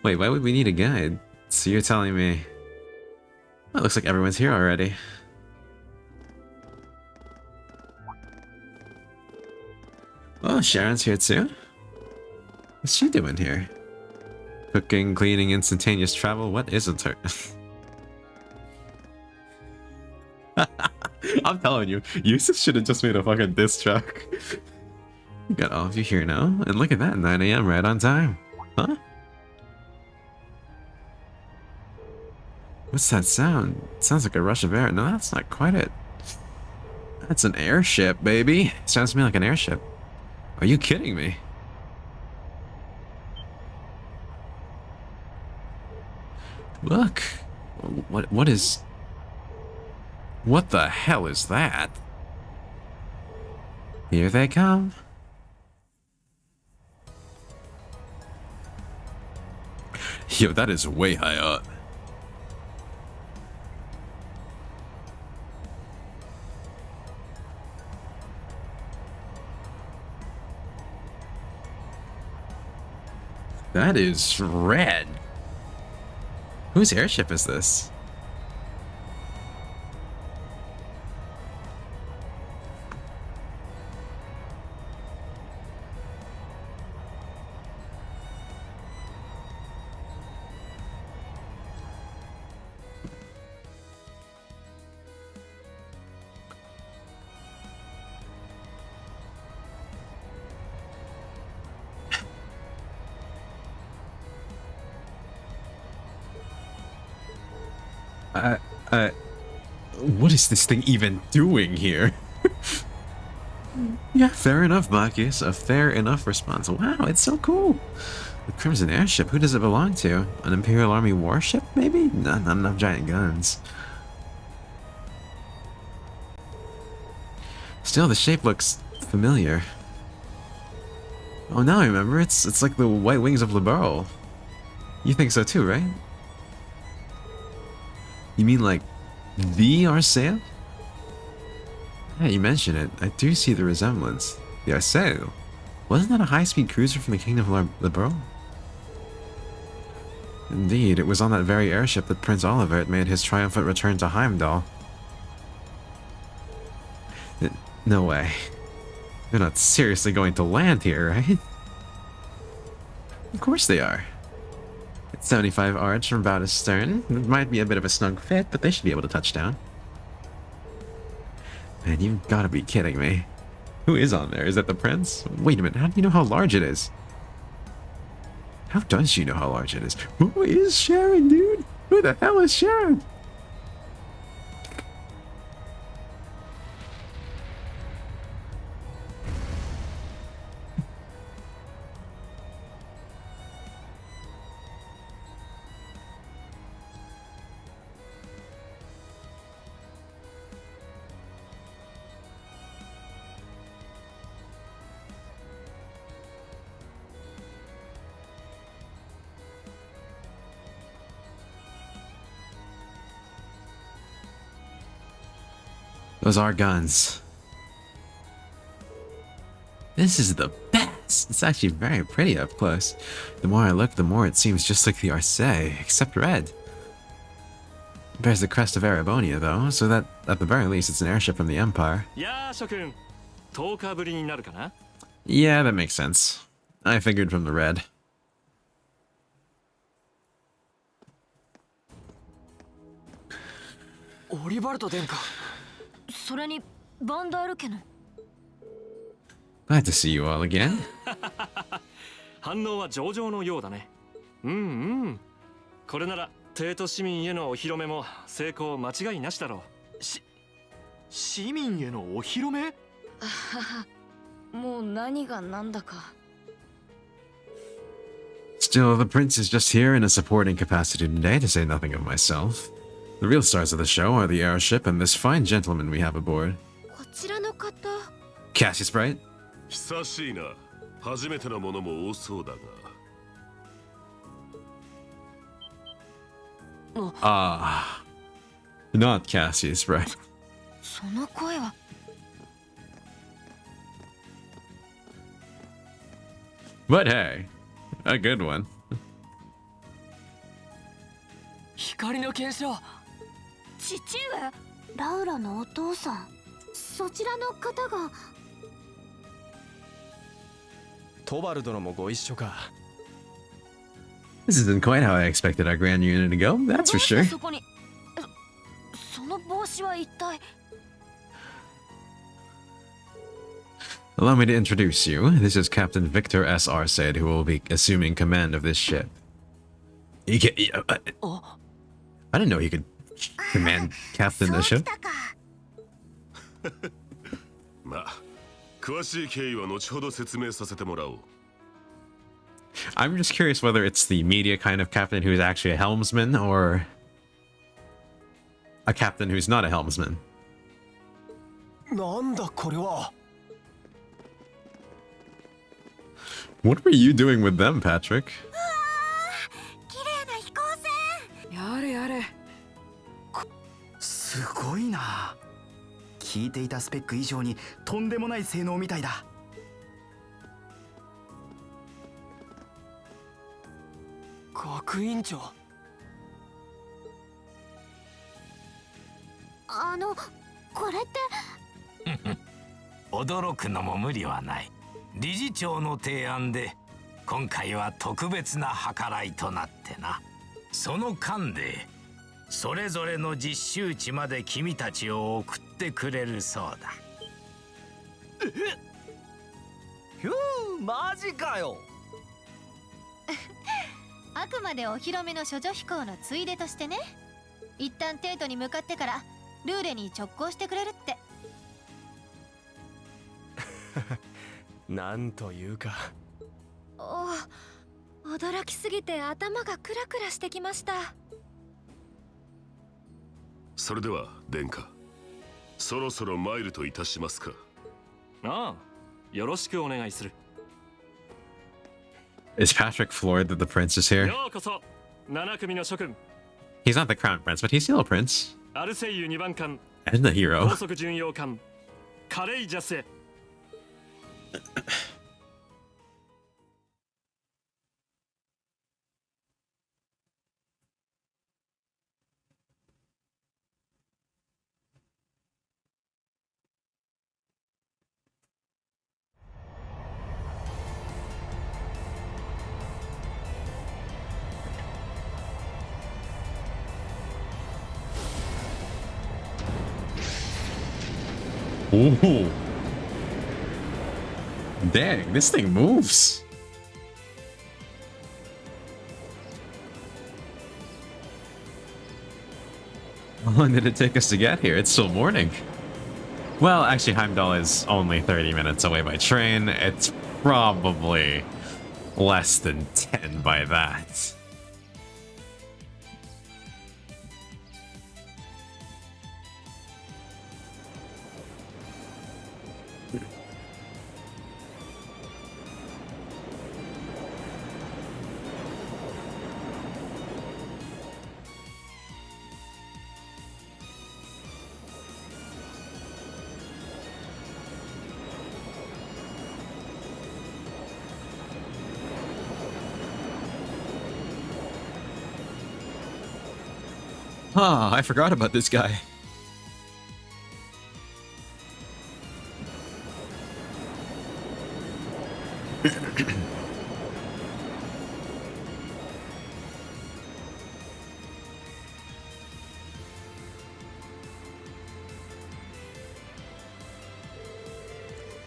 Wait, why would we need a guide? So you're telling me... Well, it looks like everyone's here already. Oh, Sharon's here too? What's she doing here? Cooking, cleaning, instantaneous travel, what isn't her? I'm telling you, Yusuf should have just made a fucking diss track. We got all of you here now, and look at that, 9 AM right on time. Huh? What's that sound? It sounds like a rush of air. No, that's not quite it. That's an airship, baby. It sounds to me like an airship. Are you kidding me? Look. What is... What the hell is that? Here they come. Yo, that is way high up. That is red. Whose airship is this? What is this thing even doing here? Yeah, fair enough, Bacchus. A fair enough response. Wow, it's so cool. The Crimson Airship, who does it belong to? An Imperial Army warship, maybe? Not enough giant guns. Still, the shape looks familiar. Oh, now I remember. It's like the white wings of Liberl. You think so too, right? You mean like the Arceo? Yeah, you mention it. I do see the resemblance. The Arceo. Wasn't that a high-speed cruiser from the Kingdom of Liberl? Indeed, it was on that very airship that Prince Olivert made his triumphant return to Heimdall. No way. They're not seriously going to land here, right? Of course they are. It's 75 arch from bow to stern. It might be a bit of a snug fit, but they should be able to touch down. Man, you've got to be kidding me. Who is on there? Is that the prince? Wait a minute, how do you know how large it is? How does she know how large it is? Who is Sharon, dude? Who the hell is Sharon? Those are guns. This is the best! It's actually very pretty up close. The more I look, the more it seems just like the Arcee, except red. It bears the crest of Erebonia, though, so that, at the very least, it's an airship from the Empire. Yeah, that makes sense. I figured from the red. オリバルト殿下。それにバンダール家の Glad to see you all again. 反応は上々のようだね。うんうん。これなら帝都市民へのお披露目も成功間違いなしだろう。市民へのお披露目？もう何が何だか。 Still, the prince is just here in a supporting capacity today, to say nothing of myself. The real stars of the show are the airship and this fine gentleman we have aboard. こちらの方。 Cassius Bright? 久しいな。初めてのものも多そうだが。Ah, not Cassius Bright. その声は。 But hey, a good one. 光の結晶。父上。ラウラのお父さん。そちらの方が。トバル殿もご一緒か。 This isn't quite how I expected our grand union to go, that's for sure. そこに。その帽子は一体。 Allow me to introduce you. This is Captain Victor S. Arcade, who will be assuming command of this ship. He can, I didn't know he could command captain a ship. まあ、詳しい経緯は後ほど説明させてもらおう。 I'm just curious whether it's the media kind of captain who's actually a helmsman or a captain who's not a helmsman. なんだこれは。 What were you doing with them, Patrick? 綺麗な飛行船。やれやれ。すごいな。聞いていたスペック以上にとんでもない性能みたいだ。学院長。これって。驚くのも無理はない。理事長の提案で今回は特別な計らいとなってな。その間でそれぞれの実習地まで君たちを送ってくれるそうだ。ひゅー、マジかよ。あくまでお披露目の処女飛行のついでとしてね。一旦帝都に向かってからルーレに直行してくれるって。なんというか。驚きすぎて頭がクラクラしてきました。それでは殿下、そろそろ参るといたしますか。ああ、よろしくお願いする。Is Patrick floored that the prince is here? ようこそ7組の諸君。 He's not the crown prince, but he's still a prince. アルセイユ2番艦 And the hero. 高速巡洋艦カレイジャスへ。Ooh. Dang, this thing moves. How long did it take us to get here? It's still morning. Well, actually, Heimdall is only 30 minutes away by train. It's probably less than 10 by that. Ah, I forgot about this guy.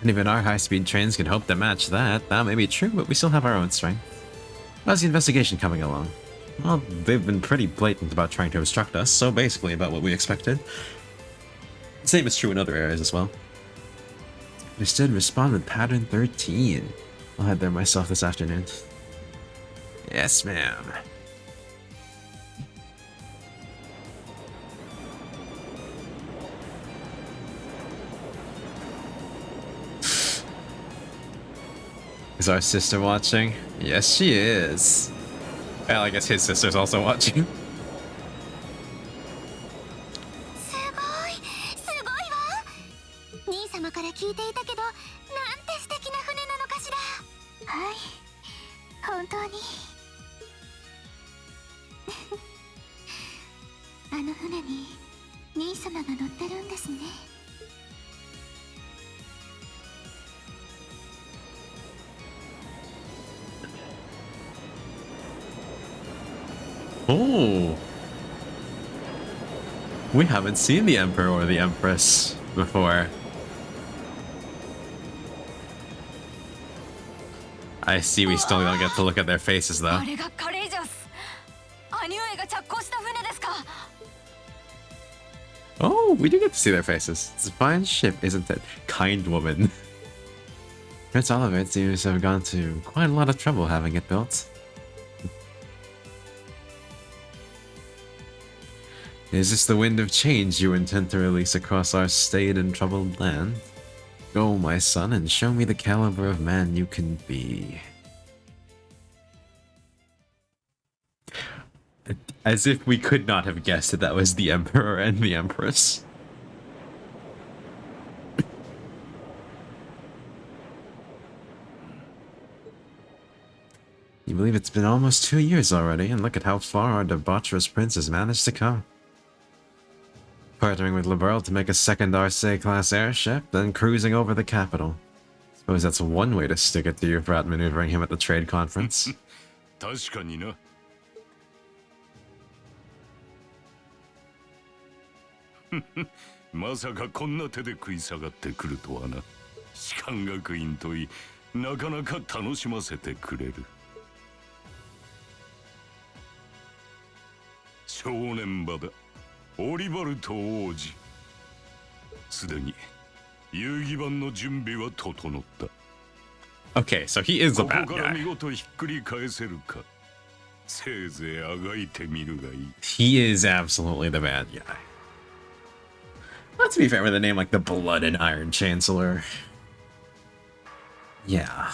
And even our high-speed trains can hope to match that. That may be true, but we still have our own strength. How's the investigation coming along? Well, they've been pretty blatant about trying to obstruct us, so basically about what we expected. The same is true in other areas as well. Understood, respond with pattern 13. I'll head there myself this afternoon. Yes, ma'am. Is our sister watching? Yes, she is. Well, I guess his sister's also watching. すごいわ。兄様から聞いていたけど、なんて素敵な船なのかしら。はい、本当に。あの船に兄様が乗ってるんですね。Oh. We haven't seen the Emperor or the Empress before. I see we still don't get to look at their faces though. あれがカレイジャス。兄上が着工した船ですか。Oh, we do get to see their faces. It's a fine ship, isn't it? Kind woman. Prince Oliver seems to have gone to quite a lot of trouble having it built. Is this the wind of change you intend to release across our staid and troubled land? Go, my son, and show me the caliber of man you can be. As if we could not have guessed that that was the Emperor and the Empress. You believe it's been almost 2 years already, and look at how far our debaucherous prince has managed to come. Partnering with Liberl to make a second Arcee-class airship, then cruising over the capital. Suppose that's one way to stick it to you for outmaneuvering him at the trade conference. 確かにな。まさかこんな手で食い下がってくるとはな。士官学院といい、なかなか楽しませてくれる。正念場だ。オリバルト王子。すでに遊戯版の準備は整った。 Okay, so he is a ここ bad から guy. 見事ひっくり返せるか。せいぜいあがいてみるがいい。 He is absolutely the bad guy. Not to be fair, with a name like the Blooded Iron Chancellor. Yeah.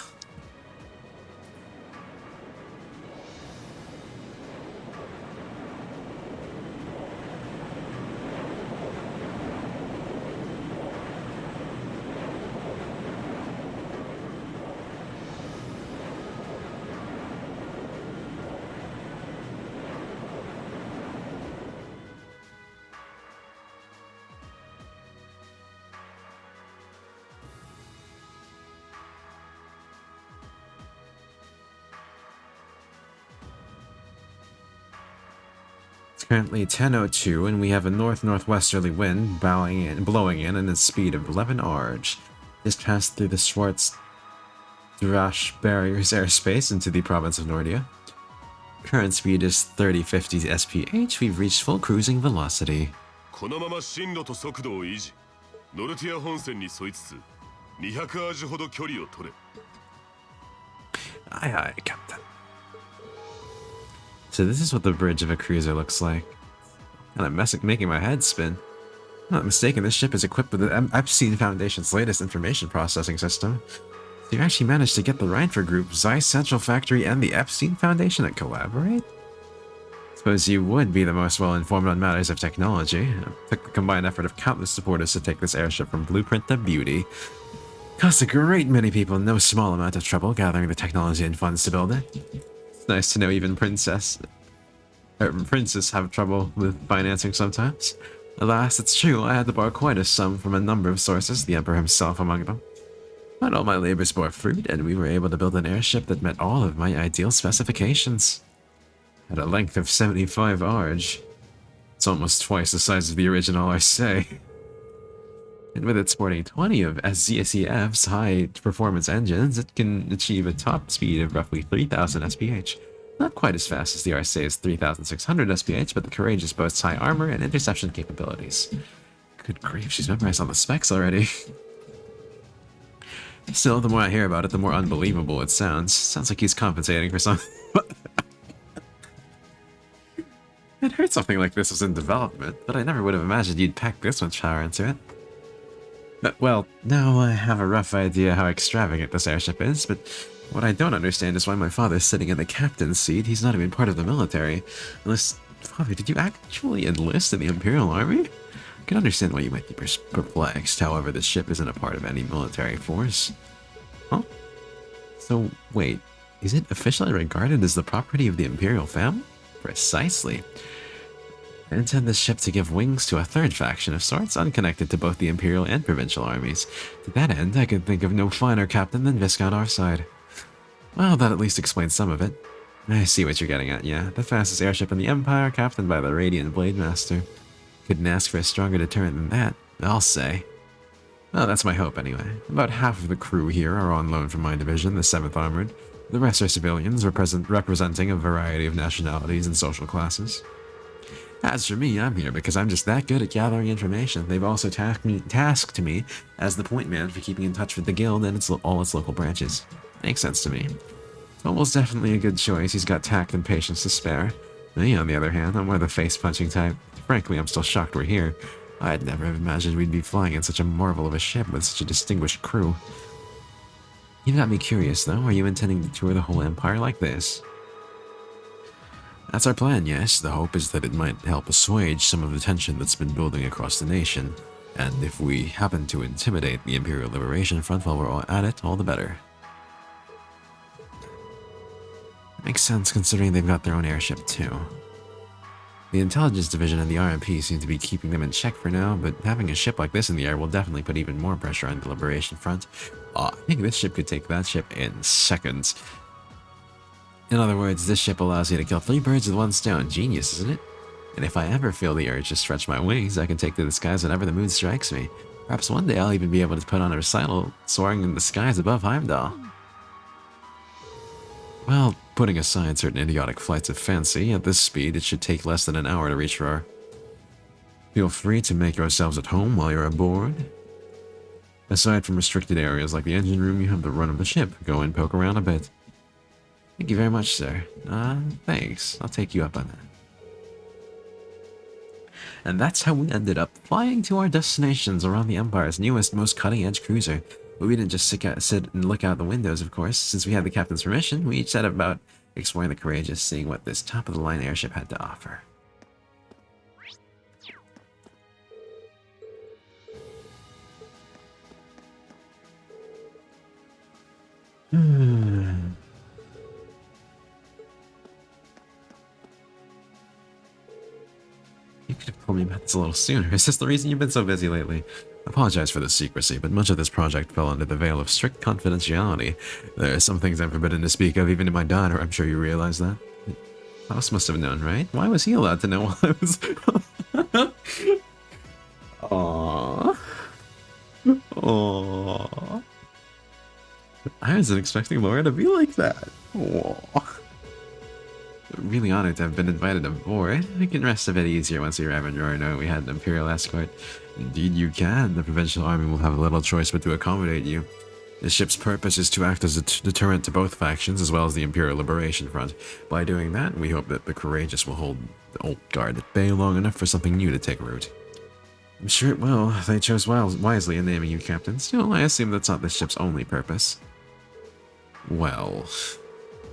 It's currently 10:02, and we have a north-northwesterly wind blowing in at a speed of 11 arg. Just passed through the Schwarz-Drache barrier's airspace into the province of Nordia. Current speed is 3050 SPH. We've reached full cruising velocity. このまま進路と速度を維持。ノルティア本線に沿いつつ、200アージほど距離を取れ。Aye, aye, Captain. So this is what the bridge of a cruiser looks like. And I'm making my head spin. If I'm not mistaken, this ship is equipped with the Epstein Foundation's latest information processing system. So you actually managed to get the Reinford Group, Zeiss Central Factory, and the Epstein Foundation to collaborate? Suppose you would be the most well-informed on matters of technology. It took the combined effort of countless supporters to take this airship from blueprint to beauty. Cost a great many people no small amount of trouble gathering the technology and funds to build it. It's nice to know even princes have trouble with financing sometimes. Alas, it's true, I had to borrow quite a sum from a number of sources, the Emperor himself among them. But all my labors bore fruit, and we were able to build an airship that met all of my ideal specifications. At a length of 75 arg. It's almost twice the size of the original Arcee. And with it sporting 20 of SZSEF's high-performance engines, it can achieve a top speed of roughly 3000 SPH. Not quite as fast as the Arcee's 3600 SPH, but the Courageous boasts high armor and interception capabilities. Good grief, she's memorized all the specs already. Still, the more I hear about it, the more unbelievable it sounds. Sounds like he's compensating for something. I'd heard something like this was in development, but I never would have imagined you'd pack this much power into it. But, well, now I have a rough idea how extravagant this airship is, but what I don't understand is why my father's sitting in the captain's seat. He's not even part of the military. Unless... Father, did you actually enlist in the Imperial Army? I can understand why you might be perplexed. However, this ship isn't a part of any military force. Huh? So, wait. Is it officially regarded as the property of the Imperial family? Precisely. I intend this ship to give wings to a third faction of sorts, unconnected to both the Imperial and Provincial armies. To that end, I can think of no finer captain than Viscount Arside. Well, that at least explains some of it. I see what you're getting at, yeah. The fastest airship in the Empire, captained by the Radiant Blade Master. Couldn't ask for a stronger deterrent than that, I'll say. Well, that's my hope anyway. About half of the crew here are on loan from my division, the 7th Armored. The rest are civilians, representing a variety of nationalities and social classes. As for me, I'm here because I'm just that good at gathering information. They've also tasked me as the point man for keeping in touch with the guild and all its local branches. Makes sense to me. Almost definitely a good choice. He's got tact and patience to spare. Me, on the other hand, I'm more the face-punching type. Frankly, I'm still shocked we're here. I'd never have imagined we'd be flying in such a marvel of a ship with such a distinguished crew. You got me curious, though. Are you intending to tour the whole Empire like this? That's our plan, yes. The hope is that it might help assuage some of the tension that's been building across the nation. And if we happen to intimidate the Imperial Liberation Front while we're all at it, all the better. Makes sense considering they've got their own airship too. The Intelligence Division and the RMP seem to be keeping them in check for now, but having a ship like this in the air will definitely put even more pressure on the Liberation Front. I think this ship could take that ship in seconds. In other words, this ship allows you to kill 3 birds with 1 stone. Genius, isn't it? And if I ever feel the urge to stretch my wings, I can take to the skies whenever the mood strikes me. Perhaps one day I'll even be able to put on a recital soaring in the skies above Heimdall. Well, putting aside certain idiotic flights of fancy, at this speed it should take less than an hour to reach Roar. Feel free to make yourselves at home while you're aboard. Aside from restricted areas like the engine room, you have the run of the ship. Go and poke around a bit. Thank you very much, sir. Thanks. I'll take you up on that. And that's how we ended up flying to our destinations around the Empire's newest, most cutting-edge cruiser. But we didn't just sit and look out the windows, of course. Since we had the captain's permission, we each set about exploring the Courageous, seeing what this top-of-the-line airship had to offer. You could have told me about this a little sooner. Is this the reason you've been so busy lately? I apologize for the secrecy, but much of this project fell under the veil of strict confidentiality. There are some things I'm forbidden to speak of, even to my daughter. I'm sure you realize that. Klaus must have known, right? Why was he allowed to know while I was... Aww. Aww. I wasn't expecting Laura to be like that. Aww. Really honored to have been invited aboard. We can rest a bit easier once we arrive in Rorno. We had an Imperial escort. Indeed you can. The Provincial Army will have little choice but to accommodate you. The ship's purpose is to act as a deterrent to both factions, as well as the Imperial Liberation Front. By doing that, we hope that the Courageous will hold the old guard at bay long enough for something new to take root. I'm sure it will. They chose wisely in naming you captain. Still, I assume that's not the ship's only purpose. Well...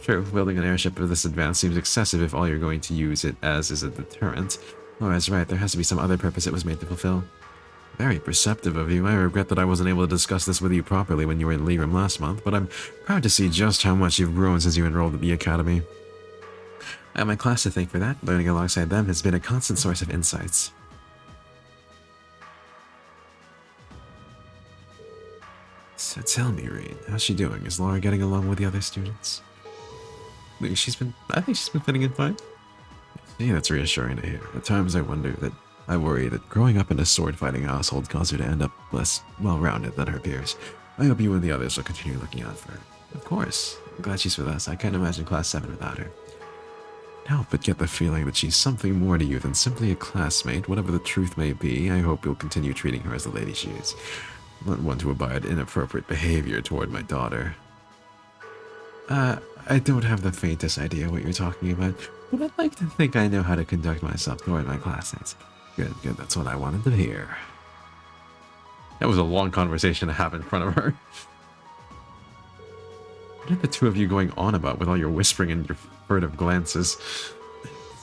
True, building an airship of this advance seems excessive if all you're going to use it as is a deterrent. Laura's right, there has to be some other purpose it was made to fulfill. Very perceptive of you. I regret that I wasn't able to discuss this with you properly when you were in Lirim last month, but I'm proud to see just how much you've grown since you enrolled at the Academy. I have my class to thank for that. Learning alongside them has been a constant source of insights. So tell me, Reed, how's she doing? Is Laura getting along with the other students? I think she's been fitting in fine. Yeah, that's reassuring to hear. At times I worry that growing up in a sword-fighting household caused her to end up less well-rounded than her peers. I hope you and the others will continue looking out for her. Of course. I'm glad she's with us. I can't imagine Class 7 without her. I can't help but get the feeling that she's something more to you than simply a classmate. Whatever the truth may be, I hope you'll continue treating her as the lady she is. I'm not one to abide inappropriate behavior toward my daughter. I don't have the faintest idea what you're talking about, but I'd like to think I know how to conduct myself toward my classmates. Good, that's what I wanted to hear. That was a long conversation to have in front of her. What are the two of you going on about with all your whispering and your furtive glances?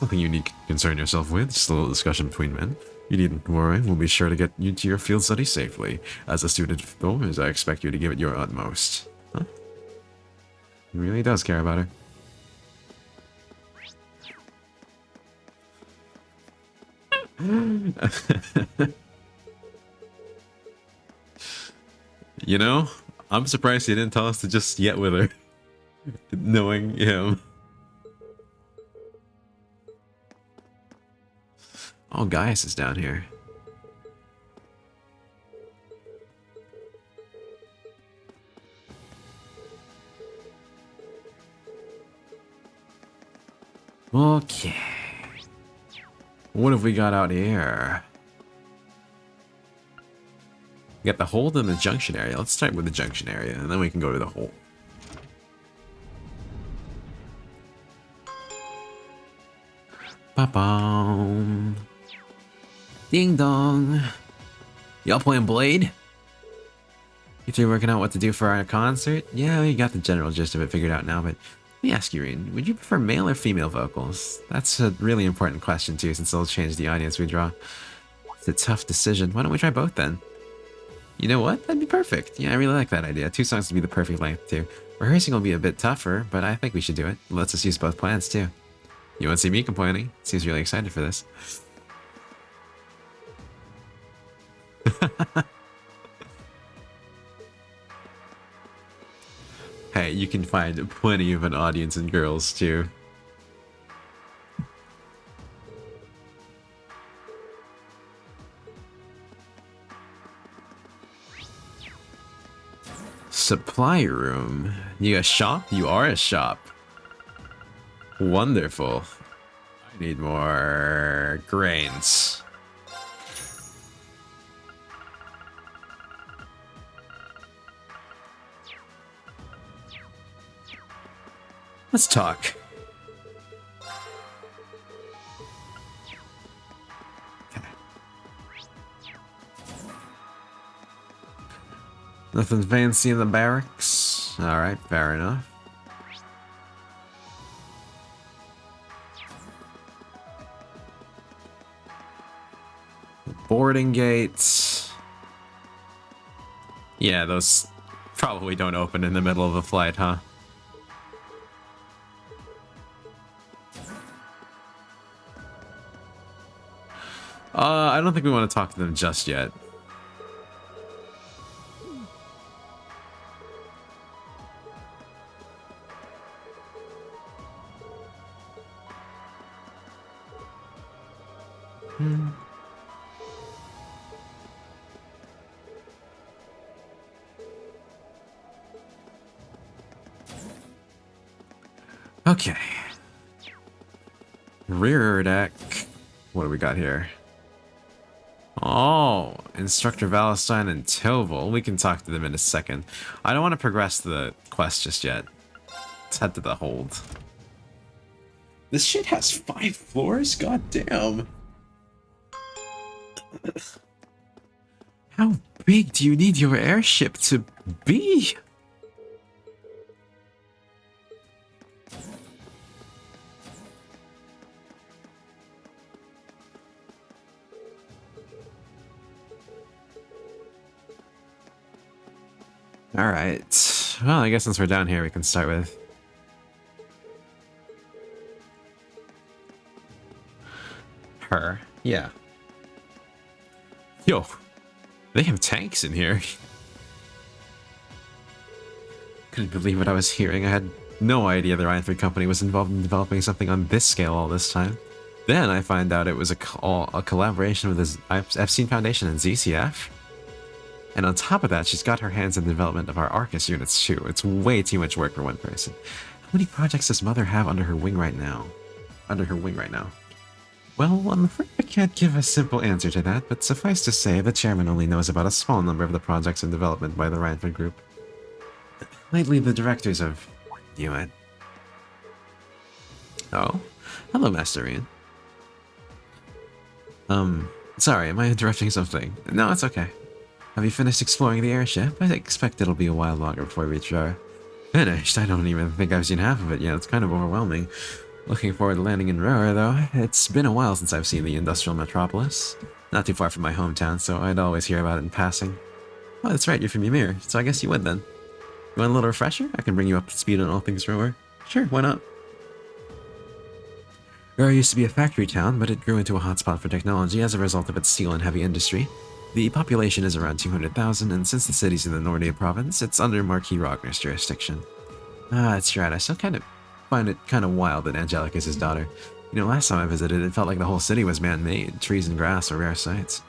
Nothing you need to concern yourself with, just a little discussion between men. You needn't worry, we'll be sure to get you to your field study safely. As a student of Thors, I expect you to give it your utmost. Huh? He really does care about her. You know, I'm surprised he didn't tell us to just get with her. Knowing him. Oh, Gaius is down here. Okay. What have we got out here? We got the hold and the junction area. Let's start with the junction area, and then we can go to the hold. Ba-bum. Ding dong. Y'all playing Blade? You three working out what to do for our concert? Yeah, we got the general gist of it figured out now, but let me ask you, Reen, would you prefer male or female vocals? That's a really important question too, since it'll change the audience we draw. It's a tough decision. Why don't we try both then? You know what? That'd be perfect. Yeah, I really like that idea. 2 songs would be the perfect length too. Rehearsing will be a bit tougher, but I think we should do it. Let's just use both plans too. You won't see me complaining. Seems really excited for this. Hey, you can find plenty of an audience in girls too. Supply room. You a shop? You are a shop. Wonderful. I need more grains. Let's talk. Okay. Nothing fancy in the barracks. Alright, fair enough. Boarding gates. Yeah, those probably don't open in the middle of a flight, huh? I don't think we want to talk to them just yet. Okay. Rear deck. What do we got here? Oh, Instructor Valentine and Toval. We can talk to them in a second. I don't want to progress the quest just yet. Let's head to the hold. This shit has 5 floors? God damn. How big do you need your airship to be? Alright. Well, I guess since we're down here, we can start with... her. Yeah. Yo. They have tanks in here. Couldn't believe what I was hearing. I had no idea the Ryan 3 company was involved in developing something on this scale all this time. Then I find out it was a collaboration with the Epstein Foundation and ZCF. And on top of that, she's got her hands in the development of our Arcus units too. It's way too much work for one person. How many projects does Mother have under her wing right now? Well, I'm afraid I can't give a simple answer to that, but suffice to say, the chairman only knows about a small number of the projects in development by the Ryanford Group. Lately, the directors have... you it. Oh? Hello, Master Ian. Sorry, am I interrupting something? No, it's okay. Have you finished exploring the airship? I expect it'll be a while longer before we reach our... Finished? I don't even think I've seen half of it yet. It's kind of overwhelming. Looking forward to landing in Roer, though. It's been a while since I've seen the industrial metropolis. Not too far from my hometown, so I'd always hear about it in passing. Oh, that's right, you're from Ymir, so I guess you would then. You want a little refresher? I can bring you up to speed on all things Roer. Sure, why not? Roer used to be a factory town, but it grew into a hotspot for technology as a result of its steel and heavy industry. The population is around 200,000, and since the city's in the Nordia province, it's under Marquis Ragner's jurisdiction. Ah, that's right, I still find it kind of wild that Angelica is his daughter. You know, last time I visited, it felt like the whole city was man-made. Trees and grass are rare sights.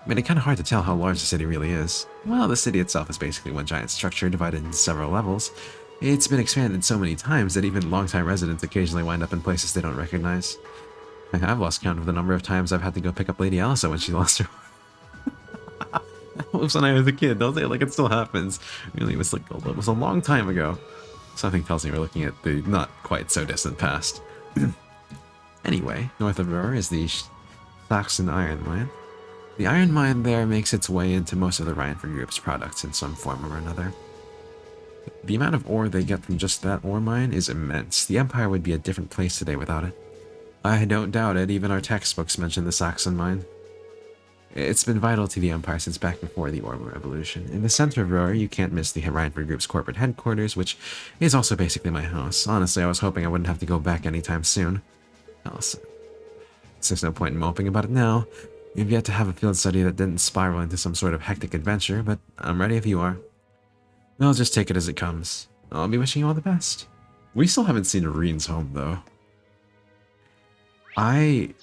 It made it kind of hard to tell how large the city really is. Well, the city itself is basically one giant structure divided into several levels. It's been expanded so many times that even longtime residents occasionally wind up in places they don't recognize. I've lost count of the number of times I've had to go pick up Lady Alisa when she lost her... That was when I was a kid. Don't say it like it still happens. Really, it was a long time ago. Something tells me we're looking at the not quite so distant past. Anyway, north of Roer is the Saxon Iron Mine. The iron mine there makes its way into most of the Ryanford Group's products in some form or another. The amount of ore they get from just that ore mine is immense. The Empire would be a different place today without it. I don't doubt it, even our textbooks mention the Saxon Mine. It's been vital to the Empire since back before the Orban Revolution. In the center of Roer, you can't miss the Ryanford Group's corporate headquarters, which is also basically my house. Honestly, I was hoping I wouldn't have to go back anytime soon. Also, there's no point in moping about it now. You've yet to have a field study that didn't spiral into some sort of hectic adventure, but I'm ready if you are. I'll just take it as it comes. I'll be wishing you all the best. We still haven't seen Reen's home, though. I'm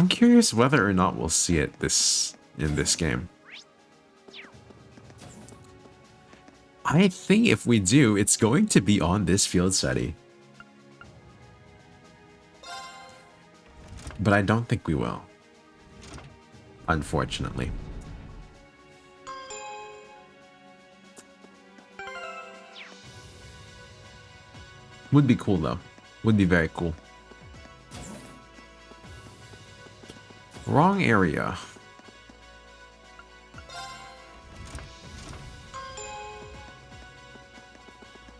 curious whether or not we'll see it in this game. I think if we do, it's going to be on this field study. But I don't think we will. Unfortunately. Would be cool though. Would be very cool. Wrong area.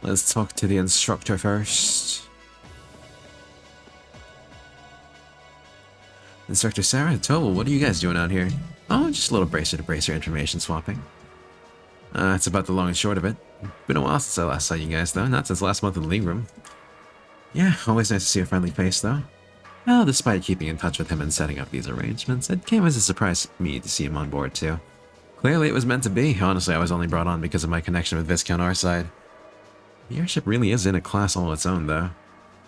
Let's talk to the instructor first. Instructor Sarah, Tobal, what are you guys doing out here? Oh, just a little bracer to bracer information swapping. That's about the long and short of it. Been a while since I last saw you guys, though. Not since last month in the league room. Yeah, always nice to see a friendly face, though. Well, despite keeping in touch with him and setting up these arrangements, it came as a surprise to me to see him on board, too. Clearly, it was meant to be. Honestly, I was only brought on because of my connection with Viscount Arside. The airship really is in a class all its own, though.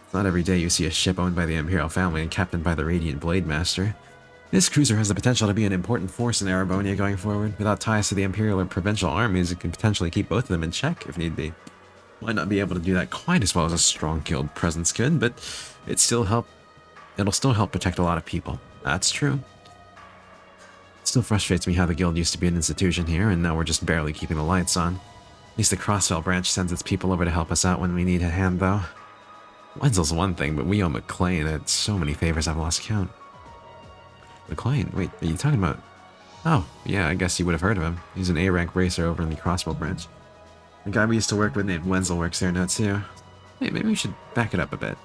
It's not every day you see a ship owned by the Imperial family and captained by the Radiant Blade Master. This cruiser has the potential to be an important force in Erebonia going forward. Without ties to the Imperial or Provincial armies, it can potentially keep both of them in check if need be. Might not be able to do that quite as well as a strong guild presence could, but it'll still help protect a lot of people. That's true. It still frustrates me how the guild used to be an institution here, and now we're just barely keeping the lights on. At least the Crossfell branch sends its people over to help us out when we need a hand, though. Wenzel's one thing, but we owe McLean at so many favors I've lost count. McLean? Wait, are you talking about... Oh, yeah, I guess you would have heard of him. He's an A-rank racer over in the Crossfell branch. The guy we used to work with named Wenzel works there now, too. Wait, maybe we should back it up a bit.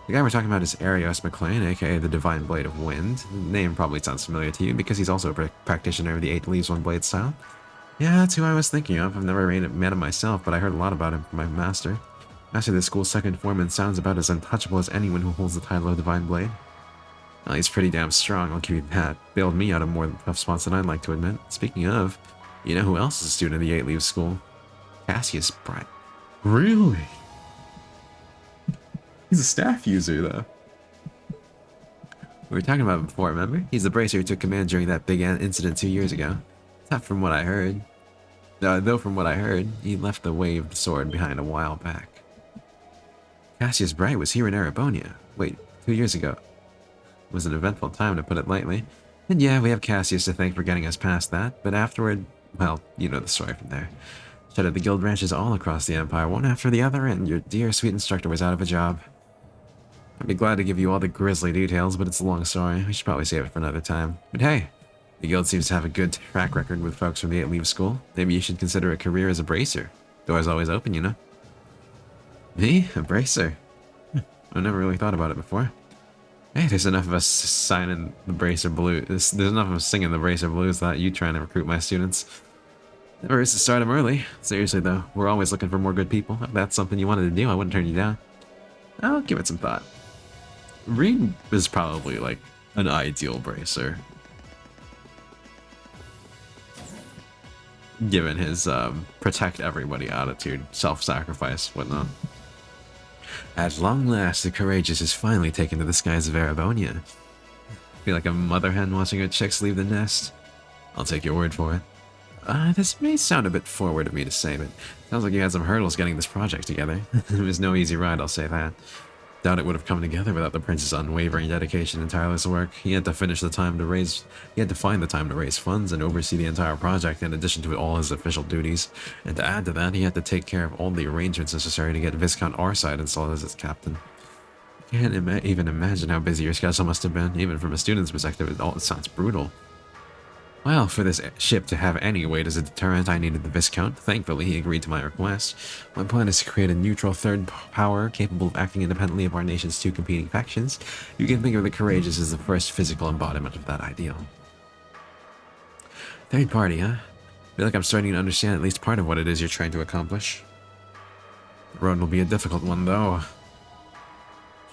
The guy we're talking about is Arios McLean, aka the Divine Blade of Wind. The name probably sounds familiar to you because he's also a practitioner of the 8 Leaves 1 Blade style. Yeah, that's who I was thinking of. I've never met him myself, but I heard a lot about him from my master. Master of the school's second foreman sounds about as untouchable as anyone who holds the title of Divine Blade. Well, he's pretty damn strong, I'll give you that. Bailed me out of more tough spots than I'd like to admit. Speaking of, you know who else is a student of the 8 Leaves school? Cassius Bright. Really? He's a staff user, though. We were talking about him before, remember? He's the bracer who took command during that big incident 2 years ago. Not from what I heard. Though from what I heard, he left the waved sword behind a while back. Cassius Bright was here in Erebonia. Wait, 2 years ago. It was an eventful time, to put it lightly. And yeah, we have Cassius to thank for getting us past that, but afterward, well, you know the story from there. Shuttered the guild branches all across the Empire, one after the other, and your dear sweet instructor was out of a job. I'd be glad to give you all the grisly details, but it's a long story. We should probably save it for another time. But hey, the guild seems to have a good track record with folks from the 8 Leaves school. Maybe you should consider a career as a bracer. Door's always open, you know. Me? A bracer? I've never really thought about it before. Hey, there's enough of us signing the Bracer Blues. There's enough of us singing the Bracer Blues that you trying to recruit my students. Never is to start them early. Seriously though, we're always looking for more good people. If that's something you wanted to do, I wouldn't turn you down. I'll give it some thought. Reed is probably like an ideal bracer. Given his protect everybody attitude, self-sacrifice, whatnot. At long last, the Courageous is finally taken to the skies of Erebonia. Feel like a mother hen watching her chicks leave the nest. I'll take your word for it. This may sound a bit forward of me to say, but sounds like you had some hurdles getting this project together. It was no easy ride, I'll say that. Doubt it would have come together without the prince's unwavering dedication and tireless work. He had to find the time to raise funds and oversee the entire project in addition to all his official duties. And to add to that, he had to take care of all the arrangements necessary to get Viscount Arside installed as its captain. I can't even imagine how busy your schedule must have been. Even from a student's perspective, it sounds brutal. Well, for this ship to have any weight as a deterrent, I needed the Viscount. Thankfully, he agreed to my request. My plan is to create a neutral third power capable of acting independently of our nation's 2 competing factions. You can think of the Courageous as the first physical embodiment of that ideal. Third party, huh? I feel like I'm starting to understand at least part of what it is you're trying to accomplish. The road will be a difficult one, though.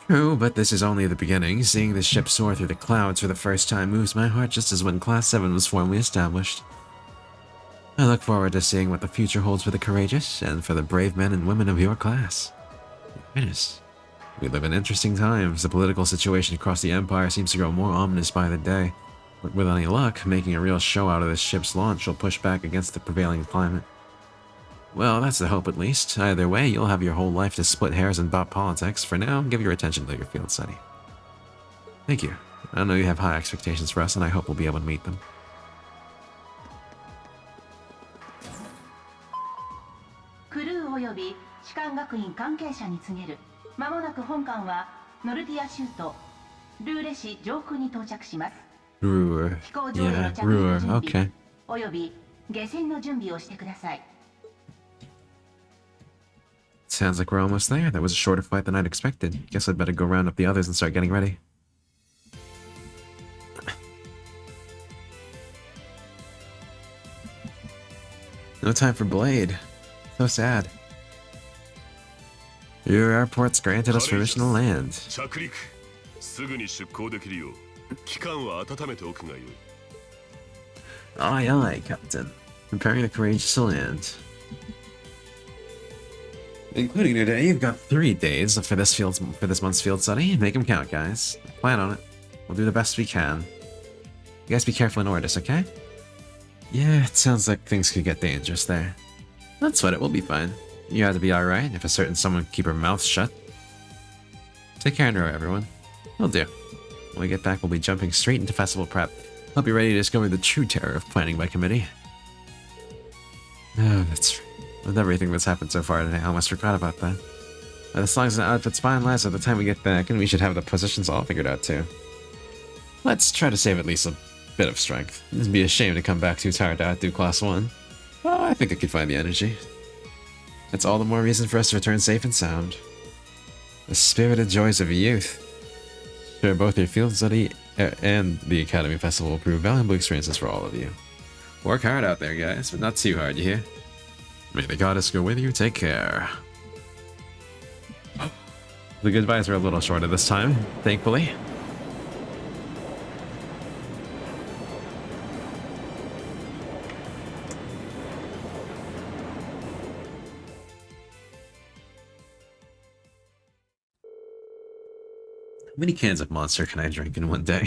True, but this is only the beginning. Seeing this ship soar through the clouds for the first time moves my heart just as when Class 7 was formally established. I look forward to seeing what the future holds for the Courageous and for the brave men and women of your class. Goodness. We live in interesting times. The political situation across the Empire seems to grow more ominous by the day. But with any luck, making a real show out of this ship's launch will push back against the prevailing climate. Well, that's the hope at least. Either way, you'll have your whole life to split hairs and bop politics. For now, give your attention to your field study. Thank you. I know you have high expectations for us, and I hope we'll be able to meet them. Crew および士官学院関係者に告げる。まもなく本艦はノルティア州都ルーレ市上空に到着します。 Ruhr. 飛行場への Yeah, 着陸の Ruhr. 準備 Okay. および下船の準備をしてください。 Sounds like we're almost there. That was a shorter flight than I'd expected. Guess I'd better go round up the others and start getting ready. No time for Blade. So sad. Your airport's granted us permission to land. 着陸すぐに出港できるよう機関は温めておくがよい。 Aye, aye, Captain. Preparing the Courageous to land. Including today, you've got 3 days for this month's field study. Make them count, guys. Plan on it. We'll do the best we can. You guys be careful in Ordis, okay? Yeah, it sounds like things could get dangerous there. Don't sweat it, we'll be fine. You have to be alright if a certain someone keep her mouth shut. Take care now, everyone. Will do. When we get back, we'll be jumping straight into festival prep. I'll be ready to discover the true terror of planning by committee. Oh, that's right. With everything that's happened so far today, I almost forgot about that. But as long as the outfit's finalized by the time we get back, and we should have the positions all figured out too. Let's try to save at least a bit of strength. It'd be a shame to come back too tired to outdo Class 1. Oh, I think I could find the energy. That's all the more reason for us to return safe and sound. The spirited joys of youth. Sure, both your field study and the Academy Festival will prove valuable experiences for all of you. Work hard out there, guys, but not too hard, you hear? May the goddess go with you, take care. The goodbyes are a little shorter this time, thankfully. How many cans of Monster can I drink in one day?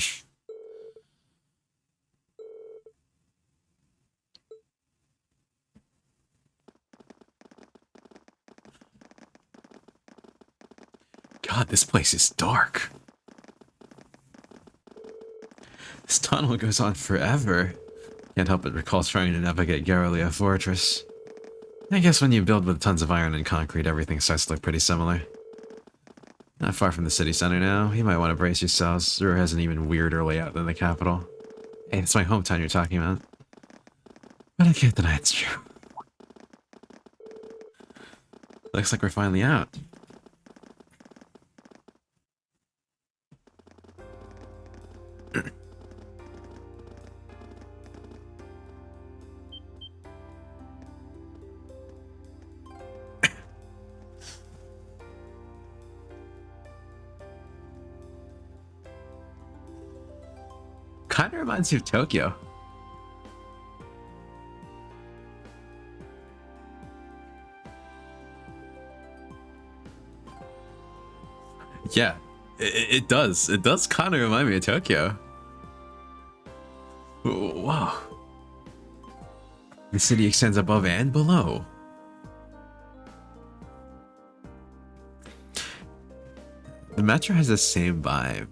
God, this place is dark. This tunnel goes on forever. Can't help but recall trying to navigate Garrelia Fortress. I guess when you build with tons of iron and concrete, everything starts to look pretty similar. Not far from the city center now. You might want to brace yourselves. Ruhr has an even weirder layout than the capital. Hey, it's my hometown you're talking about. But I can't deny it's true. Looks like we're finally out. Kind of reminds you of Tokyo. Yeah, it does. It does kind of remind me of Tokyo. Wow. The city extends above and below. The metro has the same vibe.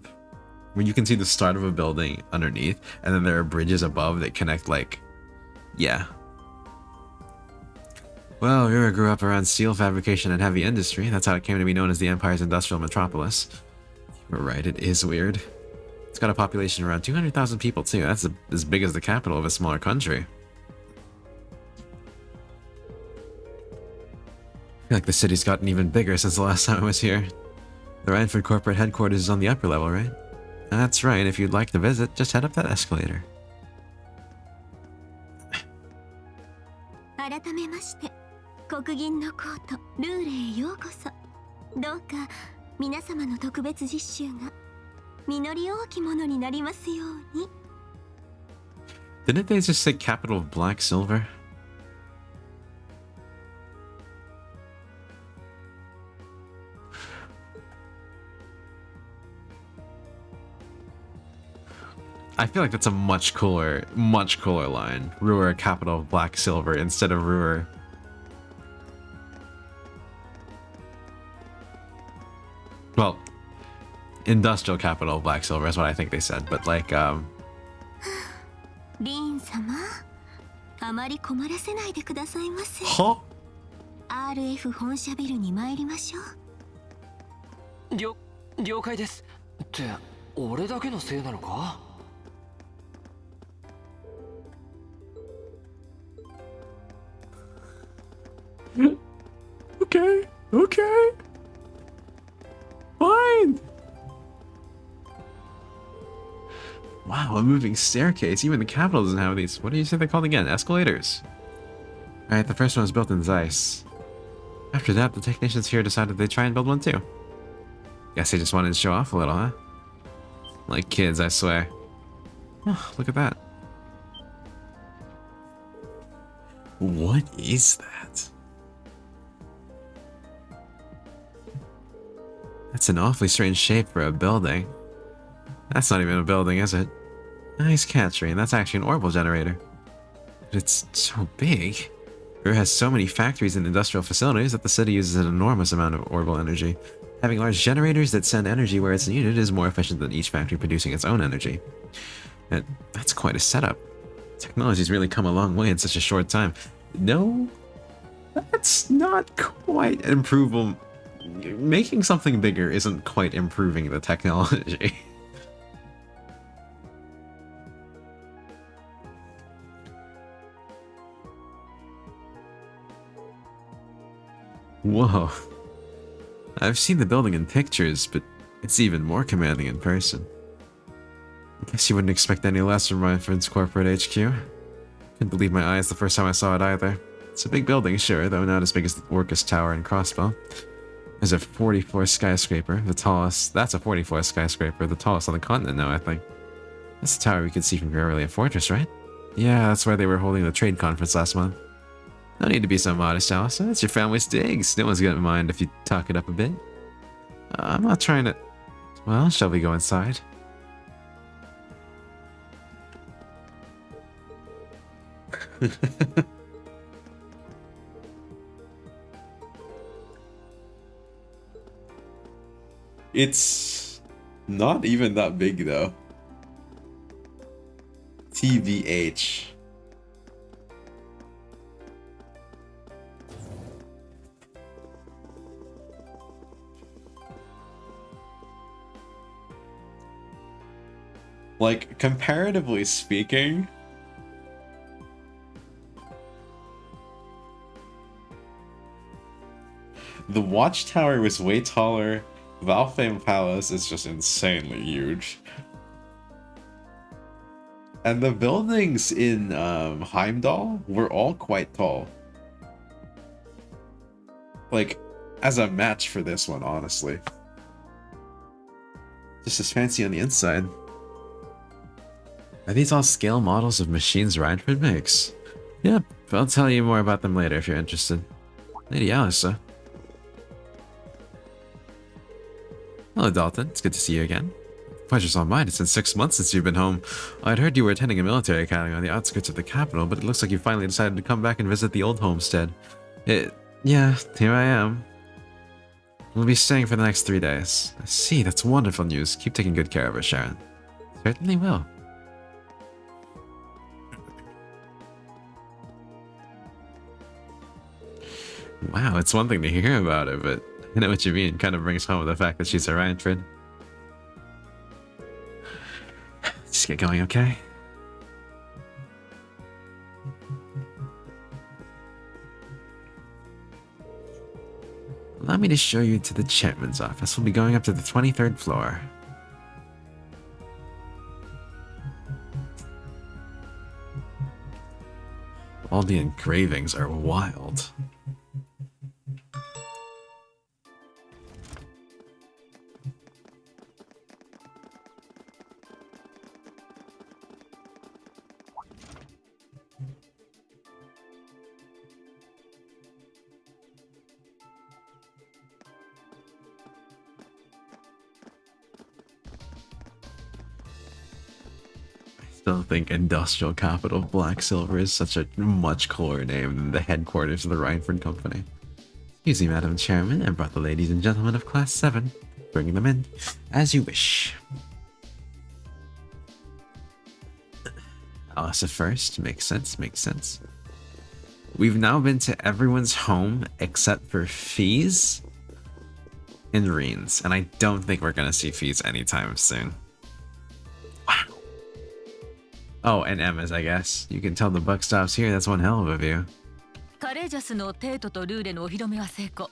When you can see the start of a building underneath, and then there are bridges above that connect, like, yeah. Well, Ruhr grew up around steel fabrication and heavy industry. That's how it came to be known as the Empire's industrial metropolis. You're right, it is weird. It's got a population around 200,000 people too. That's as big as the capital of a smaller country. I feel like the city's gotten even bigger since the last time I was here. The Rhineford corporate headquarters is on the upper level, right? That's right, if you'd like to visit, just head up that escalator. 改めまして、国銀のコートルーレへようこそ。どうか皆様の特別実習が実り多きものになりますように。Didn't they just say capital of black silver? I feel like that's a much cooler line. Ruhr, capital of black silver, instead of Ruhr. Well, industrial capital of black silver is what I think they said, but like, リーン様、あまり困らせないでくださいませ。は？ RF 本社ビルに参りましょう。了解です。って俺だけのせいなのか？ Okay, okay. Fine. Wow, a moving staircase. Even the capital doesn't have these. What do you say they're called again? Escalators. Alright, the first one was built in Zeiss. After that, the technicians here decided they'd try and build one too. Guess they just wanted to show off a little, huh? Like kids, I swear. Oh, look at that. What is that? That's an awfully strange shape for a building. That's not even a building, is it? Nice catch, Rain. That's actually an orbital generator. But it's so big. Ur has so many factories and industrial facilities that the city uses an enormous amount of orbital energy. Having large generators that send energy where it's needed is more efficient than each factory producing its own energy. And that's quite a setup. Technology's really come a long way in such a short time. No, that's not quite improvable. Making something bigger isn't quite improving the technology. Whoa. I've seen the building in pictures, but it's even more commanding in person. I guess you wouldn't expect any less from Reinford's corporate HQ. Couldn't believe my eyes the first time I saw it either. It's a big building, sure, though not as big as the Orcus Tower and Crossbow. There's a 40-floor skyscraper, the tallest. That's a 40-floor skyscraper, the tallest on the continent now, I think. That's the tower we could see from Verilian Fortress, right? Yeah, that's where they were holding the trade conference last month. No need to be so modest, Alice. It's your family's digs. No one's gonna mind if you talk it up a bit. I'm not trying to... Well, shall we go inside? It's not even that big though. TVH. Like, comparatively speaking, the Watchtower was way taller. Valfame Palace is just insanely huge. And the buildings in Heimdall were all quite tall. Like, as a match for this one, honestly. Just as fancy on the inside. Are these all scale models of machines Reinford makes? Yep, I'll tell you more about them later if you're interested. Lady Alice, huh? Hello, Dalton. It's good to see you again. Pleasure's all mine. It's been 6 months since you've been home. I'd heard you were attending a military academy on the outskirts of the capital, but it looks like you finally decided to come back and visit the old homestead. Yeah, here I am. We'll be staying for the next 3 days. I see, that's wonderful news. Keep taking good care of her, Sharon. Certainly will. Wow, it's one thing to hear about it, but I know what you mean. Kind of brings home the fact that she's a Reinford. Just get going, okay? Allow me to show you to the chairman's office. We'll be going up to the 23rd floor. All the engravings are wild. Still think Industrial Capital Black Silver is such a much cooler name than the headquarters of the Reinford Company. Excuse me, Madam Chairman, I brought the ladies and gentlemen of Class 7. Bring them in, as you wish. Alice first, makes sense, makes sense. We've now been to everyone's home except for Fees. and Reens, and I don't think we're gonna see feats anytime soon. Wow. Oh, and Emma's, I guess. You can tell the buck stops here. That's one hell of a view. カレージャスのテートとルーレのお披露目は成功。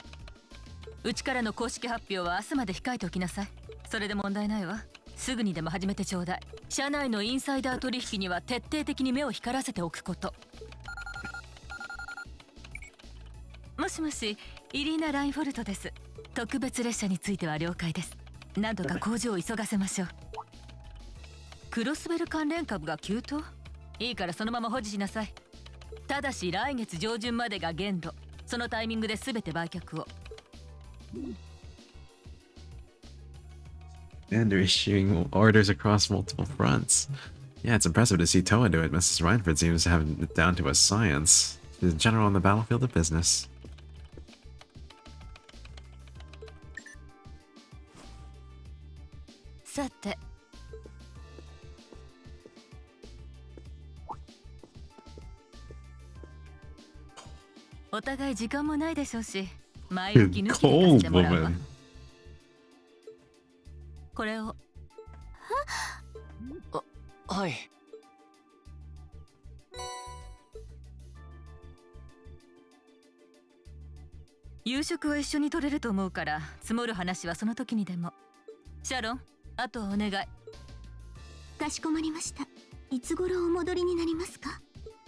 うちからの公式発表は明日まで控えておきなさい。それで問題ないわ。すぐにでも始めてちょうだい。社内のインサイダー取引には徹底的に目を光らせておくこと。もしもし、イリーナ・ラインフォルトです。特別列車については了解です。何とか工場を急がせましょう。クロスベル関連株が急騰？いいからそのまま保持しなさい。ただし来月上旬までが限度。そのタイミングで全て売却を。And they're issuing orders across multiple fronts. Yeah, it's impressive to see Toa do it. Mrs. Reinford seems to have it down to a science. She's a general on the battlefield of business. Sate. Cold woman. これを。はい。夕食は一緒に取れると思うから積もる話はその時にでも。シャロン、あとはお願い。かしこまりました。いつ頃お戻りになりますか？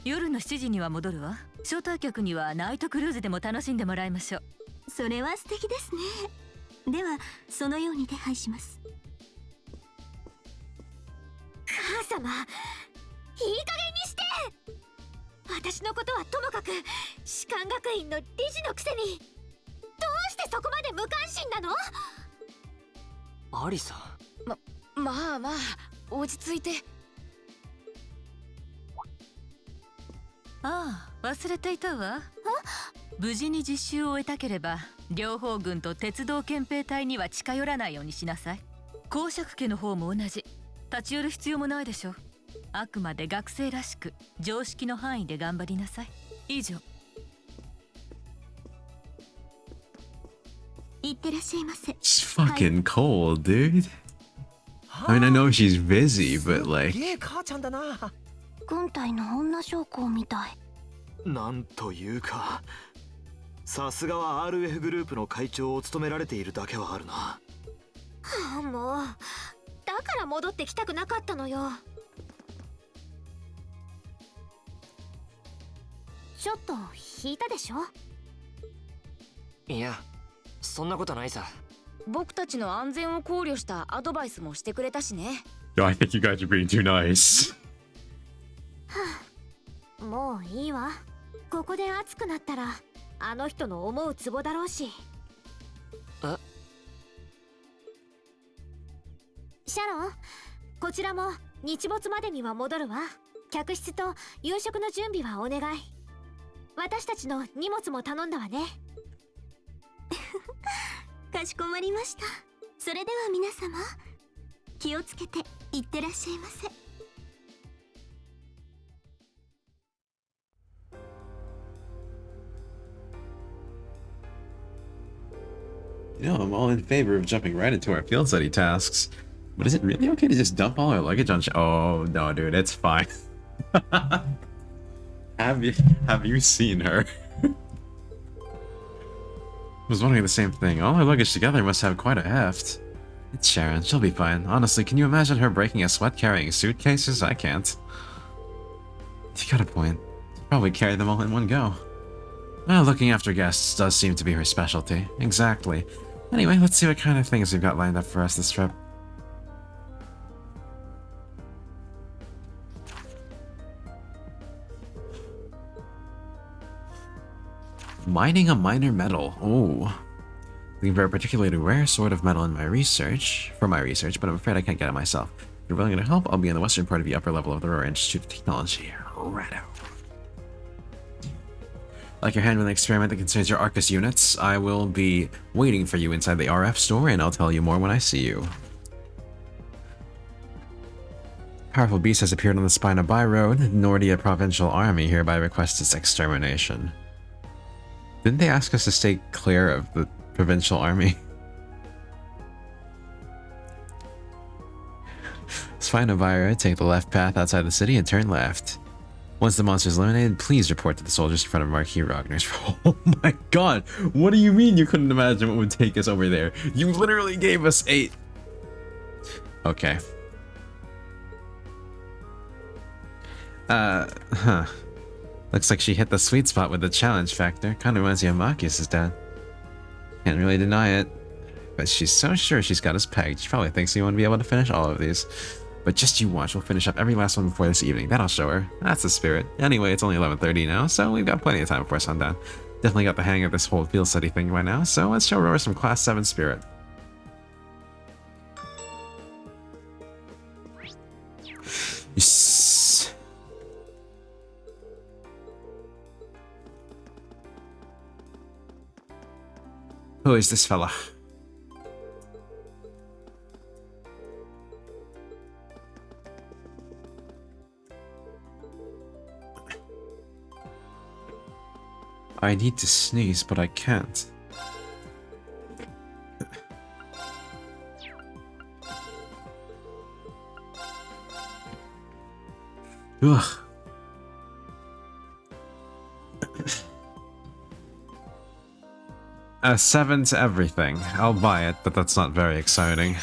夜の7時には戻るわ。招待客にはナイトクルーズでも楽しんでもらいましょう。それは素敵ですね。ではそのように手配します。母様、いい加減にして。私のことはともかく士官学院の理事のくせに、どうしてそこまで無関心なの？アリサ。まあ落ち着いて。ああ、忘れていたわ。無事に実習を終えたければ両方軍と鉄道憲兵隊には近寄らないようにしなさい。公爵家の方も同じ。立ち寄る必要もないでしょ。あくまで学生らしく常識の範囲で頑張りなさい。以上。いってらっしゃいませ。 It's fucking cold, dude. I mean, I know she's busy, but like... 軍隊の女将校みたい。なんというか、さすがは RF グループの会長を務められているだけはあるな。はあ、もうだから戻ってきたくなかったのよ。ちょっと引いたでしょ？いや、そんなことないさ。僕たちの安全を考慮したアドバイスもしてくれたしね。I think you guys are being too nice. はあ、もういいわ。ここで熱くなったらあの人の思うツボだろうし。シャロン、こちらも日没までには戻るわ。客室と夕食の準備はお願い。私たちの荷物も頼んだわね。かしこまりました。それでは皆様、気をつけていってらっしゃいませ。You know, I'm all in favor of jumping right into our field study tasks. But is it really okay to just dump all our luggage on Oh, no, dude, it's fine. Have you seen her? I was wondering the same thing. All our luggage together must have quite a heft. It's Sharon, she'll be fine. Honestly, can you imagine her breaking a sweat carrying suitcases? I can't. You got a point. She'll probably carry them all in one go. Well, looking after guests does seem to be her specialty. Exactly. Anyway, let's see what kind of things we've got lined up for us this trip. Mining a minor metal. Oh. Looking for a particularly rare sort of metal in my research, but I'm afraid I can't get it myself. If you're willing to help, I'll be in the western part of the upper level of the Aurora Institute of Technology. Righto. Like your handling experiment that concerns your Arcus units, I will be waiting for you inside the RF store, and I'll tell you more when I see you. Powerful beast has appeared on the Spina By Road. Nordia Provincial Army hereby requests its extermination. Didn't they ask us to stay clear of the Provincial Army? find Elvira, take the left path outside the city, and turn left. Once the monster is eliminated, please report to the soldiers in front of Marquis Ragnar's. Oh my god! What do you mean you couldn't imagine what would take us over there? You literally gave us 8. Okay. Looks like she hit the sweet spot with the challenge factor. Kind of reminds me of Machias' dad. Can't really deny it. But she's so sure she's got us pegged. She probably thinks we want to be able to finish all of these. But just you watch, we'll finish up every last one before this evening. That'll show her. That's the spirit. Anyway, it's only 11:30 now, so we've got plenty of time before sundown. Definitely got the hang of this whole field study thing by now, so let's show Roar some Class 7 spirit. Yes. Who is this fella? I need to sneeze, but I can't. Ugh. A 7 to everything. I'll buy it, but that's not very exciting.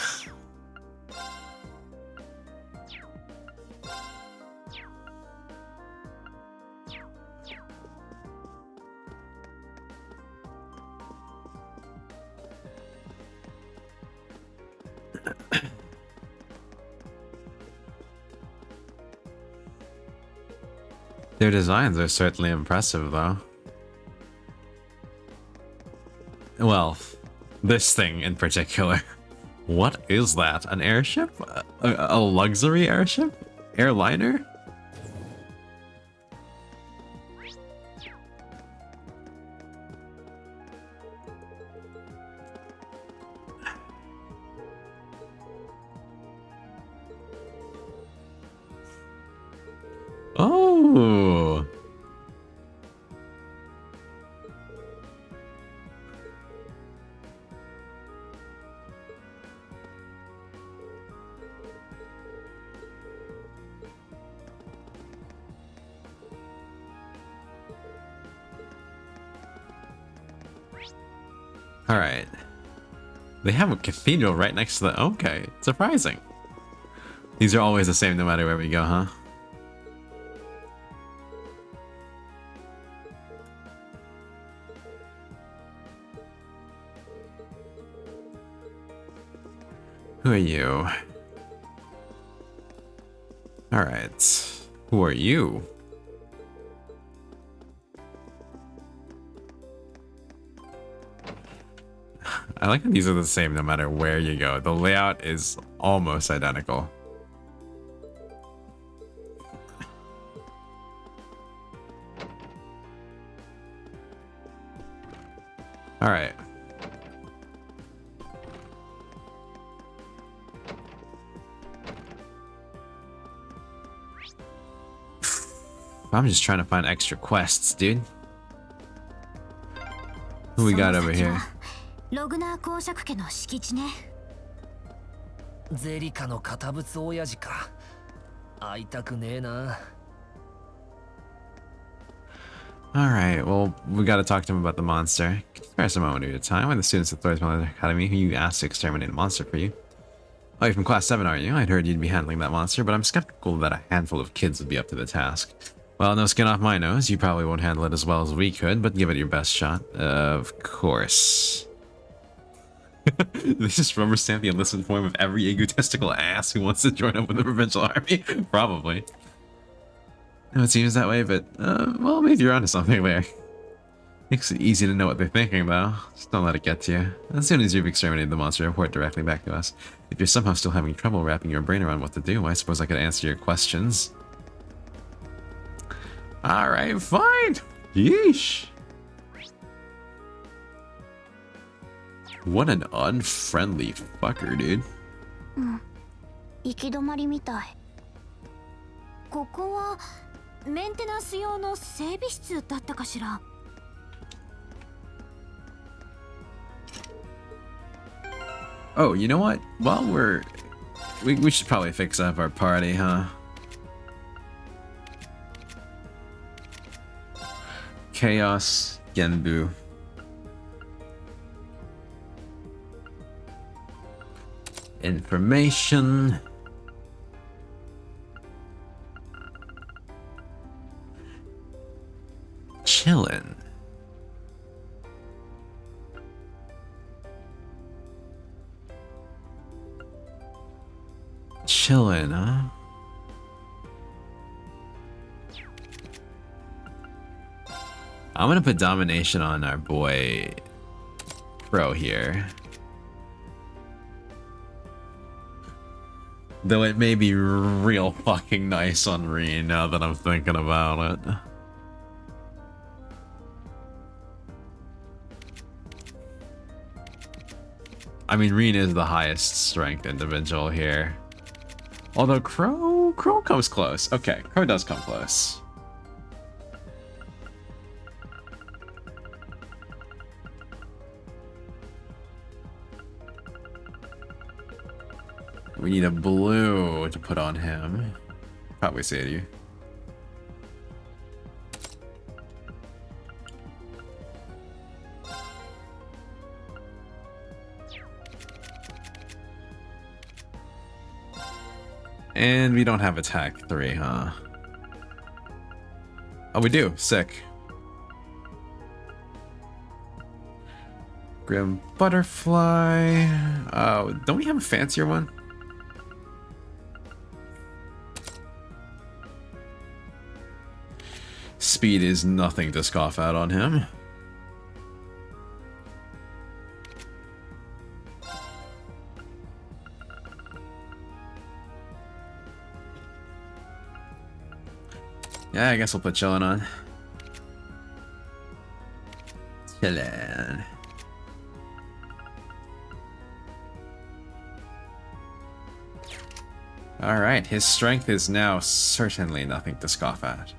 Their designs are certainly impressive, though. Well, this thing in particular. What is that? An airship? A luxury airship? Airliner? Oh! Alright. They have a cathedral right next to the... Okay, surprising. These are always the same no matter where we go, huh? Who are you? Alright. Who are you? I like that these are the same no matter where you go. The layout is almost identical. Alright. I'm just trying to find extra quests, dude. Who we got over here? ログナー公爵家の敷地ね。ゼリカの堅物親父か。会いたくねえな。Alright, well, we gotta talk to him about the monster. Can you spare us a moment of your time when the students at Thor's Military Academy who you asked to exterminate a monster for you? Oh, you're from Class 7, aren't you? I'd heard you'd be handling that monster, but I'm skeptical that a handful of kids would be up to the task. Well, no skin off my nose. You probably won't handle it as well as we could, but give it your best shot. Of course. They just rubber stamp the enlistment form of every egotistical ass who wants to join up with the provincial army? Probably. No, it seems that way, but, well, maybe you're onto something there. Makes it easy to know what they're thinking, though. Just don't let it get to you. As soon as you've exterminated the monster, report directly back to us. If you're somehow still having trouble wrapping your brain around what to do, I suppose I could answer your questions. Alright, fine! Yeesh! What an unfriendly fucker, dude. 行き止まりみたい。ここはメンテナンス用の整備室だったかしら。Oh, you know what? While we're We should probably fix up our party, huh? Chaos Genbu. Information. Chillin'. Chillin', huh? I'm gonna put domination on our boy Pro here. Though it may be real fucking nice on Reen now that I'm thinking about it. I mean, Reen is the highest strength individual here. Although Crow comes close. Okay, Crow does come close. We need a blue to put on him. Probably say you. And we don't have attack 3, huh? Oh, we do. Sick. Grim Butterfly. Oh, don't we have a fancier one? Speed is nothing to scoff at on him. Yeah, I guess we'll put Chillin' on. Chillin'. Alright, his strength is now certainly nothing to scoff at.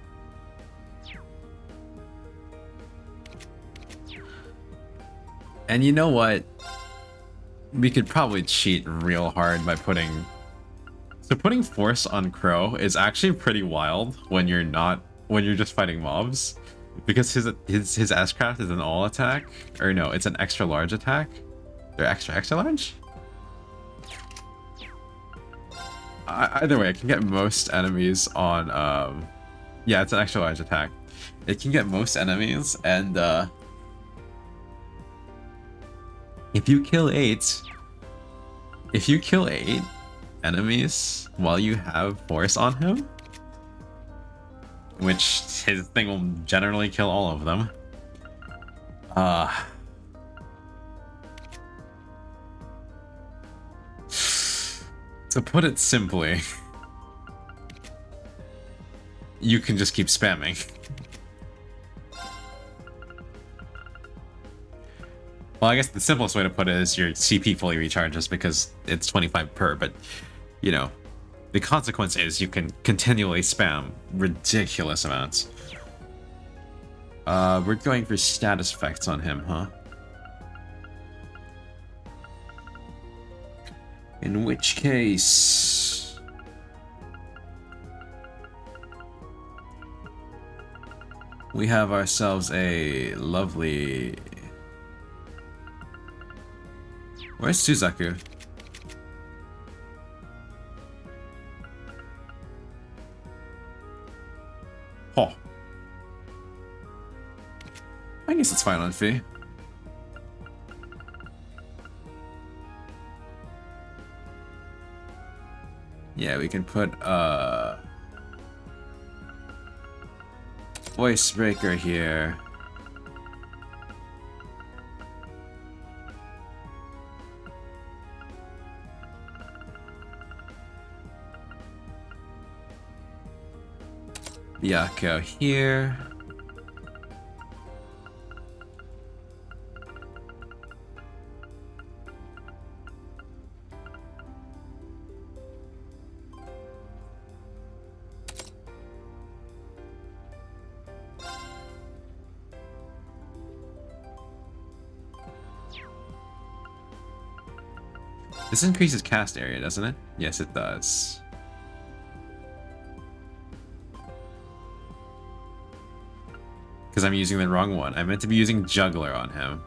And you know what? We could probably cheat real hard by putting... So putting force on Crow is actually pretty wild when you're just fighting mobs. Because his S-Craft is an all attack. Or no, it's an extra large attack. They're extra large? Either way, I can get most enemies on... Yeah, it's an extra large attack. It can get most enemies, and if you kill 8 enemies while you have force on him, which his thing will generally kill all of them, to put it simply, you can just keep spamming. Well, I guess the simplest way to put it is your CP fully recharges because it's 25 per, but, you know, the consequence is you can continually spam ridiculous amounts. We're going for status effects on him, huh? In which case... we have ourselves a lovely... Where's Suzaku? Oh. I guess it's fine on Fee. Yeah, we can put Voice Breaker here. Yako here. This increases cast area, doesn't it? Yes, it does. Because I'm using the wrong one. I meant to be using Juggler on him.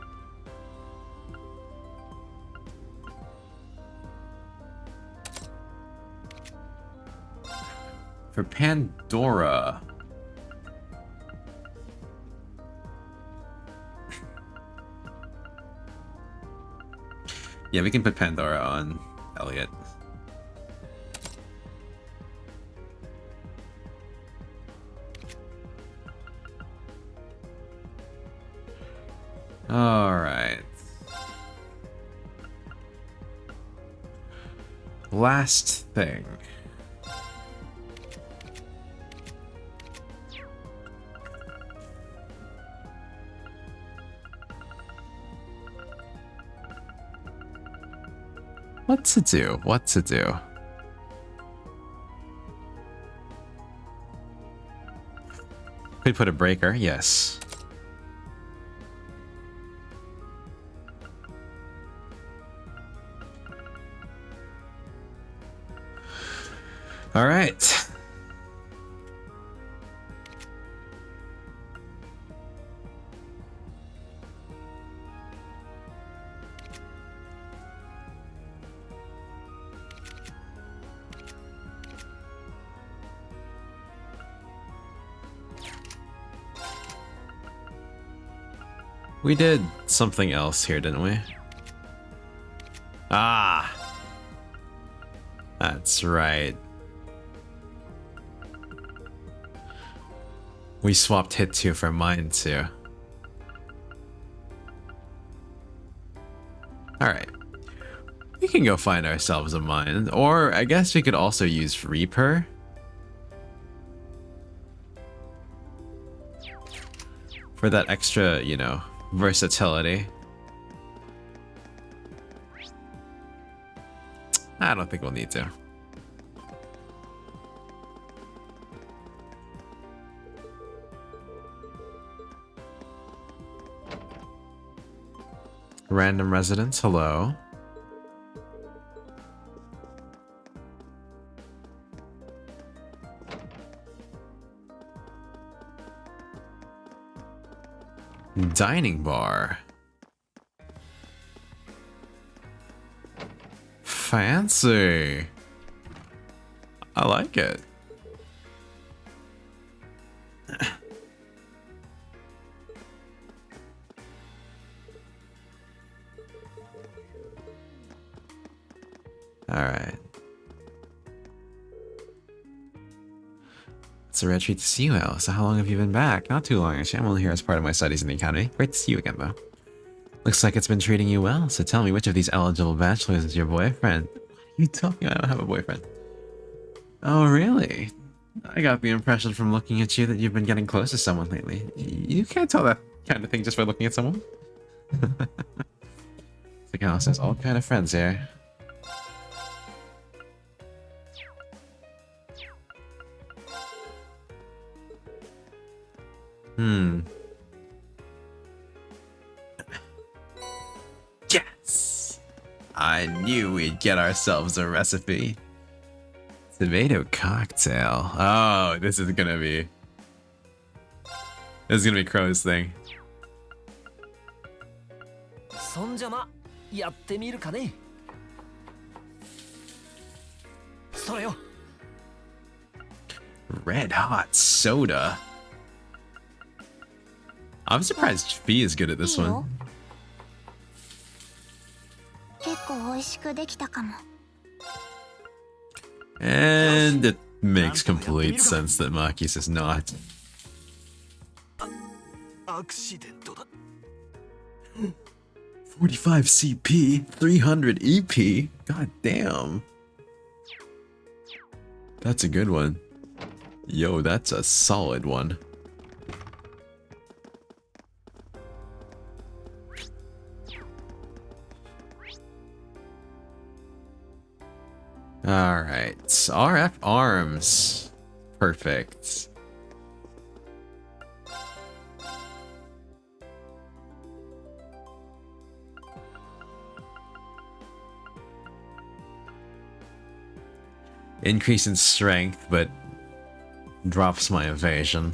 For Pandora. Yeah, we can put Pandora on Elliot. All right. Last thing. What to do? What to do? Could put a breaker, yes. All right. We did something else here, didn't we? Ah! That's right. We swapped hit 2 for mine 2. Alright. We can go find ourselves a mine. Or I guess we could also use Reaper. For that extra, you know, versatility. I don't think we'll need to. Random residents, hello. Dining bar. Fancy. I like it. All right. It's a rare treat to see you, Alice. How long have you been back? Not too long, actually. I'm only here as part of my studies in the academy. Great to see you again, though. Looks like it's been treating you well, so tell me, which of these eligible bachelors is your boyfriend? What are you talking about? I don't have a boyfriend. Oh, really? I got the impression from looking at you that you've been getting close to someone lately. You can't tell that kind of thing just by looking at someone. It's like Alice has all kind of friends here. Yes! I knew we'd get ourselves a recipe. Tomato cocktail. Oh, this is gonna be Crow's thing. そんじゃま、やってみるかね。それよ。Red hot soda. I'm surprised Fee is good at this one. 結構美味しくできたかも。 And it makes complete sense that Makis is not. アクシデントだ。45 CP, 300 EP. God damn. That's a good one. Yo, that's a solid one. Alright, RF arms. Perfect. Increase in strength, but drops my evasion.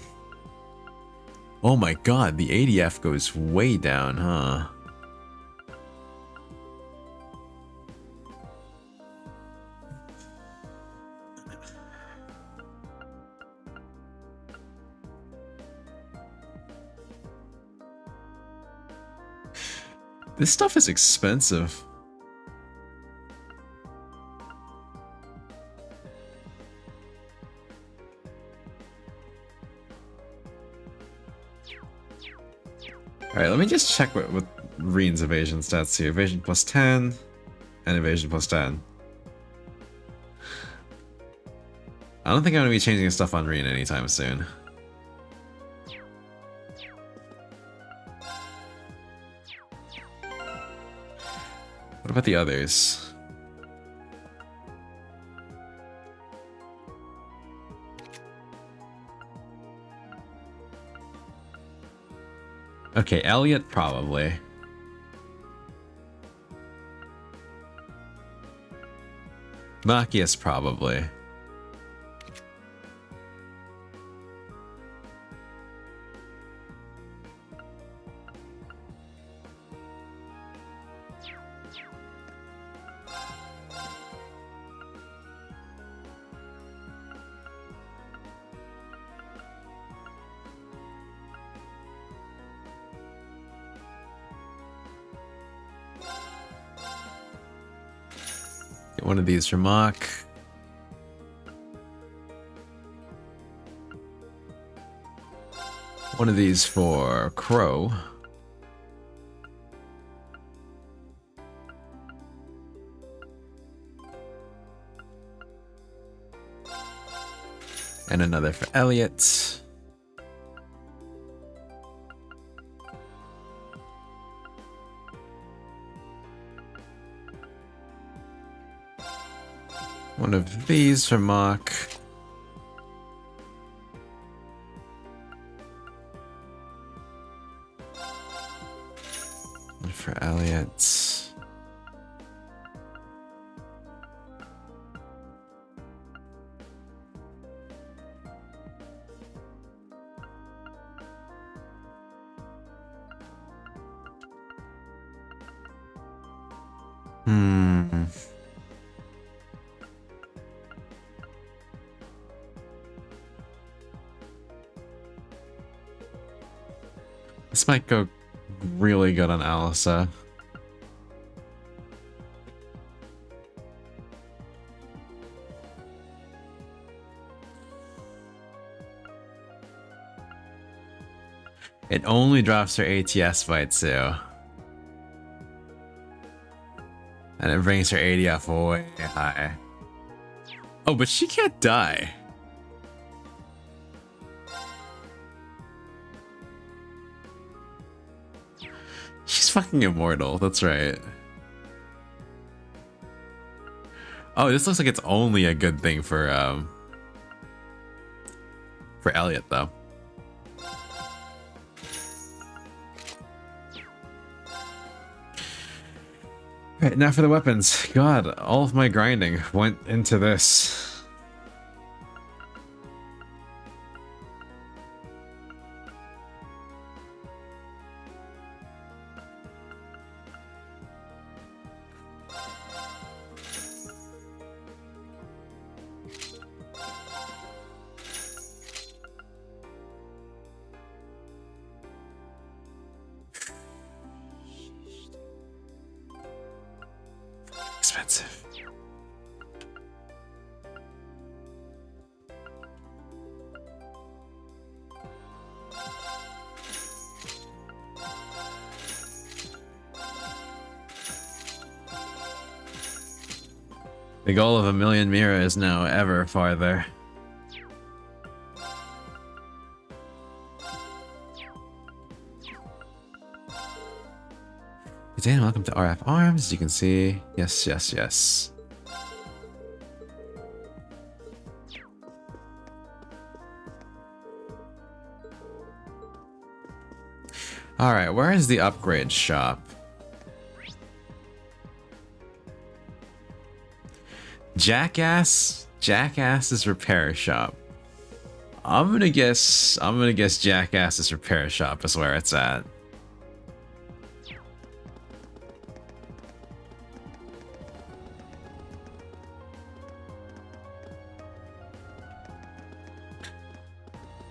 Oh my god, the ADF goes way down, huh? This stuff is expensive. Alright, let me just check what Reen's evasion stats here. Evasion plus 10 and evasion plus 10. I don't think I'm going to be changing stuff on Reen anytime soon. What about the others? Okay, Elliot probably. Machias probably. Get one of these for Mach. One of these for Crow. And another for Elliot. One of these for Mach. One for Elliot. This might go really good on Alisa. It only drops her ATS fight too. And it brings her ADF way high. Oh, but she can't die. She's fucking immortal, that's right. Oh, this looks like it's only a good thing for Elliot though. Right, now for the weapons. God, all of my grinding went into this. Expensive. The goal of 1,000,000 Mira is now ever farther. Hey Dan, welcome to RF Arms. As you can see, yes, yes, yes. All right, where is the upgrade shop? Jackass? Jackass's repair shop. I'm gonna guess Jackass's repair shop is where it's at.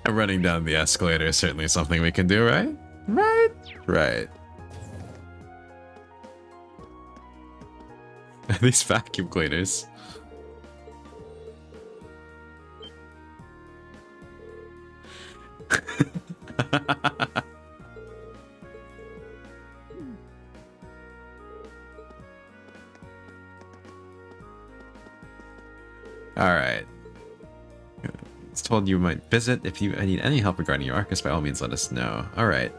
And running down the escalator is certainly something we can do, right? Right. These vacuum cleaners. Alright. It's told you might visit. If you need any help regarding your Arcus, by all means let us know. Alright.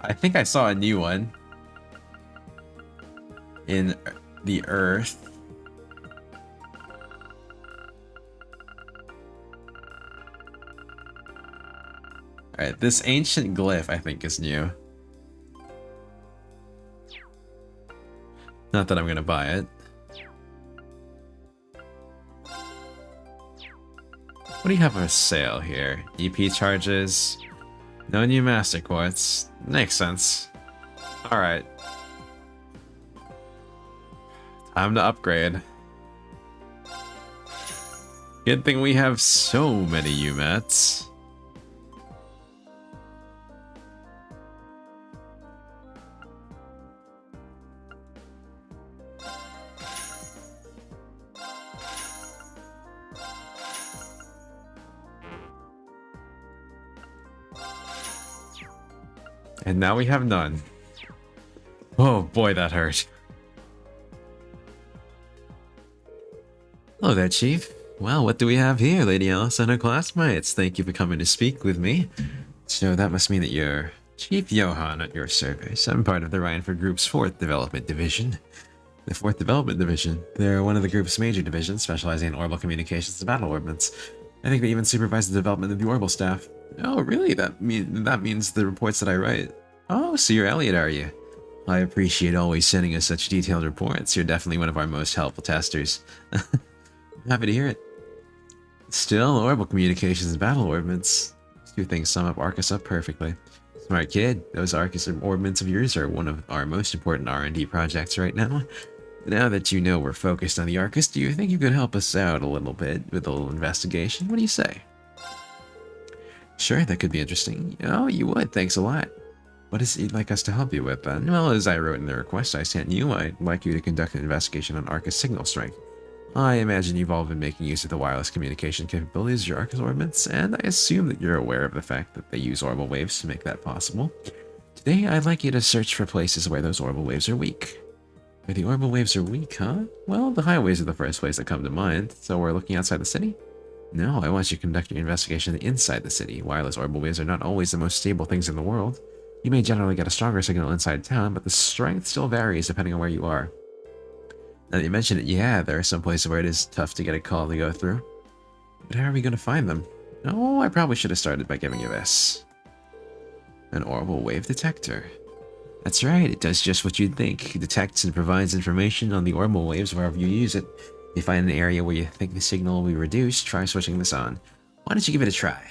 I think I saw a new one in the Earth. Alright, this ancient glyph I think is new. Not that I'm gonna buy it. What do you have for sale here? EP charges. No new master quartz. Makes sense. Alright. Time to upgrade. Good thing we have so many UMATs. And now we have none. Oh boy, that hurt. Hello there, Chief. Well, what do we have here, Lady Alice and her classmates? Thank you for coming to speak with me. So that must mean that you're Chief Johan at your service. I'm part of the Rhineford Group's 4th Development Division. The 4th Development Division. They're one of the group's major divisions, specializing in orbital communications and battle ordnance. I think they even supervise the development of the orbital staff. Oh, really? That means the reports that I write. Oh, so you're Elliot, are you? I appreciate always sending us such detailed reports. You're definitely one of our most helpful testers. Happy to hear it. Still, orbital communications and battle ordnance. These two things sum up Arcus up perfectly. Smart kid. Those Arcus ordnance of yours are one of our most important R&D projects right now. Now that you know we're focused on the Arcus, do you think you could help us out a little bit with a little investigation? What do you say? Sure, that could be interesting. Oh, you would. Thanks a lot. What is it you'd like us to help you with, then? Well, as I wrote in the request I sent you, I'd like you to conduct an investigation on Arcus signal strength. I imagine you've all been making use of the wireless communication capabilities of your Arcus orbits, and I assume that you're aware of the fact that they use orbital waves to make that possible. Today, I'd like you to search for places where those orbital waves are weak. Where the orbital waves are weak, huh? Well, the highways are the first place that come to mind, so we're looking outside the city? No, I want you to conduct your investigation inside the city. Wireless orbital waves are not always the most stable things in the world. You may generally get a stronger signal inside town, but the strength still varies depending on where you are. Now that you mention it, yeah, there are some places where it is tough to get a call to go through. But how are we going to find them? Oh, I probably should have started by giving you this. An orbital wave detector. That's right, it does just what you'd think. It detects and provides information on the orbital waves wherever you use it. If you find an area where you think the signal will be reduced, try switching this on. Why don't you give it a try?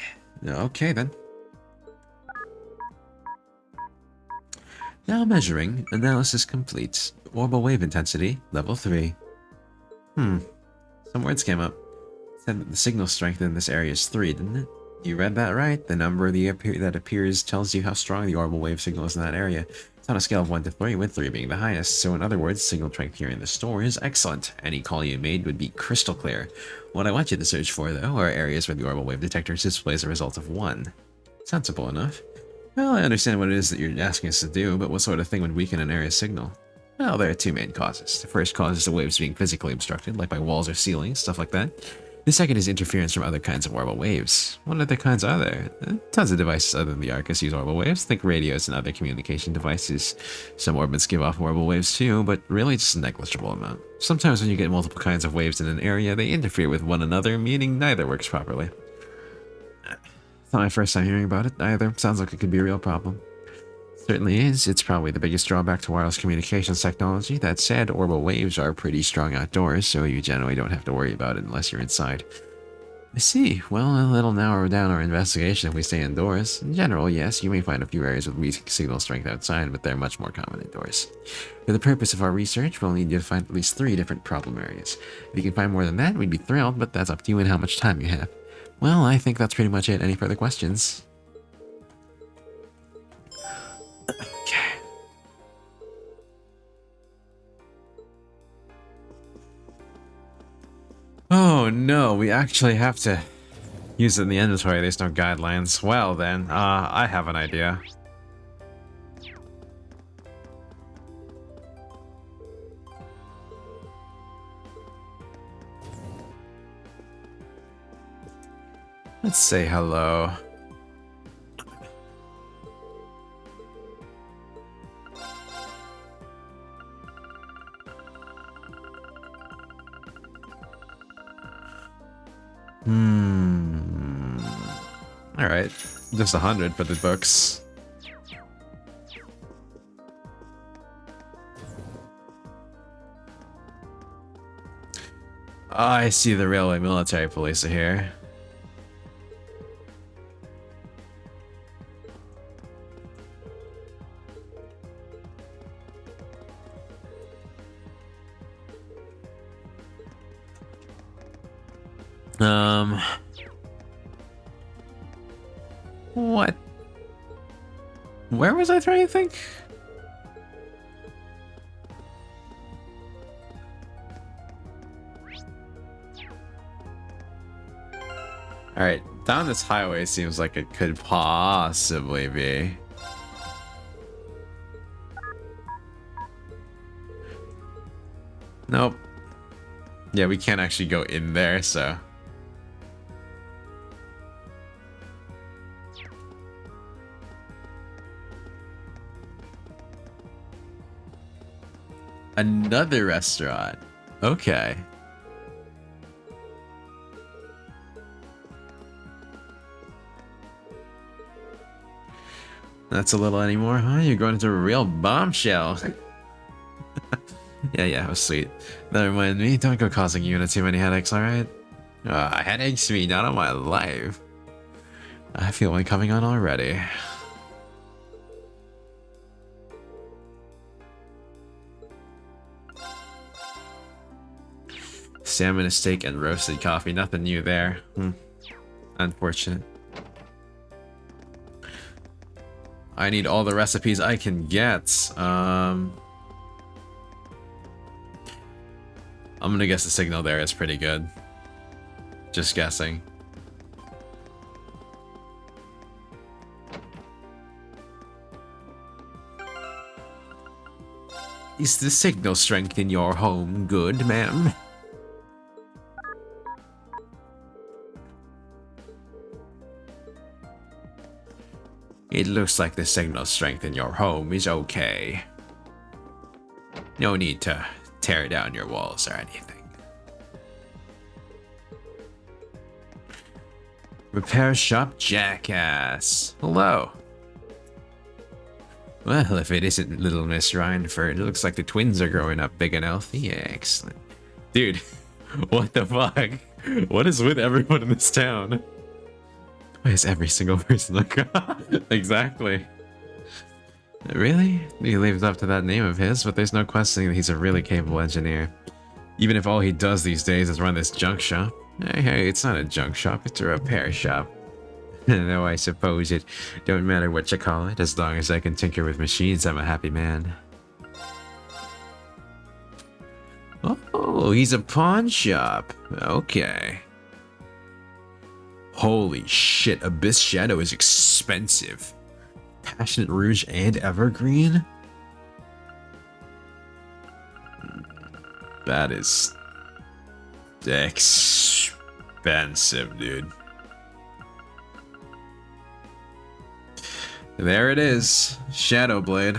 Okay then. Now measuring. Analysis complete. Orbital wave intensity, level 3. Some words came up. It said that the signal strength in this area is 3, didn't it? You read that right. The number that appears tells you how strong the orbital wave signal is in that area. It's on a scale of 1 to 3, with 3 being the highest. So in other words, signal strength here in the store is excellent. Any call you made would be crystal clear. What I want you to search for, though, are areas where the orbital wave detector displays a result of 1. Sensible enough. Well, I understand what it is that you're asking us to do, but what sort of thing would weaken an area's signal? Well, there are 2 main causes. The first cause is the waves being physically obstructed, like by walls or ceilings, stuff like that. The second is interference from other kinds of orbital waves. What other kinds are there? Tons of devices other than the Arcus use orbital waves. Think radios and other communication devices. Some orbits give off orbital waves too, but really just a negligible amount. Sometimes when you get multiple kinds of waves in an area, they interfere with one another, meaning neither works properly. It's not my first time hearing about it either. Sounds like it could be a real problem. Certainly is. It's probably the biggest drawback to wireless communications technology. That said, orbital waves are pretty strong outdoors, so you generally don't have to worry about it unless you're inside. I see. Well, it'll narrow down our investigation if we stay indoors. In general, yes, you may find a few areas with weak signal strength outside, but they're much more common indoors. For the purpose of our research, we'll need you to find at least 3 different problem areas. If you can find more than that, we'd be thrilled, but that's up to you and how much time you have. Well, I think that's pretty much it. Any further questions? Okay. Oh no, we actually have to use it in the inventory. There's no guidelines. Well then, I have an idea. Let's say hello. Alright, just 100 for the books. I see the railway military police are here. What? Where was I trying to think? Alright, down this highway seems like it could possibly be. Nope. Yeah, we can't actually go in there, so... Another restaurant. Okay. That's a little anymore, huh? You're going into a real bombshell. Yeah, it was sweet. Never mind me. Don't go causing Yuna too many headaches, alright? Headaches me, not on my life. I feel one coming on already. Salmon, a steak, and roasted coffee. Nothing new there. Unfortunate. I need all the recipes I can get. I'm gonna guess the signal there is pretty good. Just guessing. Is the signal strength in your home good, ma'am? It looks like the signal strength in your home is okay. No need to tear down your walls or anything. Repair shop jackass. Hello. Well, if it isn't little Miss Rhineford, it looks like the twins are growing up big and healthy. Yeah, excellent. Dude, what the fuck? What is with everyone in this town? Why is every single person like exactly? Really? He lives up to that name of his, but there's no questioning that he's a really capable engineer. Even if all he does these days is run this junk shop. Hey, it's not a junk shop, it's a repair shop. Though I suppose it don't matter what you call it, as long as I can tinker with machines, I'm a happy man. Oh, he's a pawn shop. Okay. Holy shit, Abyss Shadow is expensive. Passionate Rouge and Evergreen? That is expensive, dude. There it is. Shadow Blade.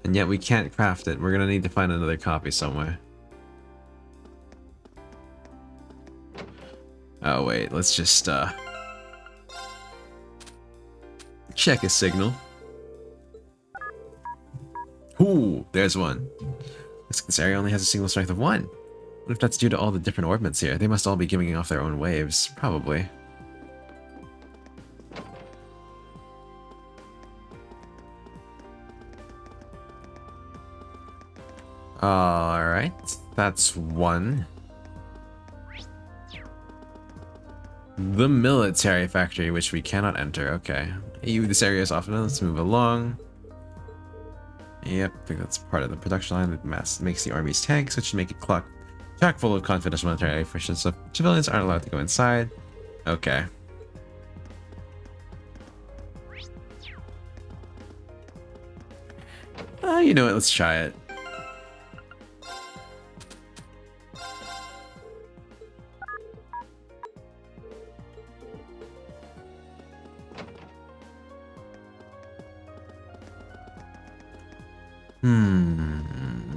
And yet we can't craft it. We're gonna need to find another copy somewhere. Oh wait, let's just check a signal. Ooh, there's one. This area only has a single strength of 1. What if that's due to all the different orbits here? They must all be giving off their own waves, probably. Alright, that's 1. The military factory, which we cannot enter. Okay. This area is off now. Let's move along. Yep, I think that's part of the production line that makes the army's tanks, which should make it chock full of confidential military efficient stuff. Civilians aren't allowed to go inside. Okay. You know what? Let's try it.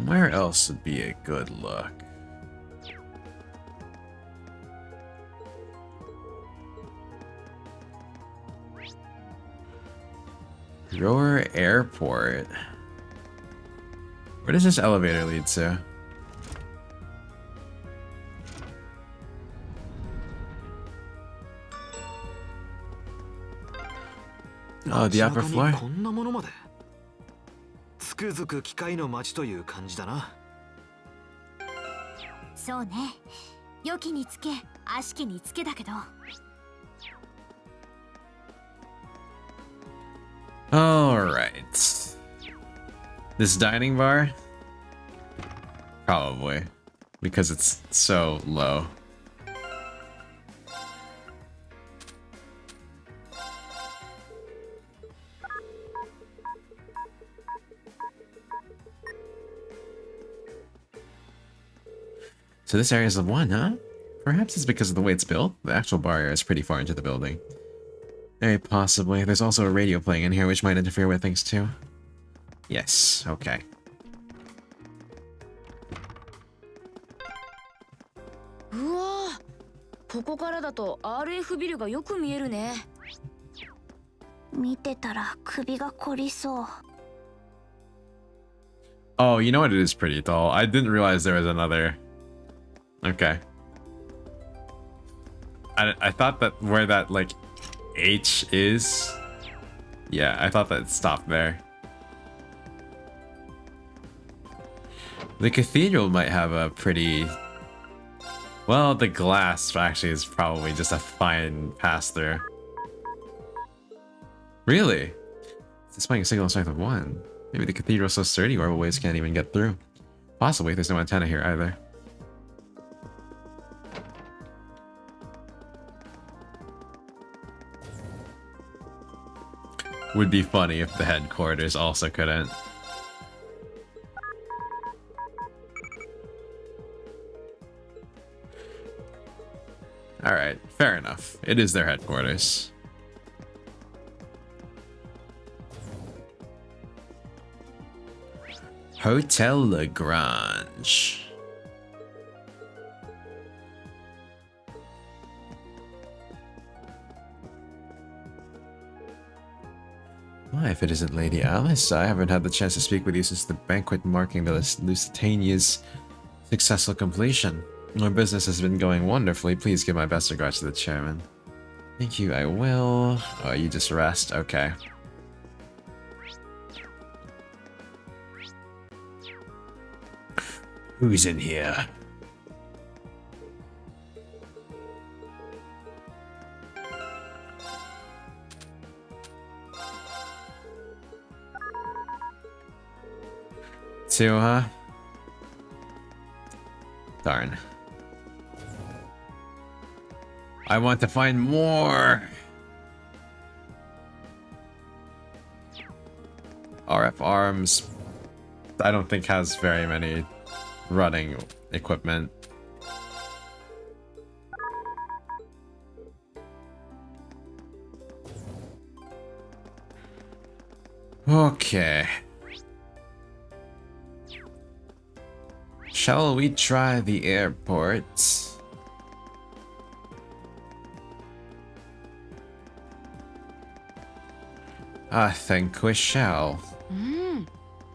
Where else would be a good look? Roar Airport. Where does this elevator lead to? Oh, the upper floor? こんなものまで。つくづく機械の街という感じだな。そうね。良きにつけ、悪しきにつけだけど。Alright. This dining bar? Probably. Because it's so low. So this area is the one, huh? Perhaps it's because of the way it's built. The actual bar area is pretty far into the building. Very possibly. There's also a radio playing in here, which might interfere with things too. Yes, okay. Wow, ここからだと RF ビルがよく見えるね。見てたら首が凝りそう。 Oh, you know what? It is pretty tall. I didn't realize there was another. Okay. I thought that where that, like, H is... Yeah, I thought that it stopped there. The cathedral might have a pretty... Well, the glass actually is probably just a fine pass-through. Really? It's displaying a single strength of 1. Maybe the cathedral is so sturdy orbital waves can't even get through. Possibly, there's no antenna here either. Would be funny if the headquarters also couldn't. Alright, fair enough. It is their headquarters. Hotel Lagrange. Why, if it isn't Lady Alice, I haven't had the chance to speak with you since the banquet marking the Lusitania's successful completion. Our business has been going wonderfully. Please give my best regards to the chairman. Thank you, I will. Oh, you just rest? Okay. Who's in here? Two, huh? Darn. I want to find more. RF Arms, I don't think has very many running equipment. Okay. Shall we try the airport? I think we shall.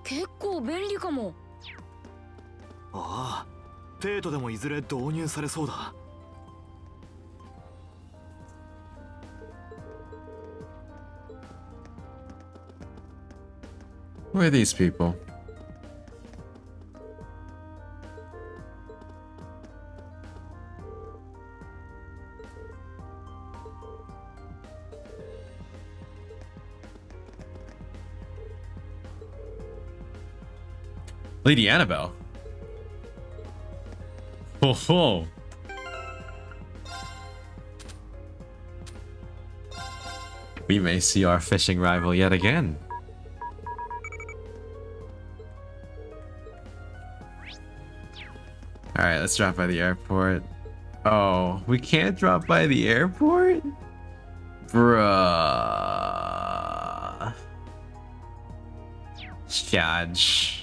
結構便利かも。ああ、テートでもいずれ導入されそうだ。Who are these people? Lady Annabelle. Oh, oh. We may see our fishing rival yet again. Alright, let's drop by the airport. Oh, we can't drop by the airport? Bruh. Judge.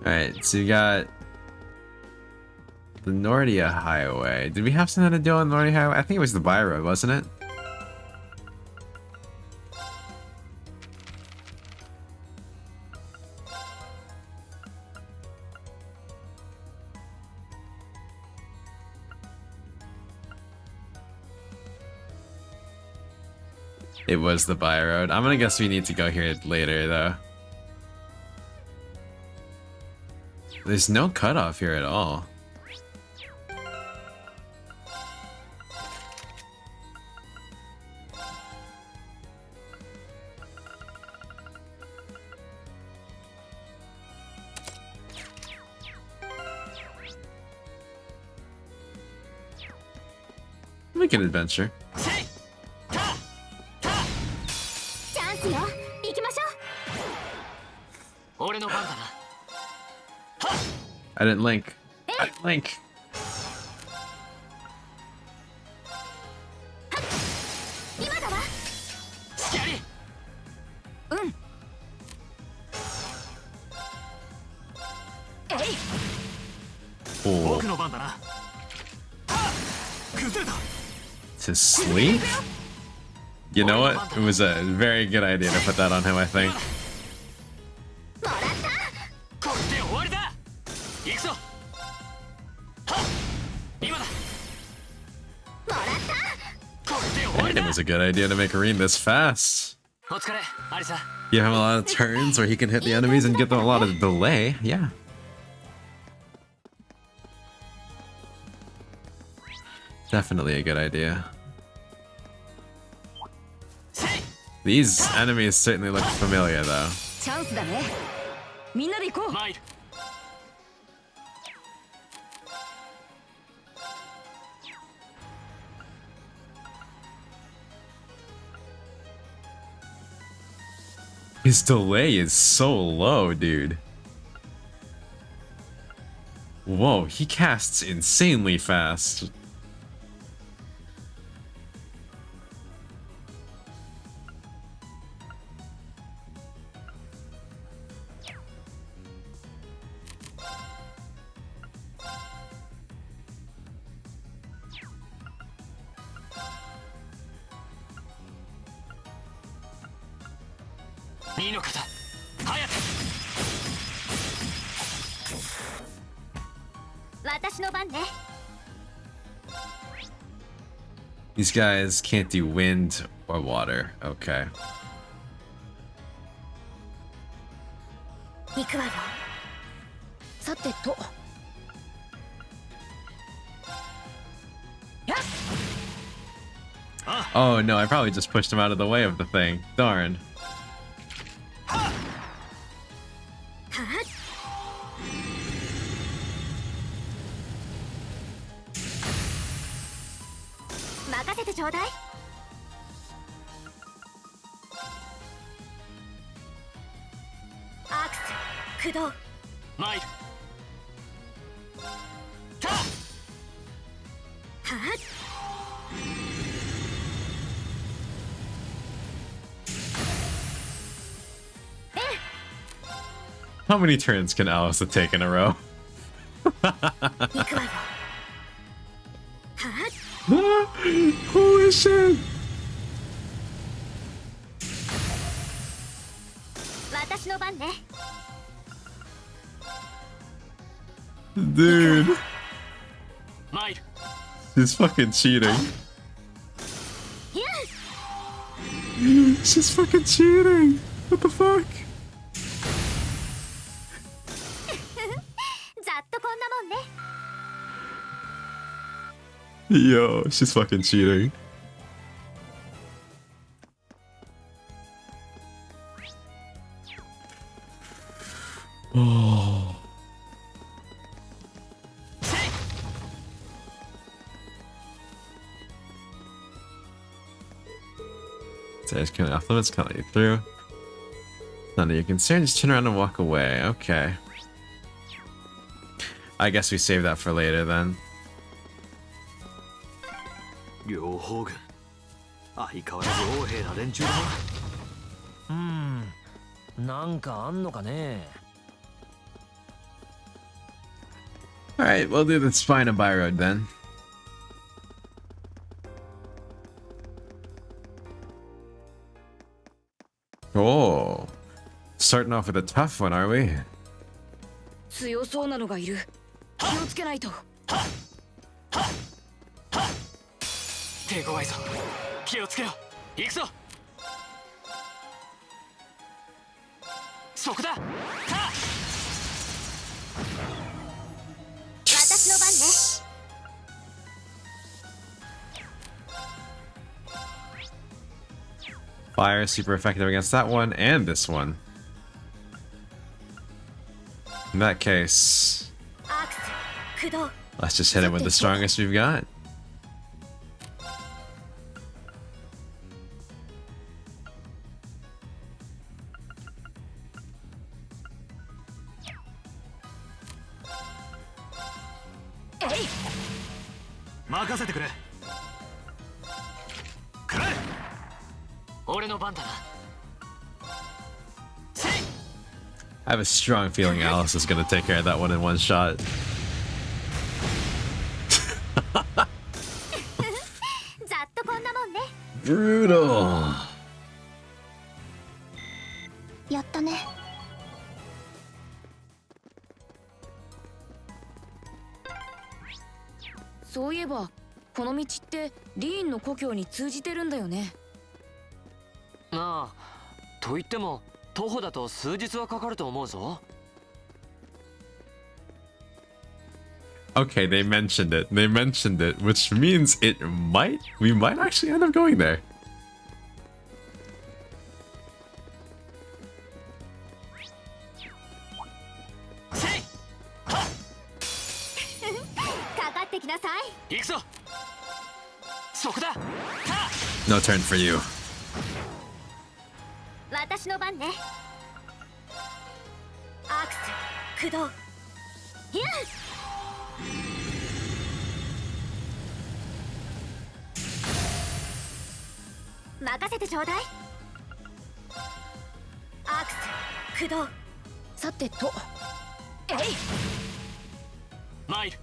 Alright, so you got the Nordia Highway. Did we have something to do on the Nordia Highway? I think it was the Byroad, wasn't it? It was the Byroad. I'm gonna guess we need to go here later, though. There's no cutoff here at all. Make an adventure. チャンスよ。行きましょう。俺の番だな。 I didn't link. I didn't link. 今だわ。スキャリ。うん。えい。 Oh. 僕の番だな。崩れた。 To sleep? You know what? It was a very good idea to put that on him, I think. これで終わりだ。行くぞ。はっ。今だ。もらった。これで終わ I り think だ。 it was a good idea to make Areen this fast. お疲れ、アリサ。 Give him a lot of turns where he can hit the enemies and get them a lot of delay. Yeah. Definitely a good idea. These enemies certainly look familiar, though. チャンスだね。みんなで行こう。 His delay is so low, dude. Whoa, he casts insanely fast. These guys can't do wind or water. Okay. 行くわよ。さてと。 Oh no, I probably just pushed him out of the way of the thing. Darn. てちょうだい。アクス駆動。マイルタはっ How many turns can Alice take in a row? 行くわよ。はっ Holy shit! 私の番ね。 Dude, マイル she's fucking cheating. いや She's fucking cheating. What the fuck? ざっとこんなもんね。 Yo, she's fucking cheating. Oh. So it's kind of off limits, can't let you through. None of your concern, just turn around and walk away. Okay. I guess we save that for later then. 両方軍相変わらず横兵な連中だな。なんかあんのかね。 Alright, we'll do the Spina by road then. Oh, starting off with a tough one, are we? 強そうなのがいる。気をつけないと。手強いぞ。気をつけろ。行くぞ。そこだ。私の番ね。 Fire, super effective against that one and this one. In that case, アクス駆動。 let's just hit it with the strongest we've got. 任せてくれ。くらえ。俺の番だな。 I have a strong feeling Alice is gonna take care of that one in one shot. ざっとこんなもんね。 Brutal. やったね。そういえばこの道ってリーンの故郷に通じてるんだよね。ああ、と言っても徒歩だと数日はかかると思うぞ。 Okay, they mentioned it. They mentioned it, which means we might actually end up going there. かかってきなさい。行くぞ。そこだ。 No turn for you. 私の番ね。アクス駆動。いや。 任せてちょうだい。アクス駆動。さてと。えい。マイル。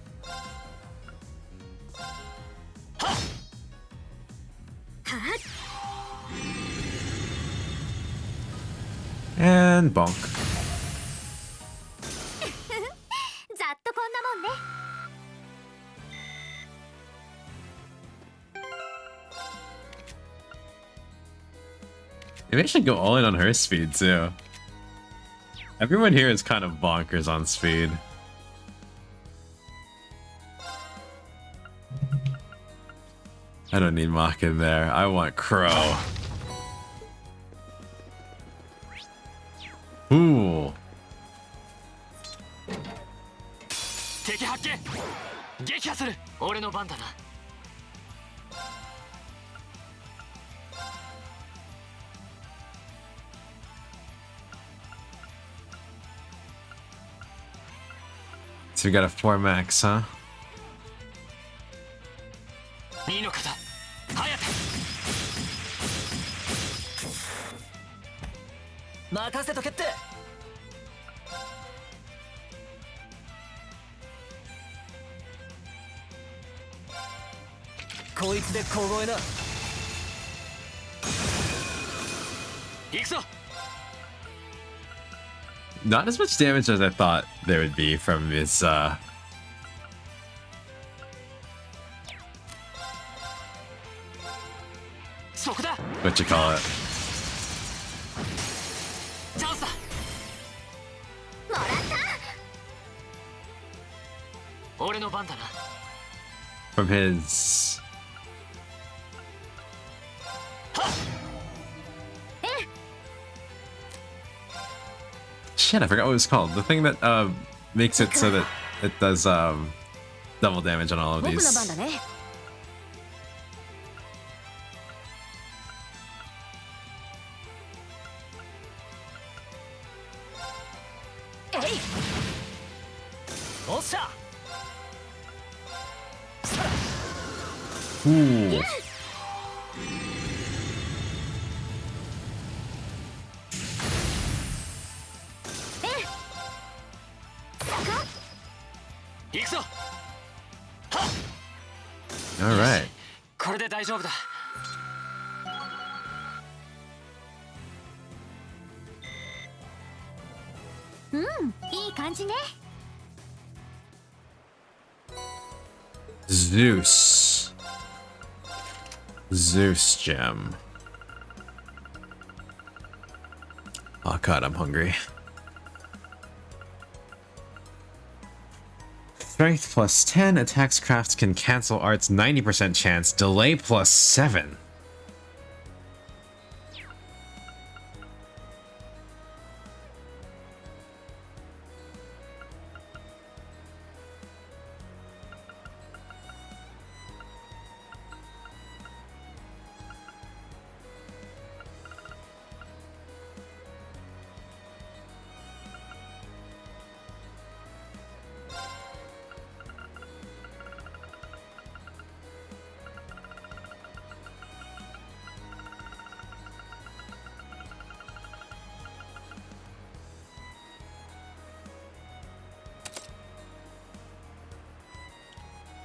And bonk. ざっとこんなもんね。 Maybe I should go all in on her speed too. Everyone here is kind of bonkers on speed. I don't need Mach in there. I want Crow. Ooh. 敵発見。撃破する。俺の番だな。So we got a 4 max, huh? 2の方早田任せとけってこいつで小声な行くぞ Not as much damage as I thought there would be from his, what you call it. チャンスだ 俺の番だな From his... Shit, I forgot what it was called. The thing that makes it so that it does double damage on all of 僕の these. 番だね。えい。おっしゃ。 Ooh. All right. これで大丈夫だ いい感じね Zeus. Zeus gem. Oh god, I'm hungry. Strength plus 10, attacks crafts can cancel arts 90% chance, delay plus 7.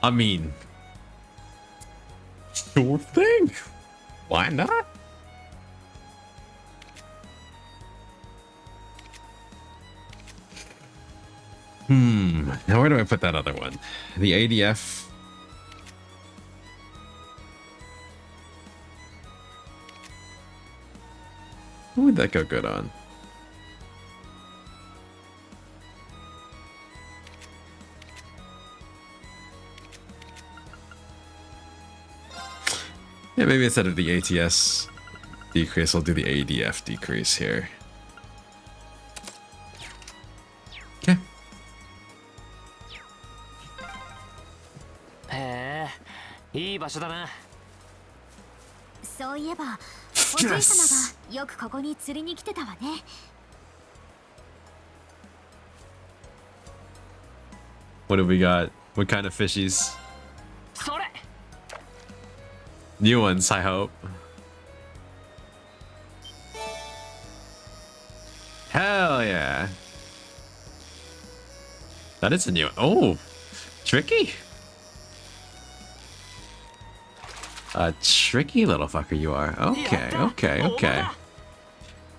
I mean, sure thing. Why not? Now where do I put that other one? The ADF. Who would that go good on? Yeah, maybe instead of the ATS decrease, I'll do the ADF decrease here. Okay. へえ、いい場所だな。そういえばおじい様がよくここに釣りに来てたわね What do we got? What kind of fishies? それ New ones, I hope. Hell yeah. That is a new one. Oh, tricky. A tricky little fucker you are. Okay, okay, okay.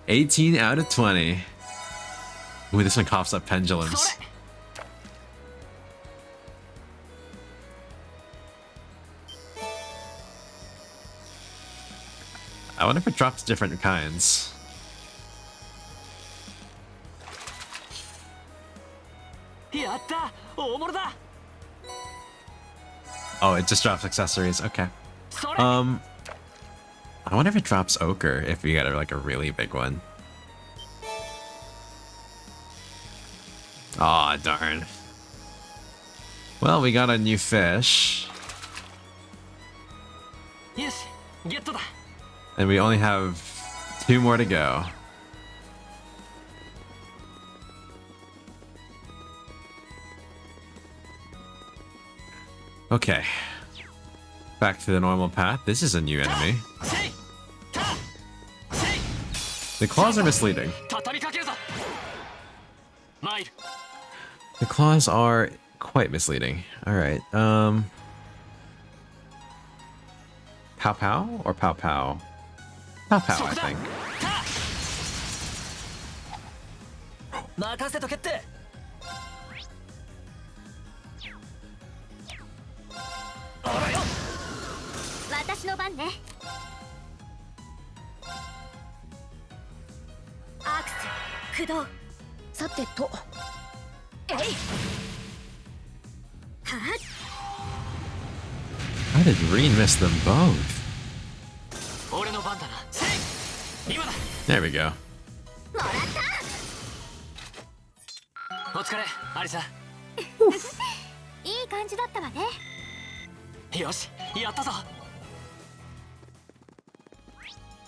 18 out of 20. Ooh, this one coughs up pendulums. I wonder if it drops different kinds. Oh, it just drops accessories. Okay. I wonder if it drops ochre if you get like a really big one. Aw, darn. Well, we got a new fish. And we only have 2 more to go. Okay. Back to the normal path. This is a new enemy. The claws are misleading. The claws are quite misleading. Alright, Pow Pow or Pow Pow? Pow Pow, I think. How did Reen miss them both? There we go. お疲れ、アリサ。いい感じだったわね。よし、やったぞ。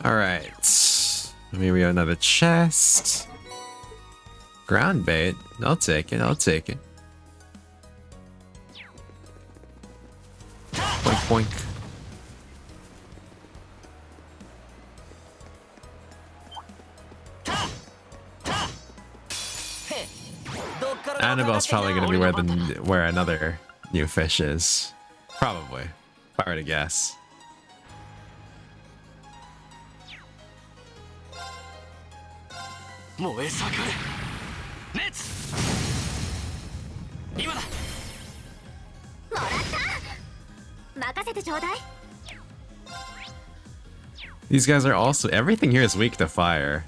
Alright. Maybe we have another chest. Ground bait. I'll take it, I'll take it. Boink boink. Annabelle's probably gonna be where another new fish is. Probably. If I were to guess. These guys are also... Everything here is weak to fire.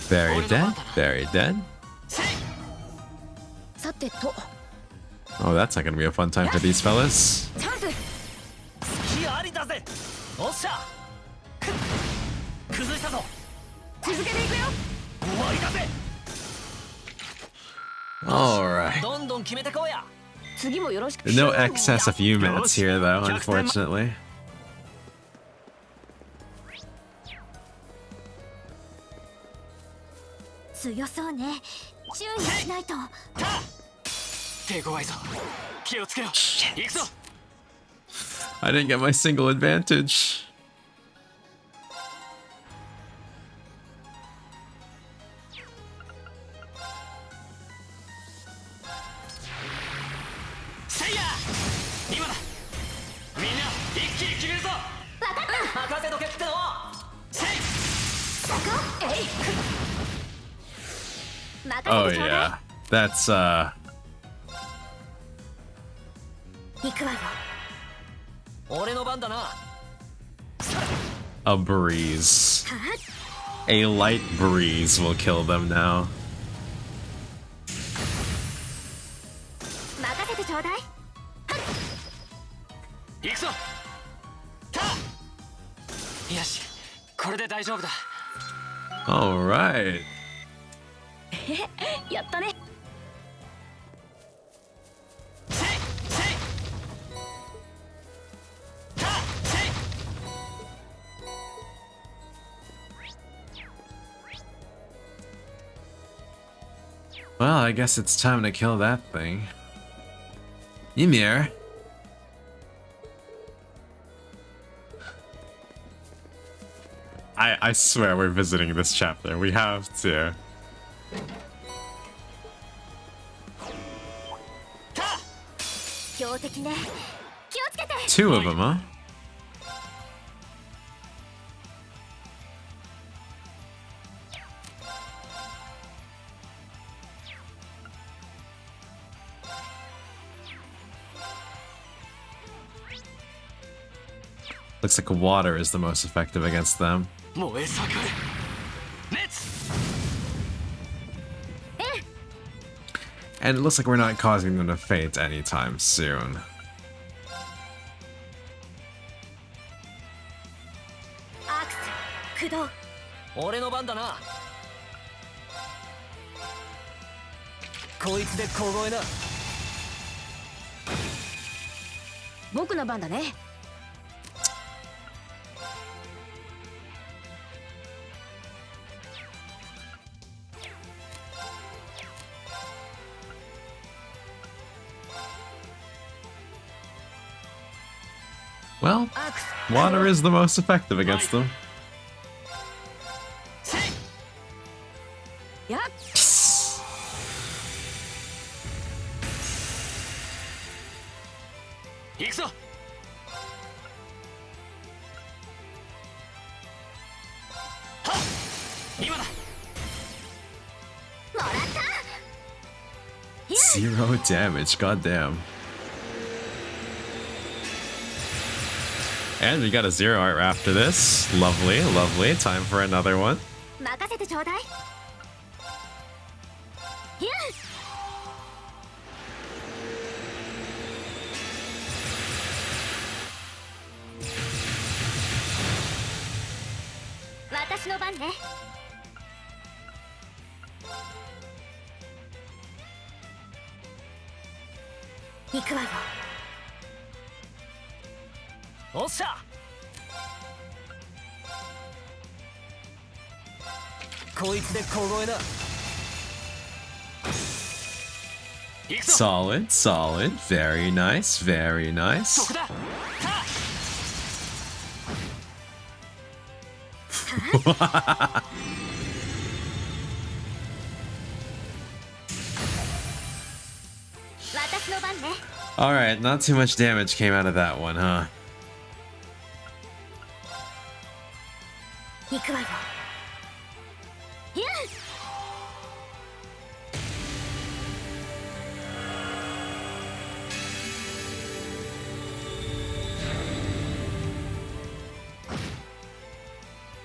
Very dead, very dead. Oh, that's not gonna be a fun time for these fellas. Alright. No excess of UMATs here though, unfortunately. I didn't get my single advantage. Oh yeah, that's a breeze. A light breeze will kill them now. All right. Well, I guess it's time to kill that thing. Ymir. I swear we're visiting this chapter. We have to. Two of them, huh? Looks like water is the most effective against them. And it looks like we're not causing them to faint anytime soon. こいつで小声な。僕の番だね。Well, water is the most effective against them. やっ行くぞ。はっ、今だ。 Zero damage, goddamn. And we got a zero art after this. Lovely, lovely. Time for another one. 任せてちょうだい。私の番ね。行くわよ。おっしゃ。こいつで小声な。 Solid, solid. Very nice, very nice. そこだ。私の番ね。 Alright, not too much damage came out of that one, huh? 行くわよ。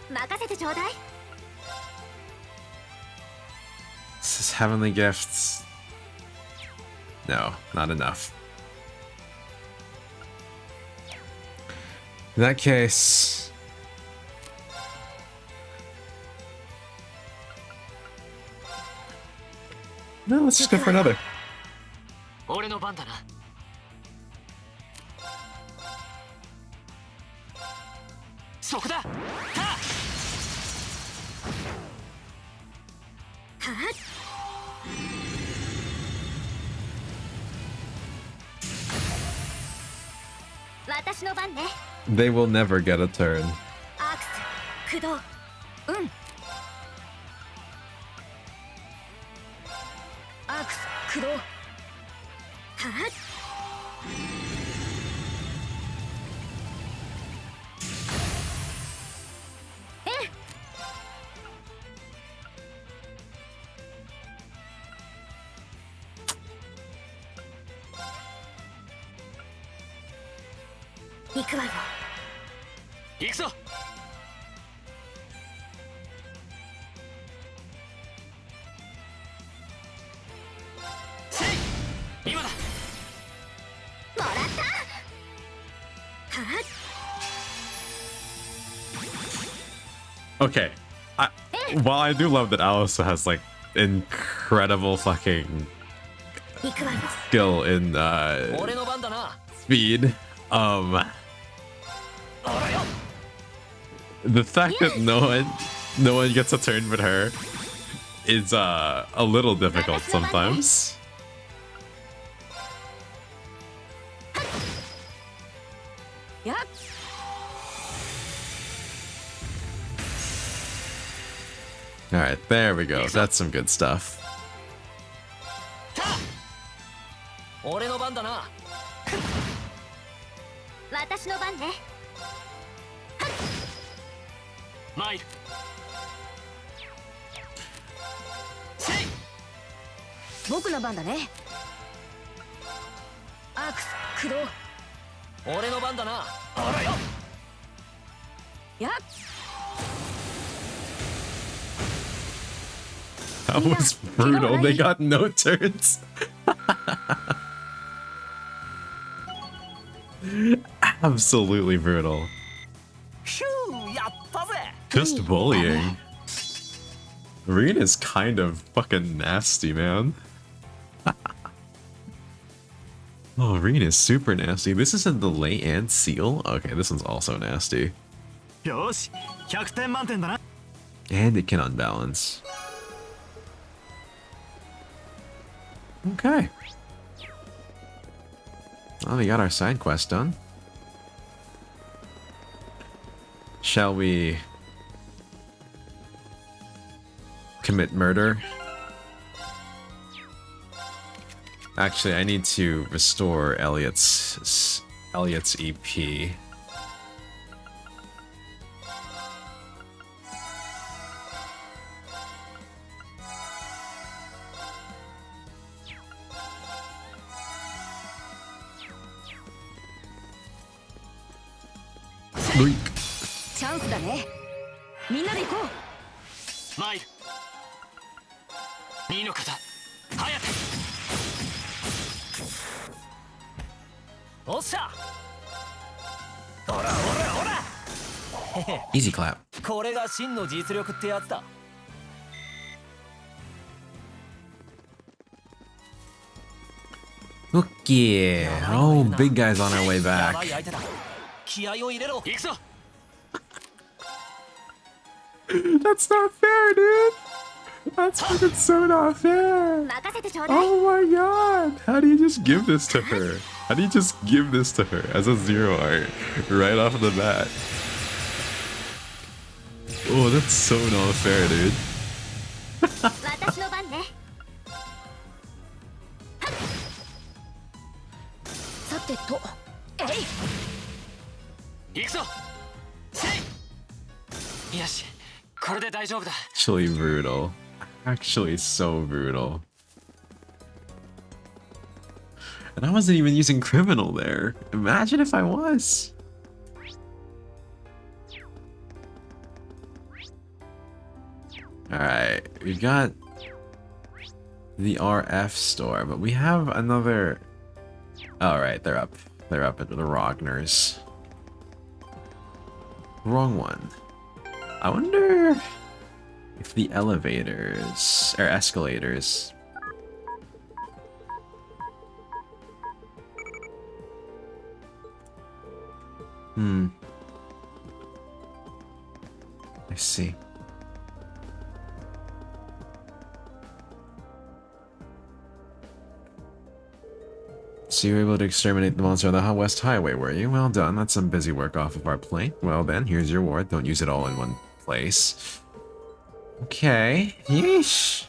任せてちょうだい。 This is heavenly gifts. No, not enough. In that case... No, let's just go for another. 俺の番だな。そこだ。はっ。私の番ね。 They will never get a turn. アークス、駆動。うん。アークス駆動。はっ。行くわよ。行くぞ。せい、今だ。もらった。はっ。 Okay. While I do love that Alice has like incredible fucking 行くわよ。 skill in 俺の番だな。 speed, the fact that no one gets a turn but her is a little difficult sometimes. Yep. All right, there we go. That's some good stuff. 俺の番だな。私の番ね。参る。僕の番だね。アークス駆動。俺の番だな。あらよ。やっ。 That was brutal. They got no turns. Absolutely brutal. Just bullying. Reen is kind of fucking nasty, man. Oh, Reen is super nasty. This is a delay and seal? Okay, this one's also nasty. よし、100点満点だな。 And it can unbalance. Okay. Well, we got our side quest done. Shall we commit murder? Actually, I need to restore Elliot's EP. Boink. チャンスだね。みんなで行こう。マイル2の方早くおっしゃほらほらほら Easy clap. これが真の実力ってやつだ Okay. Oh, big guy's on our way や back. ばい相手だ気合を入れろ行くぞ That's not fair, dude. That's fucking so not fair. 任せてちょうだい。 Oh my god. How do you just give this to her? How do you just give this to her as a zero art right off the bat? Oh, that's so not fair, dude. 私の番ね。さてと、えい。行くぞせいよしこれで大丈夫だ Actually brutal. Actually so brutal. And I wasn't even using criminal there. Imagine if I was. Alright, we got the RF store, but we have another... Alright, they're up. They're up at the Rogners. Wrong one. I wonder if the elevators or escalators. I see. So you were able to exterminate the monster on the West Highway, were you? Well done. That's some busy work off of our plate. Well then, here's your reward. Don't use it all in one place. Okay. Yeesh.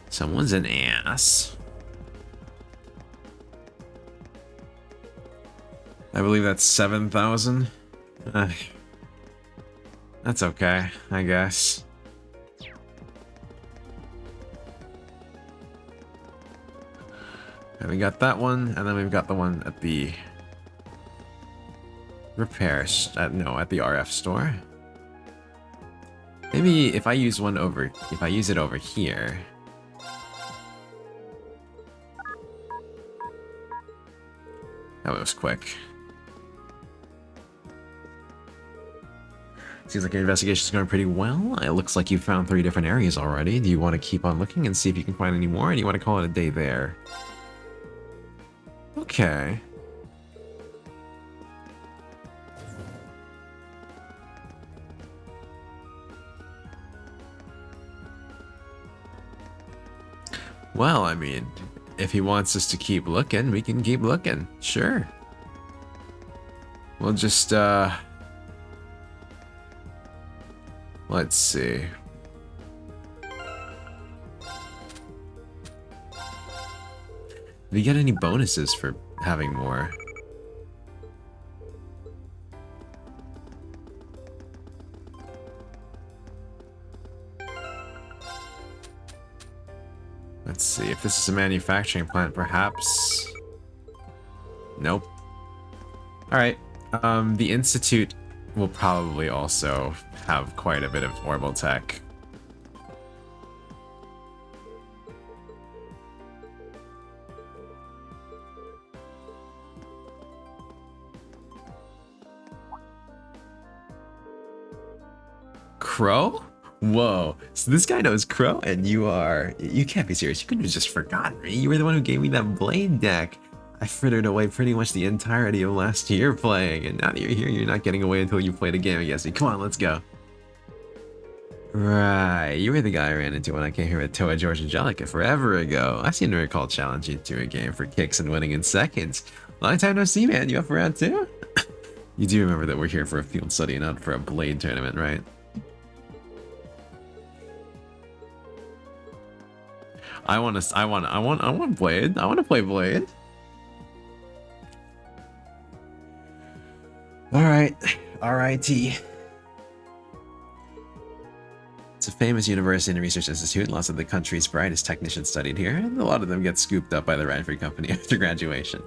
Someone's an ass. I believe that's 7,000. That's okay, I guess. And we got that one, and then we've got the one at the at the RF store. Maybe if I use it over here. That was quick. Seems like your investigation is going pretty well. It looks like you found 3 different areas already. Do you want to keep on looking and see if you can find any more, or do you want to call it a day there? Okay. Well, I mean, if he wants us to keep looking, we can keep looking. Sure. We'll just, let's see. Do you get any bonuses for having more? Let's see, if this is a manufacturing plant, perhaps... Nope. Alright, the Institute will probably also have quite a bit of orbital tech. Crow? Whoa. So this guy knows Crow, and you can't be serious. You couldn't have just forgotten me. You were the one who gave me that blade deck. I frittered away pretty much the entirety of last year playing, and now that you're here, you're not getting away until you played a game against me. Come on, let's go. Right, you were the guy I ran into when I came here with Toa, George, and Angelica forever ago. I seem to recall challenging you to a game for kicks and winning in seconds. Long time no see, man. You up for round 2? You do remember that we're here for a field study, not for a blade tournament, right? I want blade. I want to play blade. All right, R.I.T. It's a famous university and research institute. Lots of the country's brightest technicians studied here, and a lot of them get scooped up by the Radford Company after graduation.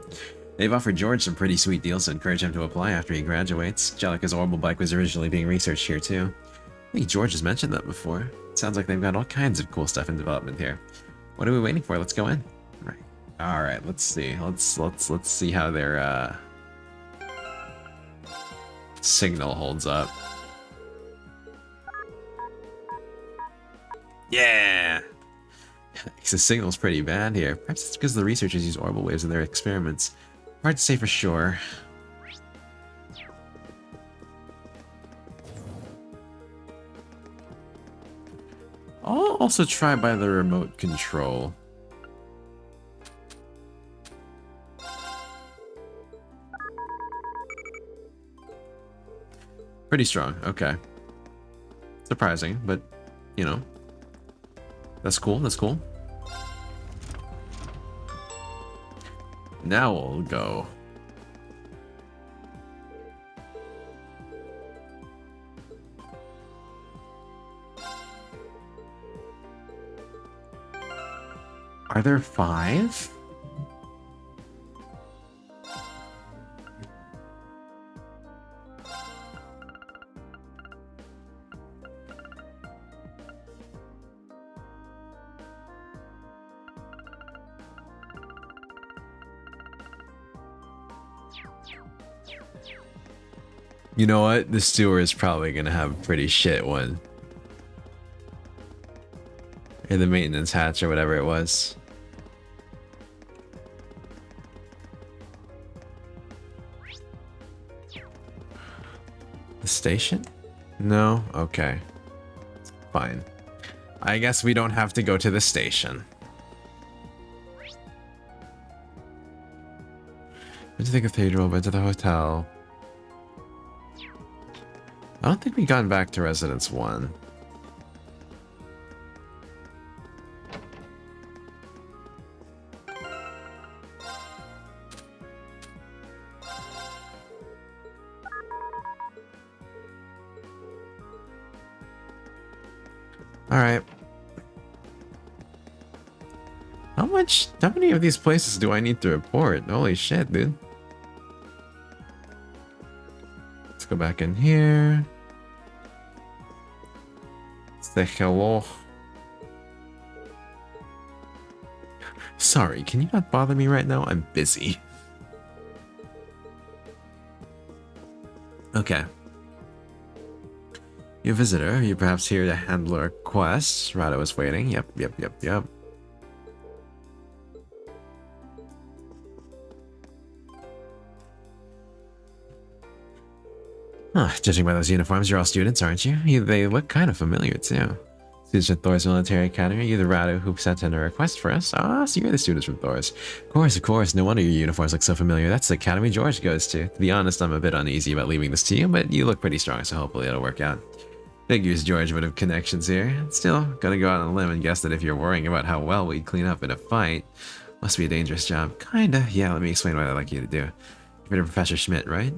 They've offered George some pretty sweet deals to encourage him to apply after he graduates. Jellica's orbital bike was originally being researched here too. I think George has mentioned that before. It sounds like they've got all kinds of cool stuff in development here. What are we waiting for? Let's go in. Right. All right. Let's see. Let's see how their signal holds up. Yeah. The signal's pretty bad here. Perhaps it's because the researchers use orbital waves in their experiments. Hard to say for sure. I'll also try by the remote control. Pretty strong, okay. Surprising, but, you know. That's cool, that's cool. Now we'll go. Are there 5? You know what? The steward is probably gonna have a pretty shit one. Or the maintenance hatch or whatever it was. The station? No? Okay. Fine. I guess we don't have to go to the station. Been to the cathedral, been to the hotel. I don't think we've gone back to Residence 1. Alright. How many of these places do I need to report? Holy shit, dude. Let's go back in here. Say hello. Sorry, can you not bother me right now? I'm busy. Okay. You visitor, are you perhaps here to handle a quest? Rado is waiting. Yep. Huh, judging by those uniforms, you're all students, aren't you? They look kind of familiar, too. Students from Thor's Military Academy. Are you the Rado who sent in a request for us? Ah, so you're the students from Thor's. Of course. No wonder your uniforms look so familiar. That's the academy George goes to. To be honest, I'm a bit uneasy about leaving this to you, but you look pretty strong, so hopefully it'll work out. Figures George would have connections here. Still, gonna go out on a limb and guess that if you're worrying about how well we'd clean up in a fight, must be a dangerous job. Kinda. Yeah, let me explain what I'd like you to do. You've heard of Professor Schmidt, right?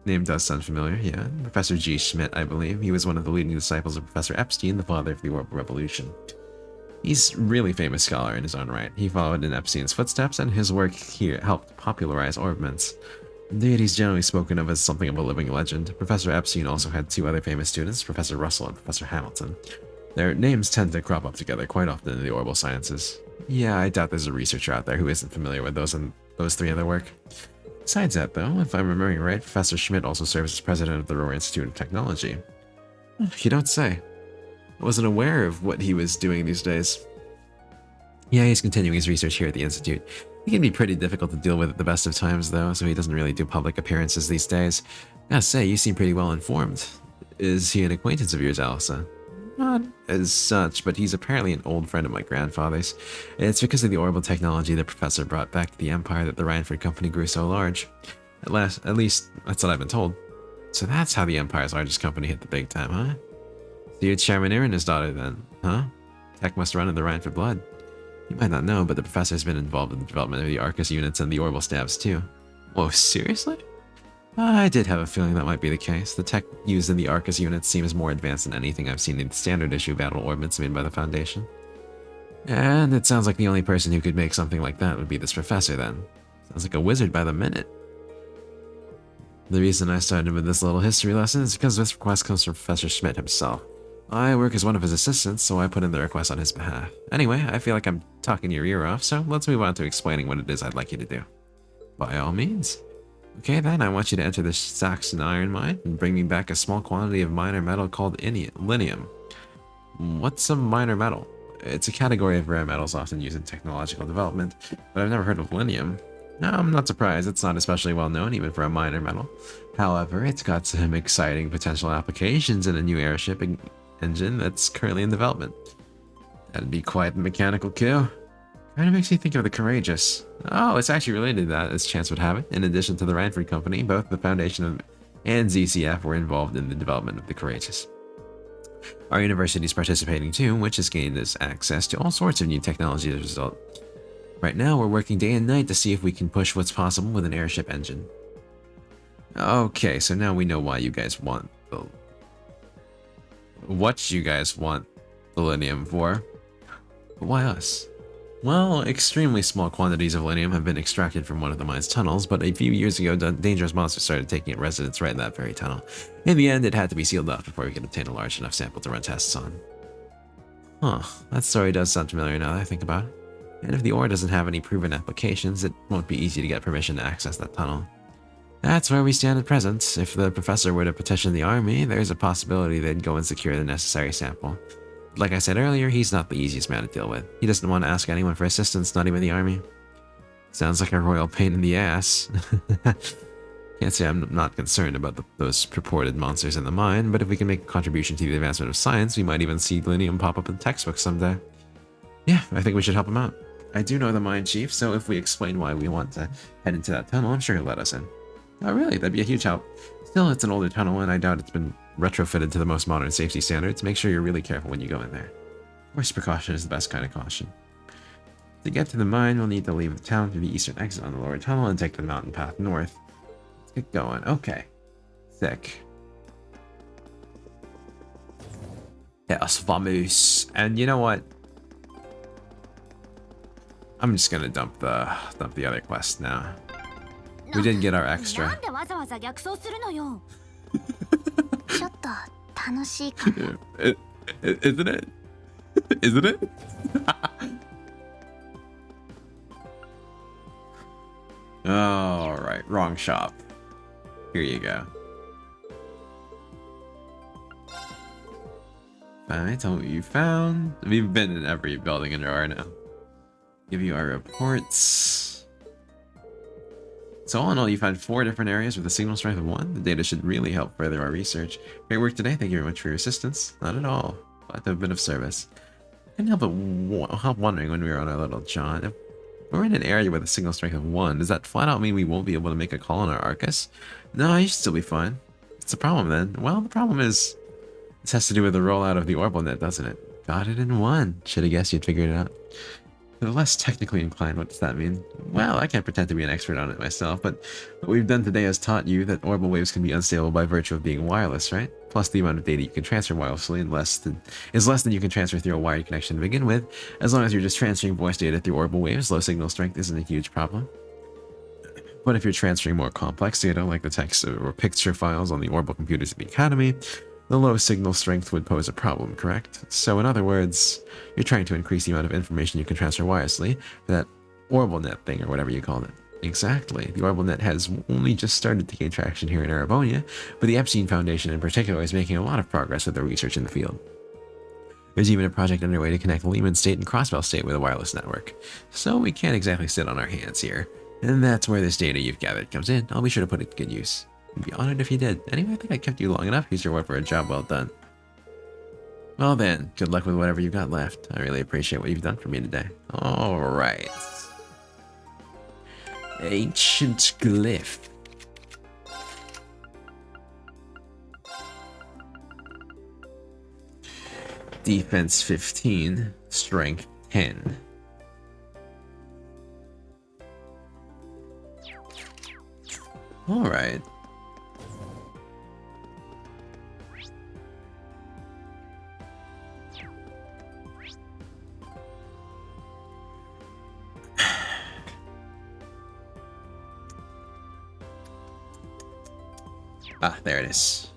Name does sound familiar, yeah. Professor G. Schmidt, I believe. He was one of the leading disciples of Professor Epstein, the father of the Orbital Revolution. He's a really famous scholar in his own right. He followed in Epstein's footsteps, and his work here helped popularize orbments. Indeed, he's generally spoken of as something of a living legend. Professor Epstein also had 2 other famous students, Professor Russell and Professor Hamilton. Their names tend to crop up together quite often in the orbital sciences. Yeah, I doubt there's a researcher out there who isn't familiar with those 3 other work. Besides that, though, if I'm remembering right, Professor Schmidt also serves as president of the Rohr Institute of Technology. You don't say. I wasn't aware of what he was doing these days. Yeah, he's continuing his research here at the Institute. He can be pretty difficult to deal with at the best of times, though, so he doesn't really do public appearances these days. I gotta say, you seem pretty well informed. Is he an acquaintance of yours, Alisa? Not as such, but he's apparently an old friend of my grandfather's. It's because of the orbital technology the professor brought back to the Empire that the Reinford Company grew so large. At least, that's what I've been told. So that's how the Empire's largest company hit the big time, huh? So you're Chairman and his daughter then, huh? Tech must run in the Reinford blood. You might not know, but the professor's been involved in the development of the Arcus units and the orbital stabs too. Whoa, seriously? I did have a feeling that might be the case. The tech used in the Arcus units seems more advanced than anything I've seen in the standard issue battle orbits made by the Foundation. And it sounds like the only person who could make something like that would be this professor then. Sounds like a wizard by the minute. The reason I started with this little history lesson is because this request comes from Professor Schmidt himself. I work as one of his assistants, so I put in the request on his behalf. Anyway, I feel like I'm talking your ear off, so let's move on to explaining what it is I'd like you to do. By all means. Okay then, I want you to enter the Saxon iron mine and bring me back a small quantity of minor metal called linium. What's a minor metal? It's a category of rare metals often used in technological development, but I've never heard of linium. No, I'm not surprised, it's not especially well known even for a minor metal. However, it's got some exciting potential applications in a new airship engine that's currently in development. That'd be quite a mechanical coup. Kinda makes me think of the Courageous. Oh, it's actually related to that, as chance would have it. In addition to the Reinford Company, both the Foundation and ZCF were involved in the development of the Courageous. Our university is participating too, which has gained us access to all sorts of new technology as a result. Right now, we're working day and night to see if we can push what's possible with an airship engine. Okay, so now we know why you guys want what you guys want the linium for. But why us? Well, extremely small quantities of linium have been extracted from one of the mine's tunnels, but a few years ago, dangerous monsters started taking up residence right in that very tunnel. In the end, it had to be sealed off before we could obtain a large enough sample to run tests on. Huh, that story does sound familiar now that I think about it. And if the ore doesn't have any proven applications, it won't be easy to get permission to access that tunnel. That's where we stand at present. If the professor were to petition the army, there's a possibility they'd go and secure the necessary sample. Like I said earlier, he's not the easiest man to deal with. He doesn't want to ask anyone for assistance, not even the army. Sounds like a royal pain in the ass. Can't say I'm not concerned about those purported monsters in the mine, but if we can make a contribution to the advancement of science, we might even see linium pop up in textbooks someday. Yeah, I think we should help him out. I do know the mine chief, so if we explain why we want to head into that tunnel, I'm sure he'll let us in. Oh really? That'd be a huge help. Still, it's an older tunnel, and I doubt it's been retrofitted to the most modern safety standards. Make sure you're really careful when you go in there. Of course, precaution is the best kind of caution. To get to the mine, we'll need to leave the town through the eastern exit on the lower tunnel and take the mountain path north. Let's get going. Okay. Sick. Yes, vamos. And you know what? I'm just gonna dump the other quest now. We didn't get our extra. なんでわざわざ逆走するのよ。ちょっと楽しいかも。Isn't it? Isn't it? Alright, wrong shop. Here you go. Alright, tell me what you found. We've been in every building in Roar now. Give you our reports. So all in all, you found 4 different areas with a signal strength of 1. The data should really help further our research. Great work today. Thank you very much for your assistance. Not at all. Glad to have been of service. I couldn't help wondering when we were on our little jaunt. If we're in an area with a signal strength of 1, does that flat out mean we won't be able to make a call on our Arcus? No, you should still be fine. What's the problem then? Well, the problem is this has to do with the rollout of the orbital net, doesn't it? Got it in 1. Should have guessed you'd figured it out. For the less technically inclined, what does that mean? Well, I can't pretend to be an expert on it myself, but what we've done today has taught you that orbital waves can be unstable by virtue of being wireless, right? Plus the amount of data you can transfer wirelessly is less than you can transfer through a wired connection to begin with. As long as you're just transferring voice data through orbital waves, low signal strength isn't a huge problem. But if you're transferring more complex data, like the text or picture files on the orbital computers of the Academy, the low signal strength would pose a problem, correct? So in other words, you're trying to increase the amount of information you can transfer wirelessly for that orbital net thing, or whatever you called it. Exactly. The orbital net has only just started to gain traction here in Erebonia, but the Epstein Foundation in particular is making a lot of progress with their research in the field. There's even a project underway to connect Lehman State and Crossbell State with a wireless network. So we can't exactly sit on our hands here. And that's where this data you've gathered comes in. I'll be sure to put it to good use. I'd be honored if you did. Anyway, I think I kept you long enough. Here's your word for a job well done. Well then, good luck with whatever you've got left. I really appreciate what you've done for me today. Alright. Ancient Glyph. Defense 15, Strength 10. Alright. Ah, there it is.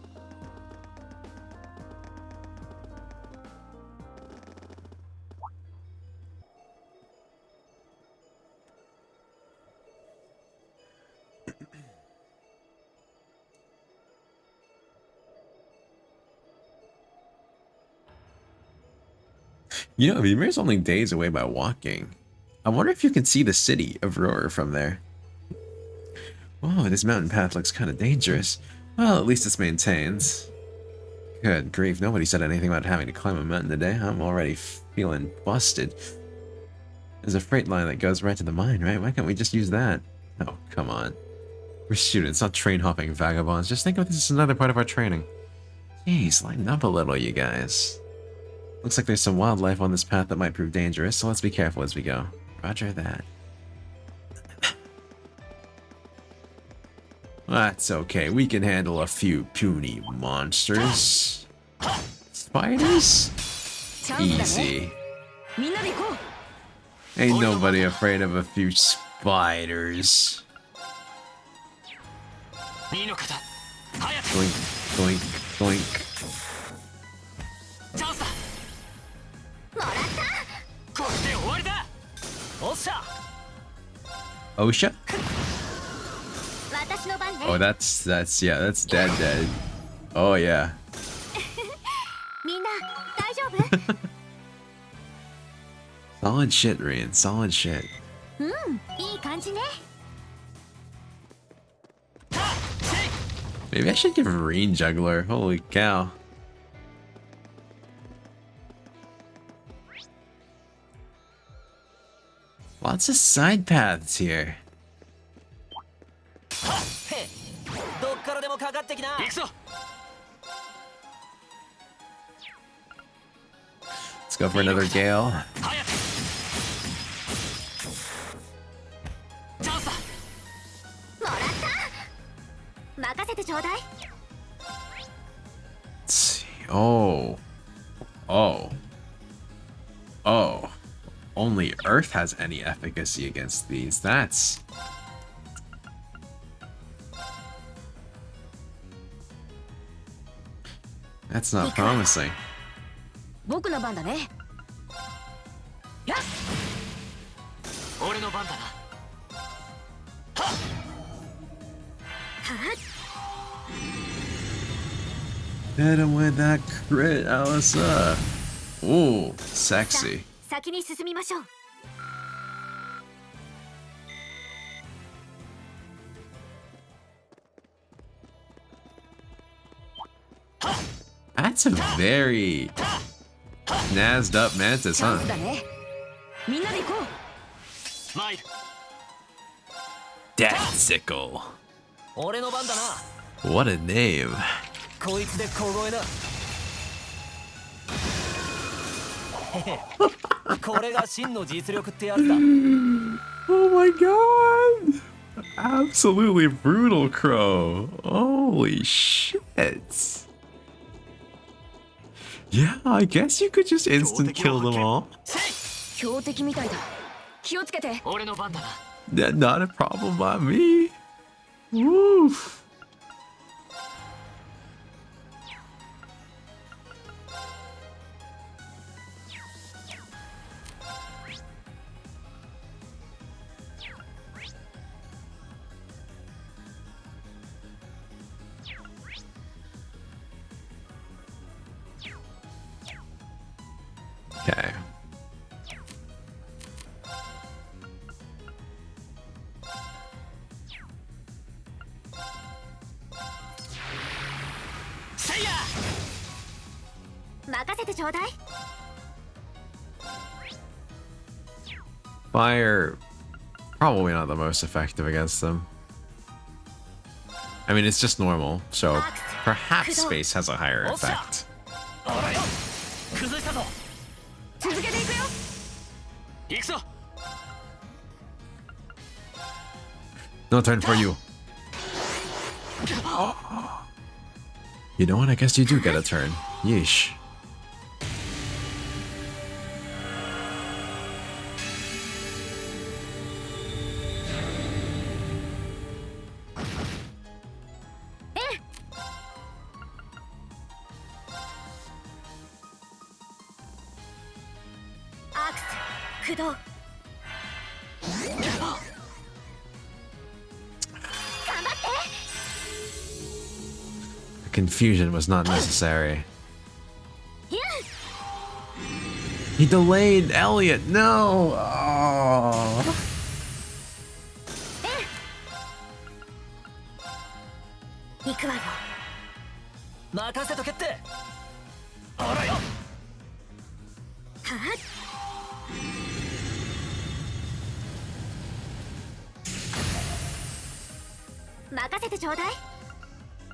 You know, Vymir's only days away by walking. I wonder if you can see the city of Roar from there. Oh, this mountain path looks kind of dangerous. Well, at least it's maintained. Good grief, nobody said anything about having to climb a mountain today. I'm already feeling busted. There's a freight line that goes right to the mine, right? Why can't we just use that? Oh, come on. We're students, not train-hopping vagabonds. Just think of this as another part of our training. Jeez, lighten up a little, you guys. Looks like there's some wildlife on this path that might prove dangerous, so let's be careful as we go. Roger that. That's okay, we can handle a few puny monsters. Spiders? Easy. Ain't nobody afraid of a few spiders. Doink, doink, doink. Osha? Oh, that's dead. Oh yeah. Solid shit, Rian. Solid shit. Maybe I should give Rian Juggler. Holy cow. Lots of side paths here. Let's go for another Gale. Let's see. Oh. Only Earth has any efficacy against these. That's not promising. Hit him with that crit, Alyssa. Ooh, sexy. That's a very nazzed up Mantis, huh? Death Sickle. What a name. Oh my god! Absolutely brutal, Crow. Holy shit. Yeah, I guess you could just instant kill them all. Not a problem by me. Woof. Okay. Fire, probably not the most effective against them. I mean, it's just normal, so perhaps space has a higher effect. No turn for you. You know what? I guess you do get a turn. Yeesh. Confusion was not necessary. He delayed Elliot. No. Oh.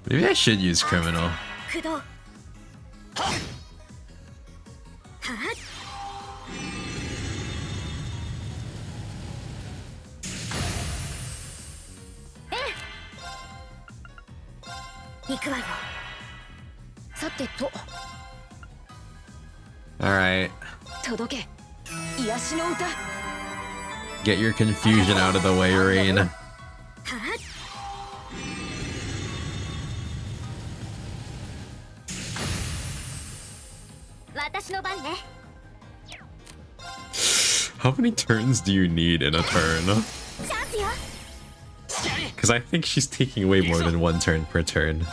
Maybe I should use criminal. Alright. Get your confusion out of the way, Rain. How many turns do you need in a turn? Because I think she's taking way more than one turn per turn.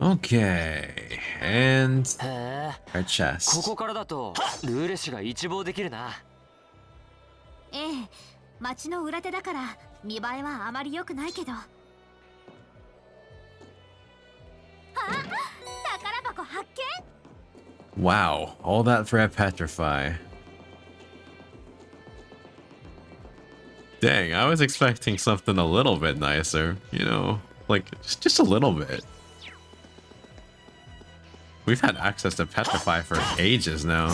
Okay, and our chest. ここからだとルーレ氏が一望できるな。ええ、町の裏手だから見栄えはあまり良くないけど。あ、宝箱発見。 Wow, all that for a petrify. Dang, I was expecting something a little bit nicer, you know, like just a little bit. We've had access to petrify for ages now.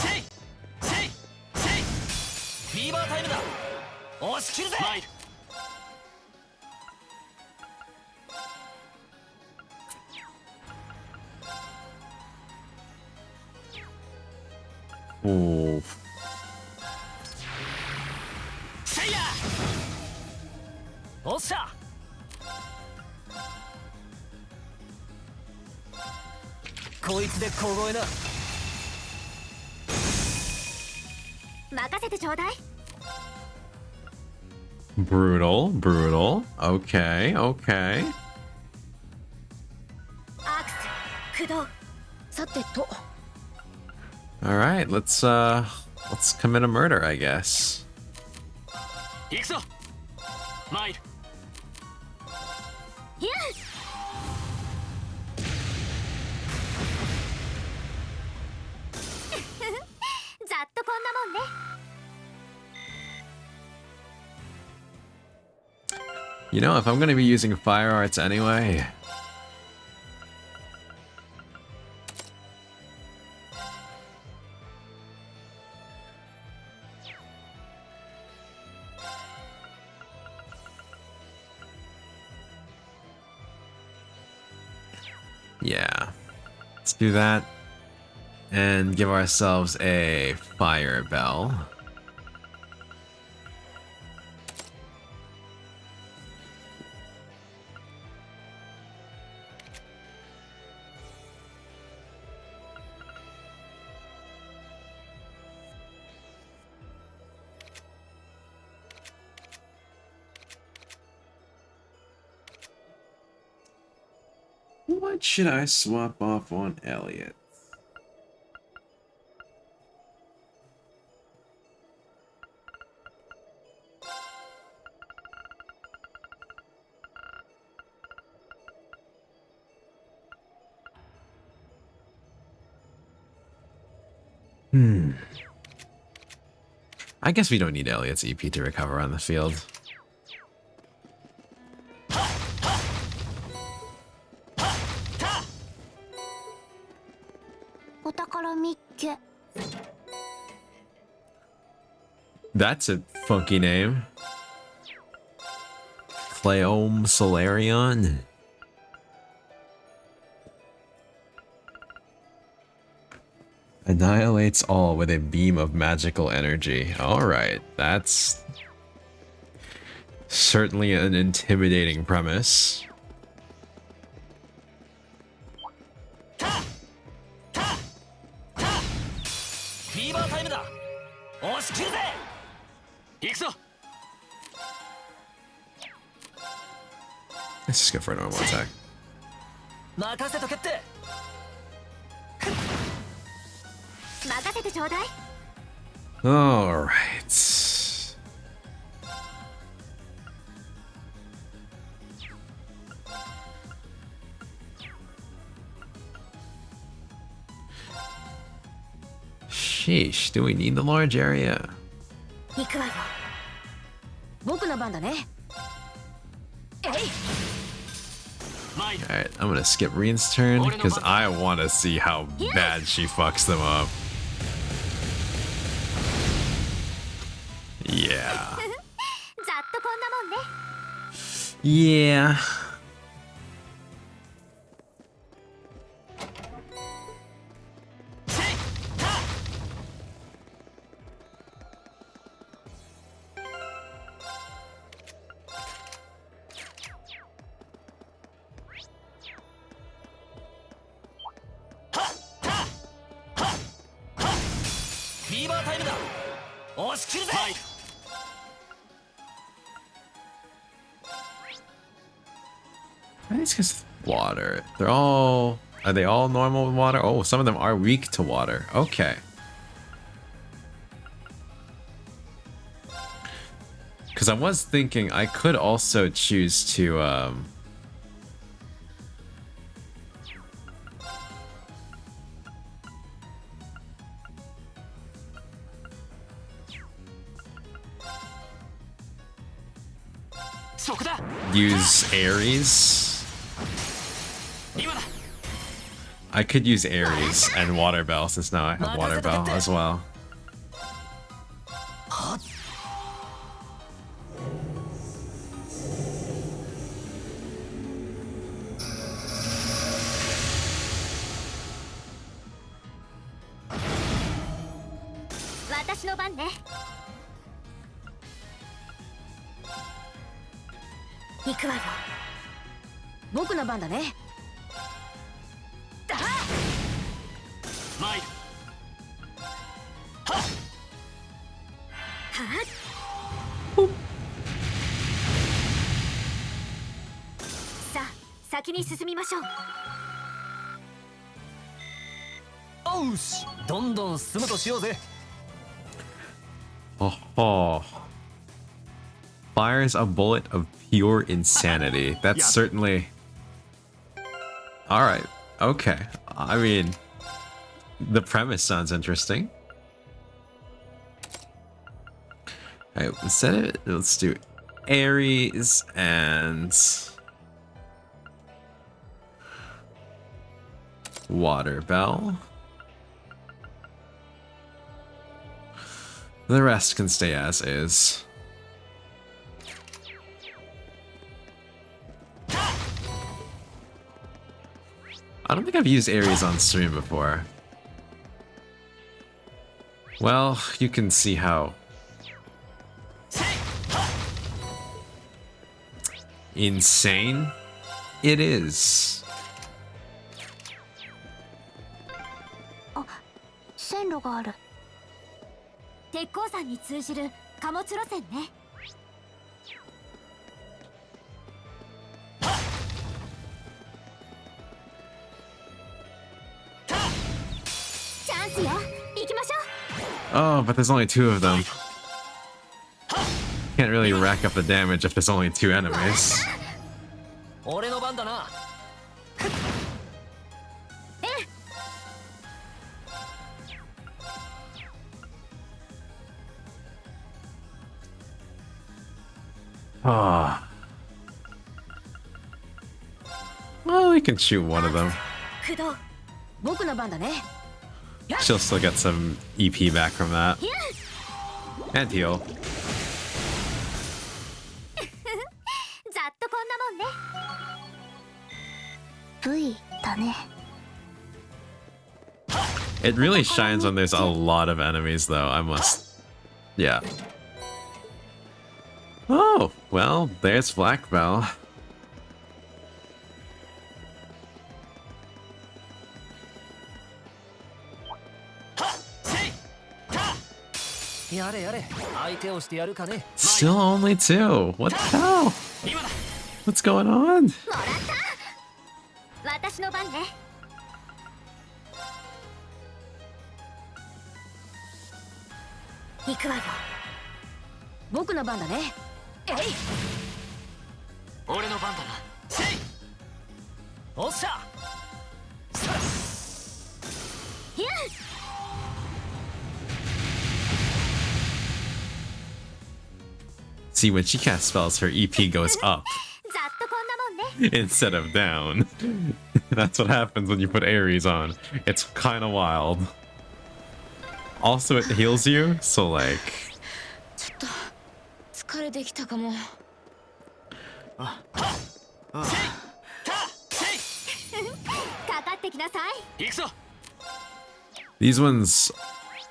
Ooh. Brutal, brutal. Okay, okay. All right, let's commit a murder, I guess. You know, if I'm gonna be using fire arts anyway. Yeah, let's do that and give ourselves a fire bell. What should I swap off on Elliot? I guess we don't need Elliot's EP to recover on the field. お宝見っけ。 That's a funky name. Cleome Solarion. Annihilates all with a beam of magical energy. Alright, that's certainly an intimidating premise. フィーバータイムだ。押し切るぜ。行くぞ。 Let's just go for a normal attack. 任せとけって。任せてちょうだい。 Alright. Sheesh, do we need the large area? 行くわよ。僕の番だね。えい。 Alright, I'm gonna skip Reen's turn because I want to see how bad she fucks them up. Yeah. ざっとこんなもんね。 Yeah. I think it's because water. They're all... Are they all normal with water? Oh, some of them are weak to water. Okay. Because I was thinking I could also choose to... use Ares. I could use Ares and Water Bell since now I have Water Bell as well. Oh. Fires a bullet of pure insanity. That's certainly... Alright. Okay. I mean, the premise sounds interesting. Alright, instead of it, let's do Ares and... Water Bell. The rest can stay as is. I don't think I've used Ares on stream before. Well, you can see how insane it is. 線路がある。鉄鉱山に通じる貨物路線ね。ャンスよ。行きましょう。 Oh, but there's only 2 of them. Can't really rack up the damage if there's only 2 enemies. 俺の番だな。Ah. Well, we can shoot one of them. 駆動僕の番だね。 She'll still get some EP back from that. And heal. ざっとこんなもんね。V だね。 It really shines when there's a lot of enemies, though. I must... Yeah. Oh, well, there's Black Bell. Still only 2. What the hell? What's going on? 私の番ね。行くわよ。僕の番だね。えい。俺の番だな。せい。おっしゃ。 See, when she casts spells, her EP goes up ざっとこんなもんね。 instead of down. That's what happens when you put Ares on. It's kind of wild. Also, it heals you, so like... ちょっと疲れてきたかも。かかってきなさい。 行くぞ。 These ones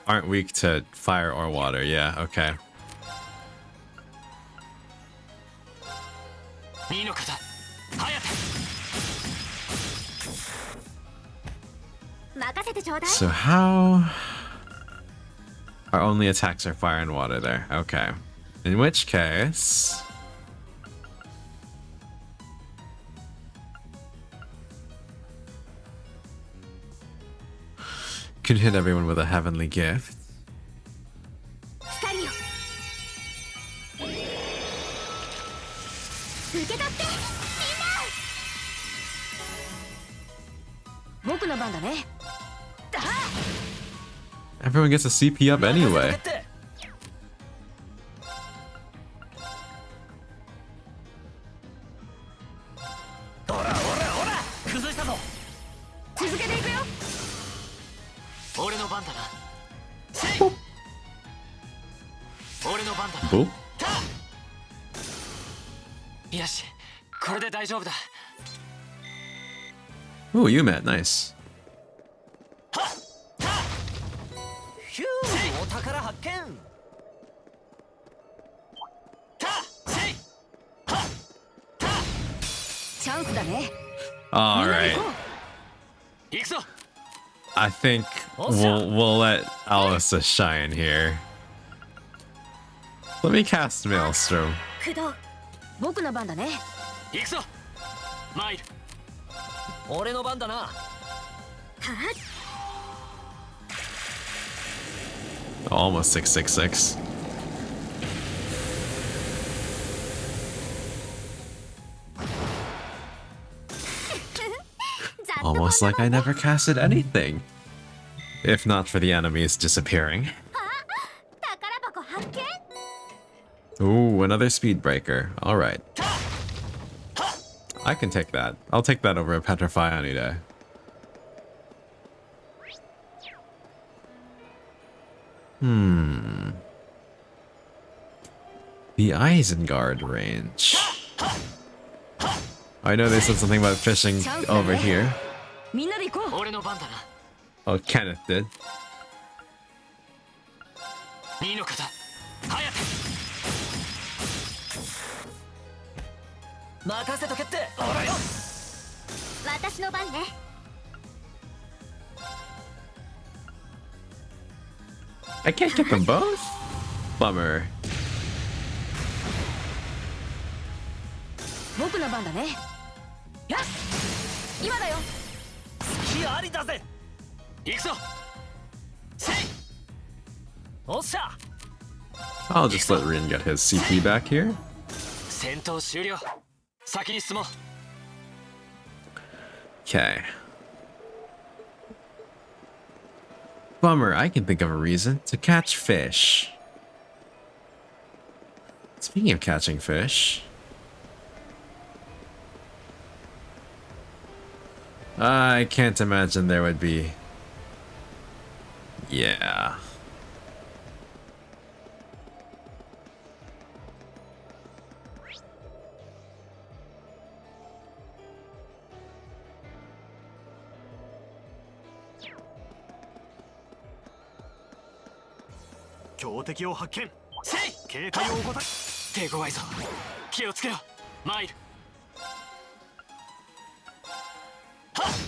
aren't weak to fire or water. Yeah, okay. 右の肩。早く。任せてちょうだい。 So how... Our only attacks are fire and water there. Okay. In which case... Could hit everyone with a heavenly gift. 光よ。受け取って、みんな。僕の番だね。 Everyone gets a CP up anyway. Oh. よし、これで大丈夫だ。 Ooh, you met. Nice. ヒュー、お宝発見。チャンスだね。 All right. 行くぞ。 I think we'll let Alyssa shine here. Let me cast Maelstrom. 駆動僕の番だね。行くぞ。マイル。俺の番だな。 Almost 666. Almost like I never casted anything. If not for the enemies disappearing. Ooh, another speed breaker. Alright. I can take that. I'll take that over a Petrify any day. The Isengard range. I know they said something about fishing over here. Oh, Kenneth did. I can't get them both? Bummer. 僕の番だね。やっ、今だよ。隙ありだぜ。行くぞ。I'll just let Rin get his CP back here. 戦闘終了。先に進もう。 Okay. Bummer, I can think of a reason to catch fish. Speaking of catching fish, I can't imagine there would be. Yeah.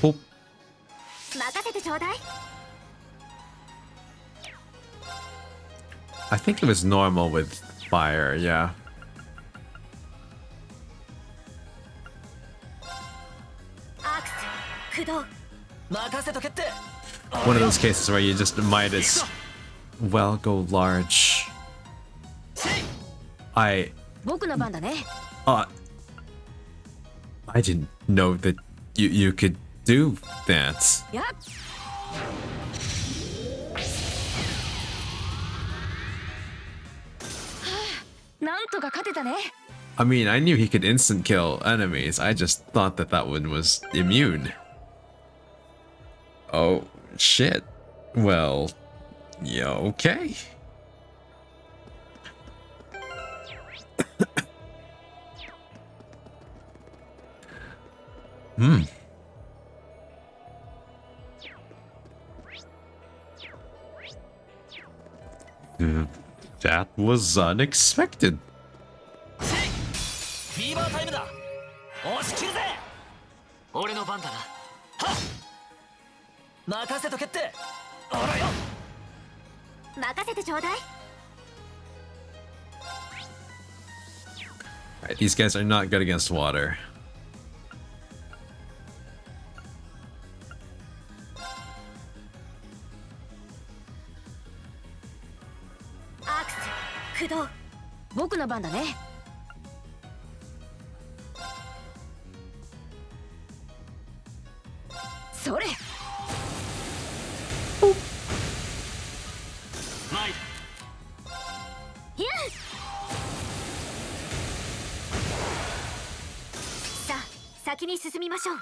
Oh. 任せてちょうだい。 I think it was normal with fire, yeah. アークス駆動。任せとけって。 One of those cases where you just might as well go large. 僕の番だね。 I didn't know that you could do that. やっ。 なんとか勝てたね。 I mean, I knew he could instant kill enemies. I just thought that that one was immune. Oh, shit. Well, yeah, okay. Hmm. That was unexpected. フィーバータイムだ。押し切るぜ。俺の番だな。はっ。任せとけって。おらよ。任せてちょうだい。 Alright, these guys are not good against water. アークス駆動。僕の番だね。 それ。マイル。いや。さあ、先に進みましょう。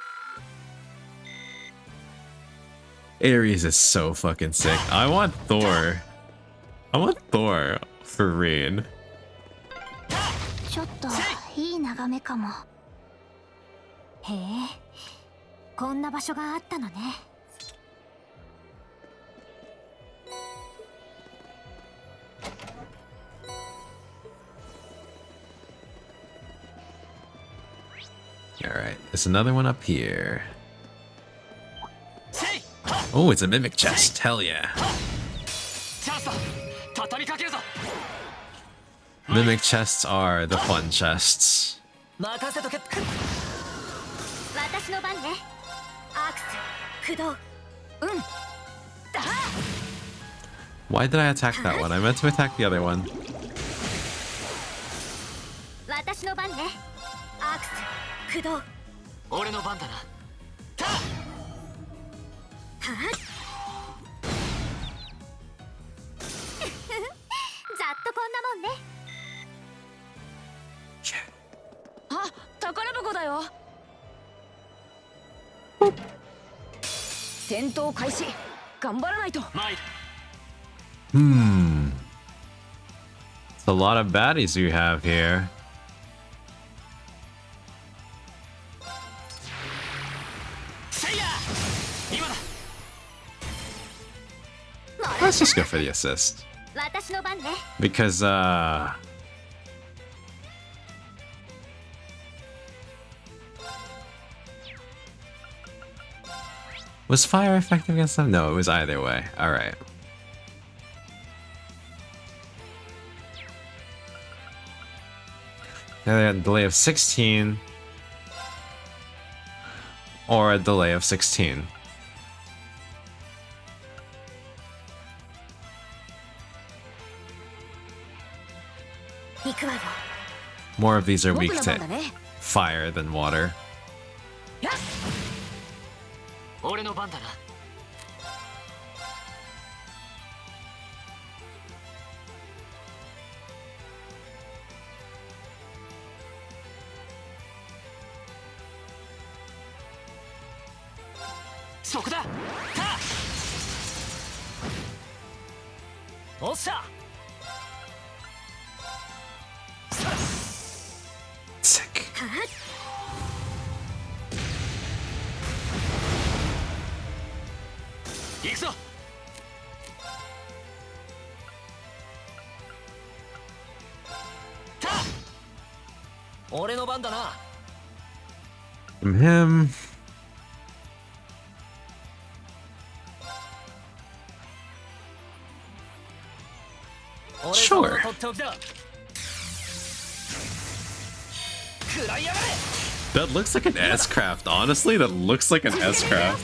Ares is so fucking sick. I want Thor. I want Thor for Rain. ちょっといい眺めかも。へえ、こんな場所があったのね。 Alright, there's another one up here. Oh, it's a mimic chest. Hell yeah. Mimic chests are the fun chests. 任せとけ。私の番ね。アークス駆動。うん。 Why did I attack that one? I meant to attack the other one. 私の番ね。アークス駆動。俺の番だな。はあ。ざっとこんなもんね。あ、宝箱だよ。戦闘開始。頑張らないと。マイル。 Hmm. It's a lot of baddies you have here. Let's just go for the assist. 私の番ね。 Because, was fire effective against them? No, it was either way. Alright. They had a delay of 16. Or a delay of 16. .行くわよ。 More of these are 僕 weak の to 番だね。 fire than water. 俺の番だな。そこだ。おっしゃ。 Sick. 行くぞ。俺の番だな。 From him. Sure. That looks like an S-craft. Honestly, that looks like an S-craft.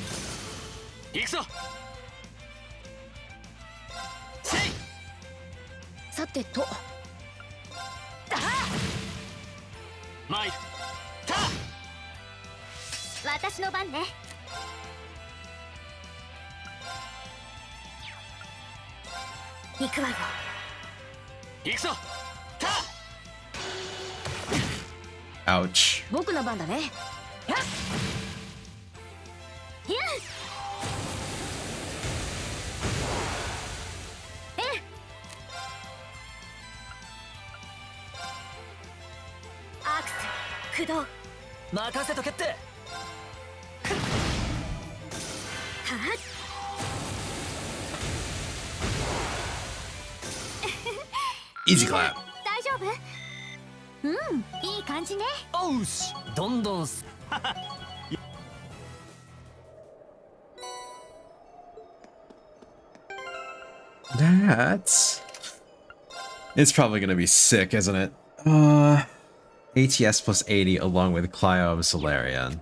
行くぞ。さてと。参る。私の番ね。行くわよ。行くぞ。 Ouch. 僕の番だね。アクス駆動。任せとけって。 Easy clap. 大丈夫？うん、いい感じね。おうし、どんどん。That's... It's probably gonna be sick, isn't it? ATS plus 80 along with Clio of Solarian.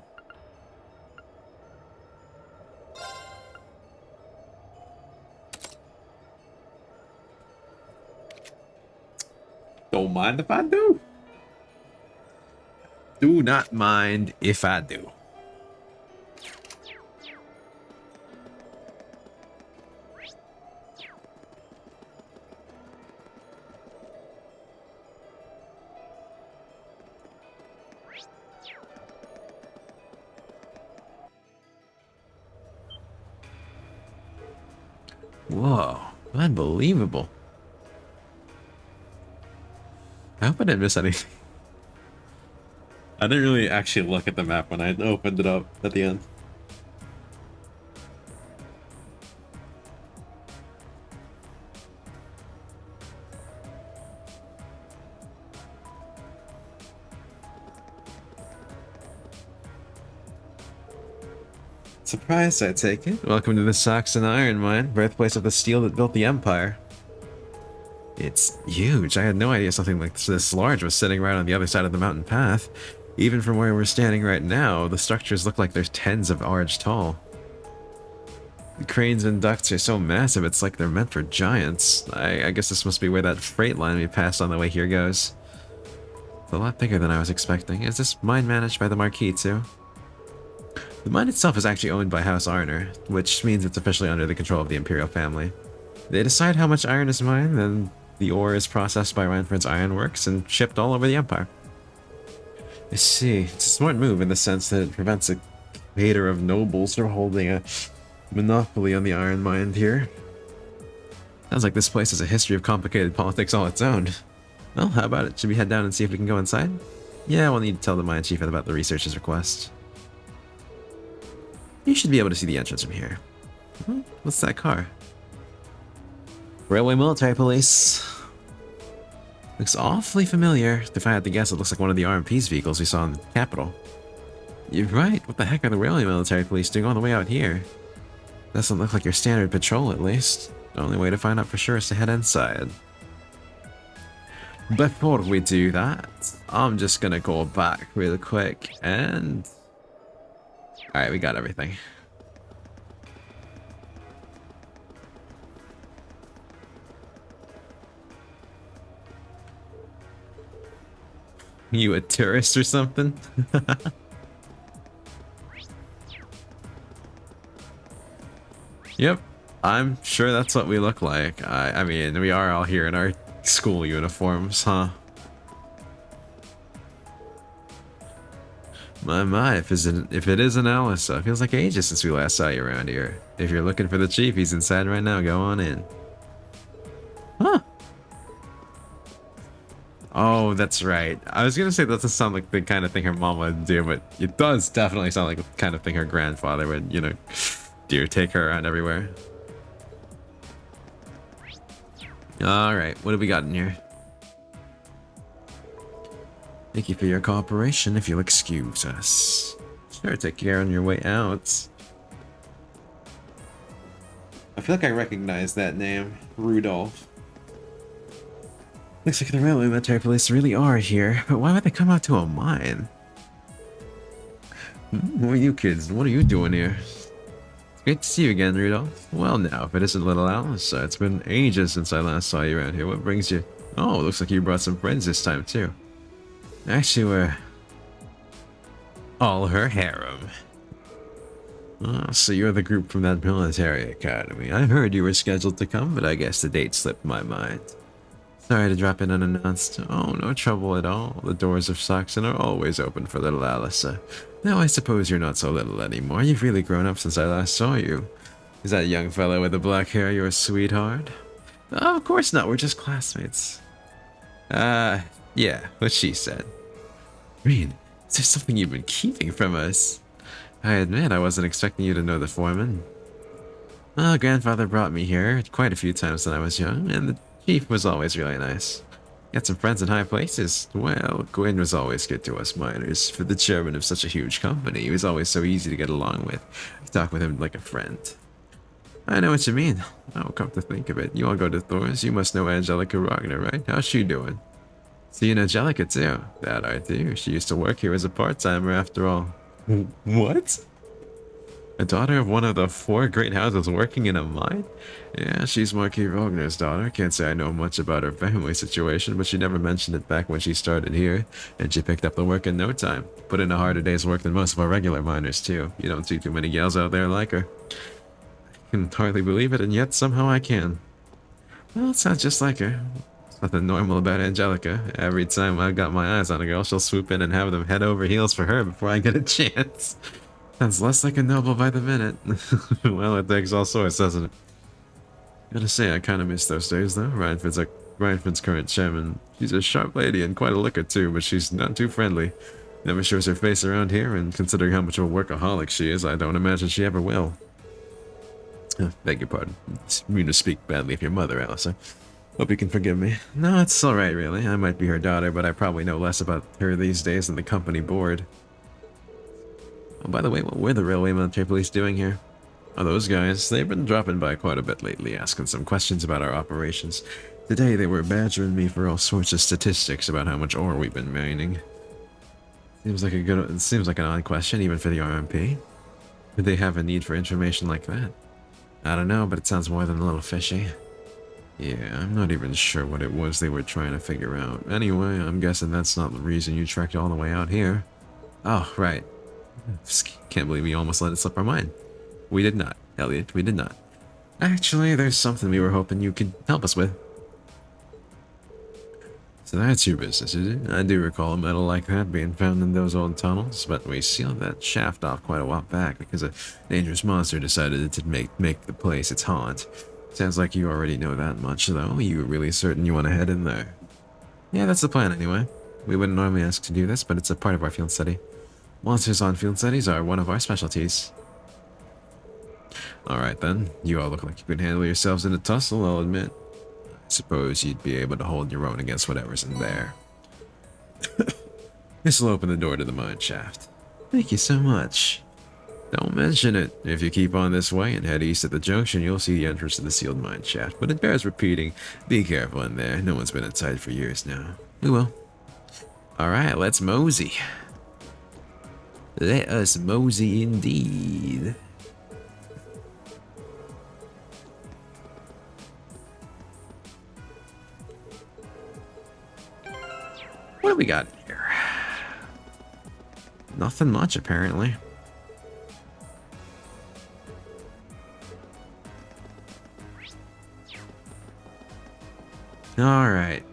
Don't mind if I do. Do not mind if I do. Whoa, unbelievable. I hope I didn't miss anything. I didn't really actually look at the map when I opened it up at the end. Surprised, I take it. Welcome to the Saxon Iron Mine, birthplace of the steel that built the Empire. It's huge. I had no idea something like this large was sitting right on the other side of the mountain path. Even from where we're standing right now, the structures look like they're tens of arch tall. The cranes and ducts are so massive, it's like they're meant for giants. I guess this must be where that freight line we passed on the way here goes. It's a lot bigger than I was expecting. Is this mine managed by the Marquis too? The mine itself is actually owned by House Arner, which means it's officially under the control of the Imperial family. They decide how much iron is mined, then the ore is processed by Ranford's Ironworks and shipped all over the Empire. I see. It's a smart move in the sense that it prevents a cadre of nobles from holding a monopoly on the iron mine here. Sounds like this place has a history of complicated politics all its own. Well, how about it? Should we head down and see if we can go inside? Yeah, we'll need to tell the mine chief about the researcher's request. You should be able to see the entrance from here. What's that car? Railway Military Police. Looks awfully familiar. If I had to guess, it looks like one of the RMP's vehicles we saw in the capital. You're right. What the heck are the Railway Military Police doing all the way out here? Doesn't look like your standard patrol, at least. The only way to find out for sure is to head inside. Before we do that, I'm just gonna go back real quick and... Alright, we got everything. You a tourist or something? Yep, I'm sure that's what we look like. I mean, we are all here in our school uniforms, huh? My, if it isn't Alice, it feels like ages since we last saw you around here. If you're looking for the chief, he's inside right now. Go on in. Huh. Oh, that's right. I was gonna say that doesn't sound like the kind of thing her mom would do, but it does definitely sound like the kind of thing her grandfather would, you know, do. Take her around everywhere. Alright, what have we got in here? Thank you for your cooperation, if you'll excuse us. Sure, take care on your way out. I feel like I recognize that name. Rudolph. Looks like the railway military police really are here, but why would they come out to a mine? Who are you kids? What are you doing here? Great to see you again, Rudolph. Well now, if it isn't little Alice, it's been ages since I last saw you around here. What brings you? Oh, looks like you brought some friends this time too. Actually, we're all her harem. Oh, so you're the group from that military academy. I heard you were scheduled to come, but I guess the date slipped my mind. Sorry to drop in unannounced. Oh, no trouble at all. The doors of Saxon are always open for little Alice. Now I suppose you're not so little anymore. You've really grown up since I last saw you. Is that young fellow with the black hair your sweetheart? Oh, of course not. We're just classmates. Yeah, what she said. Reed, is there something you've been keeping from us? I admit I wasn't expecting you to know the foreman. Well, grandfather brought me here quite a few times when I was young, and the chief was always really nice. Got some friends in high places. Well, Gwyn was always good to us miners. For the chairman of such a huge company, he was always so easy to get along with. I talk with him like a friend. I know what you mean. Oh, come to think of it, you all go to Thor's. You must know Angelica Ragnar, right? How's she doing? See, you know Angelica too. That I do. She used to work here as a part-timer after all. What? A daughter of one of the 4 great houses working in a mine? Yeah, she's Marquis Ragnar's daughter. Can't say I know much about her family situation, but she never mentioned it back when she started here, and she picked up the work in no time. Put in a harder day's work than most of our regular miners, too. You don't see too many gals out there like her. I can hardly believe it, and yet somehow I can. Well, it sounds just like her. There's nothing normal about Angelica. Every time I've got my eyes on a girl, she'll swoop in and have them head over heels for her before I get a chance. Sounds less like a noble by the minute. Well, it takes all sorts, doesn't it? Gotta say, I kind of miss those days, though. Ryanford's current chairman. She's a sharp lady and quite a looker, too, but she's not too friendly. Never shows her face around here, and considering how much of a workaholic she is, I don't imagine she ever will. Beg your pardon. It's mean to speak badly of your mother, Alice. Hope you can forgive me. No, it's alright, really. I might be her daughter, but I probably know less about her these days than the company board. Oh, by the way, what were the railway military police doing here? Oh, those guys, they've been dropping by quite a bit lately, asking some questions about our operations. Today, they were badgering me for all sorts of statistics about how much ore we've been mining. Seems like an odd question, even for the RMP. Would they have a need for information like that? I don't know, but it sounds more than a little fishy. Yeah, I'm not even sure what it was they were trying to figure out. Anyway, I'm guessing that's not the reason you trekked all the way out here. Oh, right. Can't believe we almost let it slip our mind. We did not, Elliot, we did not. Actually, there's something we were hoping you could help us with. So that's your business, is it? I do recall a metal like that being found in those old tunnels, but we sealed that shaft off quite a while back because a dangerous monster decided to make the place its haunt. Sounds like you already know that much, though. You really certain you want to head in there? Yeah, that's the plan anyway. We wouldn't normally ask to do this, but it's a part of our field study. Monsters on field studies are one of our specialties. Alright then, you all look like you can handle yourselves in a tussle, I'll admit. I suppose you'd be able to hold your own against whatever's in there. This'll open the door to the mine shaft. Thank you so much. Don't mention it. If you keep on this way and head east at the junction, you'll see the entrance to the sealed mine shaft, but it bears repeating. Be careful in there, no one's been inside for years now. We will. Alright, let's mosey. Let us mosey indeed. What do we got here? Nothing much, apparently. Alright.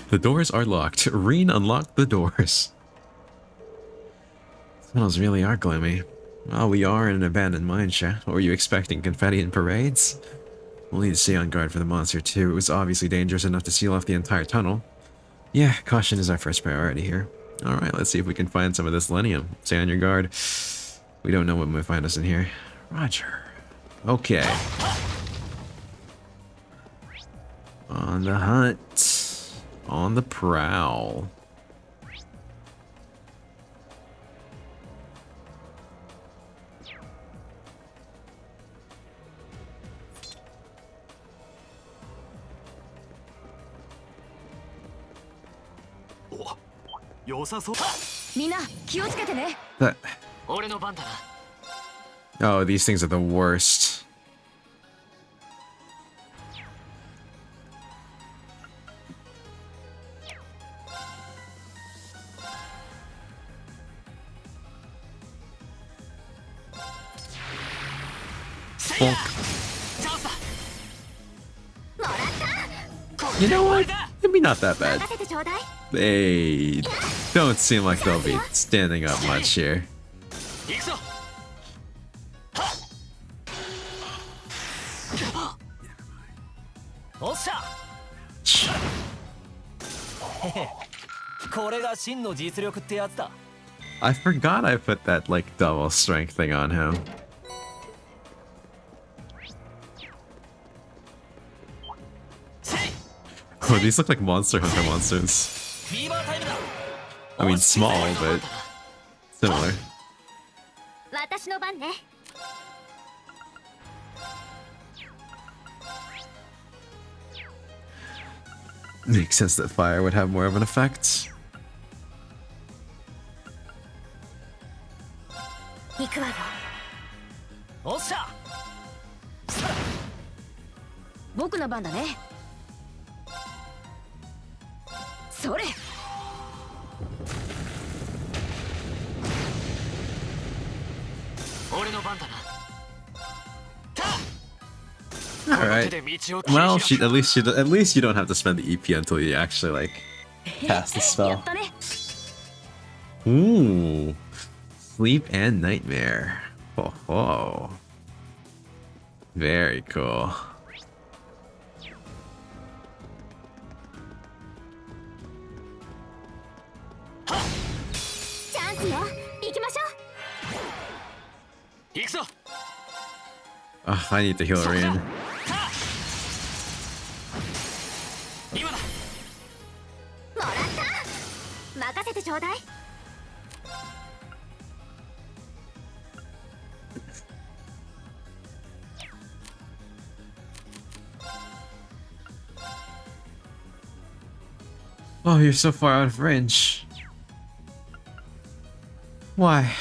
The doors are locked. Reen unlocked the doors. Tunnels really are gloomy. Well, we are in an abandoned mineshaft. Or were you expecting confetti and parades? We'll need to stay on guard for the monster too. It was obviously dangerous enough to seal off the entire tunnel. Yeah, caution is our first priority here. Alright, let's see if we can find some of this Lenium. Stay on your guard. We don't know what might find us in here. Roger. Okay. On the hunt. On the prowl. That... Oh, these things are the worst. You know what? Maybe not that bad. They don't seem like they'll be standing up much here. I forgot I put that like double strength thing on him. Oh, these look like Monster Hunter monsters. I mean, small, but similar. Makes sense that fire would have more of an effect. Alright. Well, at least you don't have to spend the EP until you actually like cast the spell. Ooh. Sleep and nightmare. Oh, oh. Very cool. Oh, I need to heal Reen. Oh, you're so far out of range. Why?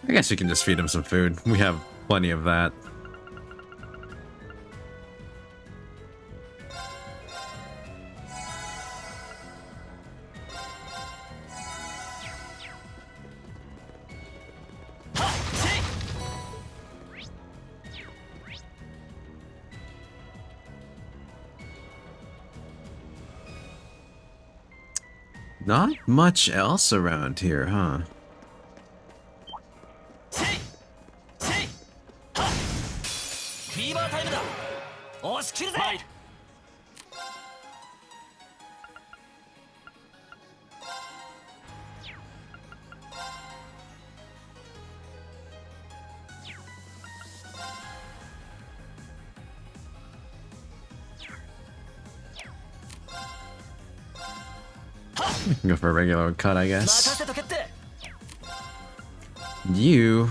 I guess we can just feed him some food. We have plenty of that. Not much else around here, huh? We can go for a regular old cut, I guess. You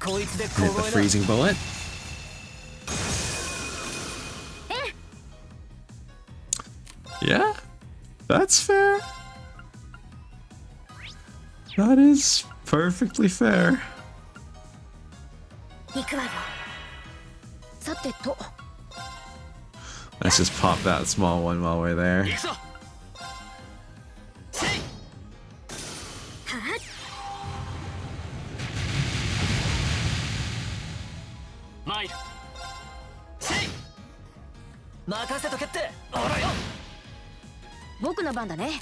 hit the freezing bullet. Yeah, that's fair. That is perfectly fair. 行くわよ。さてと。 Let's just pop that small one while we're there. Mike. 任せとけって。僕の番だね。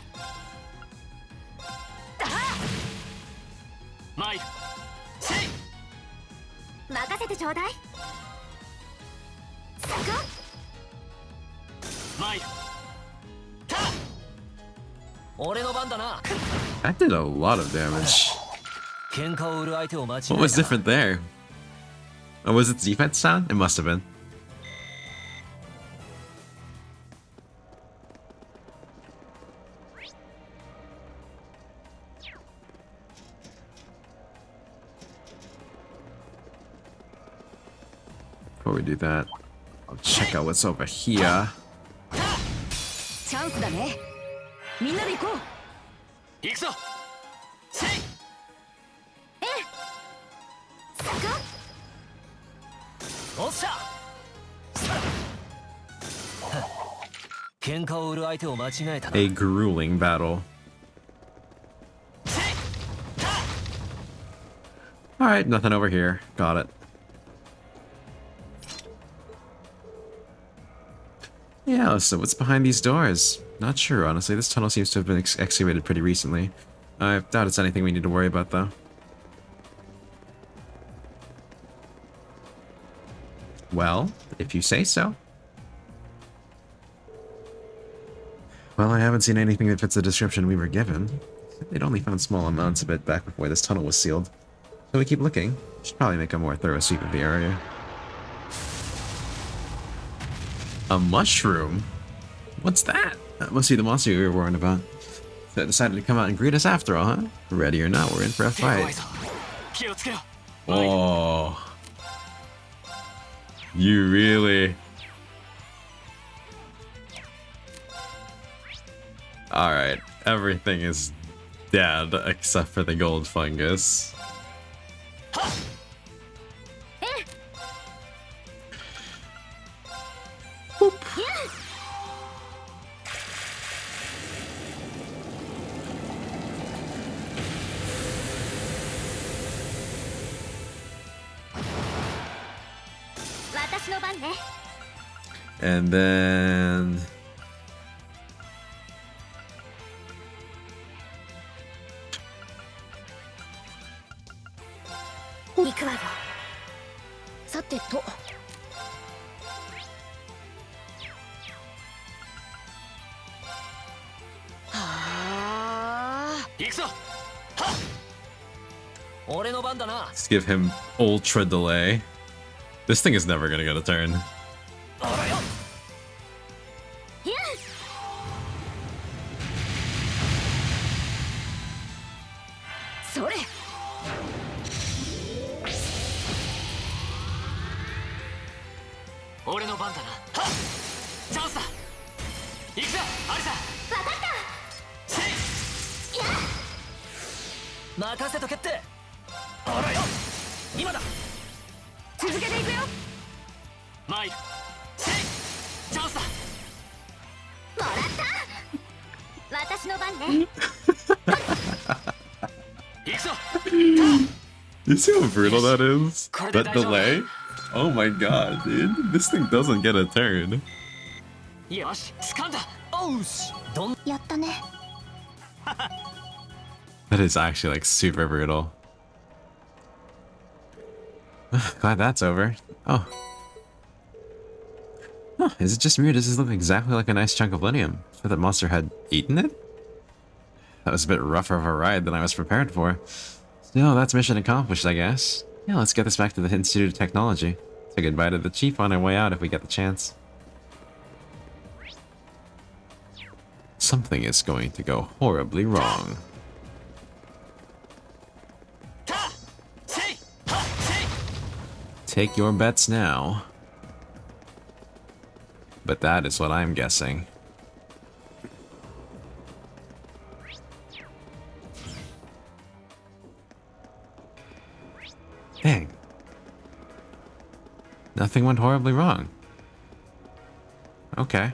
マイク。任せてちょうだい。マイク。俺の番だな。 That did a lot of damage. 喧嘩を売る相手を間違えた。 What was different there? Oh, was it the defense sound? It must have been. Before we do that, I'll check out what's over here. チャンスだね。みんなで行こう。行くぞ。おっしゃ。喧嘩を売る相手を間違えたな。 A grueling battle. Alright, nothing over here. Got it. Yeah, so what's behind these doors? Not sure, honestly. This tunnel seems to have been excavated pretty recently. I doubt it's anything we need to worry about, though. Well, if you say so. Well, I haven't seen anything that fits the description we were given. They'd only found small amounts of it back before this tunnel was sealed. So we keep looking. Should probably make a more thorough sweep of the area. A mushroom? What's that? That must be the monster we were warned about. So it decided to come out and greet us after all, huh? Ready or not, we're in for a fight. Oh. You really... Alright, everything is dead except for the gold fungus. Boop. And then... Let's give him ultra delay. This thing is never gonna get a turn. You see how brutal that is? That delay? Oh my god, dude. This thing doesn't get a turn. That is actually like super brutal. Glad that's over. Oh. Huh, is it just me or does this look exactly like a nice chunk of Linium? I thought that monster had eaten it? That was a bit rougher of a ride than I was prepared for. Still, that's mission accomplished, I guess. Yeah, let's get this back to the Institute of Technology. Say goodbye to the Chief on our way out if we get the chance. Something is going to go horribly wrong. Take your bets now. But that is what I'm guessing. Dang. Nothing went horribly wrong. Okay.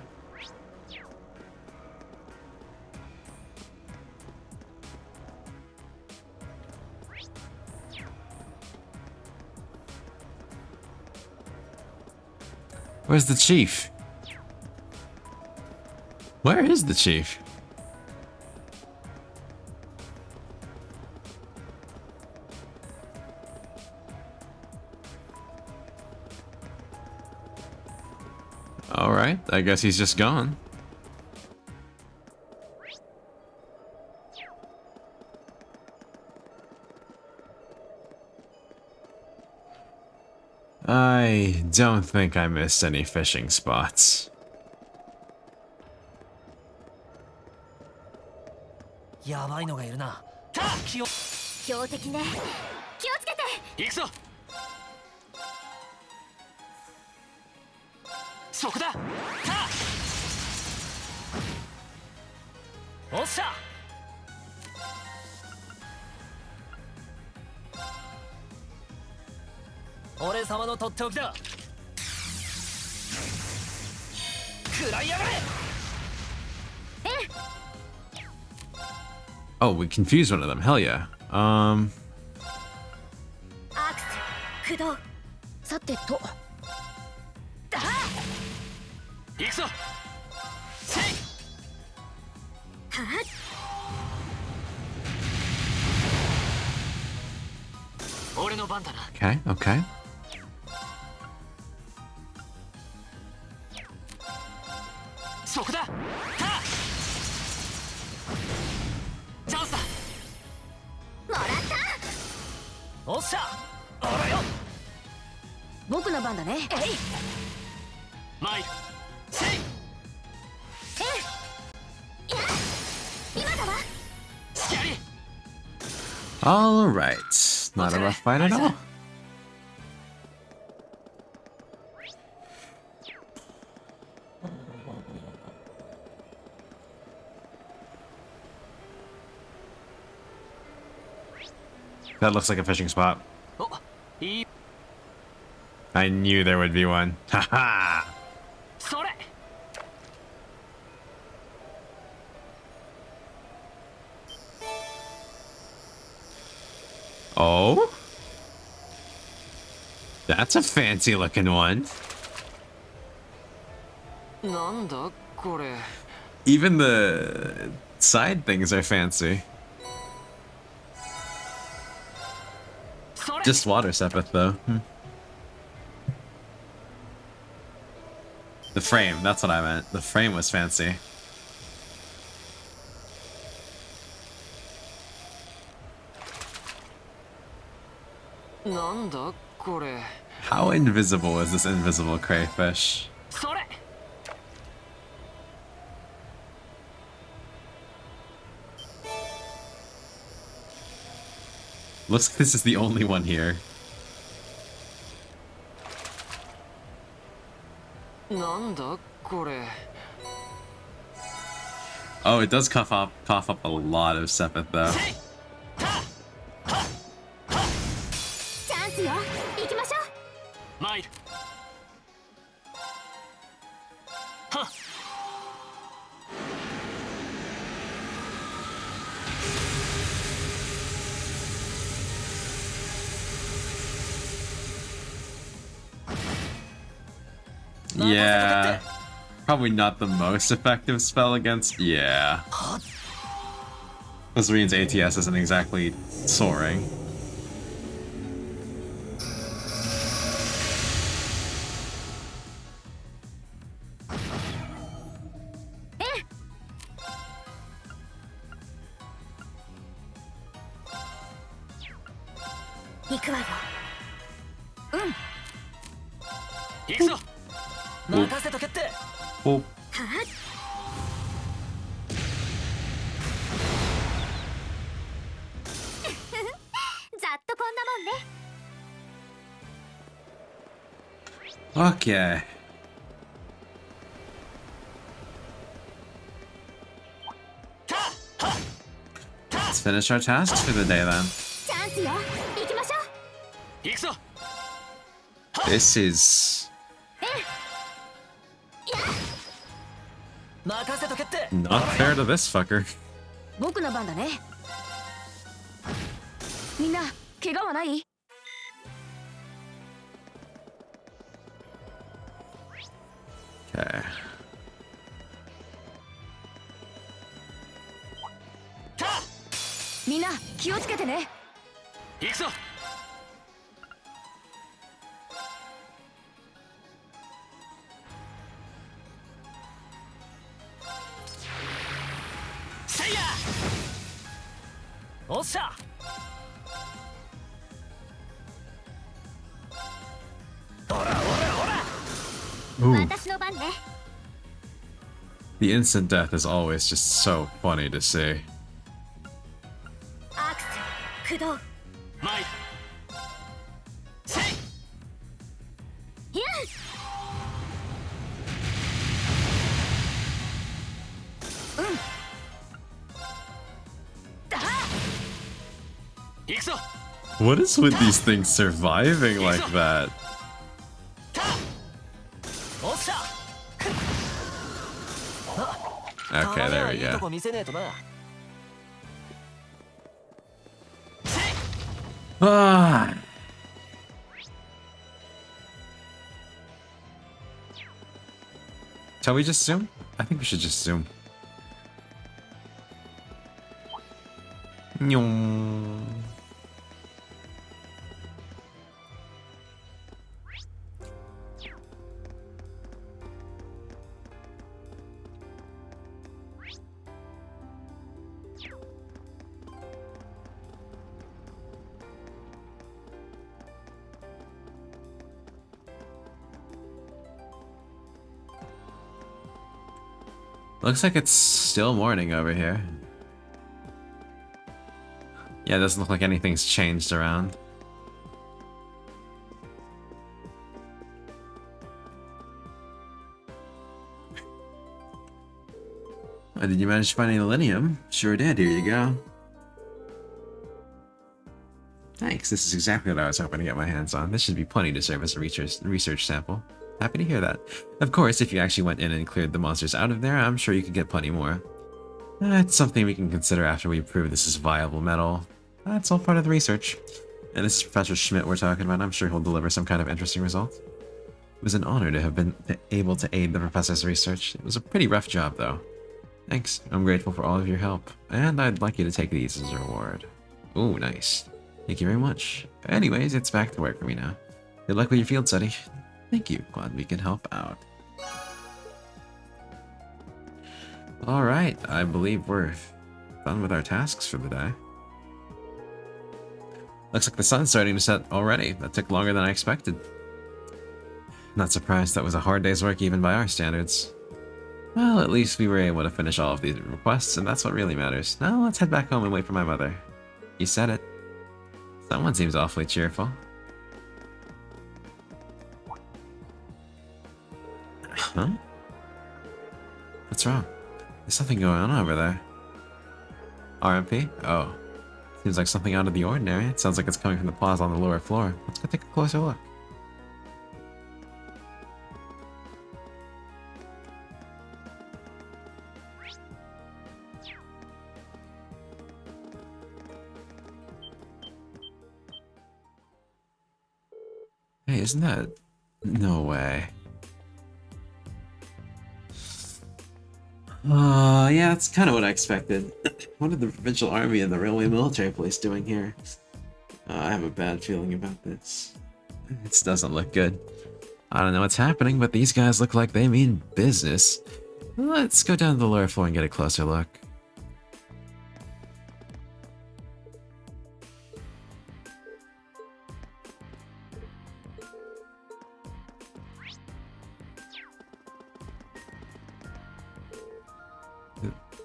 Where's the chief? Where is the chief? Alright, I guess he's just gone. I don't think I missed any fishing spots. やばいのがいるな。強敵ね。気をつけて。行くぞ。そこだ。おっしゃ。俺様のとっておきだ。食らいやがれ。Oh, we confused one of them. Hell yeah. アクス、駆動、さてと。だ。行くぞ。せい。はっ。俺の番だな。Okay, okay. そこだ。チャンスだ。もらった。おっしゃ。おらよ。僕の番だね。えい。マイル。せい。今だわ。スキャリー。Alright. Not a rough fight at all. That looks like a fishing spot. I knew there would be one. Haha! Oh? That's a fancy looking one. なんだこれ。 Even the side things are fancy. Just water sepith though. The frame, that's what I meant. The frame was fancy. How invisible is this invisible crayfish? Looks like this is the only one here. Oh, it does cough up a lot of sepith though. チャンスよ。行きましょう。マイル。はっ。Yeah. Probably not the most effective spell against... Yeah. This means ATS isn't exactly soaring. Okay. Let's finish our tasks for the day then. チャンスよ。行きましょう。行くぞ。 This is 任せとけって。 not fair to this fucker. 僕の番だね。みんな怪我はない？ Okay. みんな気をつけてね。行くぞ。せいや。おっしゃ。 Ooh. 私の番ね。 The instant death is always just so funny to see. アークス、駆動。マイ。せい。いや。うん。だ。行くぞ。 What is with these things surviving like that? Okay, there we go. Ah. Shall we just zoom? I think we should just zoom. Nyong. Looks like it's still morning over here. Yeah, it doesn't look like anything's changed around. Oh, did you manage to find any Linium? Sure did, here you go. Thanks, this is exactly what I was hoping to get my hands on. This should be plenty to serve as a research sample. Happy to hear that. Of course, if you actually went in and cleared the monsters out of there, I'm sure you could get plenty more. It's something we can consider after we prove this is viable metal. That's all part of the research. And this is Professor Schmidt we're talking about. I'm sure he'll deliver some kind of interesting result. It was an honor to have been able to aid the professor's research. It was a pretty rough job, though. Thanks. I'm grateful for all of your help. And I'd like you to take these as a reward. Ooh, nice. Thank you very much. Anyways, it's back to work for me now. Good luck with your field study. Thank you. Glad we can help out. Alright, I believe we're done with our tasks for the day. Looks like the sun's starting to set already. That took longer than I expected. Not surprised that was a hard day's work even by our standards. Well, at least we were able to finish all of these requests, and that's what really matters. Now let's head back home and wait for my mother. You said it. Someone seems awfully cheerful. Huh? What's wrong? There's something going on over there. RMP? Oh. Seems like something out of the ordinary. It sounds like it's coming from the plaza on the lower floor. Let's go take a closer look. Hey, isn't that... No way. Yeah, that's kind of what I expected. What are the Provincial Army and the Railway Military Police doing here? I have a bad feeling about this. This doesn't look good. I don't know what's happening, but these guys look like they mean business. Let's go down to the lower floor and get a closer look.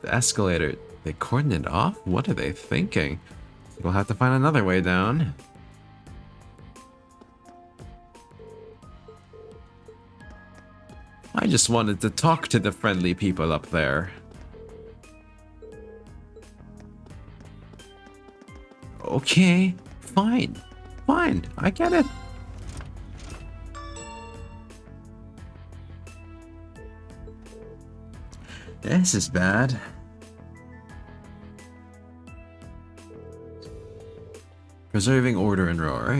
The escalator, they cordoned it off? What are they thinking? We'll have to find another way down. I just wanted to talk to the friendly people up there. Okay, fine. Fine, I get it. This is bad. Preserving order in Ruhr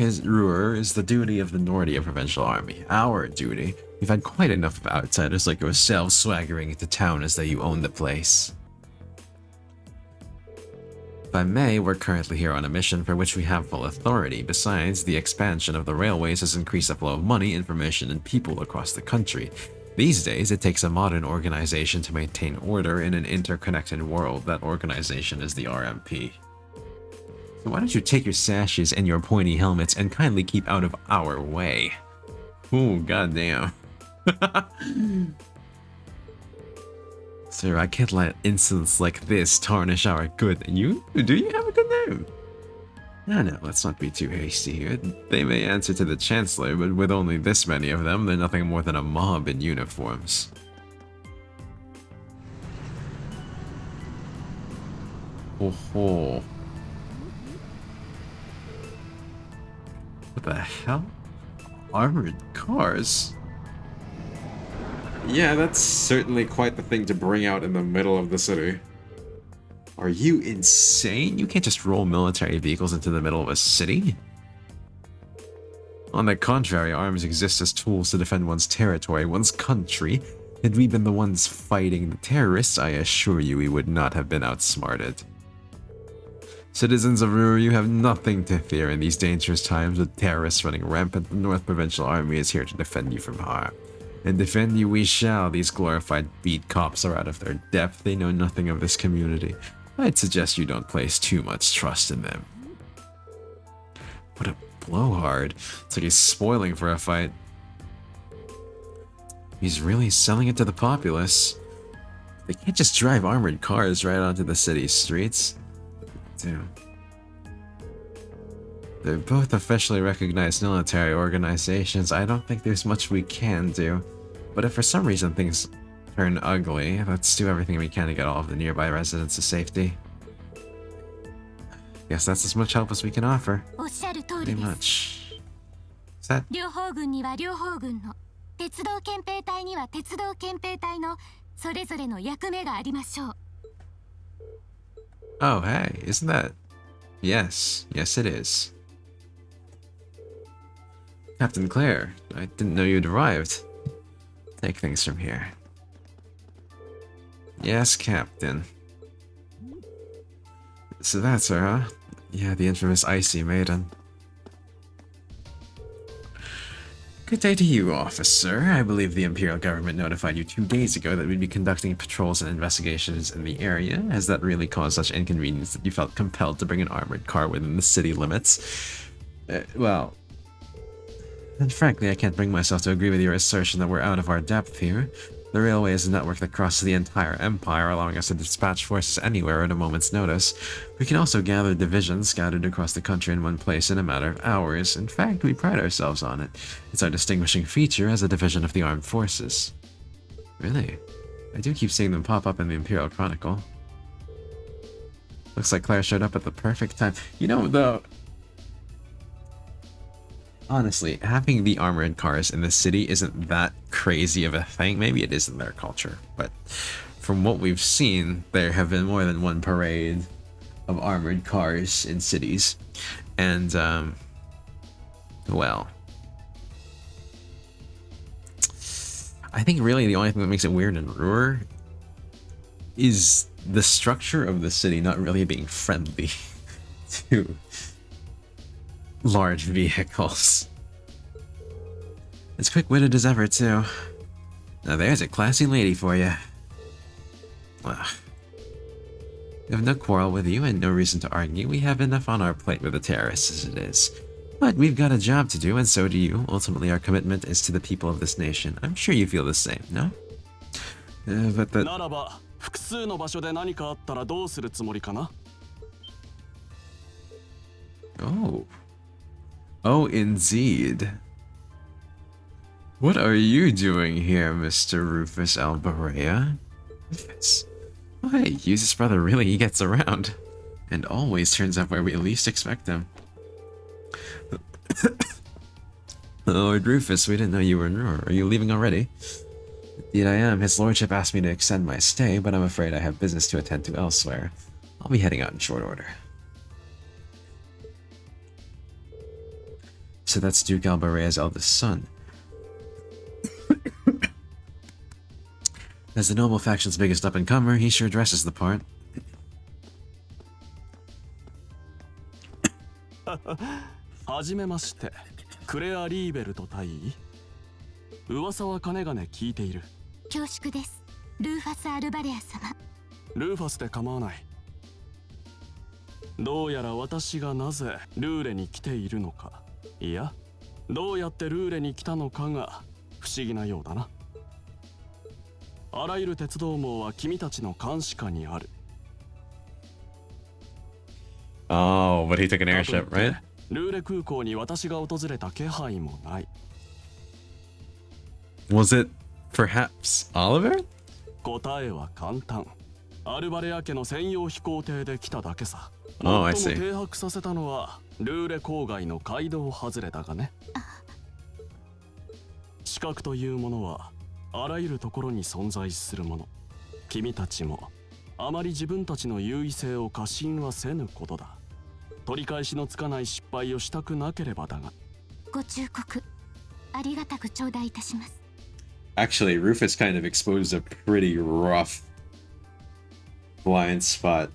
is the duty of the Nordia Provincial Army. Our duty. We've had quite enough of outsiders like yourselves swaggering into town as though you own the place. If I may, we're currently here on a mission for which we have full authority. Besides, the expansion of the railways has increased the flow of money, information, and people across the country. These days, it takes a modern organization to maintain order in an interconnected world. That organization is the RMP. So why don't you take your sashes and your pointy helmets and kindly keep out of our way? Ooh, goddamn. Sir, I can't let incidents like this tarnish our good. Do you have a good name? No, let's not be too hasty here. They may answer to the Chancellor, but with only this many of them, they're nothing more than a mob in uniforms. Oh. What the hell? Armored cars? Yeah, that's certainly quite the thing to bring out in the middle of the city. Are you insane? You can't just roll military vehicles into the middle of a city? On the contrary, arms exist as tools to defend one's territory, one's country. Had we been the ones fighting the terrorists, I assure you we would not have been outsmarted. Citizens of Ruhr, you have nothing to fear in these dangerous times with terrorists running rampant. The North Provincial Army is here to defend you from harm. And defend you we shall. These glorified beat cops are out of their depth. They know nothing of this community. I'd suggest you don't place too much trust in them. What a blowhard. It's like he's spoiling for a fight. He's really selling it to the populace. They can't just drive armored cars right onto the city streets. They're both officially recognized military organizations. I don't think there's much we can do. But if for some reason things turn ugly, let's do everything we can to get all of the nearby residents to safety. Guess that's as much help as we can offer. Pretty much. Is that... 両方軍には両方軍の、鉄道憲兵隊には鉄道憲兵隊のそれぞれの役目がありましょう。Oh, hey, isn't that... Yes, it is. Captain Claire, I didn't know you'd arrived. Take things from here. Yes, Captain. So that's her, huh? Yeah, the infamous Icy Maiden. Good day to you, officer. I believe the Imperial government notified you 2 days ago that we'd be conducting patrols and investigations in the area. Has that really caused such inconvenience that you felt compelled to bring an armored car within the city limits? Well... And frankly, I can't bring myself to agree with your assertion that we're out of our depth here. The railway is a network that crosses the entire empire, allowing us to dispatch forces anywhere at a moment's notice. We can also gather divisions scattered across the country in one place in a matter of hours. In fact, we pride ourselves on it. It's our distinguishing feature as a division of the armed forces. Really? I do keep seeing them pop up in the Imperial Chronicle. Looks like Claire showed up at the perfect time. You know, though... Honestly, having the armored cars in the city isn't that crazy of a thing. Maybe it is in their culture, but from what we've seen, there have been more than one parade of armored cars in cities. And, well... I think really the only thing that makes it weird in Ruhr is the structure of the city not really being friendly to large vehicles. As quick-witted as ever, too. Now there's a classy lady for you. Well, we have no quarrel with you and no reason to argue. We have enough on our plate with the terrorists as it is. But we've got a job to do, and so do you. Ultimately, our commitment is to the people of this nation. I'm sure you feel the same, no? But the... ならば、複数の場所で何かあったらどうするつもりかな? Oh, indeed. What are you doing here, Mr. Rufus Alberea? Rufus? Oh, hey, Yu's brother really gets around. And always turns up where we least expect him. Lord Rufus, we didn't know you were in Roar. Are you leaving already? Indeed I am. His lordship asked me to extend my stay, but I'm afraid I have business to attend to elsewhere. I'll be heading out in short order. So that's Duke Alberea's eldest son. As the noble faction's biggest up-and-comer, he sure dresses the part. はじめまして、クレア・リーベルと対位。噂はかねがね聞いている。恐縮です。ルーファス・アルバレア様。ルーファスで構わない。どうやら私がなぜルーレに来ているのか、いや、どうやってルーレに来たのかが不思議なようだな。あらゆる鉄道網は君たちの監視下にある。Oh, but he took an airship, right? ルーレ空港に私が訪れた気配もない。Was it perhaps Oliver? 答えは簡単。アルバレア家の専用飛行艇で来ただけさ。Oh, I 最も see. 停泊させたのはルーレ郊外の街道外れだがね。資格というものはあらゆるところに存在するもの。君たちもあまり自分たちの優位性を過信はせぬことだ。取り返しのつかない失敗をしたくなければだが。ご忠告ありがたく頂戴いたします。Actually, Rufus kind of exposed a pretty rough blind spot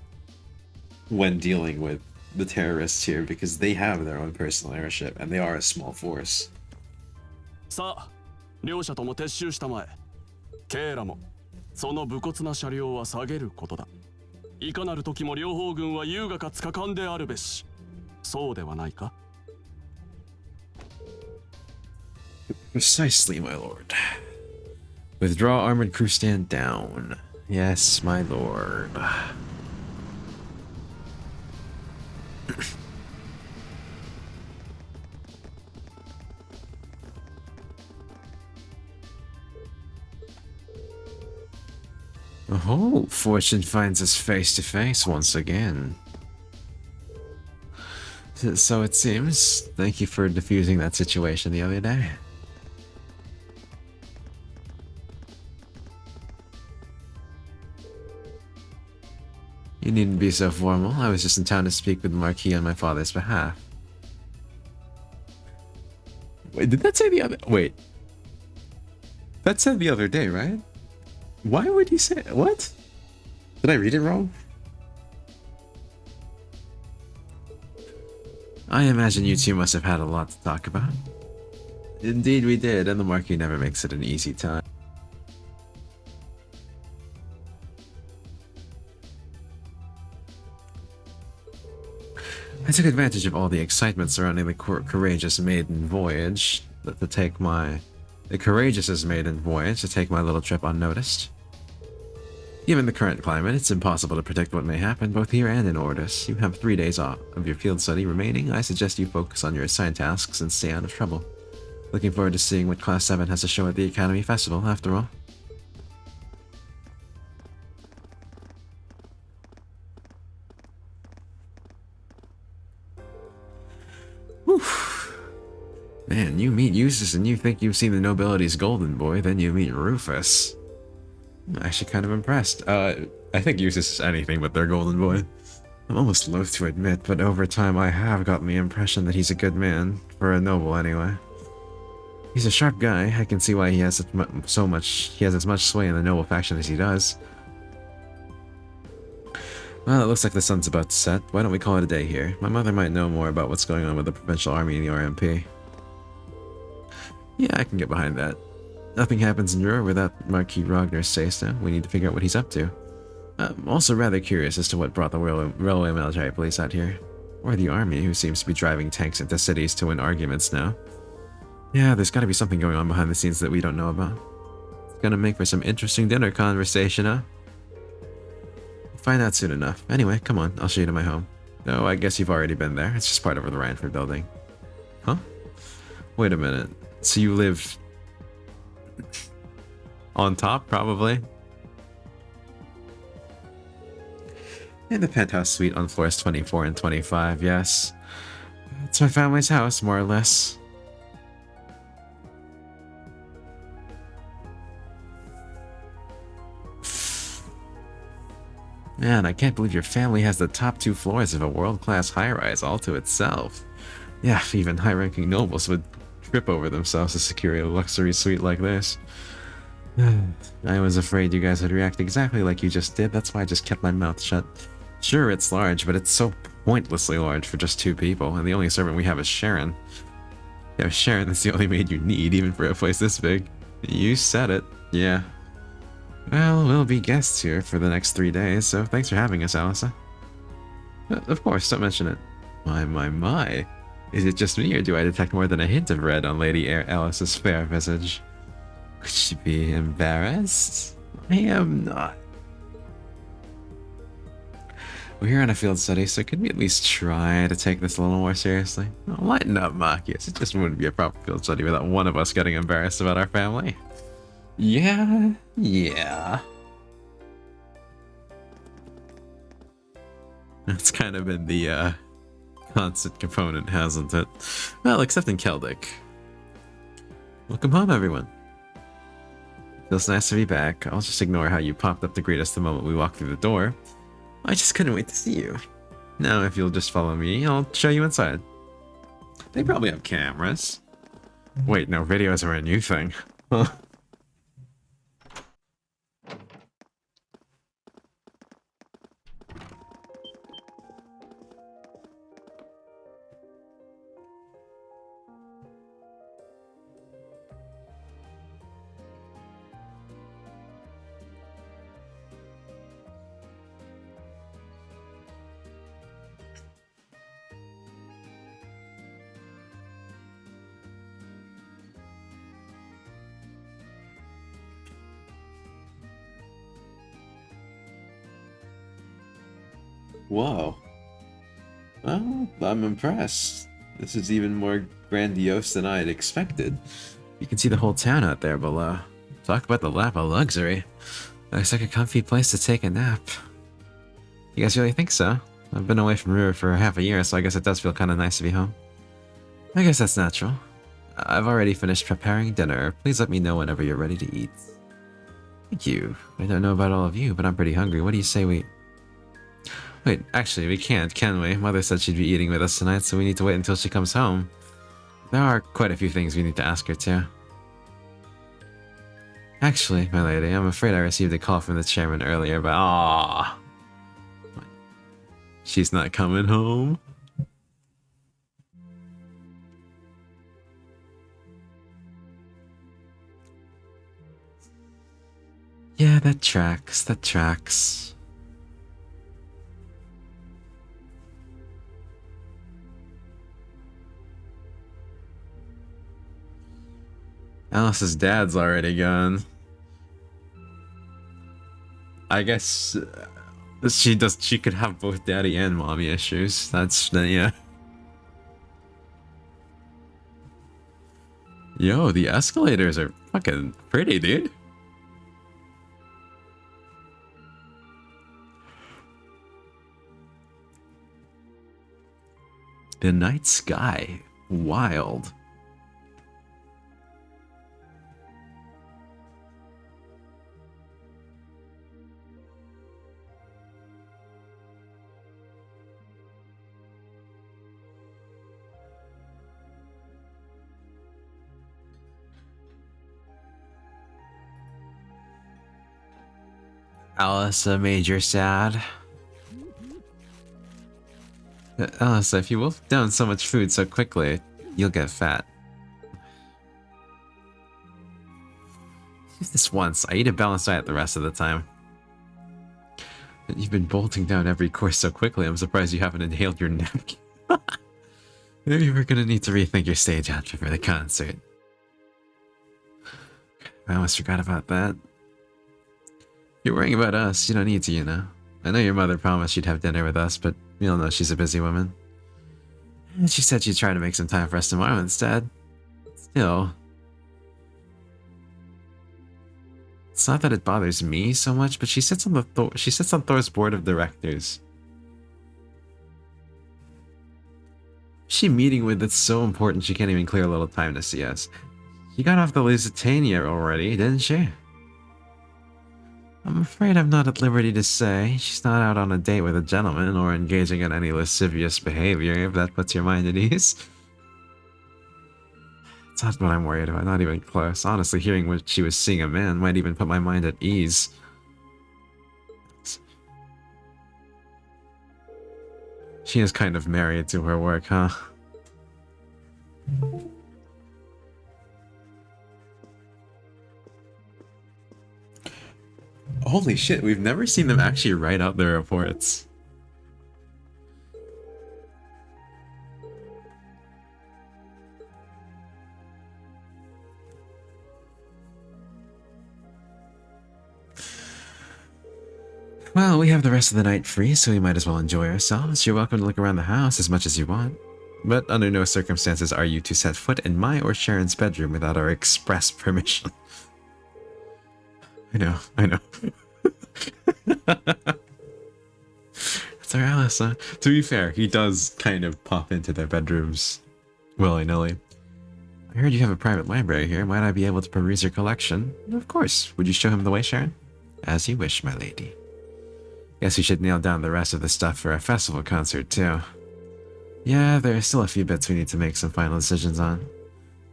when dealing with the terrorists here because they have their own personal airship and they are a small force. さあ、両者とも撤収したまえ。ケイラもその武骨な車両は下げることだ。いかなる時も両方軍は優雅かつ果敢であるべし。そうではないか? Precisely, my lord. Withdraw armored crew stand down. Yes, my lord. Oh, fortune finds us face to face once again. So it seems. Thank you for diffusing that situation the other day. You needn't be so formal. I was just in town to speak with the Marquis on my father's behalf. Wait, did that say the other... Wait. That said the other day, right? Why would he say... What? Did I read it wrong? I imagine you two must have had a lot to talk about. Indeed we did, and the Marquis never makes it an easy time. I took advantage of all the excitement surrounding the courageous maiden voyage to take my little trip unnoticed. Given the current climate, it's impossible to predict what may happen both here and in Ordis. You have 3 days off of your field study remaining. I suggest you focus on your assigned tasks and stay out of trouble. Looking forward to seeing what Class 7 has to show at the Academy Festival, after all. Whew. Man, you meet Eustace and you think you've seen the nobility's golden boy, then you meet Rufus. I'm actually kind of impressed. I think Eustace is anything but their golden boy. I'm almost loath to admit, but over time I have gotten the impression that he's a good man, for a noble anyway. He's a sharp guy. I can see why he has as much sway in the noble faction as he does. Well, it looks like the sun's about to set. Why don't we call it a day here? My mother might know more about what's going on with the provincial army and the RMP. Yeah, I can get behind that. Nothing happens in Ruhr without Marquis Ragnar's say-so. We need to figure out what he's up to. I'm also rather curious as to what brought the railway military police out here. Or the army, who seems to be driving tanks into cities to win arguments now. Yeah, there's gotta be something going on behind the scenes that we don't know about. It's gonna make for some interesting dinner conversation, huh? Find out soon enough. Anyway, come on, I'll show you to my home. Oh, I guess you've already been there. It's just part of the Reinford building. Huh? Wait a minute. So you live On top, probably. In the penthouse suite on floors 24 and 25, yes. It's my family's house, more or less. Man, I can't believe your family has the top 2 floors of a world-class high-rise all to itself. Yeah, even high-ranking nobles would trip over themselves to secure a luxury suite like this. I was afraid you guys would react exactly like you just did, that's why I just kept my mouth shut. Sure, it's large, but it's so pointlessly large for just 2 people, and the only servant we have is Sharon. Yeah, Sharon is the only maid you need, even for a place this big. You said it, yeah. Well, we'll be guests here for the next 3 days, so thanks for having us, Alyssa. Of course, don't mention it. My. Is it just me, or do I detect more than a hint of red on Lady Alice's fair visage? Could she be embarrassed? I am not. We're here on a field study, so could we at least try to take this a little more seriously? Oh, lighten up, Marcus. It just wouldn't be a proper field study without one of us getting embarrassed about our family. Yeah. That's kind of been the constant component, hasn't it? Well, except in Celtic. Welcome home, everyone. Feels nice to be back. I'll just ignore how you popped up to greet us the moment we walked through the door. I just couldn't wait to see you. Now, if you'll just follow me, I'll show you inside. They probably have cameras. Wait, no, videos are a new thing. Huh. Whoa. Well, I'm impressed. This is even more grandiose than I had expected. You can see the whole town out there below. Talk about the lap of luxury. Looks like a comfy place to take a nap. You guys really think so? I've been away from River for half a year, so I guess it does feel kind of nice to be home. I guess that's natural. I've already finished preparing dinner. Please let me know whenever you're ready to eat. Thank you. I don't know about all of you, but I'm pretty hungry. What do you say we... Wait, actually, we can't, can we? Mother said she'd be eating with us tonight, so we need to wait until she comes home. There are quite a few things we need to ask her, too. Actually, my lady, I'm afraid I received a call from the chairman earlier, but aww. She's not coming home? Yeah, that tracks. Alice's dad's already gone. I guess she could have both daddy and mommy issues. That's, yeah. Yo, the escalators are fucking pretty, dude. The night sky. Wild. Alice made you sad. Alice, if you wolf down so much food so quickly, you'll get fat. Just this once. I eat a balanced diet the rest of the time. But you've been bolting down every course so quickly, I'm surprised you haven't inhaled your napkin. Maybe we're gonna need to rethink your stage outfit for the concert. I almost forgot about that. You're worrying about us, you don't need to, you know. I know your mother promised she'd have dinner with us, but we all know she's a busy woman. And she said she'd try to make some time for us tomorrow instead. Still. It's not that it bothers me so much, but she sits on Thor's board of directors. She meeting with that's so important she can't even clear a little time to see us. She got off the Lusitania already, didn't she? I'm afraid I'm not at liberty to say. She's not out on a date with a gentleman or engaging in any lascivious behavior, if that puts your mind at ease. It's not what I'm worried about, not even close. Honestly, hearing what she was seeing a man might even put my mind at ease. She is kind of married to her work, huh? Holy shit, we've never seen them actually write out their reports. Well, we have the rest of the night free, so we might as well enjoy ourselves. You're welcome to look around the house as much as you want. But under no circumstances are you to set foot in my or Sharon's bedroom without our express permission. I know. That's our Alice, huh? To be fair, he does kind of pop into their bedrooms willy-nilly. I heard you have a private library here. Might I be able to peruse your collection? Of course. Would you show him the way, Sharon? As you wish, my lady. Guess we should nail down the rest of the stuff for our festival concert, too. Yeah, there are still a few bits we need to make some final decisions on.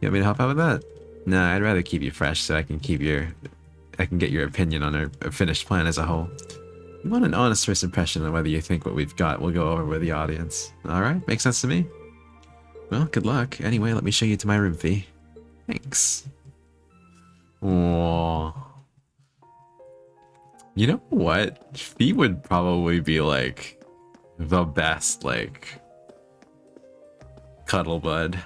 You want me to help out with that? Nah, I'd rather keep you fresh so I can get your opinion on our finished plan as a whole. You want an honest first impression on whether you think what we've got will go over with the audience. Alright, makes sense to me. Well, good luck. Anyway, let me show you to my room, Fee. Thanks. Aww. You know what? Fee would probably be like the best, like, cuddle bud.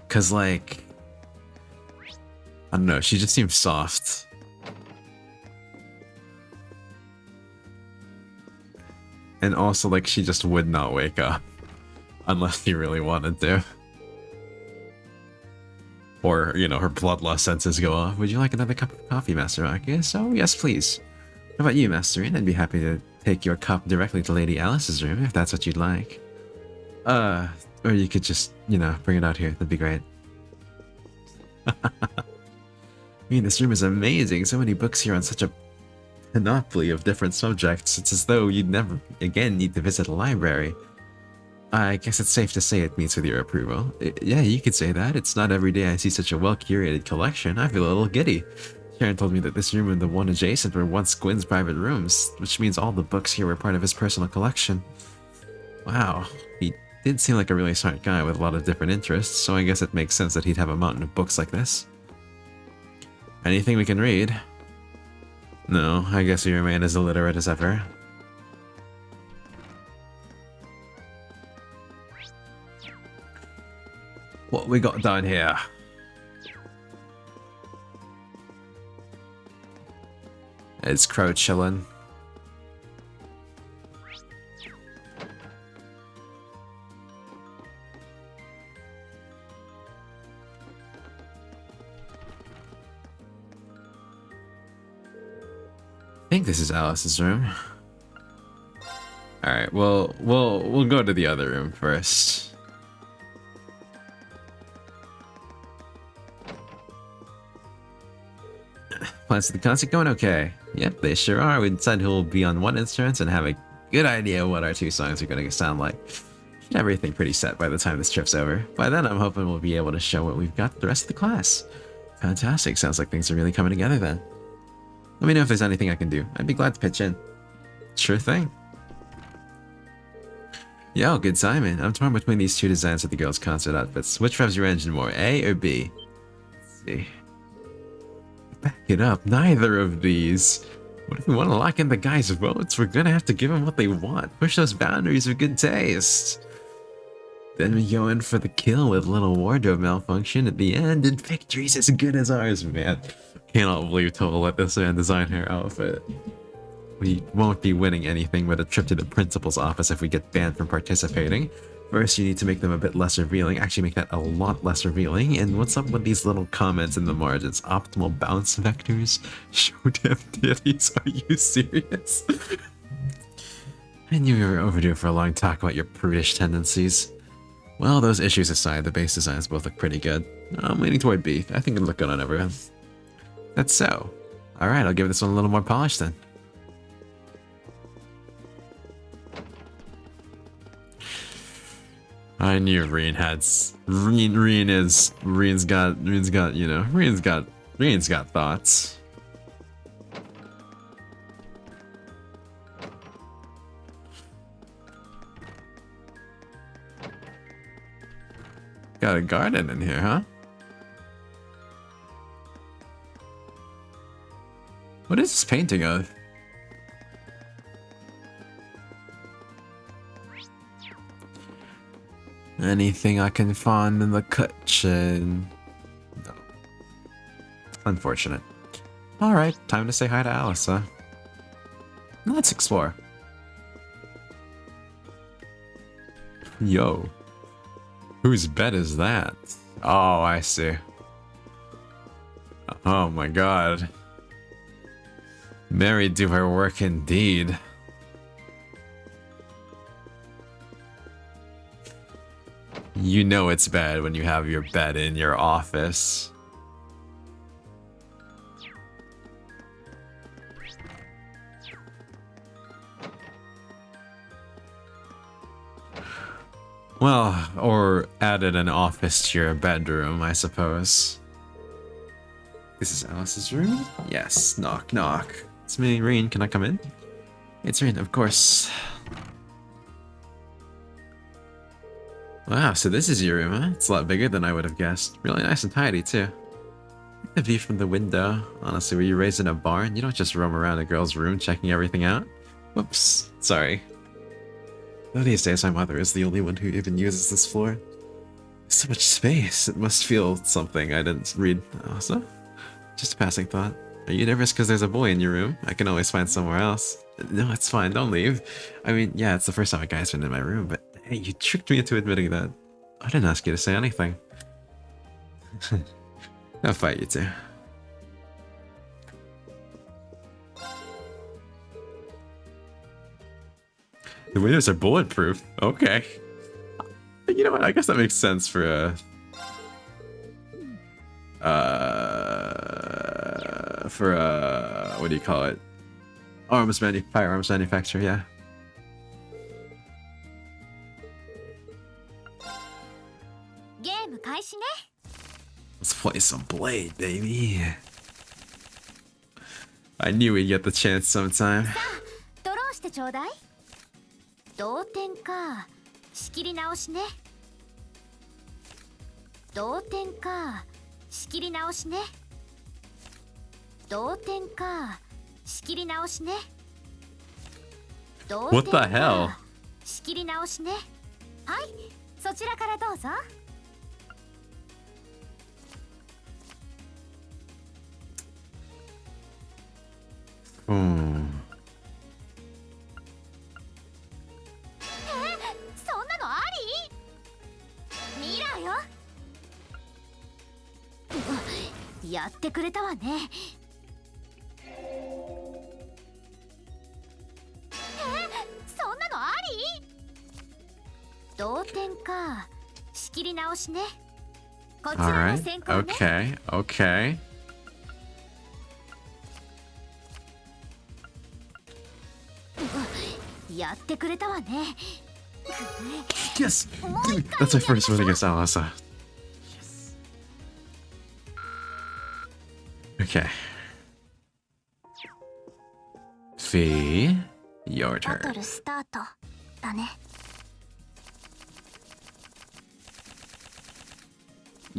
Cause like, I don't know, she just seems soft. And also like she just would not wake up unless he really wanted to. Or, you know, her bloodlust senses go off. Would you like another cup of coffee, Master Arceus? Oh, yes, please. How about you, Master Ian? I'd be happy to take your cup directly to Lady Alice's room, if that's what you'd like. Or you could just, you know, bring it out here. That'd be great. I mean, this room is amazing. So many books here on such a panoply of different subjects. It's as though you'd never again need to visit a library. I guess it's safe to say it meets with your approval. Yeah, you could say that. It's not every day I see such a well-curated collection. I feel a little giddy. Sharon told me that this room and the one adjacent were once Gwyn's private rooms, which means all the books here were part of his personal collection. Wow, he did seem like a really smart guy with a lot of different interests, so I guess it makes sense that he'd have a mountain of books like this. Anything we can read? No, I guess we remain as illiterate as ever. What we got down here? It's Crow chillin'. I think this is Alice's room. All right, well, we'll go to the other room first. Plans for the concert going okay? Yep, they sure are. We decided who'll be on what instruments and have a good idea what our two songs are going to sound like. Should have everything pretty set by the time this trip's over. By then, I'm hoping we'll be able to show what we've got to the rest of the class. Fantastic. Sounds like things are really coming together then. Let me know if there's anything I can do. I'd be glad to pitch in. Sure thing. Yo, good Simon. I'm torn between these two designs for the girls' concert outfits. Which revs your engine more, A or B? Let's see. Back it up. Neither of these. What if we want to lock in the guys' votes? We're gonna have to give them what they want. Push those boundaries of good taste. Then we go in for the kill with little wardrobe malfunction at the end, and victory's as good as ours, man. Cannot believe Toa let this man design her outfit. We won't be winning anything but a trip to the principal's office if we get banned from participating. First, you need to make them a bit less revealing. Actually, make that a lot less revealing. And what's up with these little comments in the margins? Optimal bounce vectors? Show damn titties? Are you serious? I knew you were overdue for a long talk about your prudish tendencies. Well, those issues aside, the base designs both look pretty good. I'm leaning toward B. I think it'll look good on everyone. That's so. Alright, I'll give this one a little more polish then. I knew Reen Reen's got thoughts. Got a garden in here, huh? What is this painting of? Anything I can find in the kitchen? No. Unfortunate. Alright, time to say hi to Alice, huh? Let's explore. Yo. Whose bed is that? Oh, I see. Oh my god. Married to her work indeed. You know it's bad when you have your bed in your office. Well, or added an office to your bedroom, I suppose. This is Alice's room? Yes, knock, knock. It's me, Reen. Can I come in? It's Reen, of course. Wow, so this is your room, huh? It's a lot bigger than I would have guessed. Really nice and tidy, too. The view from the window. Honestly, were you raised in a barn? You don't just roam around a girl's room checking everything out. Whoops, sorry. Though these days my mother is the only one who even uses this floor. So much space, it must feel something I didn't read. Also, just a passing thought. Are you nervous because there's a boy in your room? I can always find somewhere else. No, it's fine, don't leave. I mean, yeah, it's the first time a guy's been in my room, but hey, you tricked me into admitting that. I didn't ask you to say anything. I'll fight you two. The windows are bulletproof. Okay. You know what? I guess that makes sense for a... what do you call it? Firearms manufacturer, yeah. Game 開始ね。 Let's play some Blade, baby. I knew we'd get the chance sometime. ドローしてちょうだい。同点か。仕切り直しね。同点か。仕切り直しね。同点か。仕切り直しね。同点 What the hell? か。仕切り直しね。はい、そちらからどうぞ。そんなのあり？ミラよ。やってくれたわね。そんなのあり？同点か。仕切り直しね。こちらの Alright, 先行ね。 okay, okay. Yes! Dude, that's my first win against Alasa. Yes. Okay. Fee, your バト turn. ルスタートだね。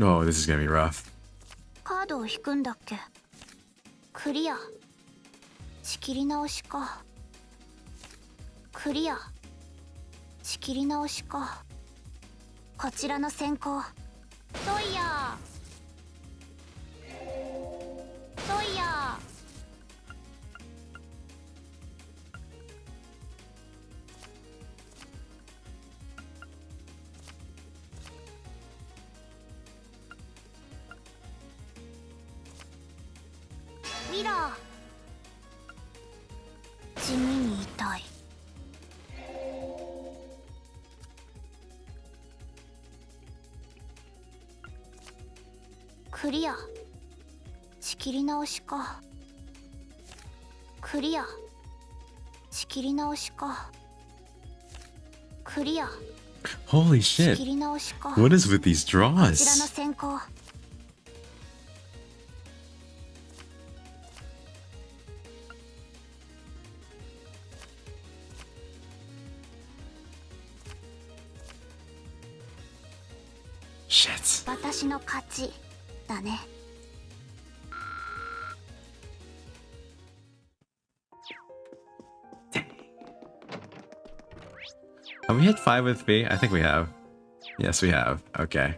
Oh, this is gonna be rough. カードを引くんだっけ。クリア。仕切り直しか。クリア。仕切り直しか。こちらの先行。ソイヤー。ソイヤー。クリア。仕切り直しか。クリア。仕切り直しか。クリア。 Holy 仕 shit. 切り直しか。 What is with these こちらの draws? 先行。Shit. 私の勝ちだね。Have we hit 5 with B? I think we have. Yes, we have. Okay.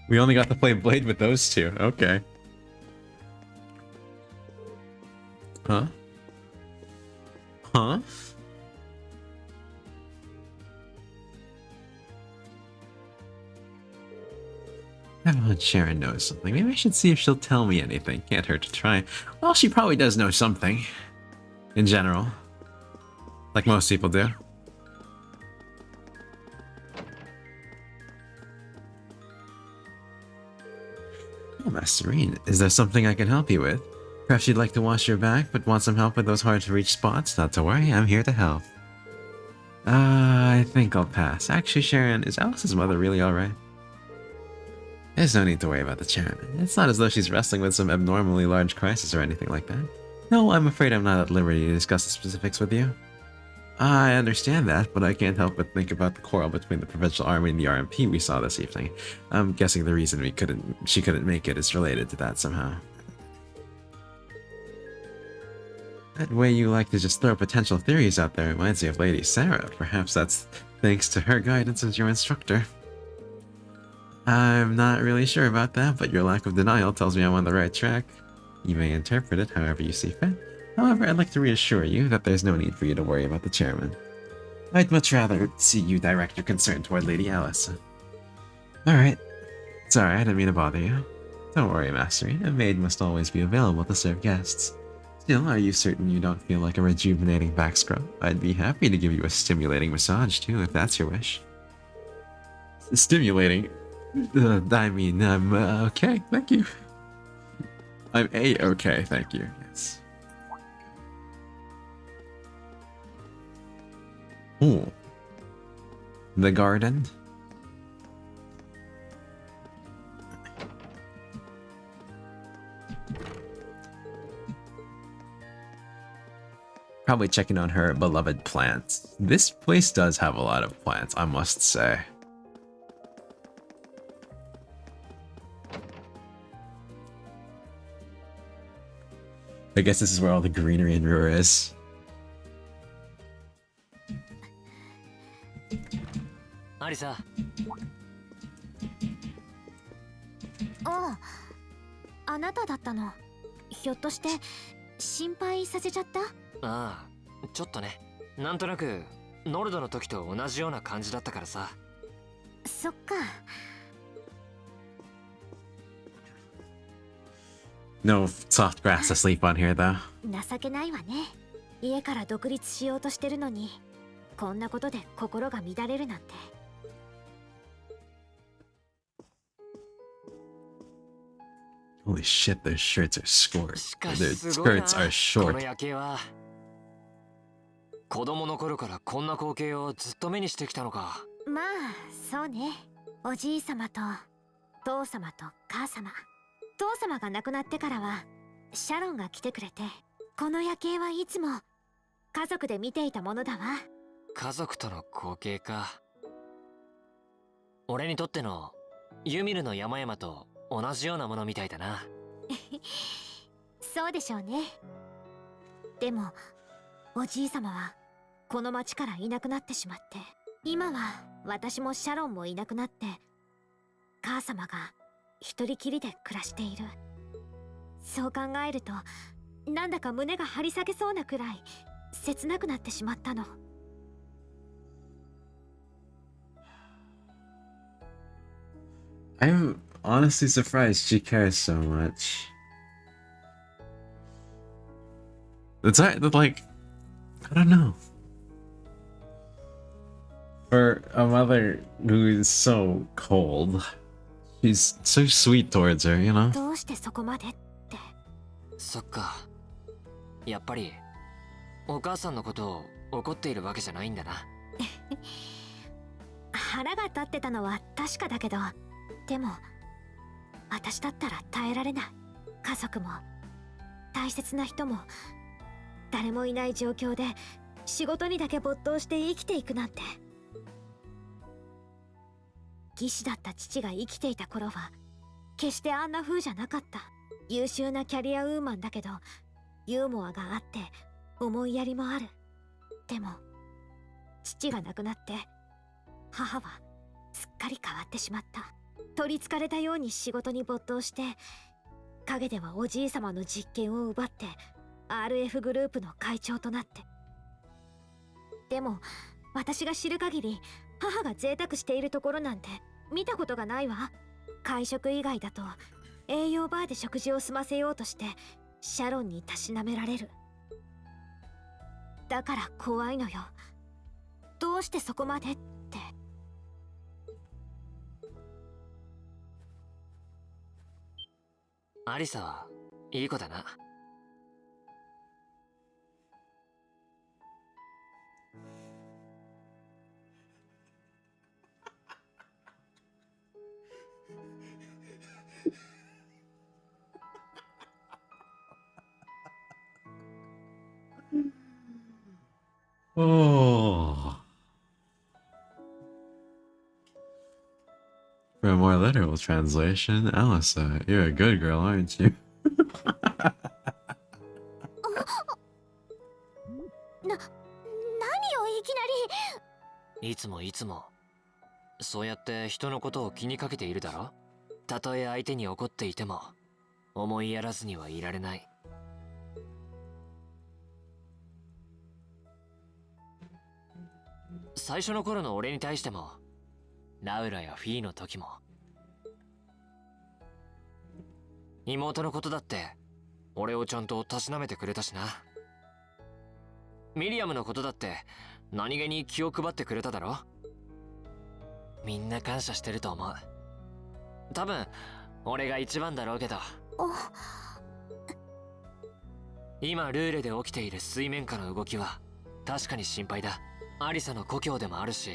We only got to play Blade with those two. Okay. Huh? Huh? Oh, Sharon knows something. Maybe I should see if she'll tell me anything. Can't hurt to try. Well, she probably does know something. In general. Like most people do. Oh, Masterine, is there something I can help you with? Perhaps you'd like to wash your back, but want some help with those hard-to-reach spots? Not to worry, I'm here to help. I think I'll pass. Actually, Sharon, is Alice's mother really alright? There's no need to worry about the chairman. It's not as though she's wrestling with some abnormally large crisis or anything like that. No, I'm afraid I'm not at liberty to discuss the specifics with you. I understand that, but I can't help but think about the quarrel between the Provincial Army and the RMP we saw this evening. I'm guessing the reason she couldn't make it is related to that somehow. That way you like to just throw potential theories out there reminds me of Lady Sarah. Perhaps that's thanks to her guidance as your instructor. I'm not really sure about that, but your lack of denial tells me I'm on the right track. You may interpret it however you see fit. However, I'd like to reassure you that there's no need for you to worry about the chairman. I'd much rather see you direct your concern toward Lady Alice. Alright. Sorry, I didn't mean to bother you. Don't worry, Mastery. A maid must always be available to serve guests. Still, are you certain you don't feel like a rejuvenating back scrub? I'd be happy to give you a stimulating massage, too, if that's your wish. Stimulating? I mean, I'm okay, thank you. I'm A-okay, thank you, yes. Ooh. The garden? Probably checking on her beloved plants. This place does have a lot of plants, I must say. I guess this is where all the greenery in Ruhr is. Arisa. ああ、あなただったの。ひょっとして心配させちゃった？ああ、ちょっとね。なんとなくノルドの時と同じような感じだったからさ。そっか。No soft grass to sleep on here, though. 情けないわね。家から独立しようとしてるのに、こんなことで心が乱れるなんて。Holy shit, their shirts are short. しか Their しすごいな。 skirts are この short. 夜景は子供の頃からこんな光景をずっと目にしてきたのか。まあ、そうね。おじいさまと父様と母様。父様が亡くなってからはシャロンが来てくれて、この夜景はいつも家族で見ていたものだわ。家族との光景か。俺にとってのユミルの山々と同じようなものみたいだな。そうでしょうね。でもおじいさまはこの町からいなくなってしまって、今は私もシャロンもいなくなって、母様が一人きりで暮らしている。そう考えるとなんだか胸が張り裂けそうなくらい切なくなってしまったの。I'm honestly surprised she cares so much. It's like, I don't know. For a mother who is so cold, she's so sweet towards her, you know? どうしてそこまでって。そっか。やっぱりお母さんのことを怒っているわけじゃないんだな。腹が立ってたのは確かだけど、でも私だったら耐えられない。家族も大切な人も誰もいない状況で仕事にだけ没頭して生きていくなんて。技師だった父が生きていた頃は決してあんな風じゃなかった。優秀なキャリアウーマンだけどユーモアがあって思いやりもある。でも父が亡くなって母はすっかり変わってしまった。取りつかれたように仕事に没頭して陰ではおじいさまの実権を奪って RF グループの会長となって。でも私が知る限り母が贅沢しているところなんて見たことがないわ。会食以外だと栄養バーで食事を済ませようとしてシャロンにたしなめられる。だから怖いのよ。どうしてそこまでって。アリサはいい子だな。Oh. For a more literal translation, Alyssa, you're a good girl, aren't you? 何よいきなり。いつもそうやって人のことを気にかけているだろ。たとえ相手に怒っていても思いやらずにはいられない。最初の頃の俺に対してもラウラやフィーの時も妹のことだって俺をちゃんとたしなめてくれたしな。ミリアムのことだって何気に気を配ってくれただろ。みんな感謝してると思う。多分俺が一番だろうけど。今ルーレで起きている水面下の動きは確かに心配だ。アリサの故郷でもあるし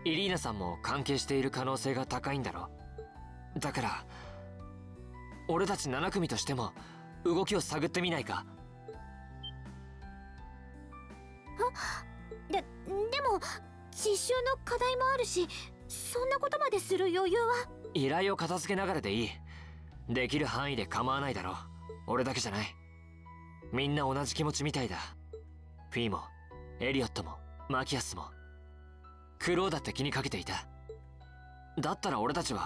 イリーナさんも関係している可能性が高いんだろ。だから俺たち7組としても動きを探ってみないか。でも実習の課題もあるしそんなことまでする余裕は。依頼を片付けながらでいい。できる範囲で構わないだろう。俺だけじゃない。みんな同じ気持ちみたいだ。フィーもエリオットもマキアスもクローだって気にかけていた。だったら俺たちの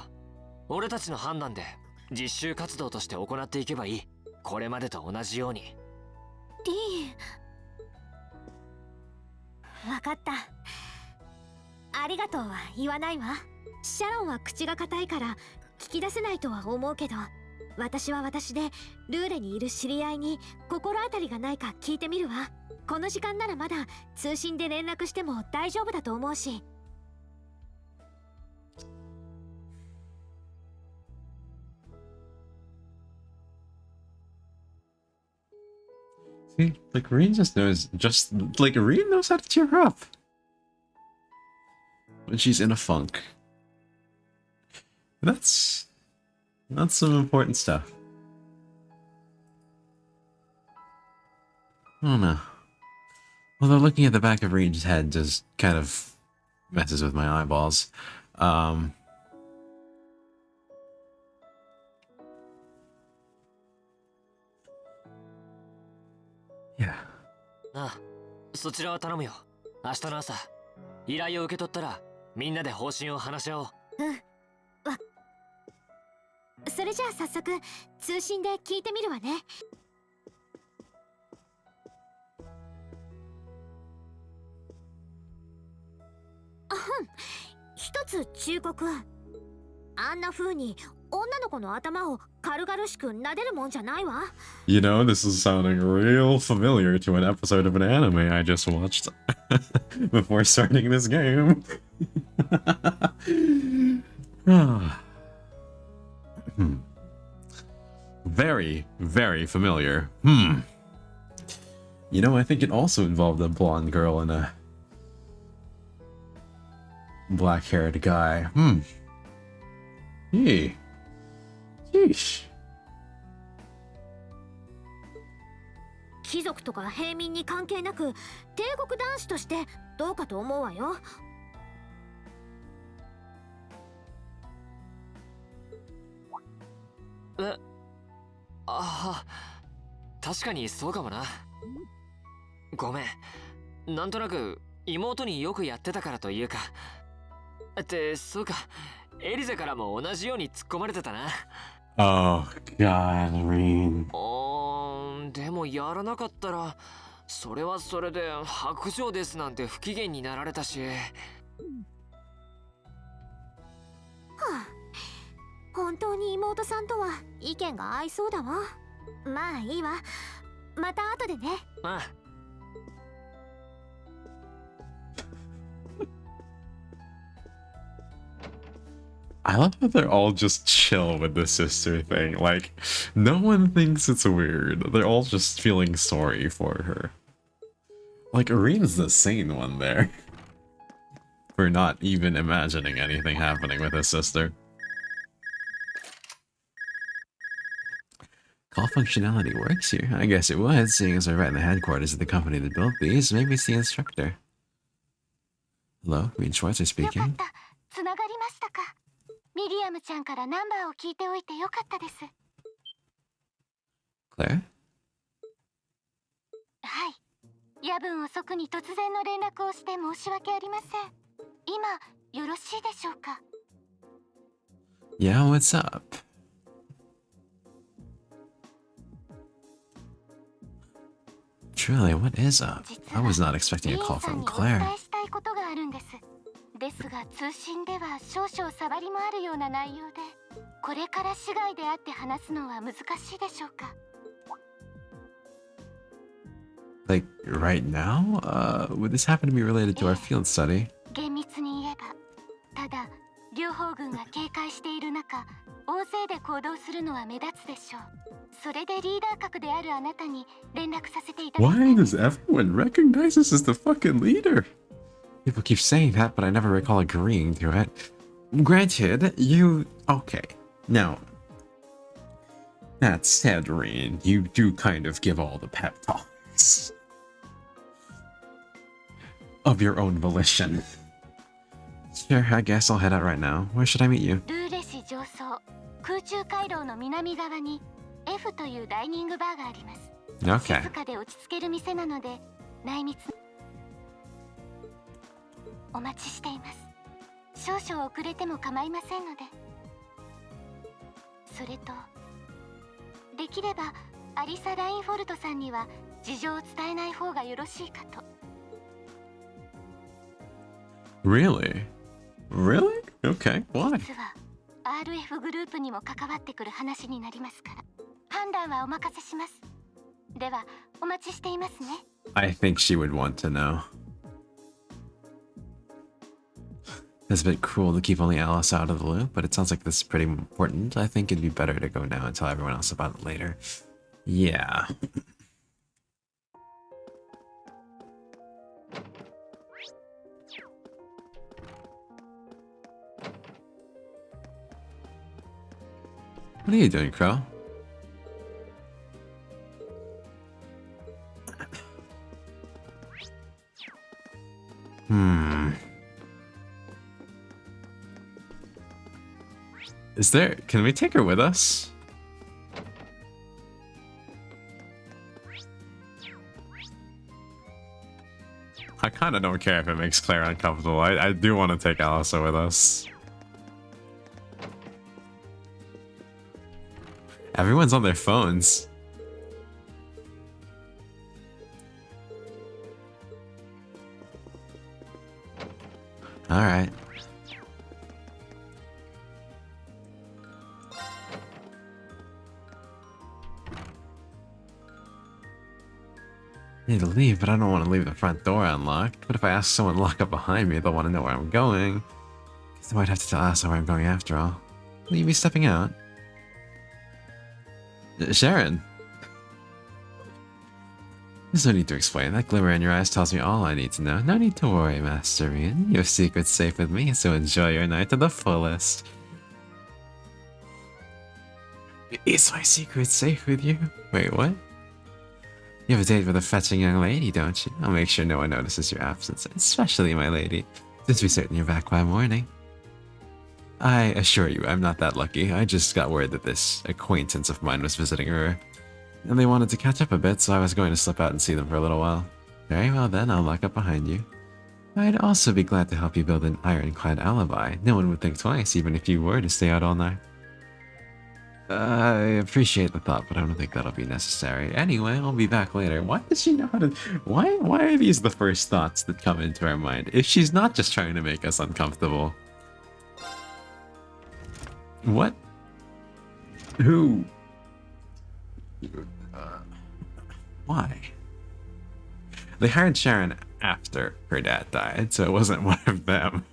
判断で実習活動として行っていけばいい。これまでと同じように。リーン、わかった。ありがとうは言わないわ。シャロンは口が固いから聞き出せないとは思うけど、私は私でルーレにいる知り合いに心当たりがないか聞いてみるわ。この時間ならまだ通信で連絡しても大丈夫だと思うし。See, like Reen Reen knows how to cheer her up when she's in a funk. That's some important stuff. I don't know. Although looking at the back of Reen's head just kind of messes with my eyeballs. Yeah. ああ、そちらは頼むよ。明日の朝、依頼を受け取ったらみんなで方針を話し合おう。それじゃあ早速通信で聞いてみるわね。つ忠告。あんな風に女の子の頭を軽々しく撫でるもんじゃないわ。You know, this is sounding real familiar to an episode of an anime I just watched before starting this game. Very, very familiar. You know, I think it also involved a blonde girl and a black-haired guy. Hey. Sheesh. 貴族とか平民に関係なく帝国男子としてどうかと思うわよ。確かにそうかもな。ごめん、なんとなく妹によくやってたからというか。ってそうか、エリゼからも同じように突っ込まれてたな。Oh, God, Rean. でもやらなかったらそれはそれで白状ですなんて不機嫌になられたし。本当に妹さんとは意見が合いそうだわ。まあいいわ。また後でね。I love how they're all just chill with the sister thing. Like, no one thinks it's weird. They're all just feeling sorry for her. Like, Arene's the sane one there. For not even imagining anything happening with his sister. Call functionality works here. I guess it would, seeing as we're right in the headquarters of the company that built these. Maybe it's the instructor. Hello, Rean Schweitzer speaking. つながりましたか。ミリアムちゃんからナンバーを聞いておいてよかったです。Claire? はい。夜分遅くに突然の連絡をして申し訳ありません。今、よろしいでしょうか。Yeah, what's up? Truly, what is up? I was not expecting a call from Claire. お伝えしたいことがあるんです。ですが通信では少々触りもあるような内容で、これから市外で会って話すのは難しいでしょうか。Like, right now? Would this happen to be related to our field study? 厳密に言えば、ただ両方軍が警戒している中、大勢で行動するのは目立つでしょう。それでリーダー格であるあなたに連絡させていただきます。 Why does everyone recognize us as the fucking leader? People keep saying that, but I never recall agreeing to it. Granted, you... Okay. Now, that said, Rean, you do kind of give all the pep talks. Of your own volition. Sure, I guess I'll head out right now. Where should I meet you? ルーレ市上層、空中回廊の南側に F というダイニングバーがあります。Okay. 静かで落ち着ける店なので、内密お待ちしています。少々遅れても構いませんので。それと、できればアリサ・ラインフォルトさんには事情を伝えない方がよろしいかと。Really? Really? Okay, why? 実は RF グループにも関わってくる話になりますから、判断はお任せします。では、お待ちしていますね。I think she would want to know. It's a bit cruel to keep only Alice out of the loop, but it sounds like this is pretty important. I think it'd be better to go now and tell everyone else about it later. Yeah. What are you doing, Crow? Is there... Can we take her with us? I kind of don't care if it makes Claire uncomfortable. I do want to take Alisa with us. Everyone's on their phones. Alright. need to leave, but I don't want to leave the front door unlocked. But if I ask someone to lock up behind me, they'll want to know where I'm going. Guess I might have to tell Asa where I'm going after all. Will you be stepping out? Sharon! There's no need to explain. That glimmer in your eyes tells me all I need to know. No need to worry, Master Rian. Your secret's safe with me, so enjoy your night to the fullest. Is my secret safe with you? Wait, what? You have a date with a fetching young lady, don't you? I'll make sure no one notices your absence, especially my lady. Just be certain you're back by morning. I assure you, I'm not that lucky. I just got word that this acquaintance of mine was visiting her, and they wanted to catch up a bit, so I was going to slip out and see them for a little while. Very well then, I'll lock up behind you. I'd also be glad to help you build an ironclad alibi. No one would think twice, even if you were to stay out all night. I appreciate the thought, but I don't think that'll be necessary. Anyway, I'll be back later. Why does she know how to... Why are these the first thoughts that come into her mind? If she's not just trying to make us uncomfortable. What? Who? Why? They hired Sharon after her dad died, so it wasn't one of them.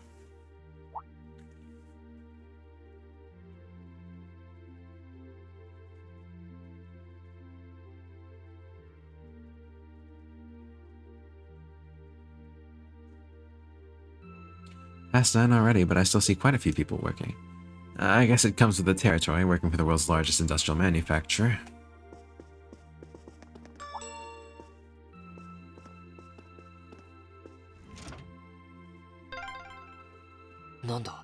Past 9 already, but I still see quite a few people working. I guess it comes with the territory, working for the world's largest industrial manufacturer. Nanda?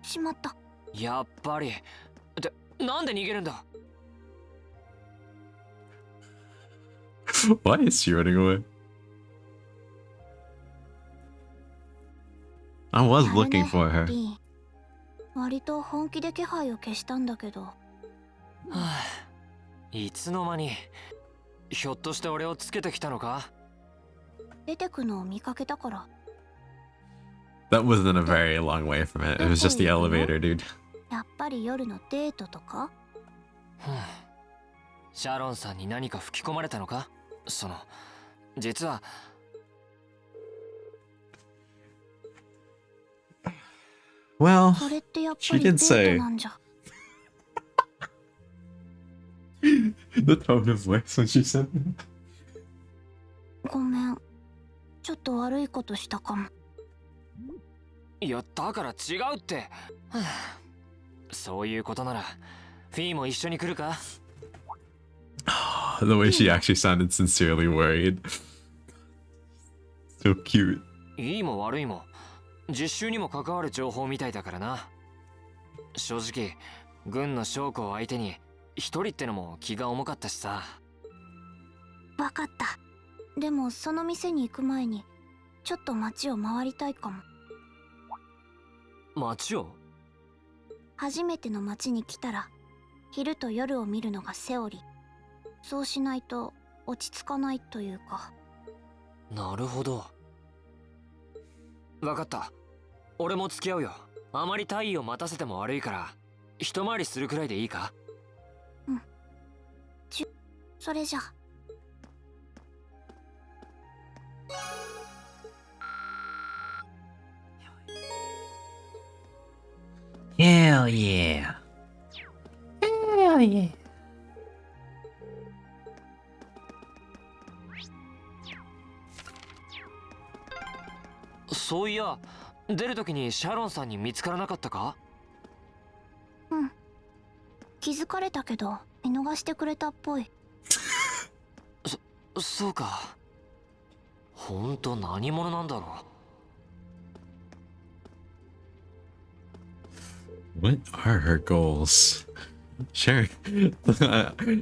Shimatta. やっぱり。ってなんで逃げるんだ Why is she running away? I was looking for her. 割と本気で気配を消したんだけど。いつの間にひょっとして俺をつけてきたのか出てくのを見かけたから。That wasn't a very long way from it. It was just the elevator, dude. やっぱり夜のデートとか？シャロンさんに何か吹き込まれたのかその、実は。Well, それってやっぱ she りデ did ー say トなんじゃ。the tone of voice when she said that. ごめん。ちょっと悪いことしたかも。いや、だから違うって。そういうことなら、フィーも一緒に来るか The way she actually sounded sincerely worried. So cute. いいも悪いも、実習にも関わる情報みたいだからな。正直、軍の将校を相手に一人ってのも気が重かったしさ。わかった。でもその店に行く前に、ちょっと街を回りたいかも。街を？初めての街に来たら、昼と夜を見るのがセオリー。そうしないと落ち着かないというか。なるほど。わかった。俺も付き合うよ。あまり大意を待たせても悪いから、一回りするくらいでいいか？うん。それじゃ。Hell yeah. Hell yeah. そういや、出るときにシャロンさんに見つからなかったか？うん。気づかれたけど、見逃してくれたっぽい。そうか。ほんと何者なんだろう。What are her goals? Sure.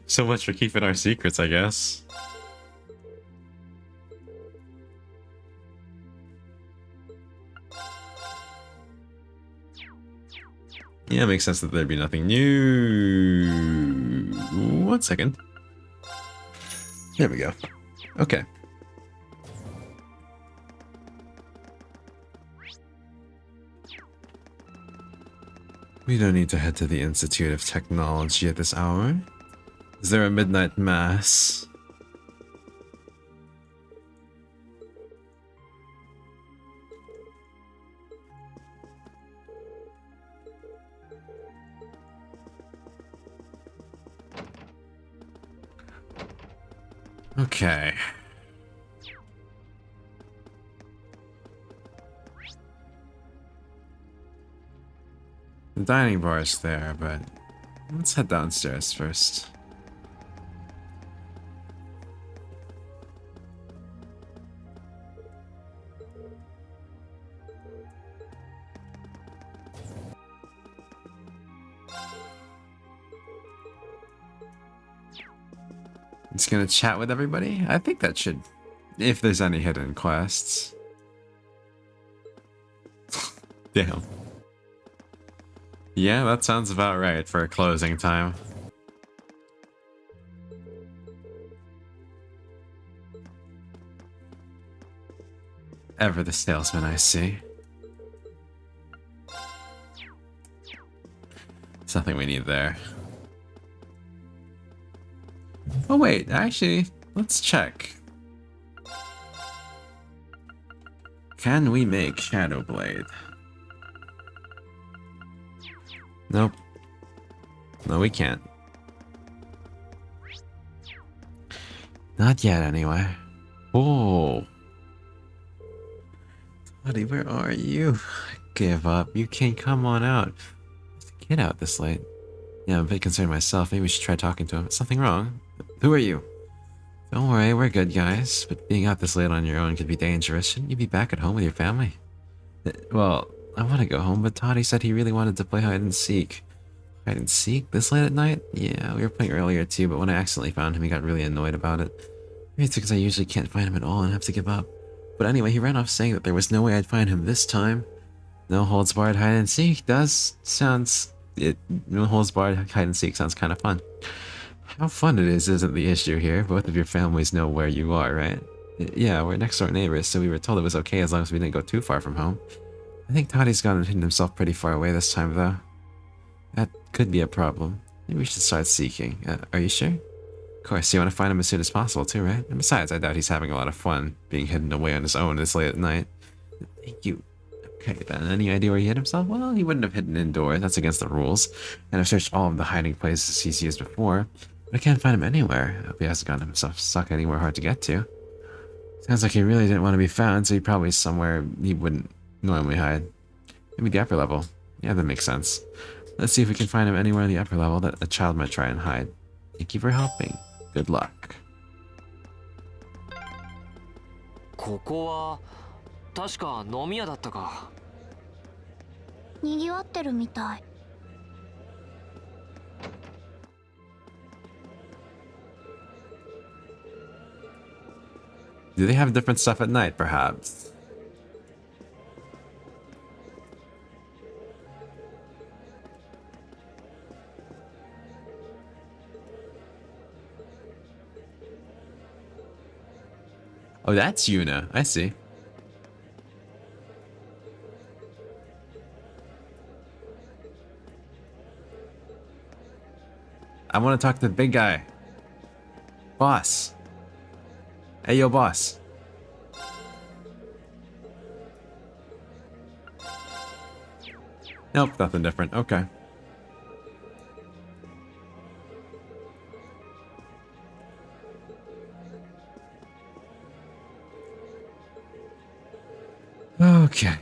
So much for keeping our secrets, I guess. Yeah, it makes sense that there'd be nothing new. 1 second. There we go. Okay. We don't need to head to the Institute of Technology at this hour. Is there a midnight mass? Okay. The dining bar is there, but let's head downstairs first. Just gonna chat with everybody? I think that should, if there's any hidden quests. Damn. Yeah, that sounds about right for a closing time. Ever the salesman, I see. There's nothing we need there. Oh wait, actually, let's check. Can we make Shadow Blade? Nope. No, we can't. Not yet, anyway. Oh. Buddy, where are you? Give up. You can't come on out. Get out this late. Yeah, I'm a bit concerned myself. Maybe we should try talking to him. Something wrong? Who are you? Don't worry, we're good guys. But being out this late on your own could be dangerous. Shouldn't you be back at home with your family? Well, I want to go home, but Toddy said he really wanted to play hide and seek. Hide and seek? This late at night? Yeah, we were playing earlier too, but when I accidentally found him, he got really annoyed about it. Maybe it's because I usually can't find him at all and have to give up. But anyway, he ran off saying that there was no way I'd find him this time. No holds barred hide and seek no holds barred hide and seek sounds kind of fun. How fun it is isn't the issue here. Both of your families know where you are, right? Yeah, we're next door neighbors, so we were told it was okay as long as we didn't go too far from home. I think Toddy's gone and hidden himself pretty far away this time, though. That could be a problem. Maybe we should start seeking. Are you sure? Of course, you want to find him as soon as possible, too, right? And besides, I doubt he's having a lot of fun being hidden away on his own this late at night. Thank you. Okay, then, any idea where he hid himself? Well, he wouldn't have hidden indoors. That's against the rules. And I've searched all of the hiding places he's used before, but I can't find him anywhere. I hope he hasn't gotten himself stuck anywhere hard to get to. Sounds like he really didn't want to be found, so he probably is somewhere he wouldn't normally hide. Maybe the upper level. Yeah, that makes sense. Let's see if we can find him anywhere in the upper level that a child might try and hide. Thank you for helping. Good luck. ここは確か飲み屋だったか。賑わってるみたい。Do they have different stuff at night, perhaps? Oh, that's Yuna. I see. I want to talk to the big guy. Boss. Hey, yo, boss. Nope, nothing different. Okay. Okay.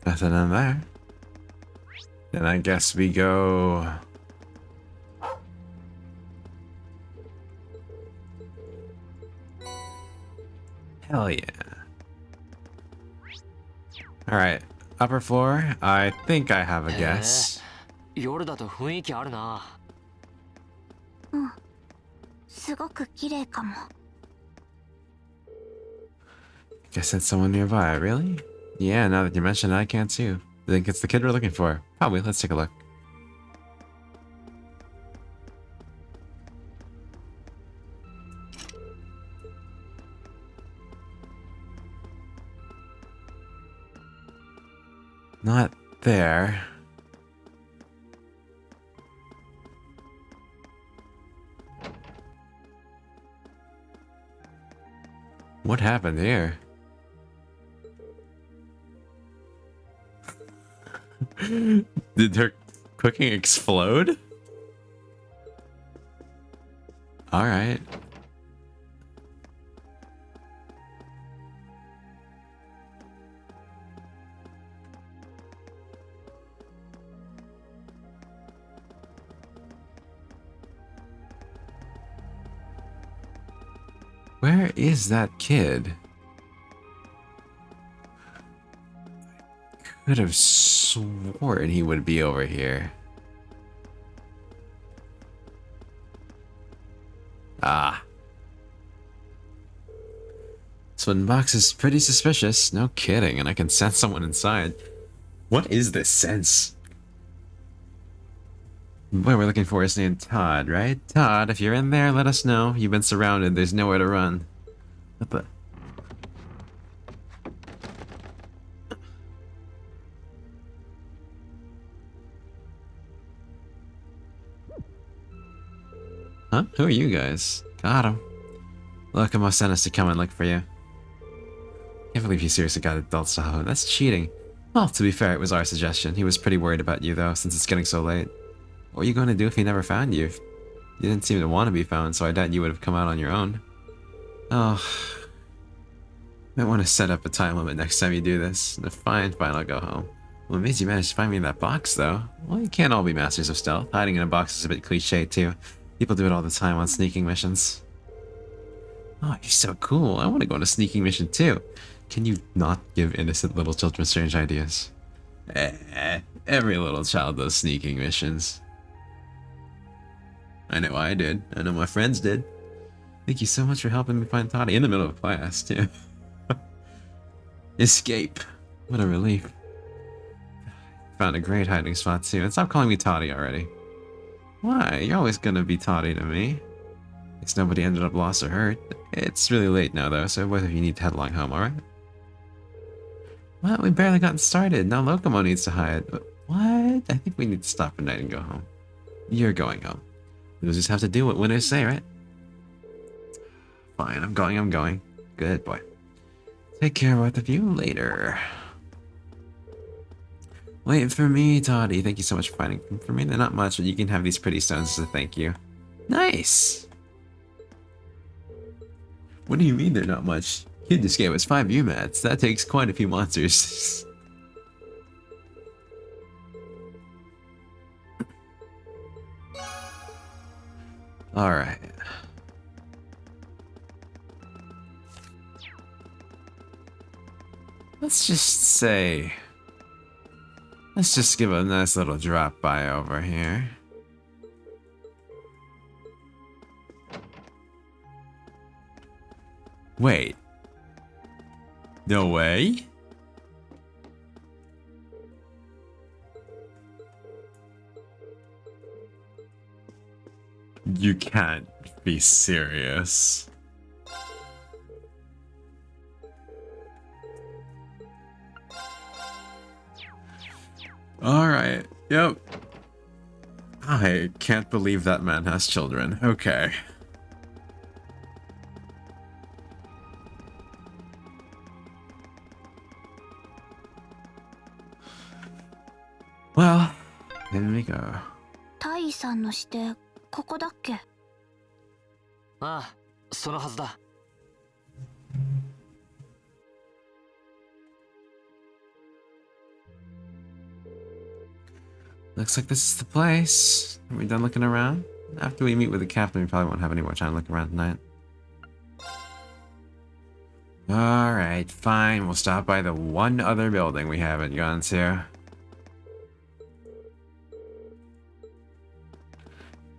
Nothing in there. Then I guess we go... Hell yeah. Alright, upper floor. I think I have a guess. 夜だと雰囲気あるな。うん。すごく綺麗かも。Guess that's someone nearby, really? Yeah, now that you mention it, I can too. I think it's the kid we're looking for. Probably, let's take a look. Not there. What happened here? Did her cooking explode? Alright. Where is that kid? Could have sworn he would be over here. Ah. This wooden box is pretty suspicious. No kidding, and I can sense someone inside. What is this sense? Boy, we're looking for is named Todd, right? Todd, if you're in there, let us know. You've been surrounded. There's nowhere to run. What the? Huh? Who are you guys? Got him. Lokomo sent us to come and look for you. Can't believe you seriously got adults to home. That's cheating. Well, to be fair, it was our suggestion. He was pretty worried about you, though, since it's getting so late. What were you going to do if he never found you? You didn't seem to want to be found, so I doubt you would have come out on your own. Oh. Might want to set up a time limit next time you do this. Fine, I'll go home. Well, amazed you managed to find me in that box, though. Well, you can't all be masters of stealth. Hiding in a box is a bit cliche, too. People do it all the time on sneaking missions. Oh, you're so cool. I want to go on a sneaking mission, too. Can you not give innocent little children strange ideas? Every little child does sneaking missions. I know I did. I know my friends did. Thank you so much for helping me find Toddy in the middle of class, too. Escape. What a relief. Found a great hiding spot, too. And stop calling me Toddy already. Why? You're always gonna be Toddy to me. Guess nobody ended up lost or hurt. It's really late now, though, so both of you need to head along home, alright? Well, we barely gotten started. Now Lokomo needs to hide. What? I think we need to stop for night and go home. You're going home. We'll just have to do what winners say, right? Fine, I'm going. Good boy. Take care, both of you, later. Wait for me, Toddy. Thank you so much for finding them for me. They're not much, but you can have these pretty stones as a thank you. Nice! What do you mean they're not much? Kid just gave us 5 UMATs. That takes quite a few monsters. Alright. Let's just give a nice little drop by over here. Wait. No way? You can't be serious. Alright, yep. I can't believe that man has children. Okay. Well, here we go. タイさんの指定、ここだっけ？ああ、そのはずだ。Looks like this is the place. Are we done looking around? After we meet with the captain, we probably won't have any more time to look around tonight. Alright, fine. We'll stop by the one other building we haven't gone to.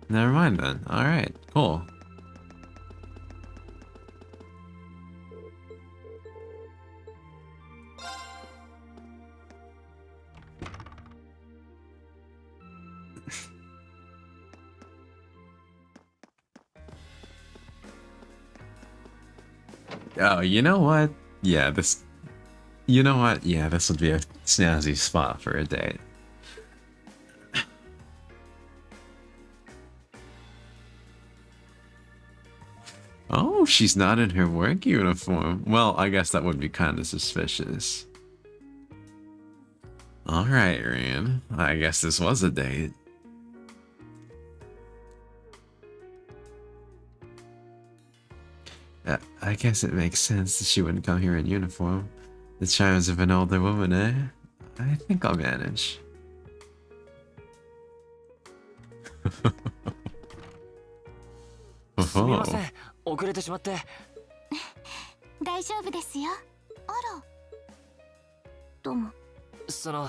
Never mind then. Alright, cool. Oh, you know what? Yeah, this You know what? Yeah, this would be a snazzy spot for a date. Oh, she's not in her work uniform. Well, I guess that would be kind of suspicious. Alright, Rin. I guess this was a date. I guess it makes sense that she wouldn't come here in uniform. The charms of an older woman, eh? I think I'll manage. すみません、遅れてしまって。大丈夫ですよ。あら。どうも。その、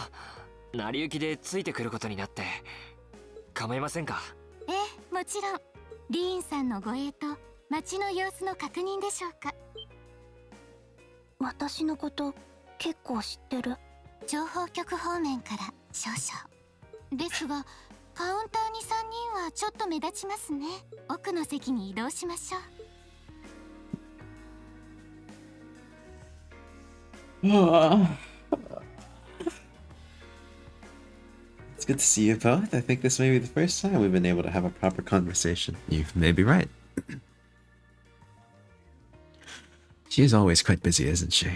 成り行きでついてくることになって、構いませんか？ええ、もちろん。リーンさんの護衛と街の様子の確認でしょうか。私のこと結構知ってる。情報局方面から少々。ですが、カウンターに3人はちょっと目立ちますね。奥の席に移動しましょう。It's good to see you both. I think this may be the first time we've been able to have a proper conversation. You may be right. She is always quite busy, isn't she?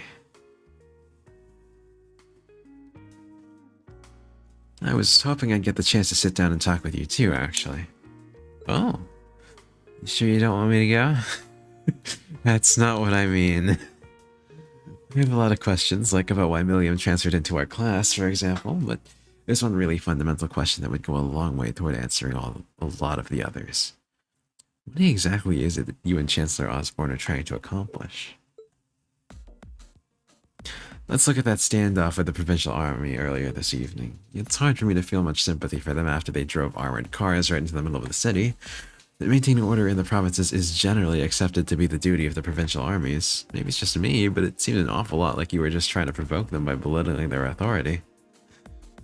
I was hoping I'd get the chance to sit down and talk with you too, actually. Oh. You sure you don't want me to go? That's not what I mean. We have a lot of questions, like about why Milliam transferred into our class, for example, but there's one really fundamental question that would go a long way toward answering a lot of the others. What exactly is it that you and Chancellor Osborne are trying to accomplish? Let's look at that standoff with the Provincial Army earlier this evening. It's hard for me to feel much sympathy for them after they drove armored cars right into the middle of the city. But maintaining order in the provinces is generally accepted to be the duty of the provincial armies. Maybe it's just me, but it seemed an awful lot like you were just trying to provoke them by belittling their authority.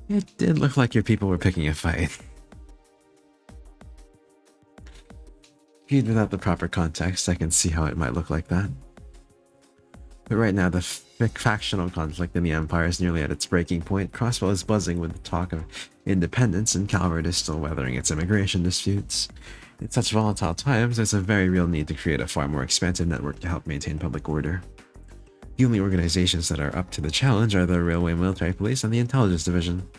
It did look like your people were picking a fight. Viewed without the proper context, I can see how it might look like that. But right now, the factional conflict in the Empire is nearly at its breaking point. Crosswell is buzzing with the talk of independence, and Calvert is still weathering its immigration disputes. In such volatile times, there's a very real need to create a far more expansive network to help maintain public order. The only organizations that are up to the challenge are the Railway Military Police and the Intelligence Division.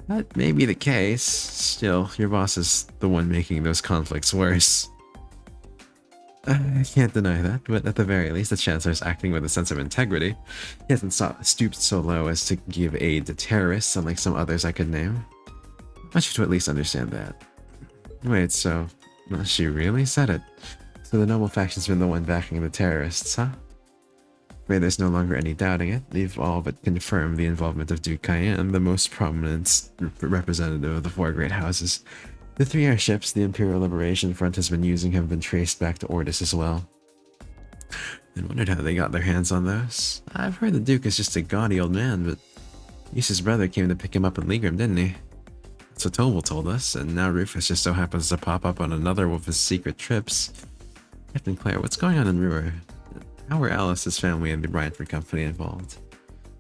That may be the case. Still, your boss is the one making those conflicts worse. I can't deny that, but at the very least, the Chancellor is acting with a sense of integrity. He hasn't stooped so low as to give aid to terrorists, unlike some others I could name. I want you to at least understand that. Wait, so... she really said it. So the noble faction's been the one backing the terrorists, huh? Afraid there's no longer any doubting it. They've all but confirmed the involvement of Duke Cayenne, the most prominent representative of the four great houses. The 3 airships the Imperial Liberation Front has been using have been traced back to Ordis as well. I wondered how they got their hands on those. I've heard the Duke is just a gaudy old man, but Yusa's brother came to pick him up in Legram, didn't he? That's what Tobal told us, and now Rufus just so happens to pop up on another of his secret trips. Captain Claire, what's going on in Ruhr? How are Alice's family and the Bryanford Company involved?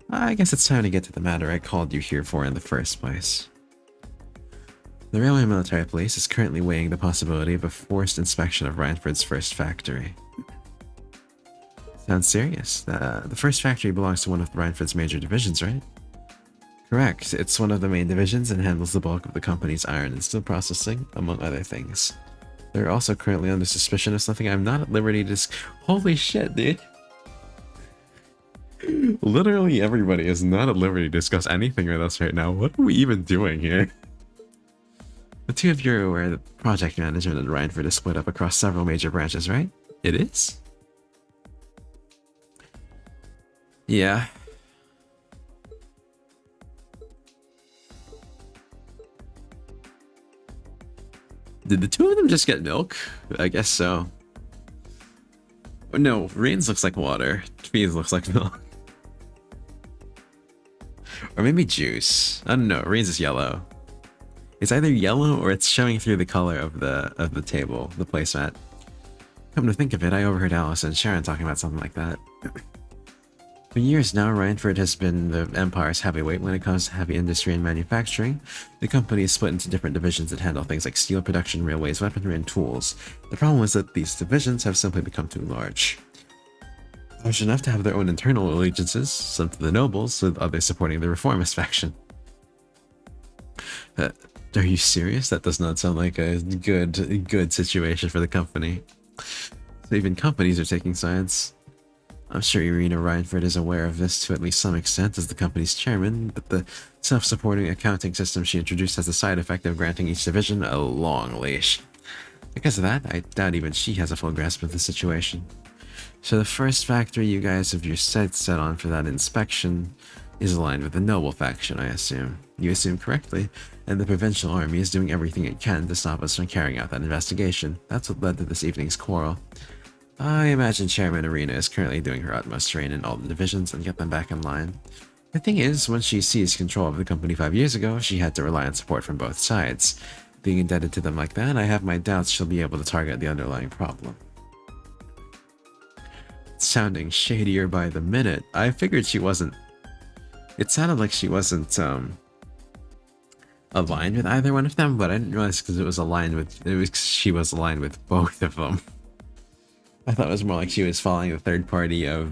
I guess it's time to get to the matter I called you here for in the first place. The Railway Military Police is currently weighing the possibility of a forced inspection of Bryanford's first factory. Sounds serious. The first factory belongs to one of Bryanford's major divisions, right? Correct. It's one of the main divisions and handles the bulk of the company's iron and steel processing, among other things. They're also currently under suspicion of something I'm not at liberty to Holy shit, dude. Literally everybody is not at liberty to discuss anything with us right now. What are we even doing here? The two of you are aware that project management at Bryanford is split up across several major branches, right? It is? Yeah. Did the two of them just get milk? I guess so. Oh, no, Rains looks like water. Fiends looks like milk. Or maybe juice. I don't know. Rains is yellow. It's either yellow or it's showing through the color of the table, the placemat. Come to think of it, I overheard Alice and Sharon talking about something like that. For years now, Reinford has been the Empire's heavyweight when it comes to heavy industry and manufacturing. The company is split into different divisions that handle things like steel production, railways, weaponry, and tools. The problem is that these divisions have simply become too large. Large enough to have their own internal allegiances, some to the nobles, with others supporting the reformist faction. Are you serious? That does not sound like a good situation for the company. So even companies are taking sides. I'm sure Irina Reinford is aware of this to at least some extent as the company's chairman, but the self-supporting accounting system she introduced has the side effect of granting each division a long leash. Because of that, I doubt even she has a full grasp of the situation. So the first factory you guys have your sights set on for that inspection is aligned with the noble faction, I assume. You assume correctly, and the provincial army is doing everything it can to stop us from carrying out that investigation. That's what led to this evening's quarrel. I imagine Chairman Irina is currently doing her utmost to rein in all the divisions and get them back in line. The thing is, when she seized control of the company 5 years ago, she had to rely on support from both sides. Being indebted to them like that, I have my doubts she'll be able to target the underlying problem. It's sounding shadier by the minute. I figured she wasn't... It sounded like she wasn't, aligned with either one of them, but I didn't realize because she was aligned with both of them. I thought it was more like she was following the third party of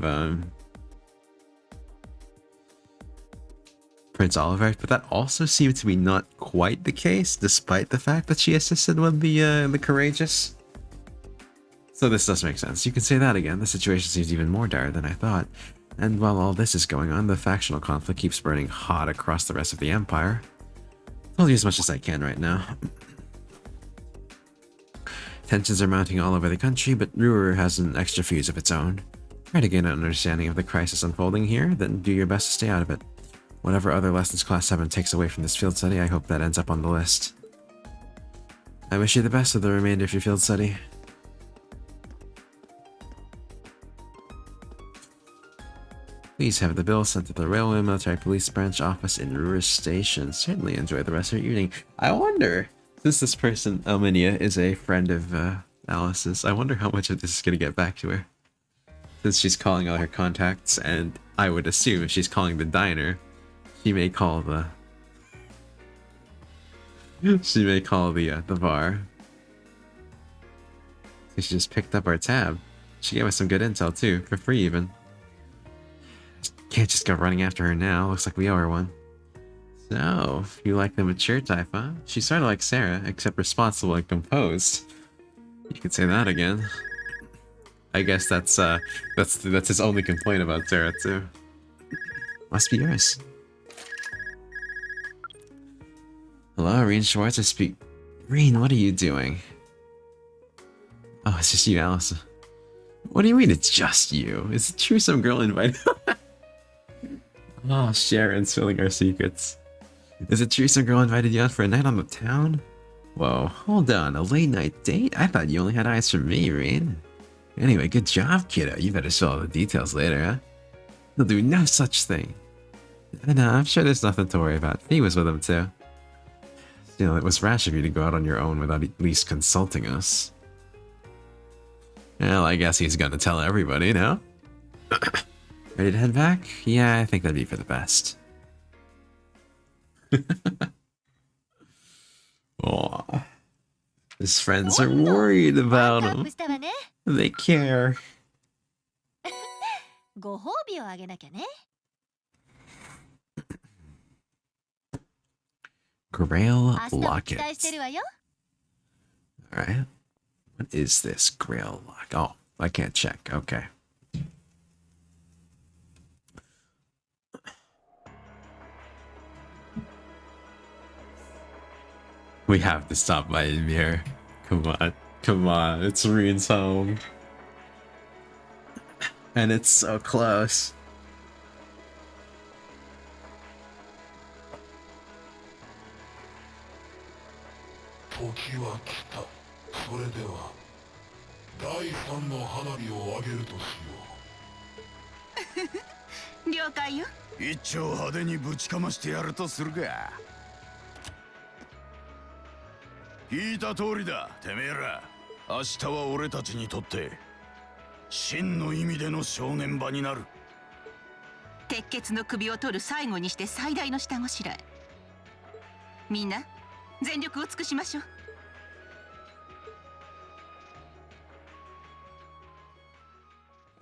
Prince Oliver, but that also seemed to be not quite the case, despite the fact that she assisted with the Courageous. So this does make sense. You can say that again. The situation seems even more dire than I thought. And while all this is going on, the factional conflict keeps burning hot across the rest of the Empire. Told you as much as I can right now. Tensions are mounting all over the country, but Ruhr has an extra fuse of its own. Try to gain an understanding of the crisis unfolding here, then do your best to stay out of it. Whatever other lessons Class 7 takes away from this field study, I hope that ends up on the list. I wish you the best with the remainder of your field study. Please have the bill sent to the Railway Military Police Branch office in Ruhr Station. Certainly enjoy the rest of your evening. I wonder... Since this person, Elminia, is a friend of Alice's, I wonder how much of this is going to get back to her. Since she's calling all her contacts, and I would assume if she's calling the diner, she may call the... She may call the bar. So she just picked up our tab. She gave us some good intel too, for free even. Can't just go running after her now, looks like we owe her one. So, you like the mature type, huh? She's sort of like Sarah, except responsible and composed. You could say that again. I guess that's his only complaint about Sarah too. Must be yours. Hello, Reen Schwartz. I speak. Reen, what are you doing? Oh, it's just you, Alice. What do you mean it's just you? Is it true some girl invited? Oh, Sharon's filling our secrets. Is it true some girl invited you out for a night on the town? Whoa, hold on, a late night date? I thought you only had eyes for me, Reen. Anyway, good job, kiddo. You better spill all the details later, huh? He'll do no such thing. No, I'm sure there's nothing to worry about. He was with him too. Still, it was rash of you to go out on your own without at least consulting us. Well, I guess he's gonna tell everybody, no? Ready to head back? Yeah, I think that'd be for the best. Aww. His friends are worried about him. They care. ご褒美をあげなきゃね。Grail Locket. Alright. What is this Grail Lock? Oh, I can't check. Okay. We have to stop by Ymir. Come on. Come on. It's Reen's home. And it's so close. "一丁派手にぶちかましてやるとするか。聞いた通りだ、てめえら。明日は俺たちにとって真の意味での正念場になる。鉄血の首を取る最後にして最大の下ごしらえ。みんな全力を尽くしましょう。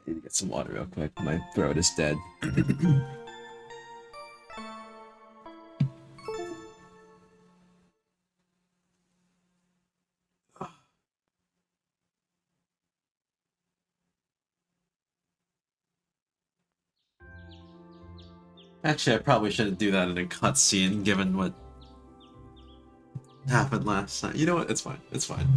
I need to get some water real quick. My throat is dead. Actually, I probably shouldn't do that in a cutscene, given what happened last time. You know what? It's fine. It's fine.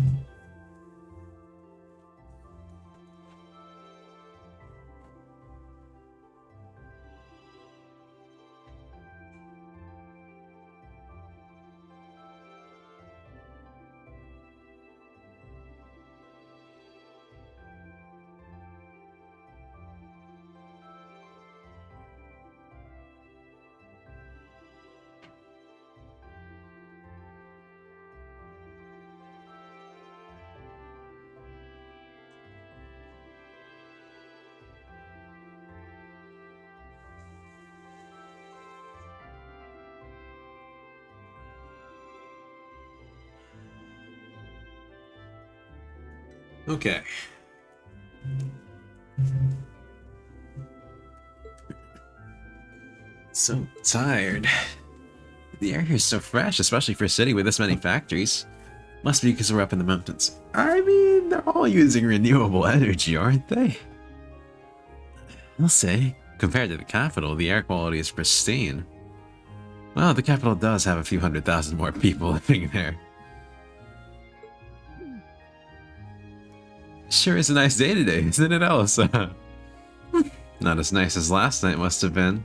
Okay. So tired. The air here is so fresh, especially for a city with this many factories. Must be because we're up in the mountains. I mean, they're all using renewable energy, aren't they? I'll say, compared to the capital, the air quality is pristine. Well, the capital does have a few 100,000 more people living there. Sure is a nice day today, isn't it, Elsa? Not as nice as last night must have been.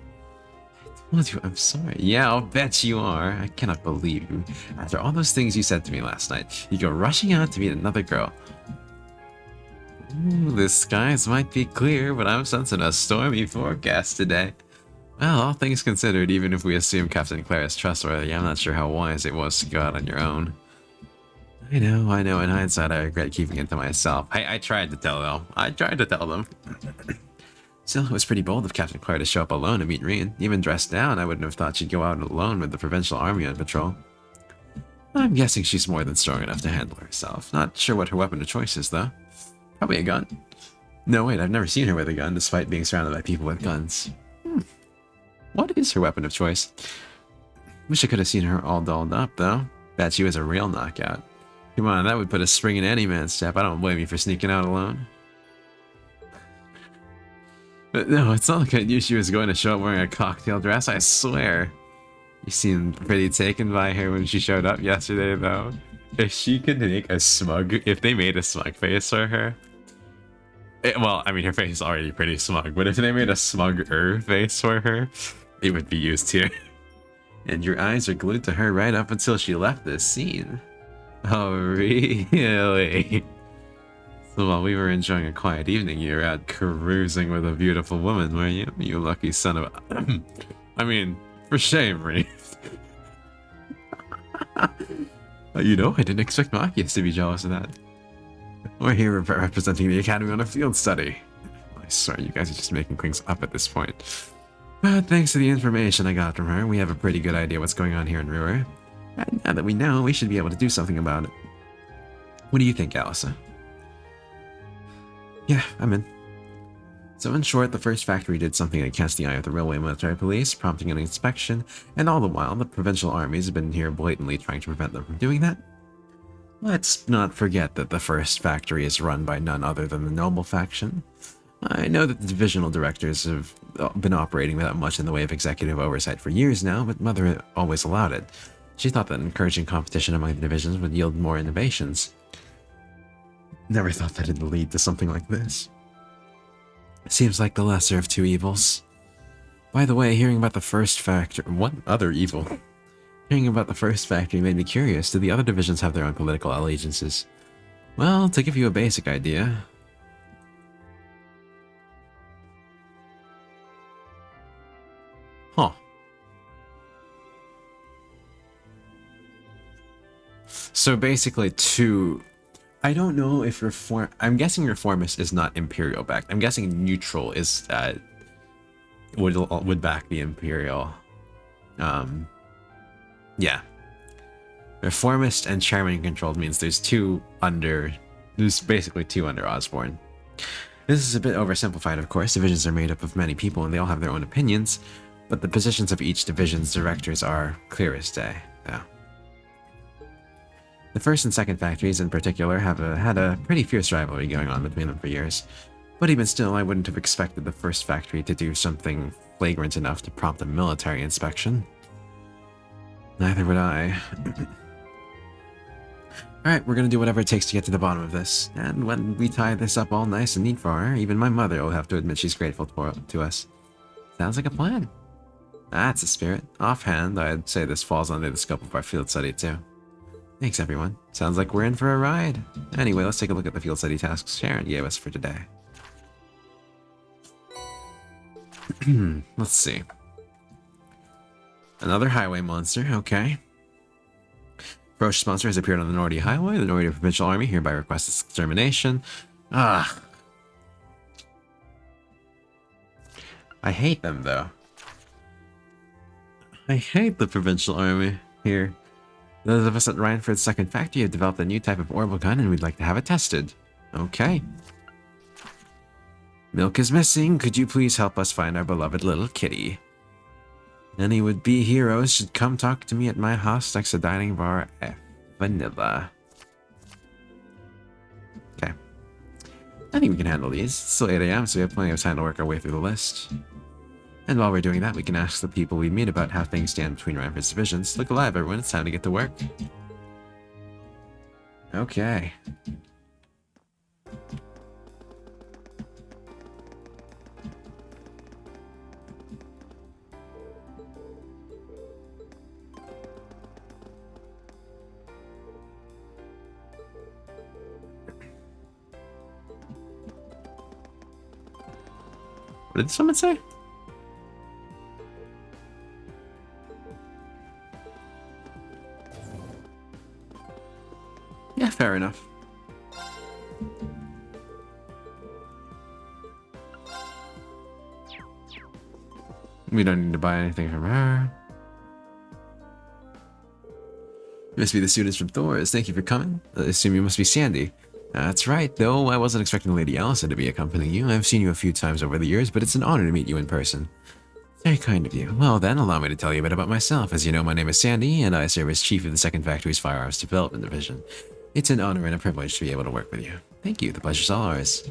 I told you I'm sorry. Yeah, I'll bet you are. I cannot believe you. After all those things you said to me last night, you go rushing out to meet another girl. Ooh, the skies might be clear, but I'm sensing a stormy forecast today. Well, all things considered, even if we assume Captain Claire is trustworthy, I'm not sure how wise it was to go out on your own. I know, in hindsight I regret keeping it to myself. I tried to tell them. Still, it was pretty bold of Captain Claire to show up alone to meet Rien. Even dressed down, I wouldn't have thought she'd go out alone with the provincial army on patrol. I'm guessing she's more than strong enough to handle herself. Not sure what her weapon of choice is, though. Probably a gun. No, wait, I've never seen her with a gun, despite being surrounded by people with guns. What is her weapon of choice? Wish I could have seen her all dolled up, though. Bet she was a real knockout. Come on, that would put a spring in any man's step. I don't blame you for sneaking out alone. But no, it's not like I knew she was going to show up wearing a cocktail dress, I swear. You seemed pretty taken by her when she showed up yesterday, though. If she could make a smug... If they made a smug face for her... well, I mean, her face is already pretty smug, but if they made a smug-er face for her, it would be used here. And your eyes are glued to her right up until she left this scene. Oh, really? So while we were enjoying a quiet evening, you were out cruising with a beautiful woman, weren't you? You lucky son of a... I mean, for shame, Reese. You know, I didn't expect Machias to be jealous of that. We're here representing the Academy on a field study. I swear, you guys are just making things up at this point. But thanks to the information I got from her, we have a pretty good idea what's going on here in Ruhr. And now that we know, we should be able to do something about it. What do you think, Alisa? Yeah, I'm in. So in short, the first factory did something that catch the eye of the railway military police, prompting an inspection, and all the while, the provincial armies have been here blatantly trying to prevent them from doing that. Let's not forget that the first factory is run by none other than the Noble faction. I know that the divisional directors have been operating without much in the way of executive oversight for years now, but Mother always allowed it. She thought that encouraging competition among the divisions would yield more innovations. Never thought that it'd lead to something like this. Seems like the lesser of two evils. By the way, hearing about the first factory... What other evil? Hearing about the first factory made me curious. Do the other divisions have their own political allegiances? Well, to give you a basic idea... Huh. So basically I don't know if I'm guessing Reformist is not Imperial backed. I'm guessing Neutral is would back the Imperial. Yeah. Reformist and chairman controlled means there's basically two under Osborne. This is a bit oversimplified, of course. Divisions are made up of many people and they all have their own opinions, but the positions of each division's directors are clear as day. Yeah. The first and second factories in particular have had a pretty fierce rivalry going on between them for years, but even still, I wouldn't have expected the first factory to do something flagrant enough to prompt a military inspection. Neither would I. Alright, we're gonna do whatever it takes to get to the bottom of this, and when we tie this up all nice and neat for her, even my mother will have to admit she's grateful to us. Sounds like a plan. That's the spirit. Offhand, I'd say this falls under the scope of our field study too. Thanks everyone. Sounds like we're in for a ride. Anyway, let's take a look at the field study tasks Sharon gave us for today. Let's see. Another highway monster, okay. Ferocious monster has appeared on the Nordia Highway. The Nordia Provincial Army hereby requests its extermination. Ah. I hate them, though. I hate the Provincial Army here. Those of us at Rhineford's second factory have developed a new type of orbital gun and we'd like to have it tested. Okay. Milk is missing. Could you please help us find our beloved little kitty? Any would-be heroes should come talk to me at my house next to dining bar F. Vanilla. Okay. I think we can handle these. It's still 8 AM, so we have plenty of time to work our way through the list. And while we're doing that, we can ask the people we meet about how things stand between Rhineford's divisions. Look alive, everyone. It's time to get to work. Okay. What did someone say? Yeah, fair enough. We don't need to buy anything from her. You must be the students from Thor's. Thank you for coming. I assume you must be Sandy. That's right, though I wasn't expecting Lady Allison to be accompanying you. I've seen you a few times over the years, but it's an honor to meet you in person. Very kind of you. Well then, allow me to tell you a bit about myself. As you know, my name is Sandy, and I serve as Chief of the Second Factory's Firearms Development Division. It's an honor and a privilege to be able to work with you. Thank you, the pleasure's all ours.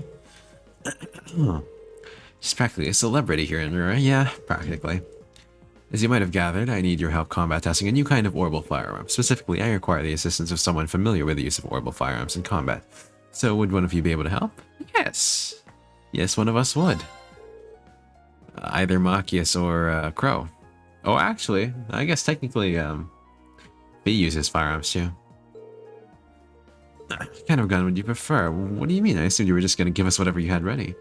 She's practically a celebrity here in Rura. Yeah, practically. As you might have gathered, I need your help combat testing a new kind of orbital firearm. Specifically, I require the assistance of someone familiar with the use of orbital firearms in combat. So would one of you be able to help? Yes. Yes, one of us would. Either Machias or Crow. Oh, actually, I guess technically B uses firearms too. What kind of gun would you prefer? What do you mean? I assumed you were just going to give us whatever you had ready.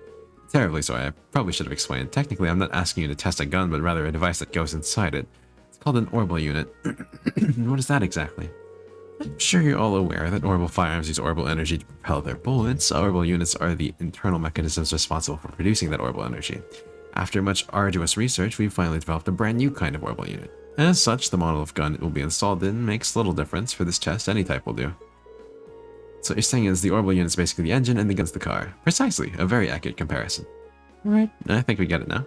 Terribly sorry, I probably should have explained. Technically, I'm not asking you to test a gun, but rather a device that goes inside it. It's called an orbital unit. What is that exactly? I'm sure you're all aware that orbital firearms use orbital energy to propel their bullets. Orbital units are the internal mechanisms responsible for producing that orbital energy. After much arduous research, we've finally developed a brand new kind of orbital unit. As such, the model of gun it will be installed in makes little difference. For this test, any type will do. So what you're saying is the orbital unit is basically the engine and the gun's the car. Precisely, a very accurate comparison. Alright, I think we get it now.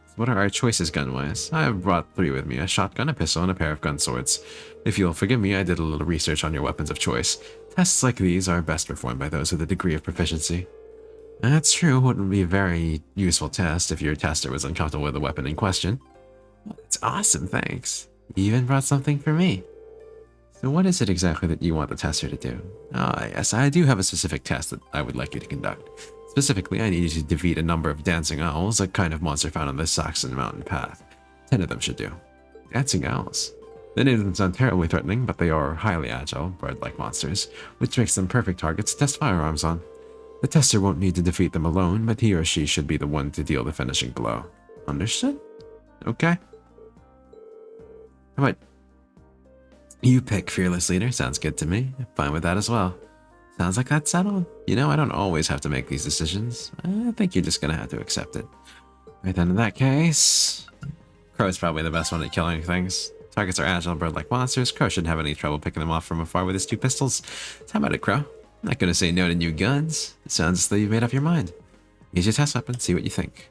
So what are our choices gun-wise? I have brought 3 with me, a shotgun, a pistol, and a pair of gun swords. If you'll forgive me, I did a little research on your weapons of choice. Tests like these are best performed by those with a degree of proficiency. That's true, wouldn't be a very useful test if your tester was uncomfortable with the weapon in question. That's awesome, thanks. You even brought something for me. So what is it exactly that you want the tester to do? Ah, yes, I do have a specific test that I would like you to conduct. Specifically, I need you to defeat a number of dancing owls, a kind of monster found on the Saxon mountain path. 10 of them should do. Dancing owls. The names don't sound terribly threatening, but they are highly agile, bird-like monsters, which makes them perfect targets to test firearms on. The tester won't need to defeat them alone, but he or she should be the one to deal the finishing blow. Understood? Okay. How about you pick Fearless Leader? Sounds good to me. Fine with that as well. Sounds like that's settled. You know, I don't always have to make these decisions. I think you're just gonna have to accept it. Right then, in that case, Crow's probably the best one at killing things. Targets are agile bird-like monsters. Crow shouldn't have any trouble picking them off from afar with his 2 pistols. So how about it, Crow? I'm not gonna say no to new guns. It sounds as though you've made up your mind. Use your test weapon, see what you think.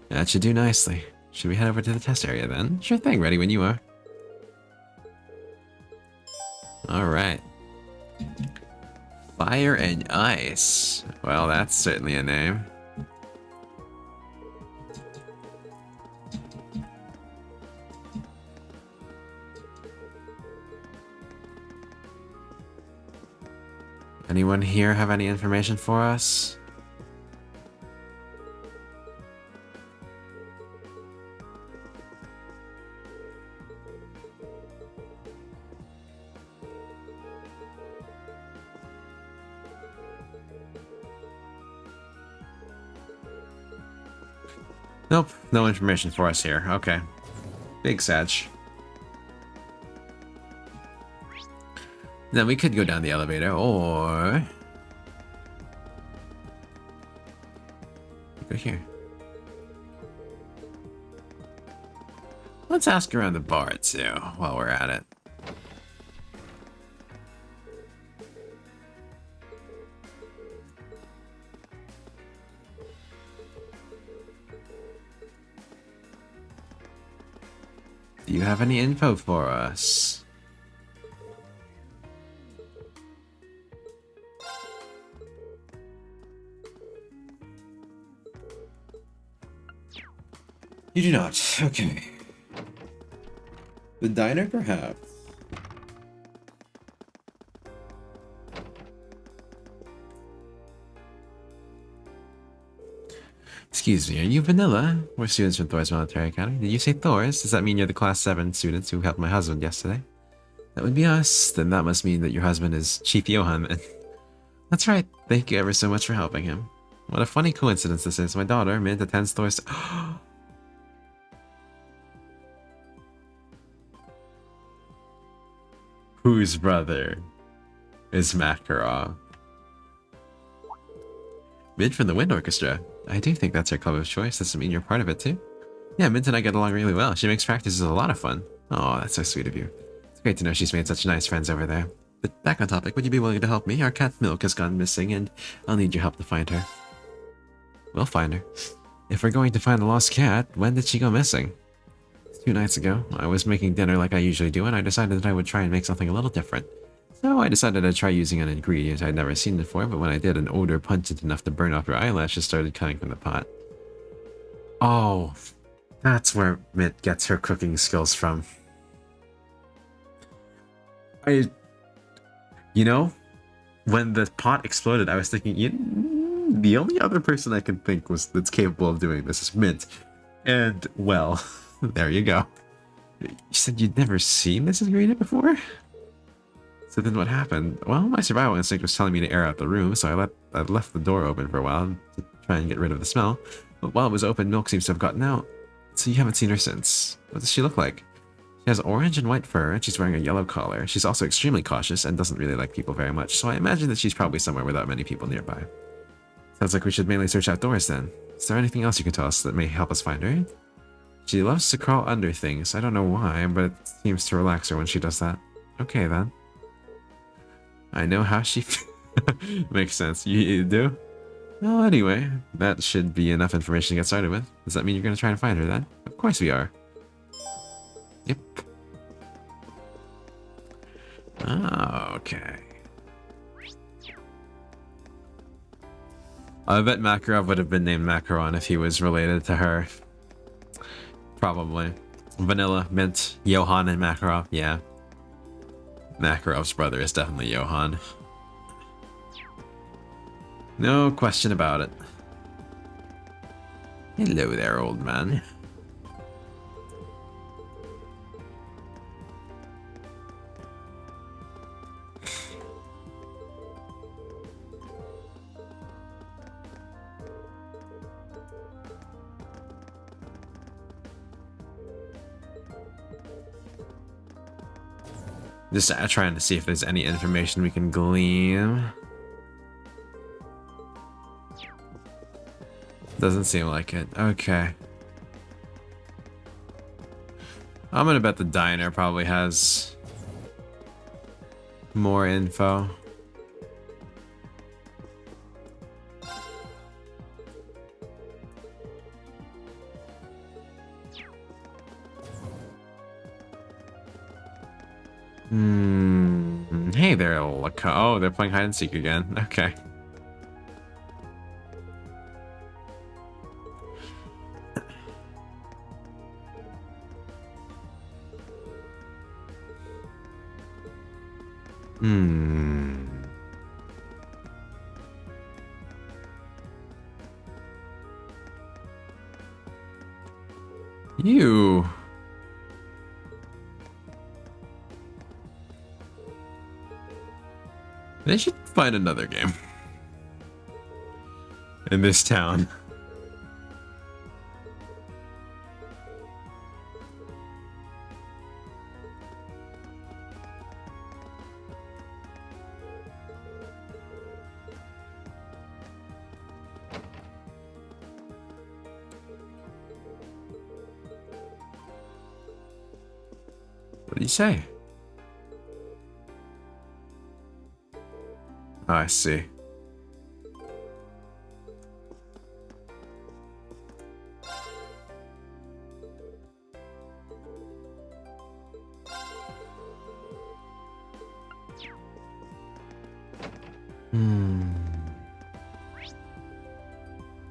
That should do nicely. Should we head over to the test area then? Sure thing, ready when you are. Alright. Fire and Ice. Well, that's certainly a name. Anyone here have any information for us? Nope, no information for us here. Okay. Big Satch. Then we could go down the elevator, or... go here. Let's ask around the bar, too, while we're at it. Do you have any info for us? You do not. Okay. The diner, perhaps? Excuse me, are you Vanilla? We're students from Thor's Military Academy. Did you say Thor's? Does that mean you're the Class 7 students who helped my husband yesterday? That would be us. Then that must mean that your husband is Chief Johan. That's right. Thank you ever so much for helping him. What a funny coincidence this is. My daughter, Mint, attends Thor's... Whose brother is Makarov? Mint from the Wind Orchestra. I do think that's her club of choice. Does it mean you're part of it too? Yeah, Mint and I get along really well. She makes practices a lot of fun. Oh, that's so sweet of you. It's great to know she's made such nice friends over there. But back on topic, would you be willing to help me? Our cat Milk has gone missing and I'll need your help to find her. We'll find her. If we're going to find the lost cat, when did she go missing? 2 nights ago. I was making dinner like I usually do and I decided that I would try and make something a little different. So I decided I'd try using an ingredient I'd never seen before, but when I did, an odor pungent enough to burn off your eyelashes started coming from the pot. Oh, that's where Mint gets her cooking skills from. You know, when the pot exploded, I was thinking, the only other person I can think that's capable of doing this is Mint. And, well, there you go. You said you'd never seen this ingredient before? So then what happened? Well, my survival instinct was telling me to air out the room, so I left the door open for a while to try and get rid of the smell. But while it was open, Milk seems to have gotten out. So you haven't seen her since. What does she look like? She has orange and white fur, and she's wearing a yellow collar. She's also extremely cautious and doesn't really like people very much, so I imagine that she's probably somewhere without many people nearby. Sounds like we should mainly search outdoors then. Is there anything else you can tell us that may help us find her? She loves to crawl under things. I don't know why, but it seems to relax her when she does that. Okay then. I know how she makes sense. You do? Well, anyway, that should be enough information to get started with. Does that mean you're going to try and find her then? Of course we are. Yep. Okay. I bet Makarov would have been named Macaron if he was related to her. Probably. Vanilla, Mint, Johan, and Makarov. Yeah. Makarov's brother is definitely Johan. No question about it. Hello there, old man. Just trying to see if there's any information we can glean. Doesn't seem like it. Okay. I'm gonna bet the diner probably has more info. Hey there, Laka. Oh, they're playing hide and seek again. Okay. You. They should find another game in this town. What do you say? Oh, I see.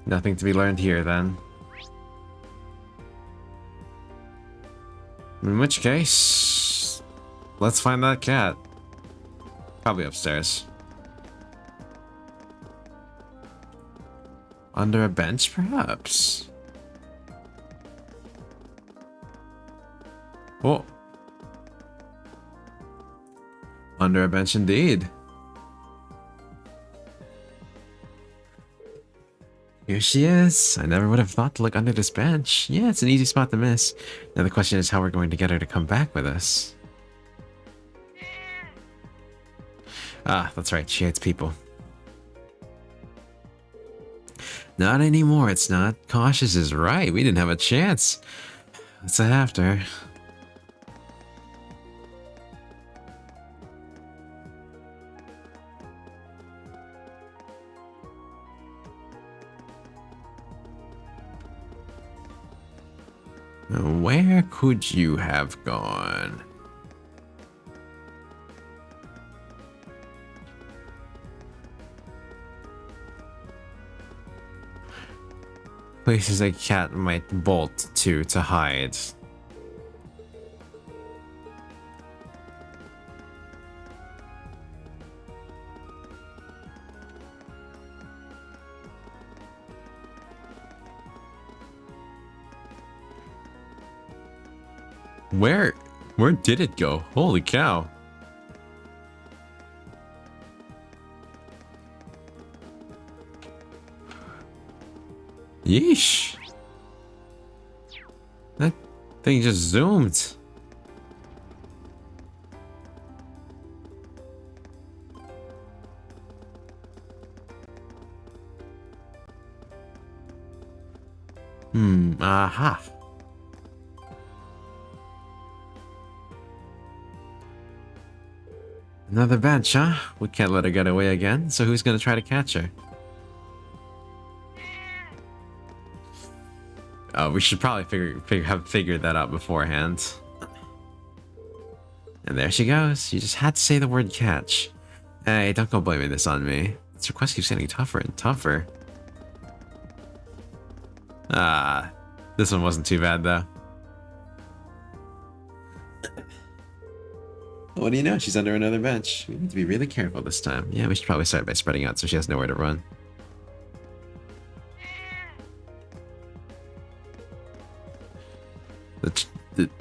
Nothing to be learned here, then. In which case, let's find that cat. Probably upstairs. Under a bench, perhaps? Oh. Under a bench, indeed. Here she is. I never would have thought to look under this bench. Yeah, it's an easy spot to miss. Now the question is how we're going to get her to come back with us. Ah, that's right. She hates people. Not anymore, it's not. Cautious is right. We didn't have a chance. What's after? Where could you have gone? Places a cat might bolt to hide. Where did it go? Holy cow. Yeesh. That thing just zoomed. Aha. Another bench, huh? We can't let her get away again, so who's gonna try to catch her? We should probably have figured that out beforehand. And there she goes. You just had to say the word catch. Hey, don't go blaming this on me. This request keeps getting tougher and tougher. Ah, this one wasn't too bad though. What do you know? She's under another bench. We need to be really careful this time. Yeah, we should probably start by spreading out so she has nowhere to run.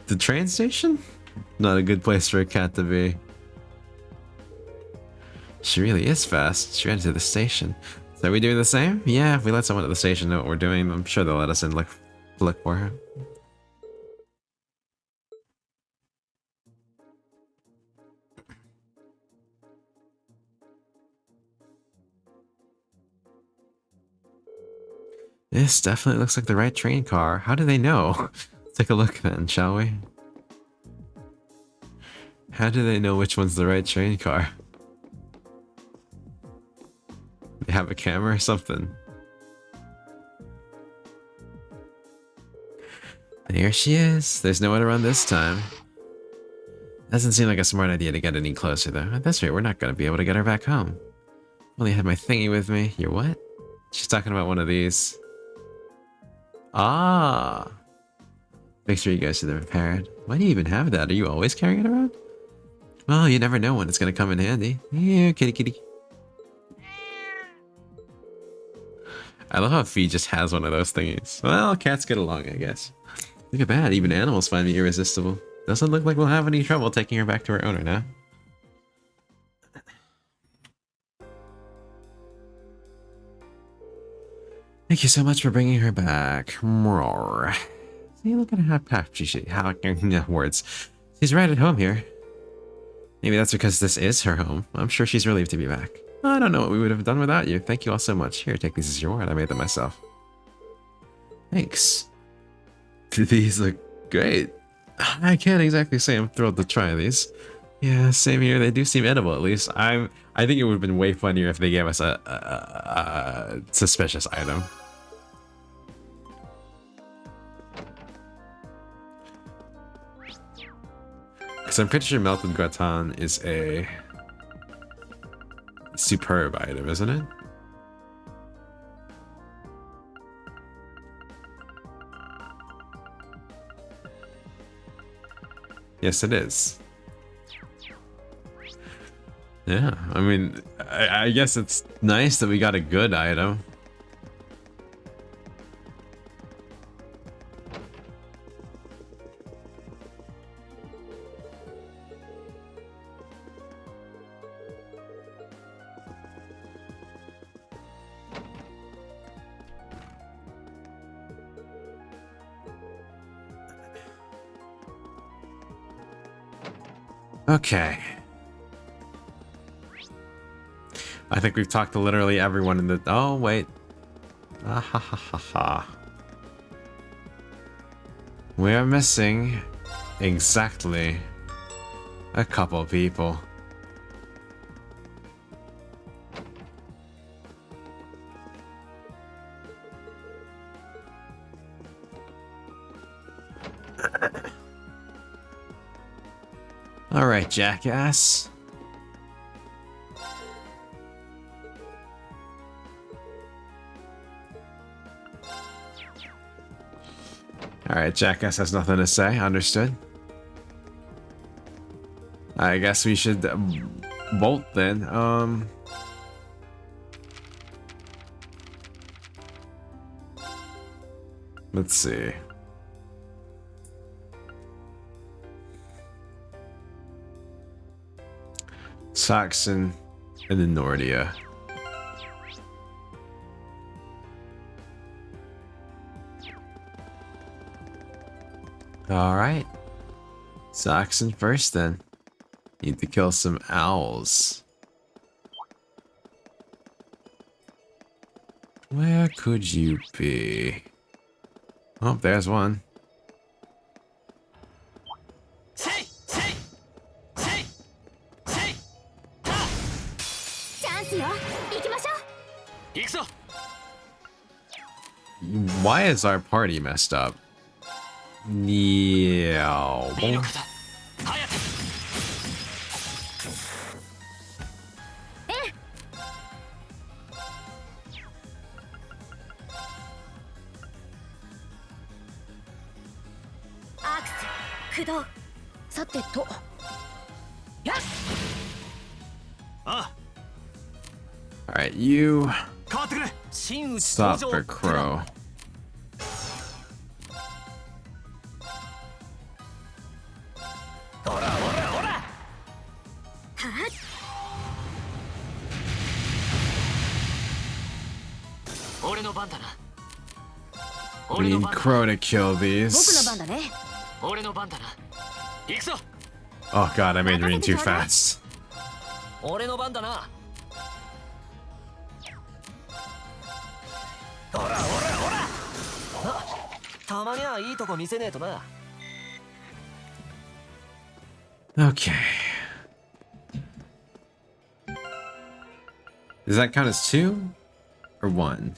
The train station? Not a good place for a cat to be. She really is fast. She ran to the station. So are we doing the same? Yeah, if we let someone at the station know what we're doing, I'm sure they'll let us in look for her. This definitely looks like the right train car. How do they know? Let's take a look then, shall we? How do they know which one's the right train car? They have a camera or something. There she is. There's no one around this time. Doesn't seem like a smart idea to get any closer though. At this rate, we're not gonna be able to get her back home. Only had my thingy with me. Your what? She's talking about one of these. Ah. Make sure you guys are prepared. Why do you even have that? Are you always carrying it around? Well, you never know when it's gonna come in handy. Yeah, kitty kitty. I love how Fee just has one of those thingies. Well, cats get along, I guess. Look at that, even animals find me irresistible. Doesn't look like we'll have any trouble taking her back to her owner now. Thank you so much for bringing her back. Roar. See, look at how words. She's right at home here. Maybe that's because this is her home. I'm sure she's relieved to be back. I don't know what we would have done without you. Thank you all so much. Here, take these as your word. I made them myself. Thanks. These look great. I can't exactly say I'm thrilled to try these. Yeah, same here. They do seem edible, at least. I think it would have been way funnier if they gave us a suspicious item. Because I'm pretty sure melted gratin is a superb item, isn't it? Yes, it is. Yeah, I mean, I guess it's nice that we got a good item. Okay. I think we've talked to literally everyone in the... Oh, wait. Ah, ha, ha, ha, ha. We're missing exactly a couple people. All right, jackass. All right, jackass has nothing to say. Understood. I guess we should bolt then. Let's see. Saxon and then Nordia. Alright. Saxon first then. Need to kill some owls. Where could you be? Oh, there's one. Why is our party messed up? Yeah. Alright, you stop for Crow. We need Crow to kill these. Oh god, I made Rin too fast. たまにはいいとこ見せねえとな。 Okay. Does that count as 2 or 1?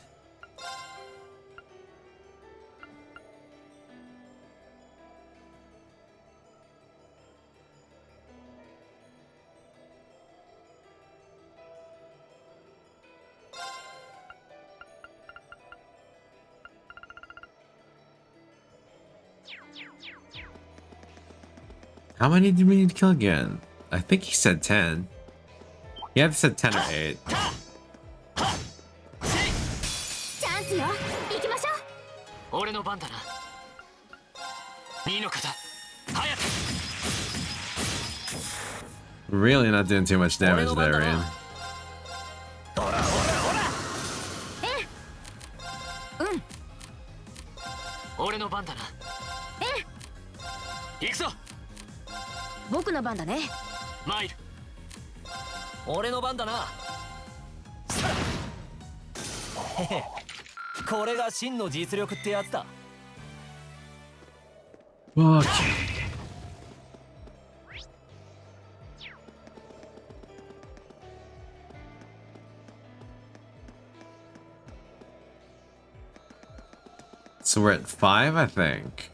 How many do we need to kill again? I think he said 10. He either said 10 or 8. チャンスよ、行きましょう。俺の番だな。いいのかだ。早く。 Really not doing too much damage there, Rain. 俺の番だな。行くぞ。 僕の番だね。マイル。俺の番だな。へへ。これが真の実力ってやつだ。 Okay. So we're at 5, I think.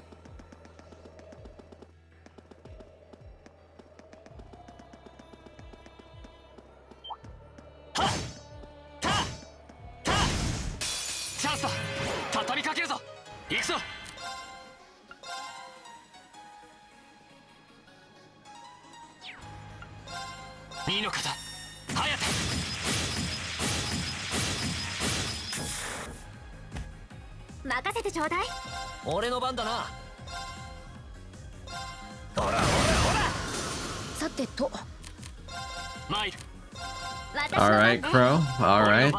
Alright, Crow. Alright.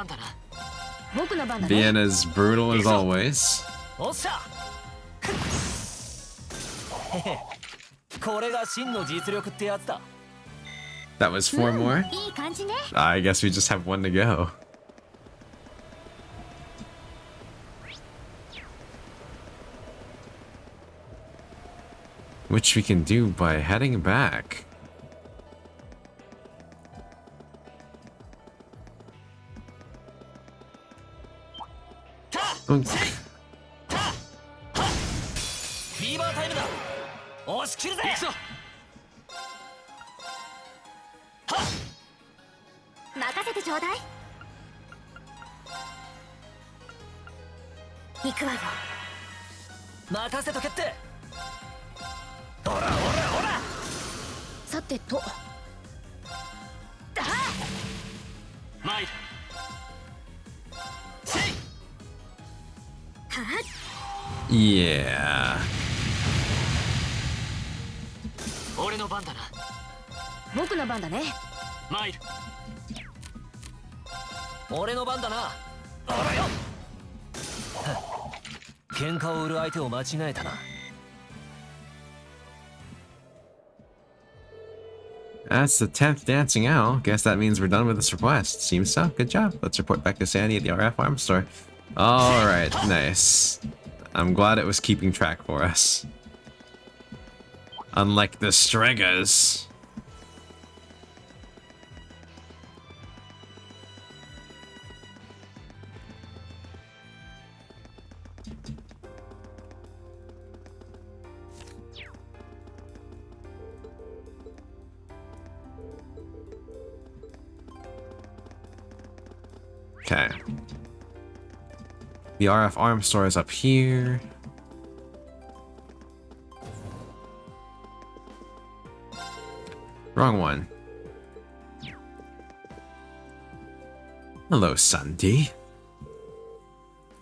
Vienna's brutal as always. That was 4 more? I guess we just have 1 to go. Which we can do by heading back. Boink. フィーバータイムだ。押し切るぜ。行くぞ。任せてちょうだい。行くわよ。任せとけって。 さてと。マイル。 Yeah. 俺の番だな。僕の番だね。マイル。俺の番だな。あらよ。喧嘩を売る相手を間違えたな。 That's the 10th dancing owl. Guess that means we're done with this request. Seems so. Good job. Let's report back to Sandy at the RF Arms Store. Alright, nice. I'm glad it was keeping track for us. Unlike the Stregas. Okay. The RF Arms Store is up here. Wrong one. Hello, Sandy.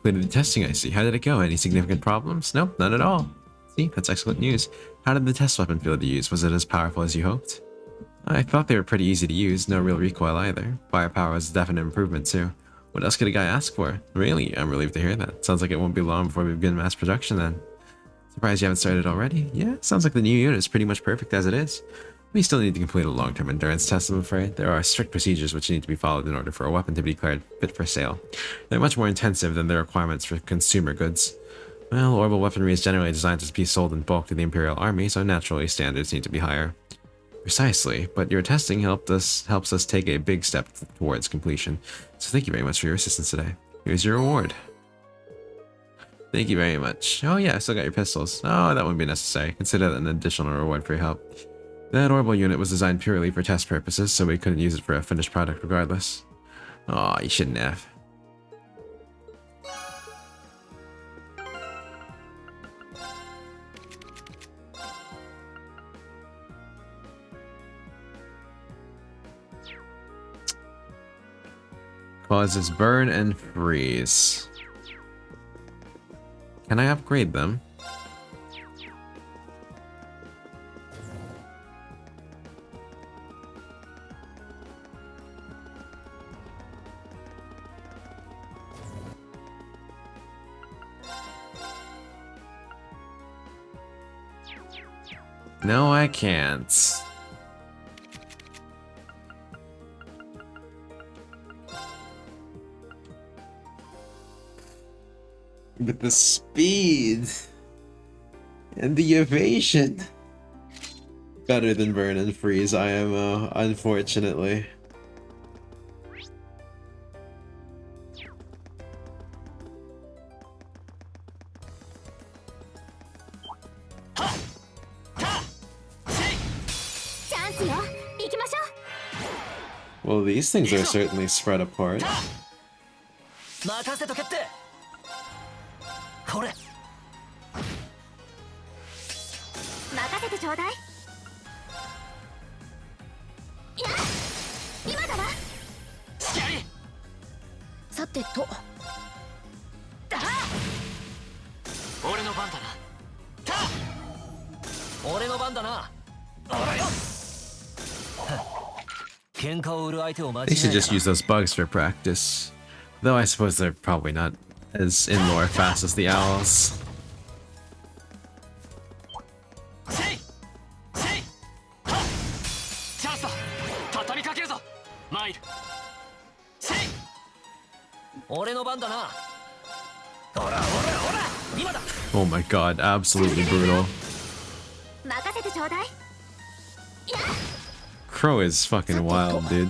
Completed the testing, I see. How did it go? Any significant problems? Nope, none at all. See, that's excellent news. How did the test weapon feel to use? Was it as powerful as you hoped? I thought they were pretty easy to use, no real recoil either. Firepower was a definite improvement too. What else could a guy ask for? Really? I'm relieved to hear that. Sounds like it won't be long before we begin mass production then. Surprised you haven't started already? Yeah, sounds like the new unit is pretty much perfect as it is. We still need to complete a long-term endurance test, I'm afraid. There are strict procedures which need to be followed in order for a weapon to be declared fit for sale. They're much more intensive than the requirements for consumer goods. Well, orbital weaponry is generally designed to be sold in bulk to the Imperial Army, so naturally standards need to be higher. Precisely, but your testing helps us take a big step towards completion. So thank you very much for your assistance today. Here's your reward. Thank you very much. Oh yeah, I still got your pistols. Oh, that wouldn't be necessary. Consider that an additional reward for your help. That orbital unit was designed purely for test purposes, so we couldn't use it for a finished product regardless. Oh, you shouldn't have. Causes burn and freeze. Can I upgrade them? No, I can't. But the speed and the evasion better than burn and freeze IMO, unfortunately. Well, these things are certainly spread apart. 任せとけってこれ任せてちょうだい。いや、今だな。しきゃりさてと俺の番だな俺の番だなおらよ喧嘩を売る相手を間違え They should just use those bugs for practice. Though I suppose they're probably not as in lore fast as the owls. せいせいはっチャンスだ畳みかけるぞマイルせい俺の番だなほらほらほら今だ Oh my god, absolutely brutal. 任せてちょうだい。 Crow is fucking wild, dude.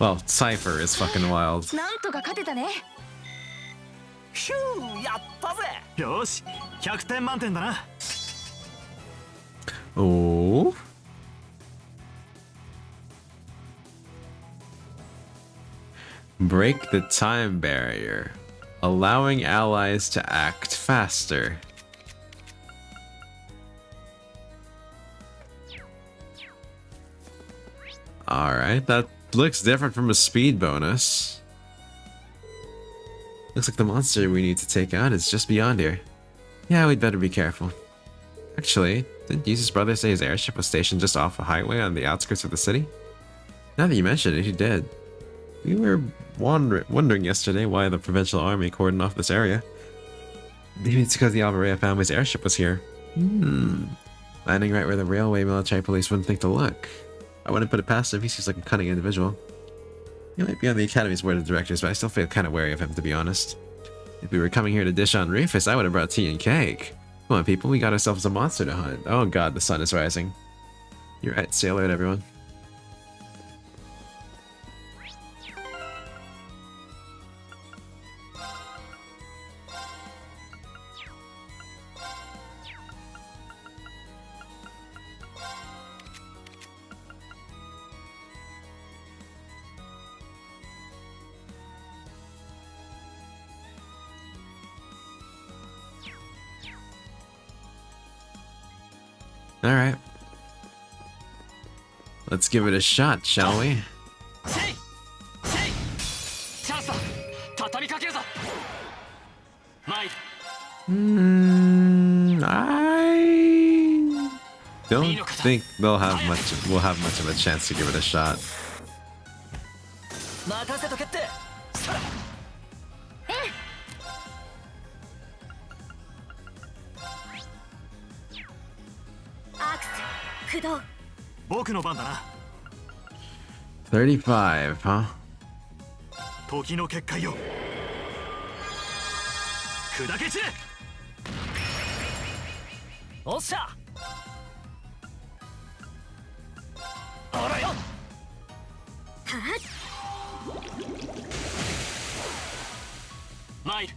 Well, Cypher is fucking wild. なんとか勝てたね。ヒューやったぜよし100点満点だな Oh. Break the time barrier, allowing allies to act faster. Alright, that looks different from a speed bonus. Looks like the monster we need to take out is just beyond here. Yeah, we'd better be careful. Actually, didn't Jesus' brother say his airship was stationed just off a highway on the outskirts of the city? Now that you mention it, he did. We were wondering yesterday why the provincial army cordoned off this area. Maybe it's because the Alvarea family's airship was here. Landing right where the railway military police wouldn't think to look. I wouldn't put it past him, he seems like a cunning individual. He might be on the Academy's board of directors, but I still feel kind of wary of him, to be honest. If we were coming here to dish on Rufus, I would have brought tea and cake. Come on, people, we got ourselves a monster to hunt. Oh god, the sun is rising. You're right, say hello to everyone. Alright. Let's give it a shot, shall we? I don't think we'll have much of a chance to give it a shot. Axe, 僕の番だな。 35, huh? 時の結界よ。砕け散れ。おっしゃ。ほらよ。はマイル。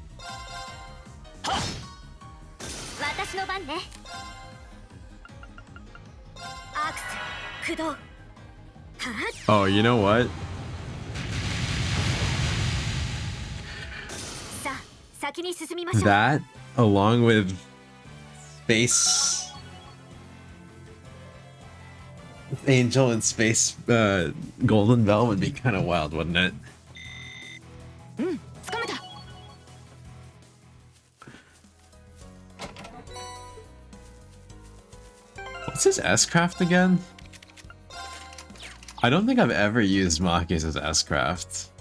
私の番ね。アークス駆動。 Oh, you know what? さあ先に進みましょう。 That, along with Space Angel and Space Golden Bell, would be kind of wild, wouldn't it? うん、つかめた。 What's his S-Craft again? I don't think I've ever used Maki's S-Craft.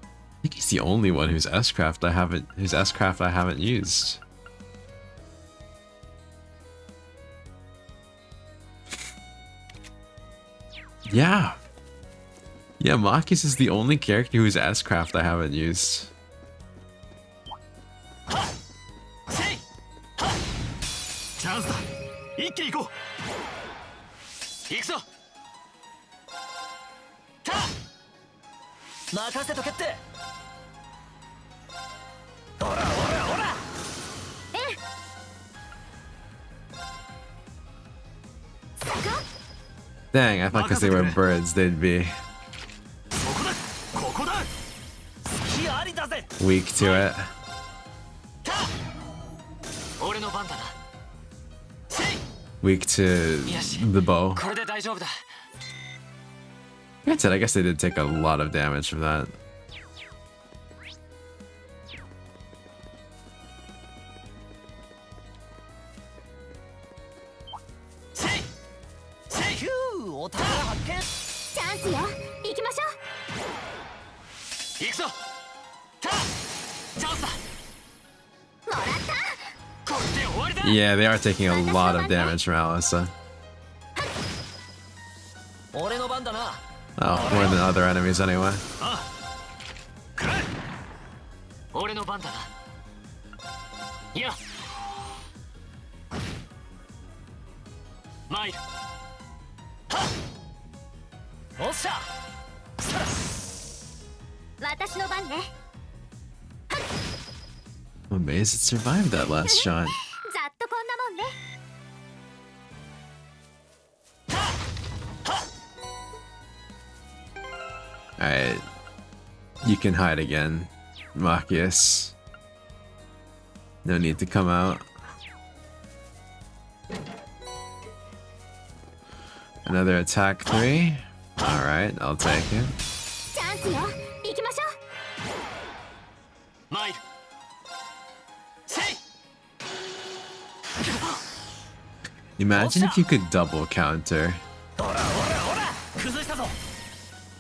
I think he's the only one whose S-Craft I haven't used. Yeah. Yeah, Maki's is the only character whose S-Craft I haven't used. チャンスだ。一気に行こう。行くぞ。た。任せとけって。ほらほらほら。 Dang, I thought because they were birds, they'd be weak to it. 俺の番だな。 Weak to the bow. これで大丈夫だ。 Granted, I guess they did take a lot of damage from that. Yeah, they are taking a lot of damage from Alisa. Oh, more than other enemies anyway. 俺の番だな。いや。マイル。おっしゃ。私の番ね。 I'm amazed it survived that last shot. ざっとこんなもんね。 Alright. You can hide again, Machias. No need to come out. Another attack 3. Alright, I'll take it. チャンスよ。行きましょう。 マイル。 Imagine if you could double counter.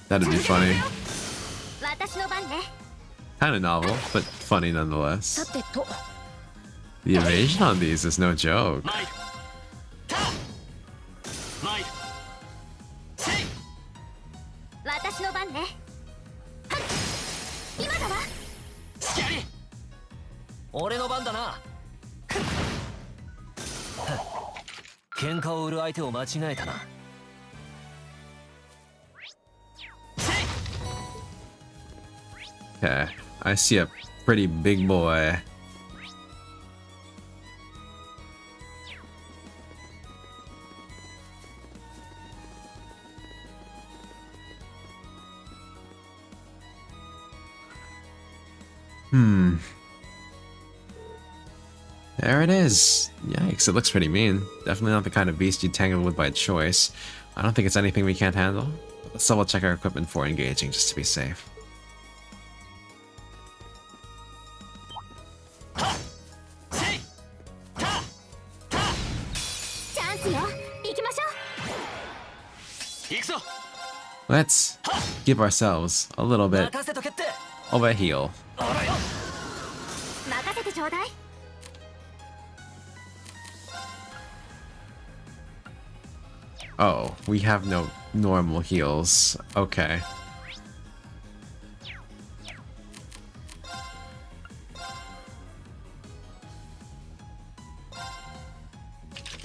That'd be funny. 私の番ね。 Kinda novel, but funny nonetheless. さてと。 The evasion on these is no joke. 私の番ね。今だわ。俺の番だな。喧嘩を売る相手を間違えたな。 Okay, I see a pretty big boy. There it is. Yikes, it looks pretty mean. Definitely not the kind of beast you tangle with by choice. I don't think it's anything we can't handle. Let's double check our equipment before engaging, just to be safe. チャンスよ。行きましょう。行くぞ。 Let's give ourselves a little bit 任せとけって。 of a heal. 任せてちょうだい。 Oh, we have no normal heals. Okay.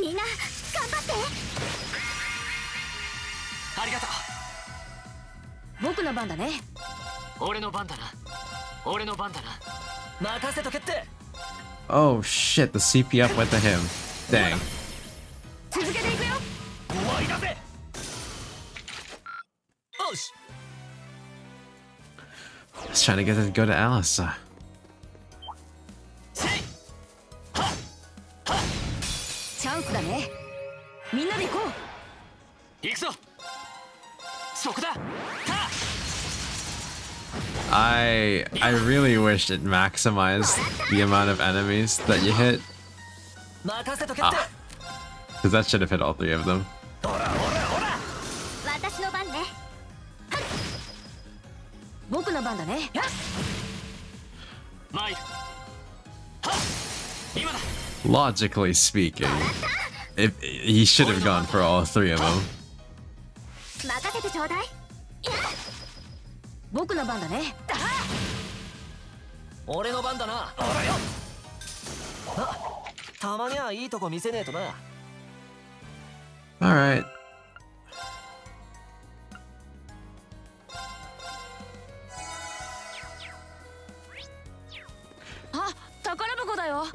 みんな頑張って。ありがと僕の番だね。う。俺の番だな。俺の番だな。任せとけって。 Oh shit, the CP up went to him. Dang. 続けていくよ。終わりだぜ。よし。 I was trying to get them to go to Alice. チャンスだね。みんなで行こう。行くぞ。そこだ。 I really wish it maximized the amount of enemies that you hit. 任せとけって。 Because that should have hit all 3 of them. 私の番ね。僕の番だね。マイル。今だ。 Logically speaking, he should have gone for all 3 of them. 任せてちょうだい。僕の番だね。俺の番だな。たまにはいいとこ見せねえとな。 Alright. あ、宝箱だよ。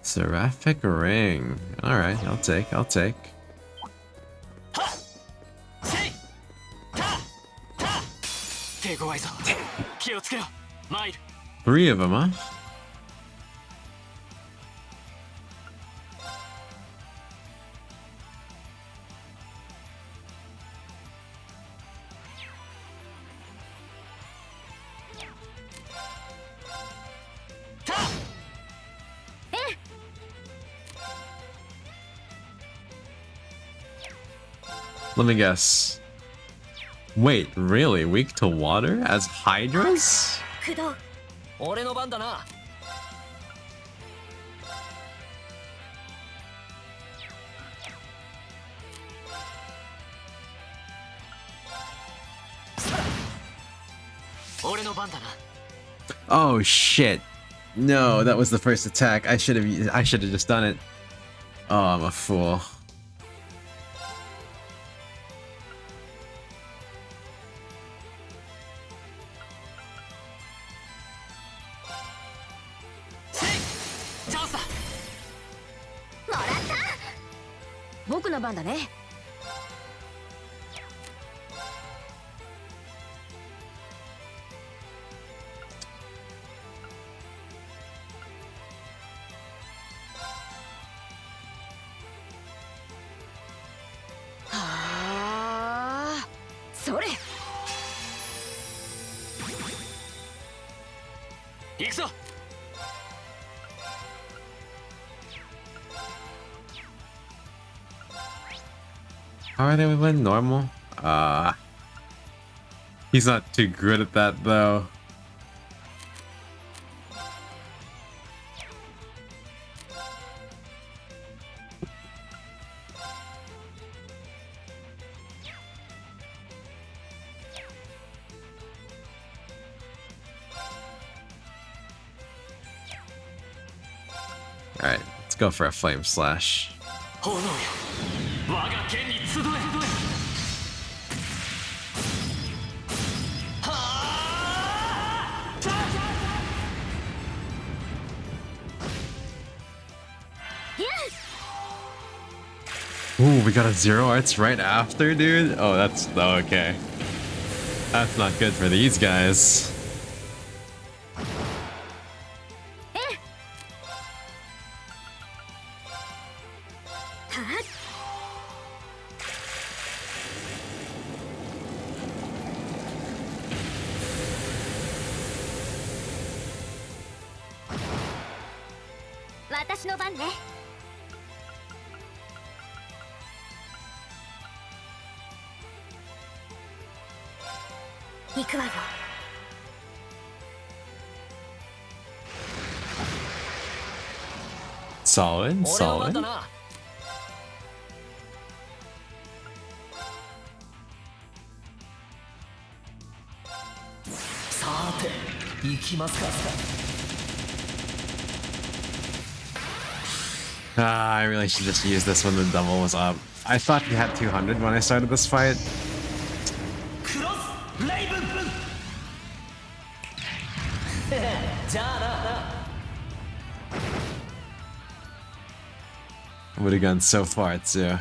Seraphic ring. Alright, I'll take. 手強いぞ。気をつけろ。マイル。 3 of them, huh? Let me guess. Wait, really? Weak to water as hydras? 駆動。俺の番だな。俺の番だな。 Oh shit. No, that was the first attack. I should have just done it. Oh, I'm a fool. "僕の番だね。 はあ、それ。 行くぞ。 How are they within normal? He's not too good at that though. Alright, let's go for a flame slash. 炎よ、我が剣に集え。 Ooh, we got a zero arts right after, dude? Oh, that's okay. That's not good for these guys. Watashi no ban ne. 行くわよ。 Solid, solid. さて、行きますか。I really should just use this when the double was up. I thought he had 200 when I started this fight. Would have gone so far too.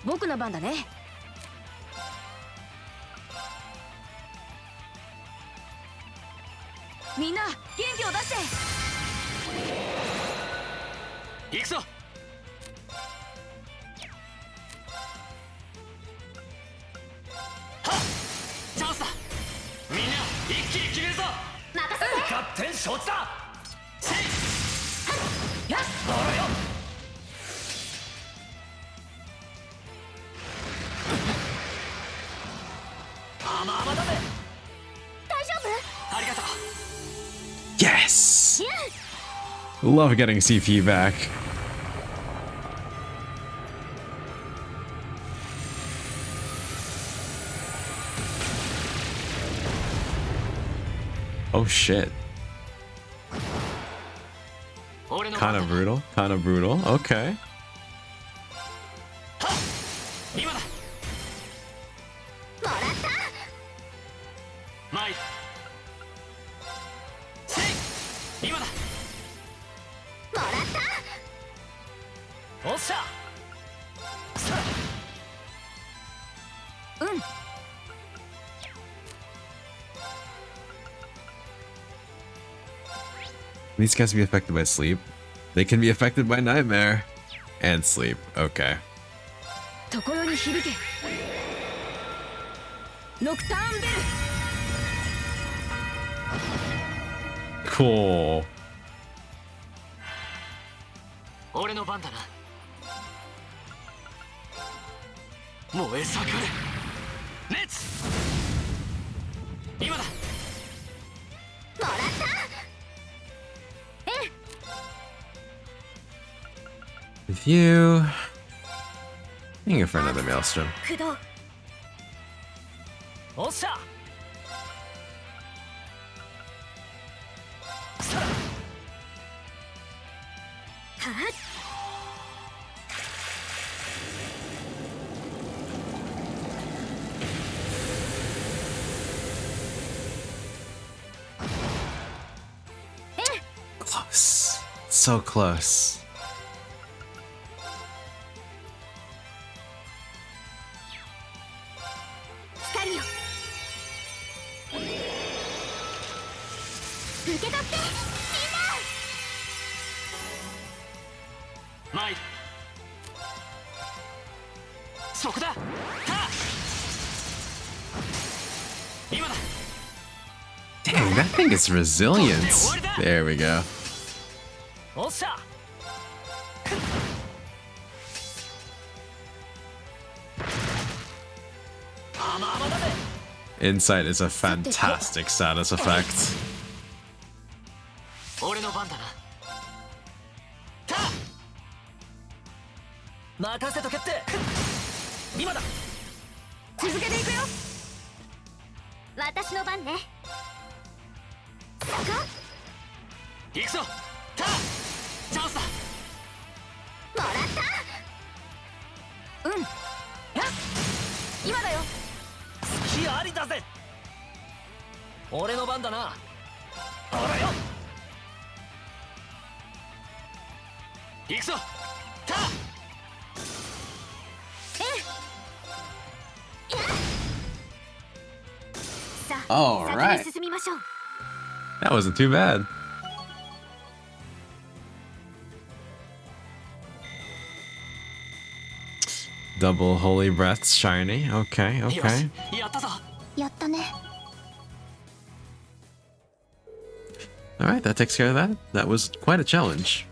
僕の番だね。みんな元気を出して。行くぞ。はっ、チャンスだ。みんな一気に決めるぞ。任せて。勝手に承知だ。せい。やっ。ほらよ。甘々だぜ。大丈夫？ありがとう。Yes! Love getting CP back. Oh shit. Kind of brutal. Kind of brutal. Okay. 今だ。もらった。マイ。せい。今だ。もらった。おっしゃ。さあ。うん。These guys can be affected by sleep. They can be affected by nightmare and sleep. Okay. ところに響け。ノクターンベル。Cool. 俺の番だな。燃え盛る。熱。今だ。もらった。With you. You can go for another maelstrom. 駆動。おっしゃ。さあ。はっ。Close. So close. 光よ。受け取って。みんな。マイ。そこだ。はっ。今だ。 Dang, that thing is resilience. There we go. おっしゃ。 Insight is a fantastic status effect. 俺の番だな。た。任せとけって。今だ。続けていくよ。私の番ね。そこ。行くぞ。た。チャンスだ。もらった。うん。やっ。今だよ。隙ありだぜ。俺の番だな。ほらよ。行くぞ。た。さあ、 Alright. 先に進みましょう。 That wasn't too bad. Double holy breaths shiny. Okay, okay. やったぞ。やったね。 Alright, that takes care of that. That was quite a challenge.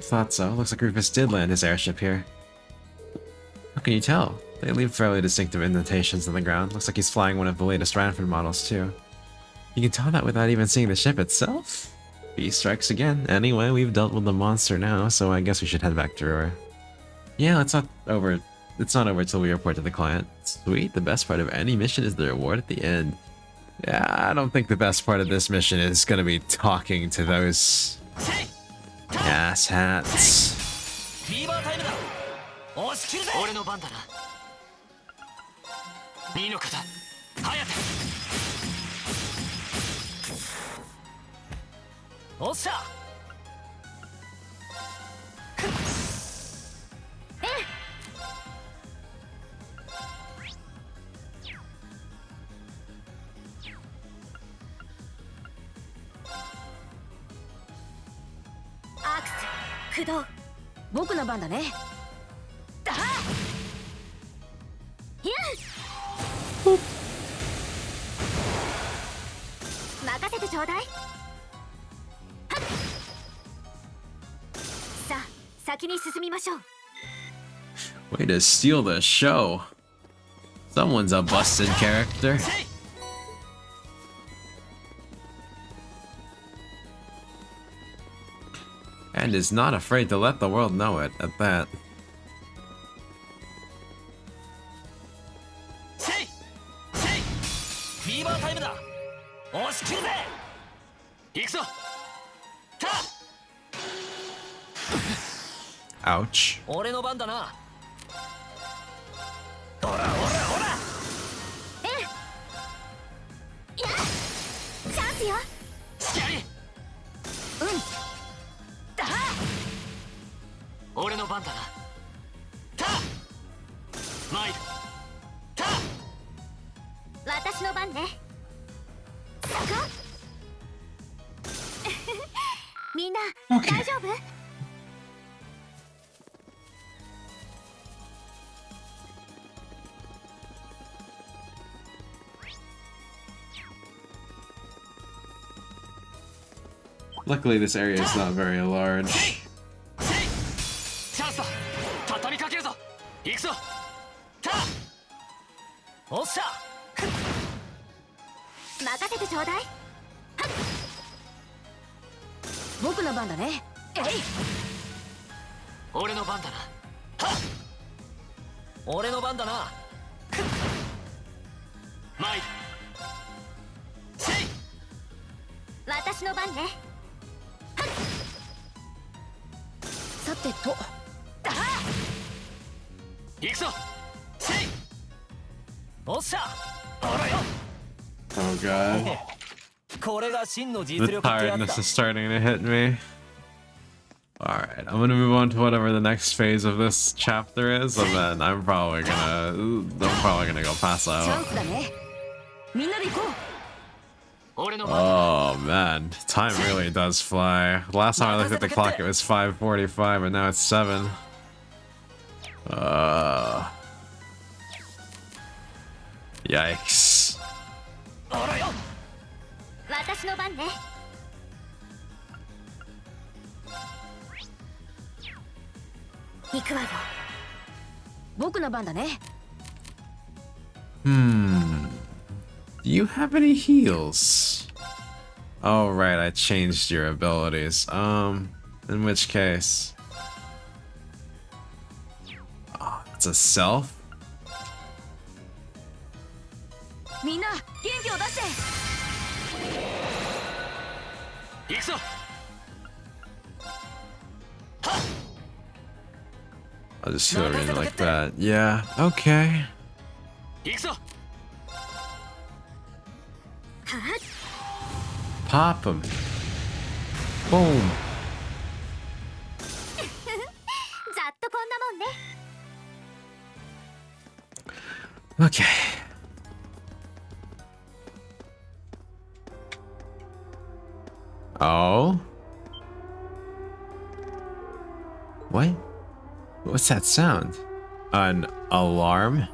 Thought so. Looks like Rufus did land his airship here. How can you tell? They leave fairly distinctive indentations on the ground. Looks like he's flying one of the latest Ranford models too. You can tell that without even seeing the ship itself? Beast strikes again. Anyway, we've dealt with the monster now, so I guess we should head back to Ruhr. Yeah, it's not over till we report to the client. Sweet, the best part of any mission is the reward at the end. Yeah, I don't think the best part of this mission is gonna be talking to those ass hats. フィーバータイムだ。押し切るぜ。俺の番だな。2の方、早く。おっしゃ。アークス、駆動。僕の番だね。だはっ。いや。任せてちょうだい。はっ。さあ、先に進みましょう。 Way to steal the show. Someone's a busted character. And is not afraid to let the world know it at that. フィーバータイムだ。押し切るぜ。行くぞ。Ouch. 俺の番だな。ほらほらほら。いや、チャンスよ。しかり。うん。だ。俺の番だな。マイル。私の番ね。そこ。みんな、大丈夫？ Luckily, this area is not very large. チャンスだ。畳みかけるぞ。行くぞ。おっしゃ。任せてちょうだい。僕の番だね。えい。俺の番だな。俺の番だな。マイル。私の番ね。さてと。だ。行くぞ。おっしゃ。ほらよ。 Oh god. これが真の The 実力ってやつだ。 tiredness is starting to hit me. Alright, I'm gonna move on to whatever the next phase of this chapter is, and then I'm probably gonna go pass チャン out. スだね。みんなで行こう。 Oh man, time really does fly. Last time I looked at the clock, it was 5:45, and now it's 7. Yikes. 私の番ね。行くわよ。僕の番だね。 Hmm. Do you have any heals? Oh right, I changed your abilities. In which case, oh, it's a self. みんな元気を出して。行くぞ。 I'll just heal her in like that. Yeah. Okay. 行くぞ。 Pop him. Boom. ざっとこんなもんね。 Okay. Oh. What? What's that sound? An alarm? I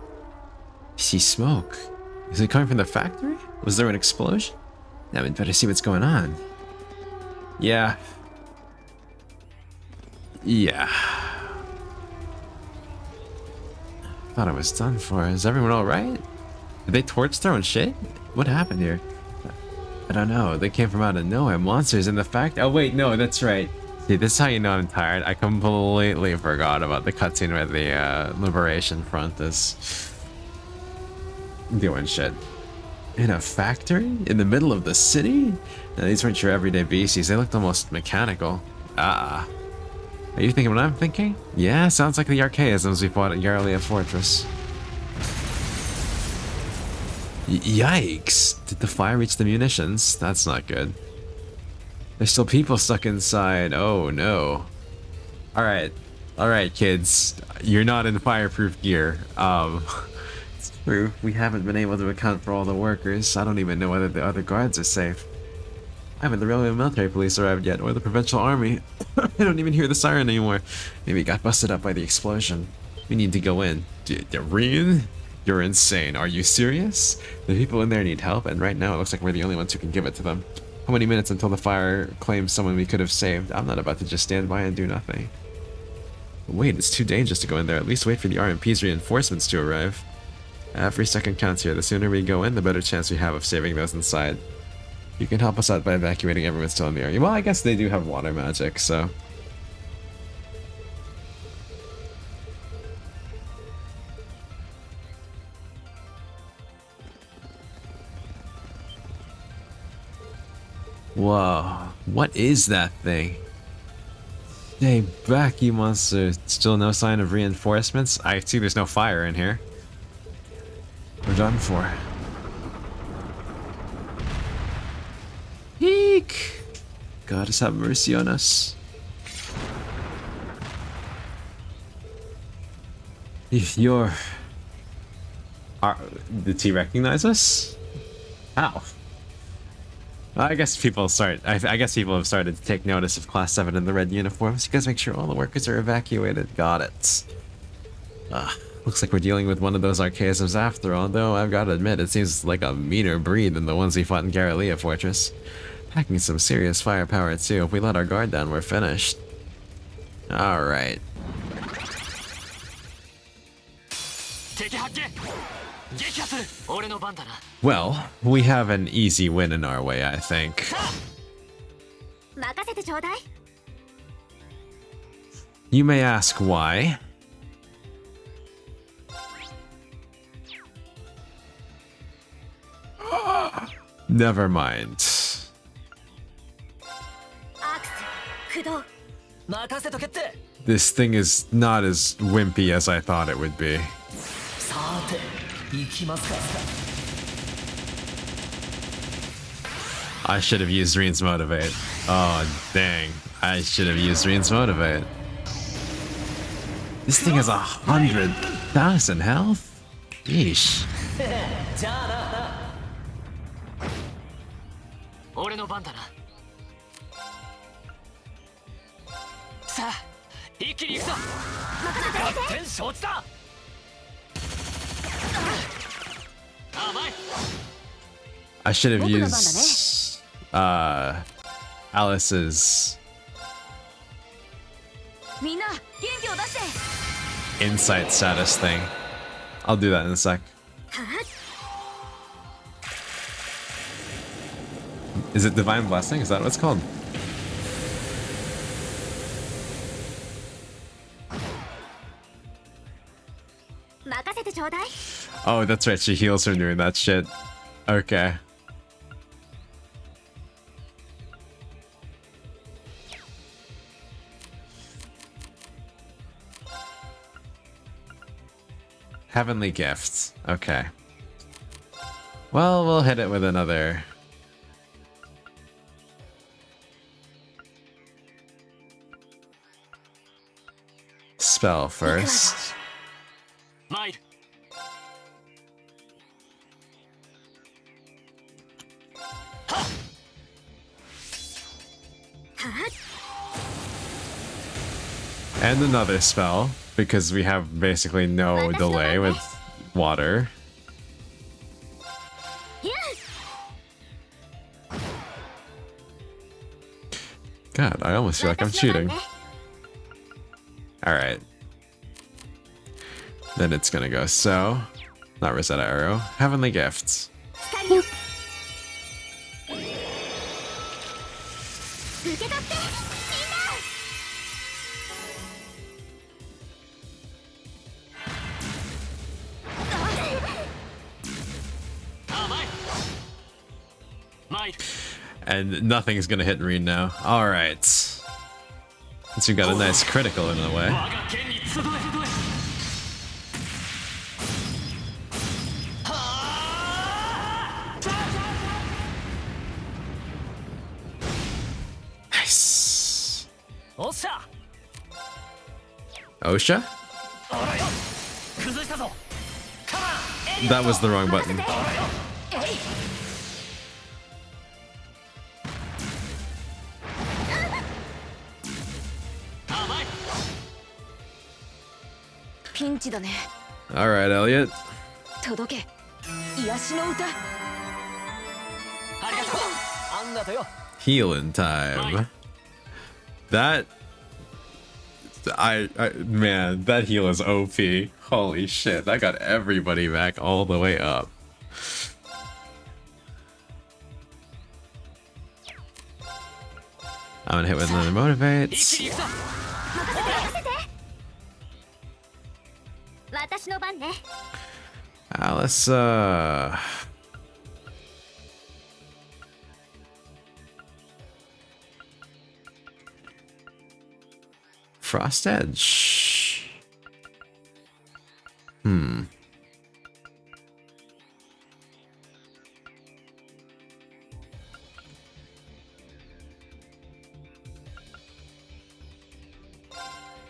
see smoke. Is it coming from the factory? Was there an explosion? Now we'd better see what's going on. Yeah. Yeah. Thought I was done for. Is everyone alright? Did they torch throwing shit? What happened here? I don't know. They came from out of nowhere. Monsters in the fact. Oh wait, no, that's right. See, this is how you know I'm tired. I completely forgot about the cutscene where the Liberation Front is doing shit. In a factory? In the middle of the city? No, these weren't your everyday beasties. They looked almost mechanical. Ah. Are you thinking what I'm thinking? Yeah, sounds like the archaisms we fought at Garlia Fortress. Yikes! Did the fire reach the munitions? That's not good. There's still people stuck inside. Oh no. Alright. Alright, kids. You're not in fireproof gear. It's true. We haven't been able to account for all the workers. I don't even know whether the other guards are safe. I haven't the railway military police arrived yet, or the provincial army. I don't even hear the siren anymore. Maybe it got busted up by the explosion. We need to go in. Doreen? You're insane. Are you serious? The people in there need help, and right now it looks like we're the only ones who can give it to them. How many minutes until the fire claims someone we could have saved? I'm not about to just stand by and do nothing. Wait, it's too dangerous to go in there. At least wait for the RMP's reinforcements to arrive. Every second counts here. The sooner we go in, the better chance we have of saving those inside. You can help us out by evacuating everyone still in the area. Well, I guess they do have water magic, so... Whoa, what is that thing? Stay back, you monster. Still no sign of reinforcements? I see there's no fire in here. We're done for. Eek! Goddess have mercy on us. If you're... Did he recognize us? How? I guess people I guess people have started to take notice of Class 7 in the red uniforms. You guys make sure all the workers are evacuated. Got it. Looks like we're dealing with one of those archaisms after all, though I've got to admit, it seems like a meaner breed than the ones we fought in Garlia Fortress. Packing some serious firepower too. If we let our guard down, we're finished. Alright. Well, we have an easy win in our way, I think. You may ask why. Never mind. This thing is not as wimpy as I thought it would be. I should have used Reen's Motivate. Oh, dang. I should have used Reen's Motivate. This thing has 100,000 health? Yeesh. I should have used Alice's insight status thing. I'll do that in a sec. Is it Divine Blessing? Is that what it's called? Oh, that's right. She heals her doing that shit. Okay. Heavenly Gifts. Okay. Well, we'll hit it with another... spell first. And another spell, because we have basically no delay with water. God, I almost feel like I'm cheating. Alright. Then it's gonna go so. Not Rosetta Arrow. Heavenly Gifts. And nothing's gonna hit Reen now. Alright. Since we got a nice critical in a way. Nice. Osha? That was the wrong button. Alright, Elliot. Healing time. That... man, that heal is OP. Holy shit, that got everybody back all the way up. I'm gonna hit with another motivates. Let's Frost Edge.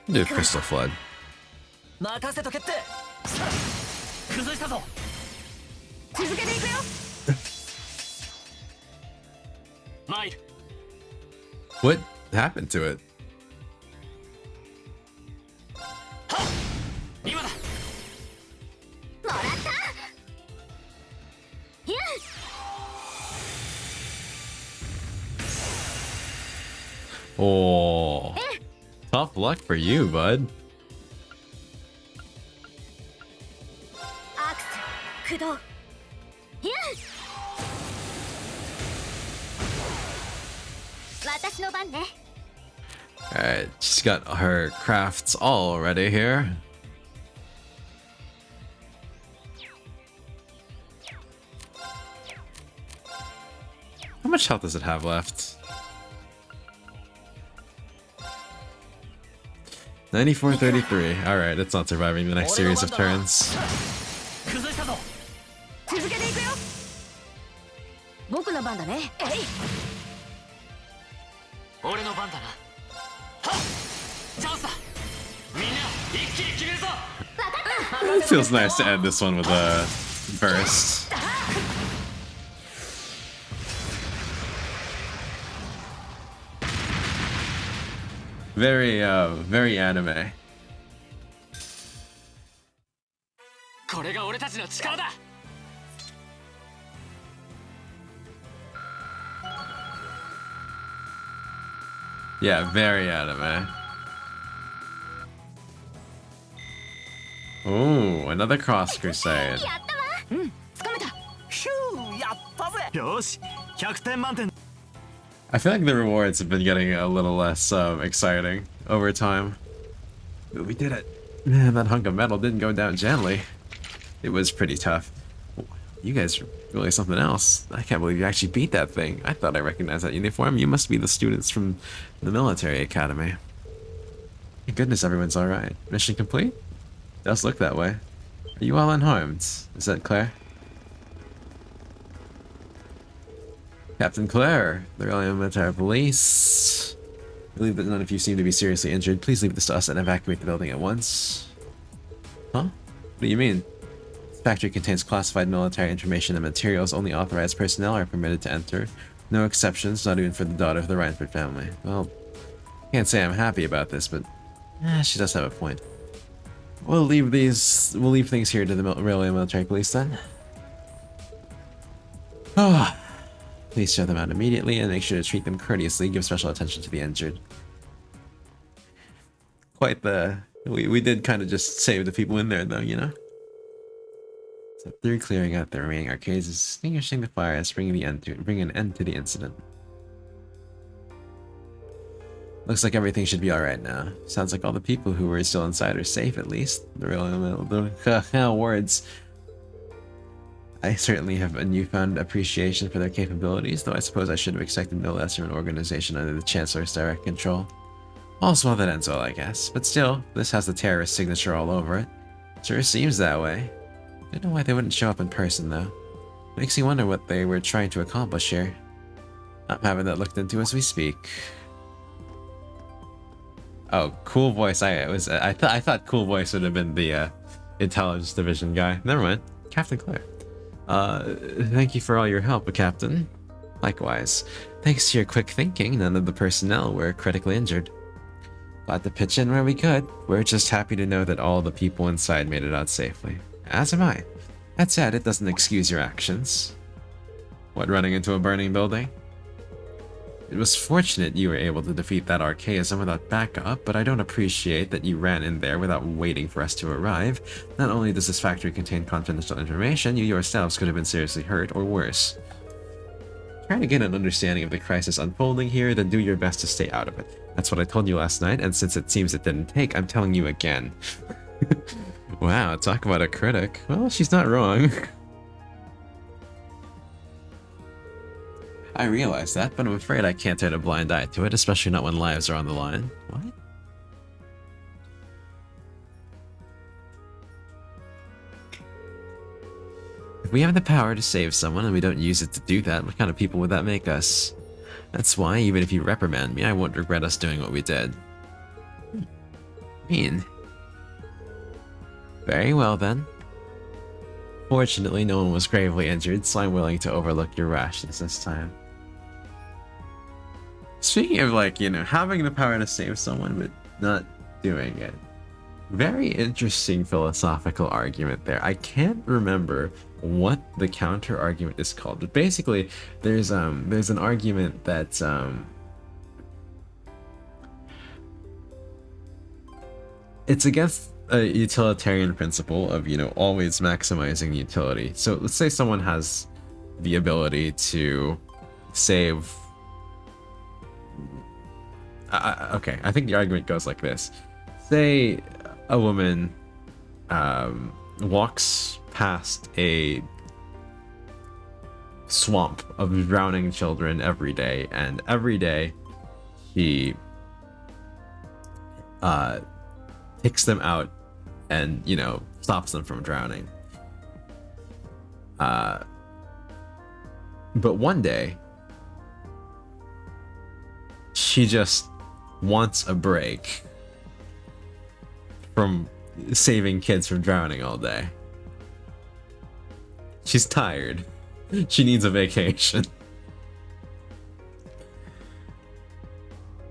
Do Crystal Flood. What happened to it? Oh, tough luck for you, bud. Alright, she's got her crafts all ready here. How much health does it have left? 94-33. Alright, it's not surviving the next series of turns. It feels nice to end this one with a burst. Very anime. Yeah, very anime. Oh, another Cross Crusade. I feel like the rewards have been getting a little less exciting over time. But we did it. Man, that hunk of metal didn't go down gently. It was pretty tough. You guys are really something else. I can't believe you actually beat that thing. I thought I recognized that uniform. You must be the students from the military academy. Thank goodness everyone's alright. Mission complete? Does look that way. Are you all unharmed? Is that Claire? Captain Claire, the Royal Military Police. I believe that none of you seem to be seriously injured. Please leave this to us and evacuate the building at once. Huh? What do you mean? This factory contains classified military information and materials. Only authorized personnel are permitted to enter. No exceptions, not even for the daughter of the Reinford family. Well, can't say I'm happy about this, but she does have a point. We'll leave things here to the Railway Military Police then. Please show them out immediately and make sure to treat them courteously. Give special attention to the injured. Quite the... We did kind of just save the people in there though, you know? So through clearing out the remaining arcades, extinguishing the fires, bring an end to the incident. Looks like everything should be alright now. Sounds like all the people who were still inside are safe at least. The real words. I certainly have a newfound appreciation for their capabilities, though I suppose I should have expected no less from an organization under the Chancellor's direct control. All's well that ends well, I guess. But still, this has the terrorist signature all over it. Sure seems that way. I don't know why they wouldn't show up in person, though. Makes me wonder what they were trying to accomplish here. I'm having that looked into as we speak. Oh, Cool Voice. I thought Cool Voice would have been the intelligence division guy. Never mind. Captain Claire. Thank you for all your help, Captain. Likewise. Thanks to your quick thinking, none of the personnel were critically injured. Glad to pitch in where we could. We're just happy to know that all the people inside made it out safely. As am I. That said, it doesn't excuse your actions. What, running into a burning building? It was fortunate you were able to defeat that archaism without backup, but I don't appreciate that you ran in there without waiting for us to arrive. Not only does this factory contain confidential information, you yourselves could have been seriously hurt, or worse. Try to get an understanding of the crisis unfolding here, then do your best to stay out of it. That's what I told you last night, and since it seems it didn't take, I'm telling you again. Wow, talk about a critic. Well, she's not wrong. I realize that, but I'm afraid I can't turn a blind eye to it, especially not when lives are on the line. What? If we have the power to save someone and we don't use it to do that, what kind of people would that make us? That's why, even if you reprimand me, I won't regret us doing what we did. Mean. Very well then. Fortunately, no one was gravely injured, so I'm willing to overlook your rashness this time. Speaking of, like, you know, having the power to save someone but not doing it. Very interesting philosophical argument there. I can't remember what the counter argument is called, but basically there's an argument that it's against a utilitarian principle of, you know, always maximizing utility. So let's say someone has the ability to save. Okay, I think the argument goes like this. Say a woman walks past a swamp of drowning children every day, and every day she picks them out and, you know, stops them from drowning. But one day she just wants a break from saving kids from drowning all day. She's tired. She needs a vacation.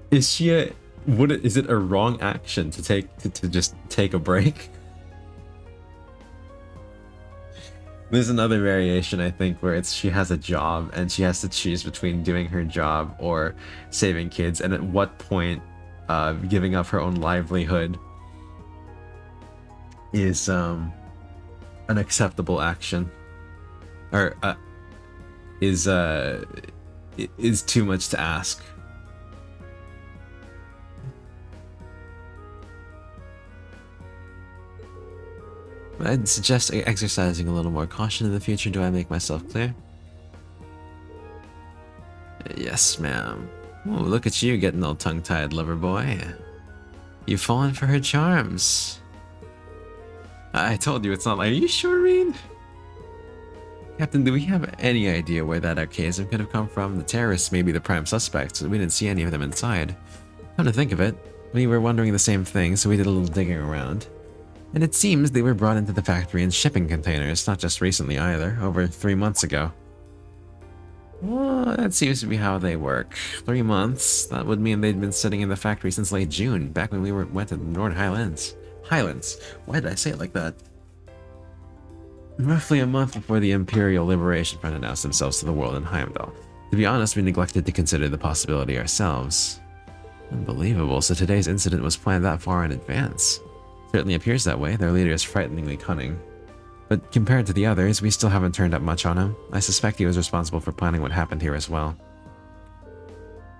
Is it a wrong action to just take a break? There's another variation, I think, where she has a job and she has to choose between doing her job or saving kids, and at what point giving up her own livelihood is an acceptable action, or is too much to ask. I'd suggest exercising a little more caution in the future. Do I make myself clear? Yes, ma'am. Oh, look at you getting all tongue-tied, lover boy. You've fallen for her charms. I told you it's not like... Are you sure, Reed? Captain, do we have any idea where that archaism could have come from? The terrorists may be the prime suspects, and we didn't see any of them inside. Come to think of it, we were wondering the same thing, so we did a little digging around. And it seems they were brought into the factory in shipping containers, not just recently either, over 3 months ago. Well, that seems to be how they work. 3 months? That would mean they'd been sitting in the factory since late June, back when we went to the North Highlands. Highlands? Why did I say it like that? Roughly a month before the Imperial Liberation Front announced themselves to the world in Heimdall. To be honest, we neglected to consider the possibility ourselves. Unbelievable, so today's incident was planned that far in advance. Certainly appears that way. Their leader is frighteningly cunning. But compared to the others, we still haven't turned up much on him. I suspect he was responsible for planning what happened here as well.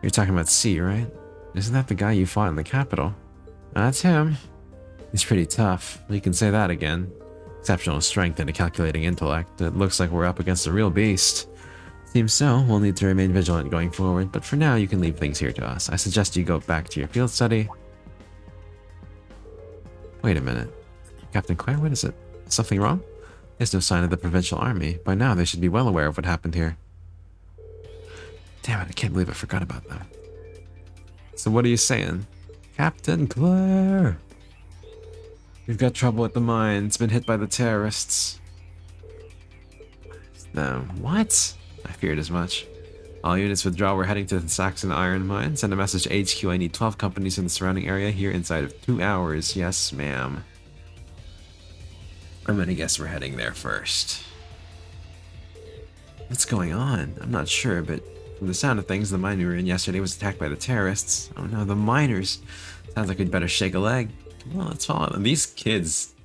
You're talking about C, right? Isn't that the guy you fought in the capital? That's him. He's pretty tough. You can say that again. exceptional strength and a calculating intellect. It looks like we're up against a real beast. Seems so. We'll need to remain vigilant going forward, but for now you can leave things here to us. I suggest you go back to your field study. Wait a minute. Captain Claire, what is it? Is something wrong? There's no sign of the provincial army. By now they should be well aware of what happened here. Damn it, I can't believe I forgot about them. So what are you saying? Captain Claire! We've got trouble at the mine. It's been hit by the terrorists. No, what? I feared as much. All units withdraw. We're heading to the Saxon Iron Mine. Send a message to HQ. I need 12 companies in the surrounding area here inside of 2 hours. Yes, ma'am. I'm gonna guess we're heading there first. What's going on? I'm not sure, but from the sound of things, the mine we were in yesterday was attacked by the terrorists. Oh no, the miners. Sounds like we'd better shake a leg. Well, let's follow them. These kids.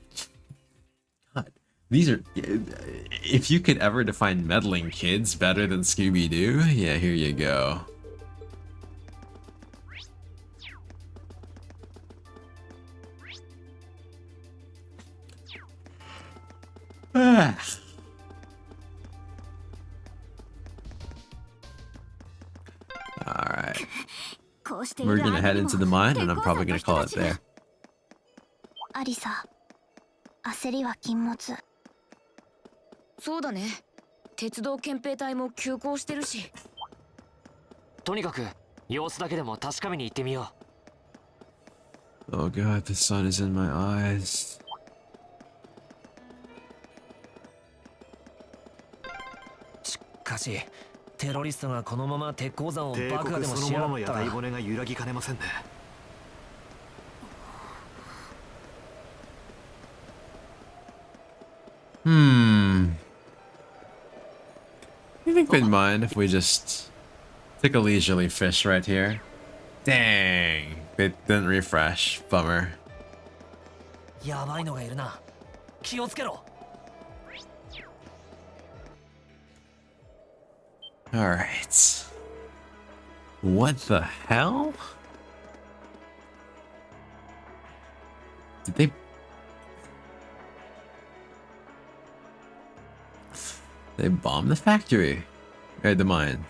God, these are. If you could ever define meddling kids better than Scooby-Doo, yeah, here you go. Alright. We're gonna head into the mine, and I'm probably gonna call it there. アリサ、焦りは禁物。そうだね。鉄道憲兵隊も急行してるし。とにかく様子だけでも確かめに行ってみよう。 Oh god, the sun is in my eyes. しかし、テロリストがこのまま鉄鉱山を帝爆破でも国そしやがったのもののやらいら。骨が揺らぎかねませんね。You think they'd mind if we just took a leisurely fish right here? Dang, it didn't refresh. Bummer. やばいのがいるな。気をつけろ。 Alright. What the hell? Did they bombed the factory? Or the mine?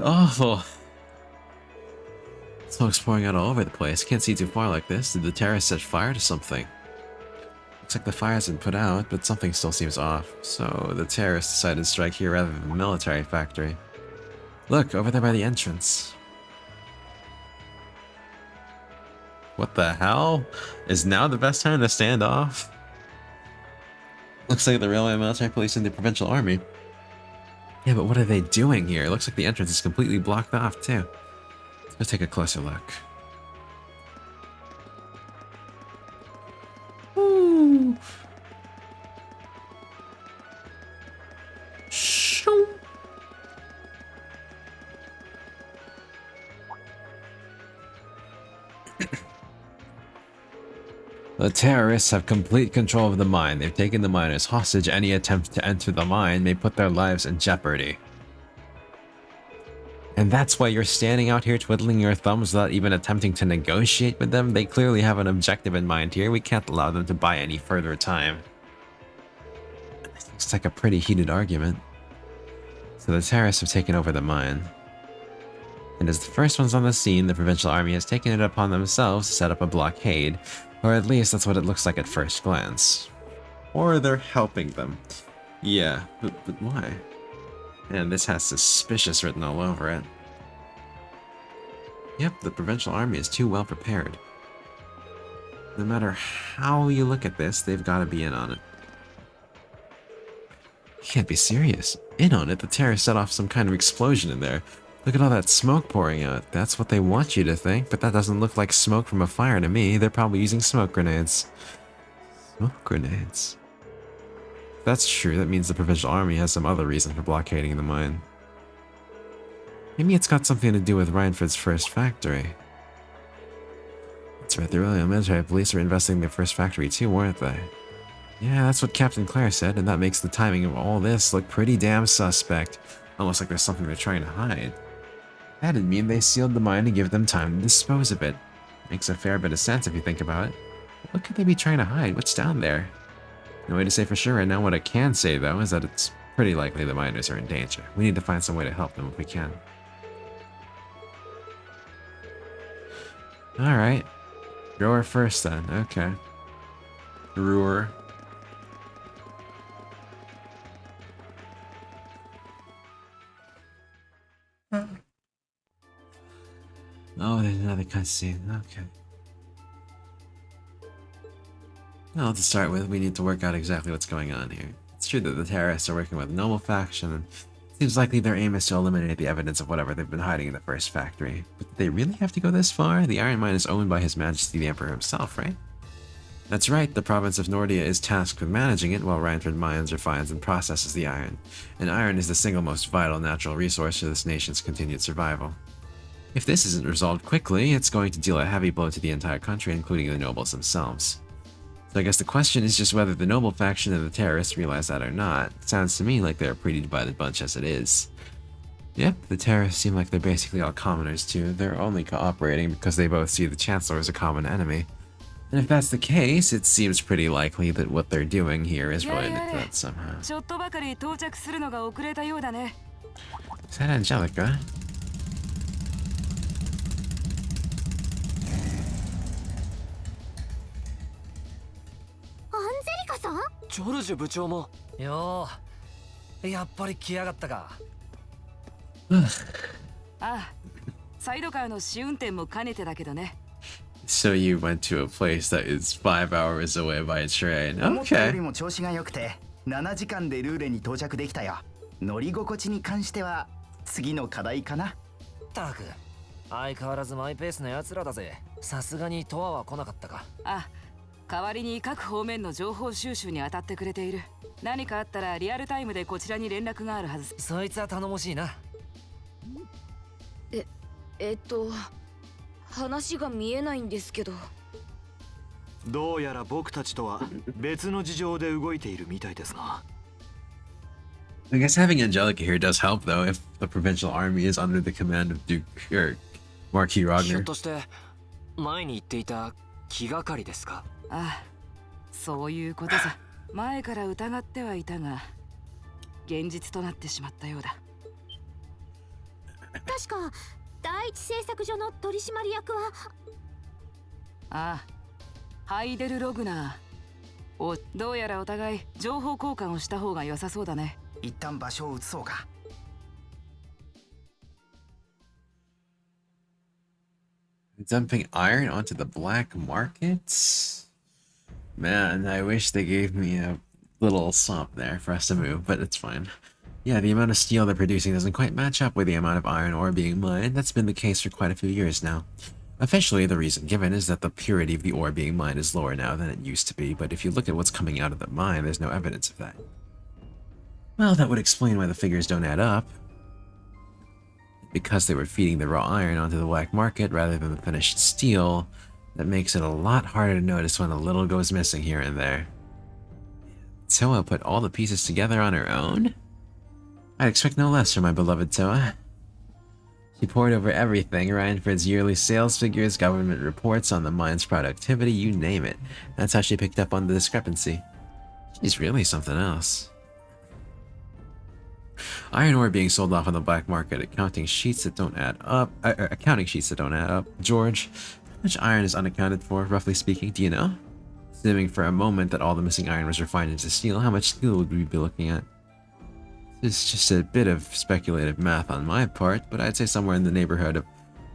Awful. Smoke's pouring out all over the place. Can't see too far like this. Did the terrorists set fire to something? Looks like the fire hasn't put out, but something still seems off. So the terrorists decided to strike here rather than the military factory. Look, over there by the entrance. What the hell? Is now the best time to stand off? Looks like the railway, military police, and the provincial army. Yeah, but what are they doing here? It looks like the entrance is completely blocked off, too. Let's take a closer look. Ooh. Shoo. The terrorists have complete control of the mine. They've taken the miners hostage. Any attempt to enter the mine may put their lives in jeopardy. And that's why you're standing out here twiddling your thumbs without even attempting to negotiate with them? They clearly have an objective in mind here. We can't allow them to buy any further time. Looks like a pretty heated argument. So the terrorists have taken over the mine. And as the first ones on the scene, the provincial army has taken it upon themselves to set up a blockade. Or at least that's what it looks like at first glance. Or they're helping them. Yeah, but why? And this has suspicious written all over it. Yep, the provincial army is too well prepared. No matter how you look at this, they've got to be in on it. You can't be serious. In on it? The terrorists set off some kind of explosion in there. Look at all that smoke pouring out. That's what they want you to think, but that doesn't look like smoke from a fire to me. They're probably using smoke grenades. Smoke grenades? If that's true, that means the provincial army has some other reason for blockading the mine. Maybe it's got something to do with Reinford's first factory. That's right, the Royal Military Police were investing in their first factory too, weren't they? Yeah, that's what Captain Claire said, and that makes the timing of all this look pretty damn suspect. Almost like there's something they're trying to hide. That'd mean they sealed the mine to give them time to dispose of it. Makes a fair bit of sense if you think about it. What could they be trying to hide? What's down there? No way to say for sure right now. What I can say, though, is that it's pretty likely the miners are in danger. We need to find some way to help them if we can. Alright. Grower first, then. Okay. Brewer. Oh, there's another cutscene. Okay. Well, to start with, we need to work out exactly what's going on here. It's true that the terrorists are working with the Noble faction, and it seems likely their aim is to eliminate the evidence of whatever they've been hiding in the first factory. But did they really have to go this far? The Iron Mine is owned by His Majesty the Emperor himself, right? That's right, the province of Nordia is tasked with managing it, while Reinford mines, refines, and processes the iron. And iron is the single most vital natural resource for this nation's continued survival. If this isn't resolved quickly, it's going to deal a heavy blow to the entire country, including the nobles themselves. So I guess the question is just whether the Noble faction and the terrorists realize that or not. It sounds to me like they're a pretty divided bunch as it is. Yep, the terrorists seem like they're basically all commoners too. They're only cooperating because they both see the Chancellor as a common enemy. And if that's the case, it seems pretty likely that what they're doing here is related to that somehow. Is that Angelica? ジョルジュ部長もようやっぱり来やがったかああサイドカーの試運転も兼ねてだけどね So you went to a place that is 5 hours away by train. 思ったよ Okay. りも調子が良くて7時間でルーレに到着できたよ。乗り心地に関しては次の課題かな。たく相変わらずマイペースな奴らだぜ。さすがにトアは来なかったか。あ代わりに各方面の情報収集に当たってくれている何かあったらリアルタイムでこちらに連絡があるはずそいつは頼もしいな話が見えないんですけどどうやら僕たちとは別の事情で動いているみたいですが I guess having Angelica here does help though if the provincial army is under the command of Duke or Marquis ひょっ Ragnar. として前に言っていた気がかりですかああそういうことさ前から疑ってはいたが現実となってしまったようだ確か第一製作所の取締役はああハイデル・ログナーおどうやらお互い情報交換をした方が良さそうだね一旦場所を移そうか Dumping iron onto the black market? Man, I wish they gave me a little sump there for us to move, but it's fine. Yeah, the amount of steel they're producing doesn't quite match up with the amount of iron ore being mined. That's been the case for quite a few years now. Officially, the reason given is that the purity of the ore being mined is lower now than it used to be, but if you look at what's coming out of the mine, there's no evidence of that. Well, that would explain why the figures don't add up. Because they were feeding the raw iron onto the black market rather than the finished steel, that makes it a lot harder to notice when a little goes missing here and there. Toa put all the pieces together on her own? I'd expect no less from my beloved Toa. She pored over everything, Reinford's yearly sales figures, government reports on the mine's productivity, you name it. That's how she picked up on the discrepancy. She's really something else. Iron ore being sold off on the black market, accounting sheets that don't add up. George, how much iron is unaccounted for, roughly speaking, do you know? Assuming for a moment that all the missing iron was refined into steel, how much steel would we be looking at? It's just a bit of speculative math on my part, but I'd say somewhere in the neighborhood of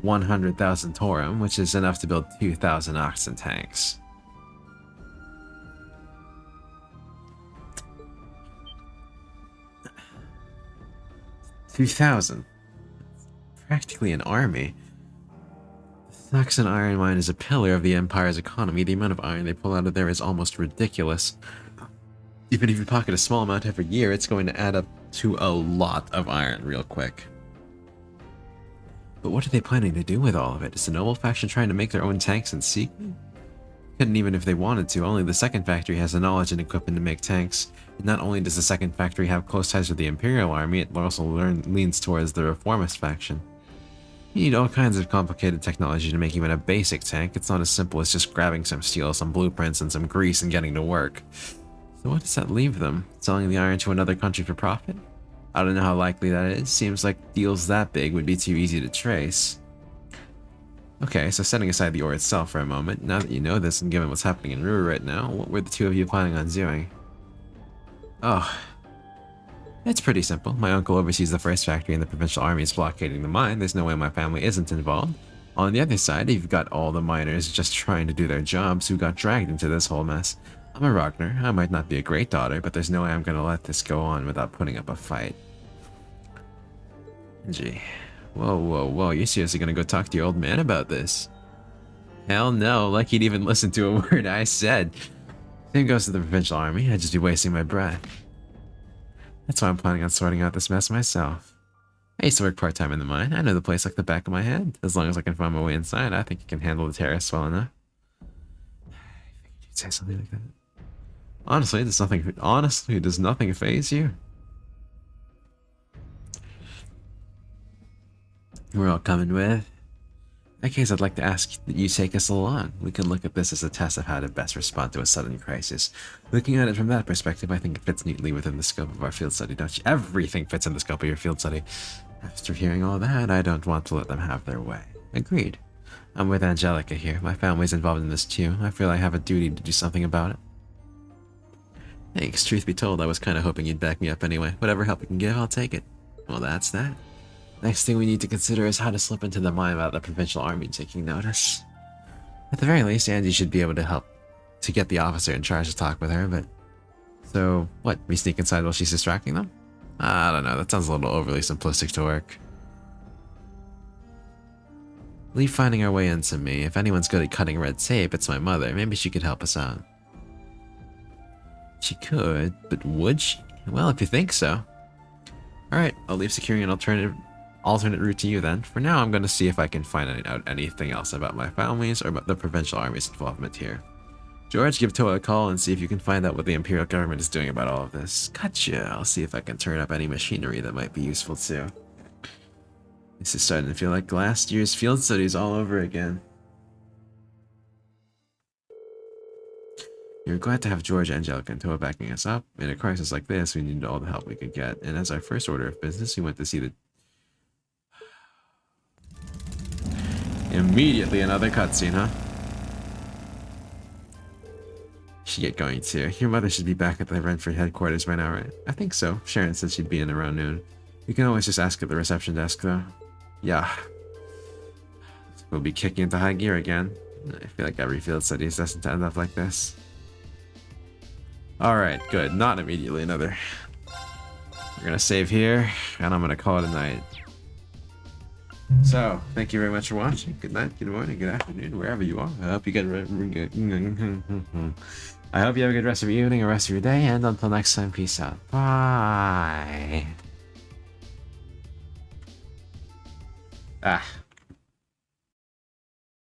100,000 Torum, which is enough to build 2,000 oxen tanks. $2,000. Practically an army. The Saxon iron mine is a pillar of the Empire's economy. The amount of iron they pull out of there is almost ridiculous. Even if you pocket a small amount every year, it's going to add up to a lot of iron real quick. But what are they planning to do with all of it? Is the Noble faction trying to make their own tanks in secret? Couldn't even if they wanted to. Only the second factory has the knowledge and equipment to make tanks. And not only does the second factory have close ties with the Imperial army, it also leans towards the Reformist faction. You need all kinds of complicated technology to make even a basic tank. It's not as simple as just grabbing some steel, some blueprints, and some grease and getting to work. So what does that leave them? Selling the iron to another country for profit? I don't know how likely that is. Seems like deals that big would be too easy to trace. Okay, so setting aside the ore itself for a moment, now that you know this and given what's happening in Ruru right now, what were the two of you planning on doing? Oh, it's pretty simple. My uncle oversees the first factory and the provincial army is blockading the mine. There's no way my family isn't involved. On the other side, you've got all the miners just trying to do their jobs who got dragged into this whole mess. I'm a Ragnar. I might not be a great daughter, but there's no way I'm gonna let this go on without putting up a fight. Gee. Whoa, whoa, whoa. You're seriously gonna go talk to your old man about this? Hell no, like he'd even listen to a word I said. Same goes to the provincial army. I'd just be wasting my breath. That's why I'm planning on sorting out this mess myself. I used to work part-time in the mine. I know the place like the back of my hand. As long as I can find my way inside, I think I can handle the terrace well enough. I figured you'd say something like that. Honestly, does nothing faze you? We're all coming with. In that case, I'd like to ask that you take us along. We can look at this as a test of how to best respond to a sudden crisis. Looking at it from that perspective, I think it fits neatly within the scope of our field study, don't you? Everything fits in the scope of your field study. After hearing all that, I don't want to let them have their way. Agreed. I'm with Angelica here. My family's involved in this too. I feel I have a duty to do something about it. Thanks. Truth be told, I was kind of hoping you'd back me up anyway. Whatever help you can give, I'll take it. Well, that's that. Next thing we need to consider is how to slip into the mine without the provincial army taking notice. At the very least, Angie should be able to help to get the officer in charge to talk with her, but... So, what, we sneak inside while she's distracting them? I don't know, that sounds a little overly simplistic to work. Leave finding our way in to me. If anyone's good at cutting red tape, it's my mother. Maybe she could help us out. She could, but would she? Well, if you think so. Alright, I'll leave securing an alternate route to you then. For now, I'm going to see if I can find out anything else about my families or about the provincial army's involvement here. George, give Toa a call and see if you can find out what the Imperial government is doing about all of this. Gotcha. I'll see if I can turn up any machinery that might be useful too. This is starting to feel like last year's field studies all over again. You're glad to have George, Angelica, and Toa backing us up. In a crisis like this, we needed all the help we could get. And as our first order of business, we went to see the... Immediately another cutscene, huh? Should get going too. Your mother should be back at the Renford headquarters by now, right? I think so. Sharon said she'd be in around noon. You can always just ask at the reception desk, though. Yeah. We'll be kicking into high gear again. I feel like every field study is destined to end up like this. Alright, good. Not immediately another. We're gonna save here, and I'm gonna call it a night. So, thank you very much for watching. Good night, good morning, good afternoon, wherever you are. I hope you have a good rest of your evening or rest of your day, and until next time, peace out. Bye. Ah.